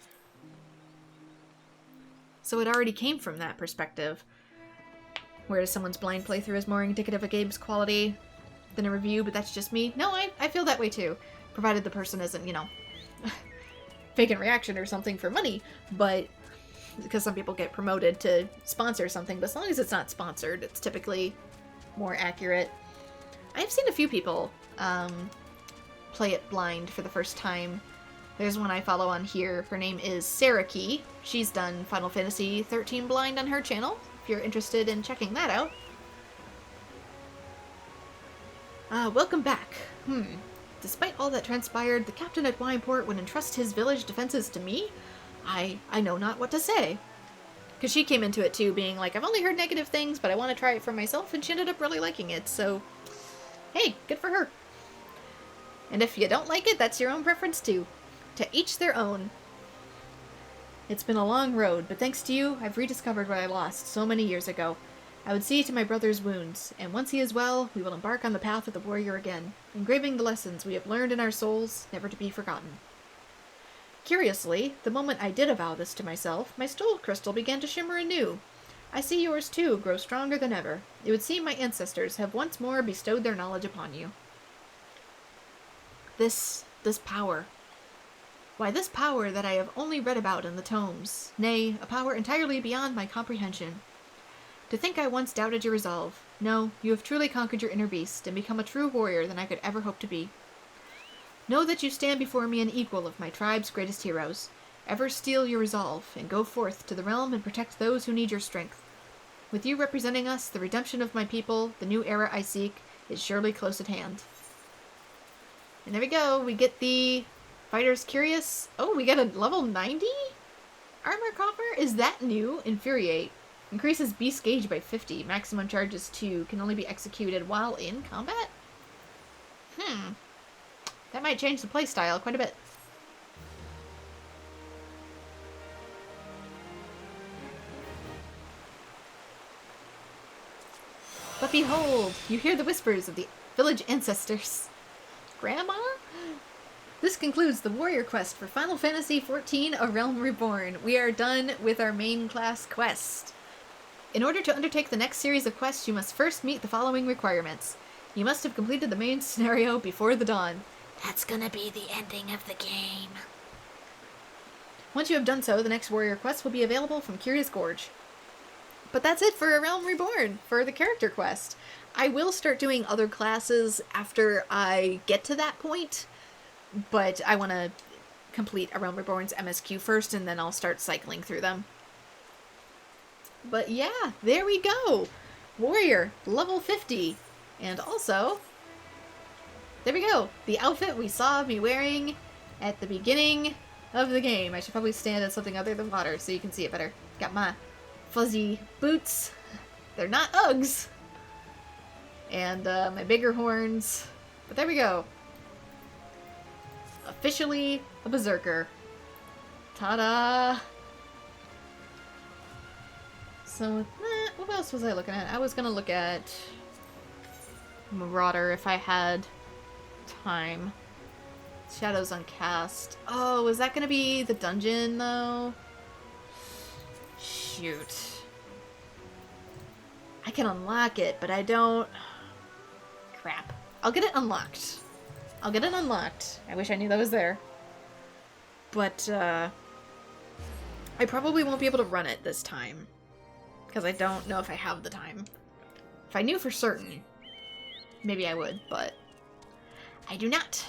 So it already came from that perspective. Whereas someone's blind playthrough is more indicative of a game's quality than a review, but that's just me. No, I feel that way too. Provided the person isn't, faking reaction or something for money. But, because some people get promoted to sponsor something, but as long as it's not sponsored, it's typically more accurate. I've seen a few people play it blind for the first time. There's one I follow on here. Her name is Sarah Key. She's done Final Fantasy XIII blind on her channel, if you're interested in checking that out. Welcome back. Despite all that transpired, the captain at Wineport would entrust his village defenses to me? I know not what to say. Because she came into it too, being like, I've only heard negative things, but I want to try it for myself, and she ended up really liking it, so hey, good for her. And if you don't like it, that's your own preference too. To each their own. It's been a long road, but thanks to you, I've rediscovered what I lost so many years ago. I would see to my brother's wounds, and once he is well, we will embark on the path of the warrior again, engraving the lessons we have learned in our souls, never to be forgotten. Curiously, the moment I did avow this to myself, my soul crystal began to shimmer anew. I see yours too grow stronger than ever. It would seem my ancestors have once more bestowed their knowledge upon you. This power. Why, this power that I have only read about in the tomes, nay, a power entirely beyond my comprehension. To think I once doubted your resolve. No, you have truly conquered your inner beast, and become a true warrior than I could ever hope to be. Know that you stand before me an equal of my tribe's greatest heroes. Ever steel your resolve, and go forth to the realm and protect those who need your strength. With you representing us, the redemption of my people, the new era I seek, is surely close at hand. And there we go, we get the Fighter's Curious. Oh, we get a level 90? Armor Coffer? Is that new? Infuriate. Increases beast gauge by 50. Maximum charges 2. Can only be executed while in combat? That might change the playstyle quite a bit. But behold, you hear the whispers of the village ancestors. Grandma? This concludes the warrior quest for Final Fantasy XIV: A Realm Reborn. We are done with our main class quest. In order to undertake the next series of quests, you must first meet the following requirements. You must have completed the main scenario before the dawn. That's gonna be the ending of the game. Once you have done so, the next warrior quest will be available from Curious Gorge. But that's it for A Realm Reborn, for the character quest. I will start doing other classes after I get to that point, but I want to complete A Realm Reborn's MSQ first, and then I'll start cycling through them. But yeah, there we go! Warrior, level 50. And also, there we go! The outfit we saw me wearing at the beginning of the game. I should probably stand in something other than water so you can see it better. Got my fuzzy boots. They're not Uggs. And my bigger horns. But there we go. Officially a berserker. Ta-da! So, what else was I looking at? I was gonna look at Marauder if I had time. Shadows Uncast. Oh, is that gonna be the dungeon, though? Shoot. I can unlock it, but I don't... Crap. I'll get it unlocked. I'll get it unlocked. I wish I knew that was there. But, I probably won't be able to run it this time. Because I don't know if I have the time. If I knew for certain, maybe I would, but I do not.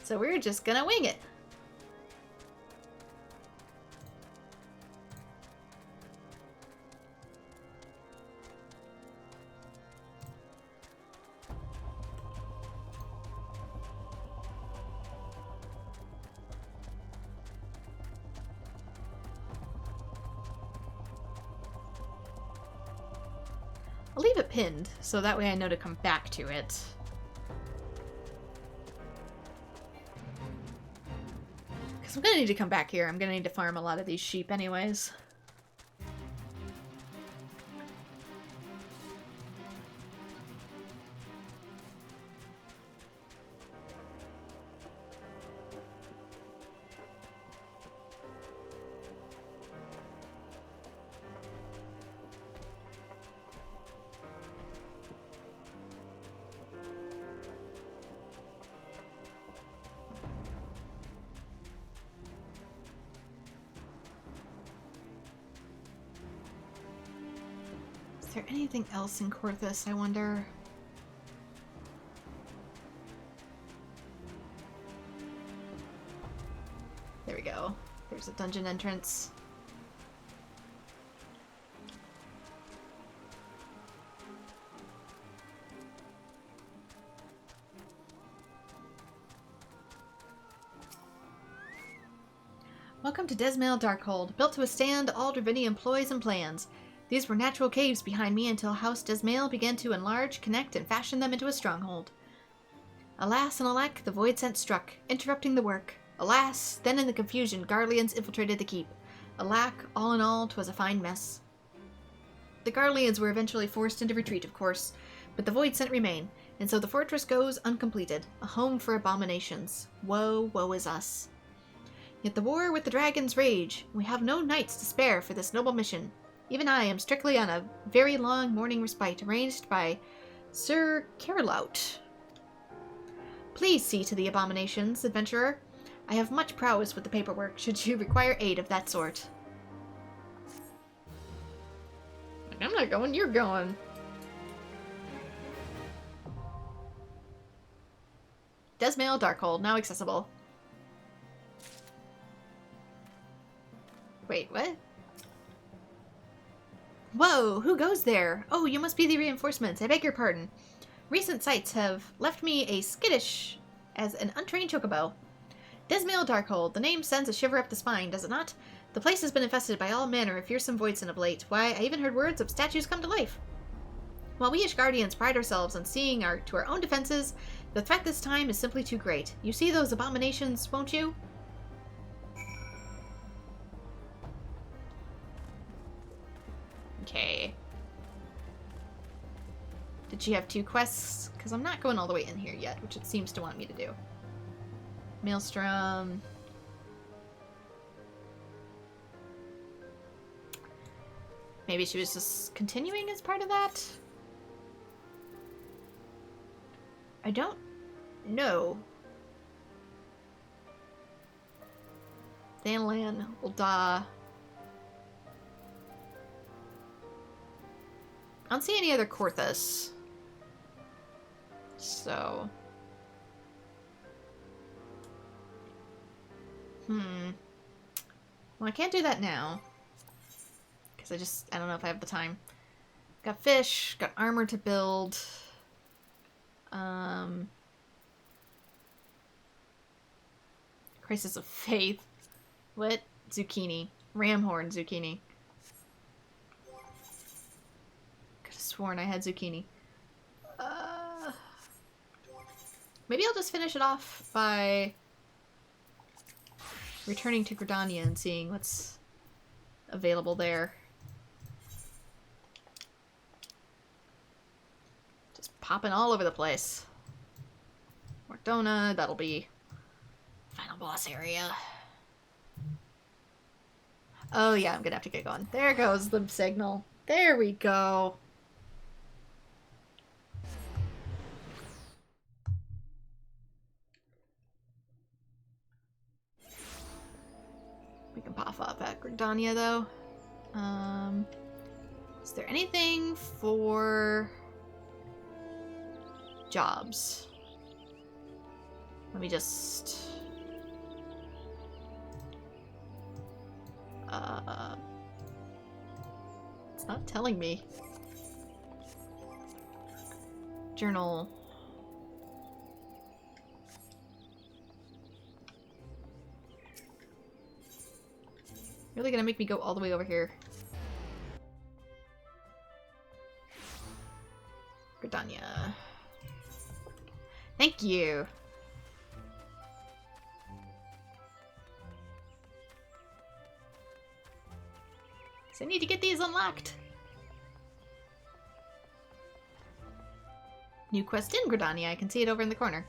So we're just gonna wing it. leave it pinned, so that way I know to come back to it. Because I'm gonna need to come back here. I'm gonna need to farm a lot of these sheep anyways. Is there anything else in Corthus, I wonder? There we go. There's a dungeon entrance. Welcome to Desmail Darkhold, built to withstand all Dravinian ploys and plans. These were natural caves behind me until House Desmail began to enlarge, connect, and fashion them into a stronghold. Alas and alack, the void scent struck, interrupting the work. Alas, then in the confusion, Garleans infiltrated the keep. Alack, all in all, 'twas a fine mess. The Garleans were eventually forced into retreat, of course, but the void scent remain, and so the fortress goes uncompleted, a home for abominations. Woe, woe is us. Yet the war with the dragons rage. We have no nights to spare for this noble mission. Even I am strictly on a very long morning respite arranged by Sir Carlout. Please see to the abominations, adventurer. I have much prowess with the paperwork, should you require aid of that sort. I'm not going, you're going. Desmail Darkhold, now accessible. Wait, what? Whoa, who goes there? Oh, you must be the reinforcements. I beg your pardon. Recent sights have left me a skittish as an untrained chocobo. Desmail Darkhold. The name sends a shiver up the spine, does it not? The place has been infested by all manner of fearsome voidsent of late. Why, I even heard words of statues come to life. While we Ishgardians pride ourselves on seeing to our own defenses, the threat this time is simply too great. You see those abominations, won't you? Okay. Did she have 2 quests? Because I'm not going all the way in here yet, which it seems to want me to do. Maelstrom. Maybe she was just continuing as part of that? I don't know. Thanlan, Ulda. I don't see any other Corthus. So. Well, I can't do that now. Because I don't know if I have the time. Got fish, got armor to build. Crisis of Faith. What? Zucchini. Ramhorn zucchini. Could have sworn I had zucchini. Maybe I'll just finish it off by returning to Gridania and seeing what's available there. Just popping all over the place. Mordona, that'll be final boss area. Oh yeah, I'm gonna have to get going. There goes the signal. There we go. We can pop up at Gridania though. Is there anything for jobs? Let me just... it's not telling me. Journal. Really gonna make me go all the way over here. you. So I need to get these unlocked. New quest in Gridania. I can see it over in the corner.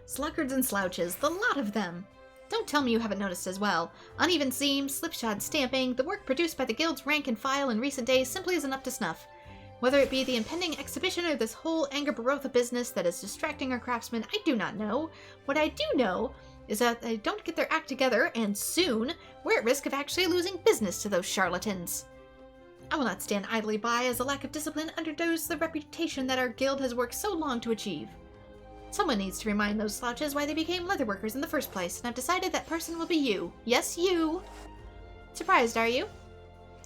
Sluggards and slouches, the lot of them. Don't tell me you haven't noticed as well. Uneven seams, slipshod stamping, the work produced by the guild's rank and file in recent days simply isn't up to snuff. Whether it be the impending exhibition or this whole Angerbarotha business that is distracting our craftsmen, I do not know. What I do know is that they don't get their act together, and soon, we're at risk of actually losing business to those charlatans. I will not stand idly by as a lack of discipline undergoes the reputation that our guild has worked so long to achieve. Someone needs to remind those slouches why they became leatherworkers in the first place, and I've decided that person will be you. Yes, you! Surprised, are you?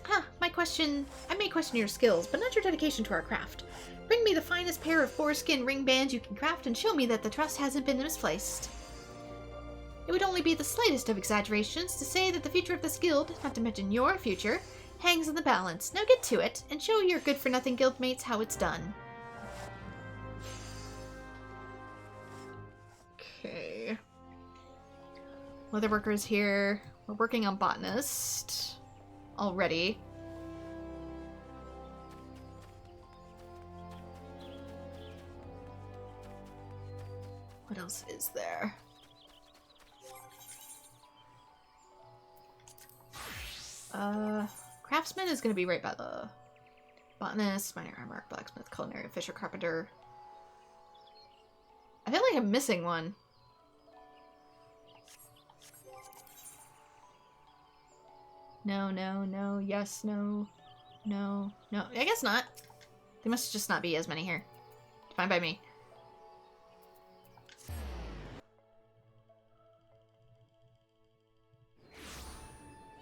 I may question your skills, but not your dedication to our craft. Bring me the finest pair of foreskin ring bands you can craft and show me that the trust hasn't been misplaced. It would only be the slightest of exaggerations to say that the future of this guild, not to mention your future, hangs in the balance. Now get to it, and show your good-for-nothing guildmates how it's done. Okay. Leatherworkers here. We're working on botanist already. What else is there? Craftsman is gonna be right by the botanist, minor armor, blacksmith, culinary, fisher, carpenter. I feel like I'm missing one. No, no, no, yes, no, no, no. I guess not. There must just not be as many here. Fine by me.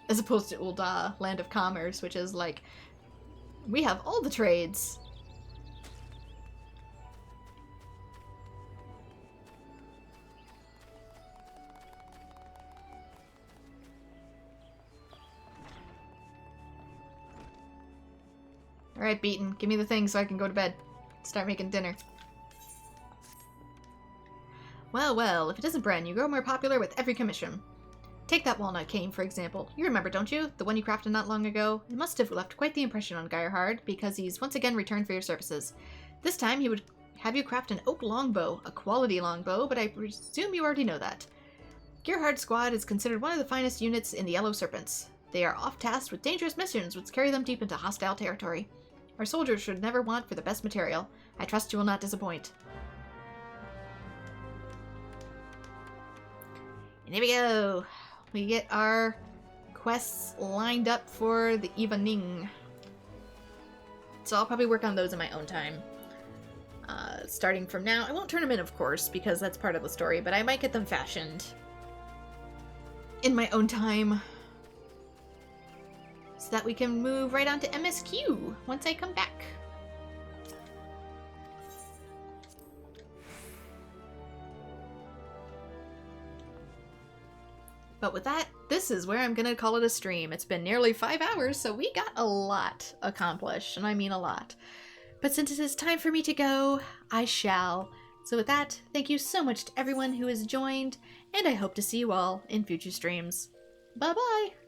As opposed to Ul'dah, Land of Commerce, which is like, we have all the trades. Alright, Beaten, give me the thing so I can go to bed. Start making dinner. Well, well, if it isn't Bren, you grow more popular with every commission. Take that walnut cane, for example. You remember, don't you? The one you crafted not long ago? It must have left quite the impression on Geirhard, because he's once again returned for your services. This time he would have you craft an oak longbow, a quality longbow, but I presume you already know that. Geirhard's squad is considered one of the finest units in the Yellow Serpents. They are oft-tasked with dangerous missions which carry them deep into hostile territory. Our soldiers should never want for the best material. I trust you will not disappoint. And here we go! We get our quests lined up for the evening. So I'll probably work on those in my own time. Starting from now. I won't turn them in, of course, because that's part of the story, but I might get them fashioned in my own time. So that we can move right on to MSQ once I come back. But with that, this is where I'm gonna call it a stream. It's been nearly 5 hours, so we got a lot accomplished, and I mean a lot. But since it is time for me to go, I shall. So with that, thank you so much to everyone who has joined, and I hope to see you all in future streams. Bye-bye!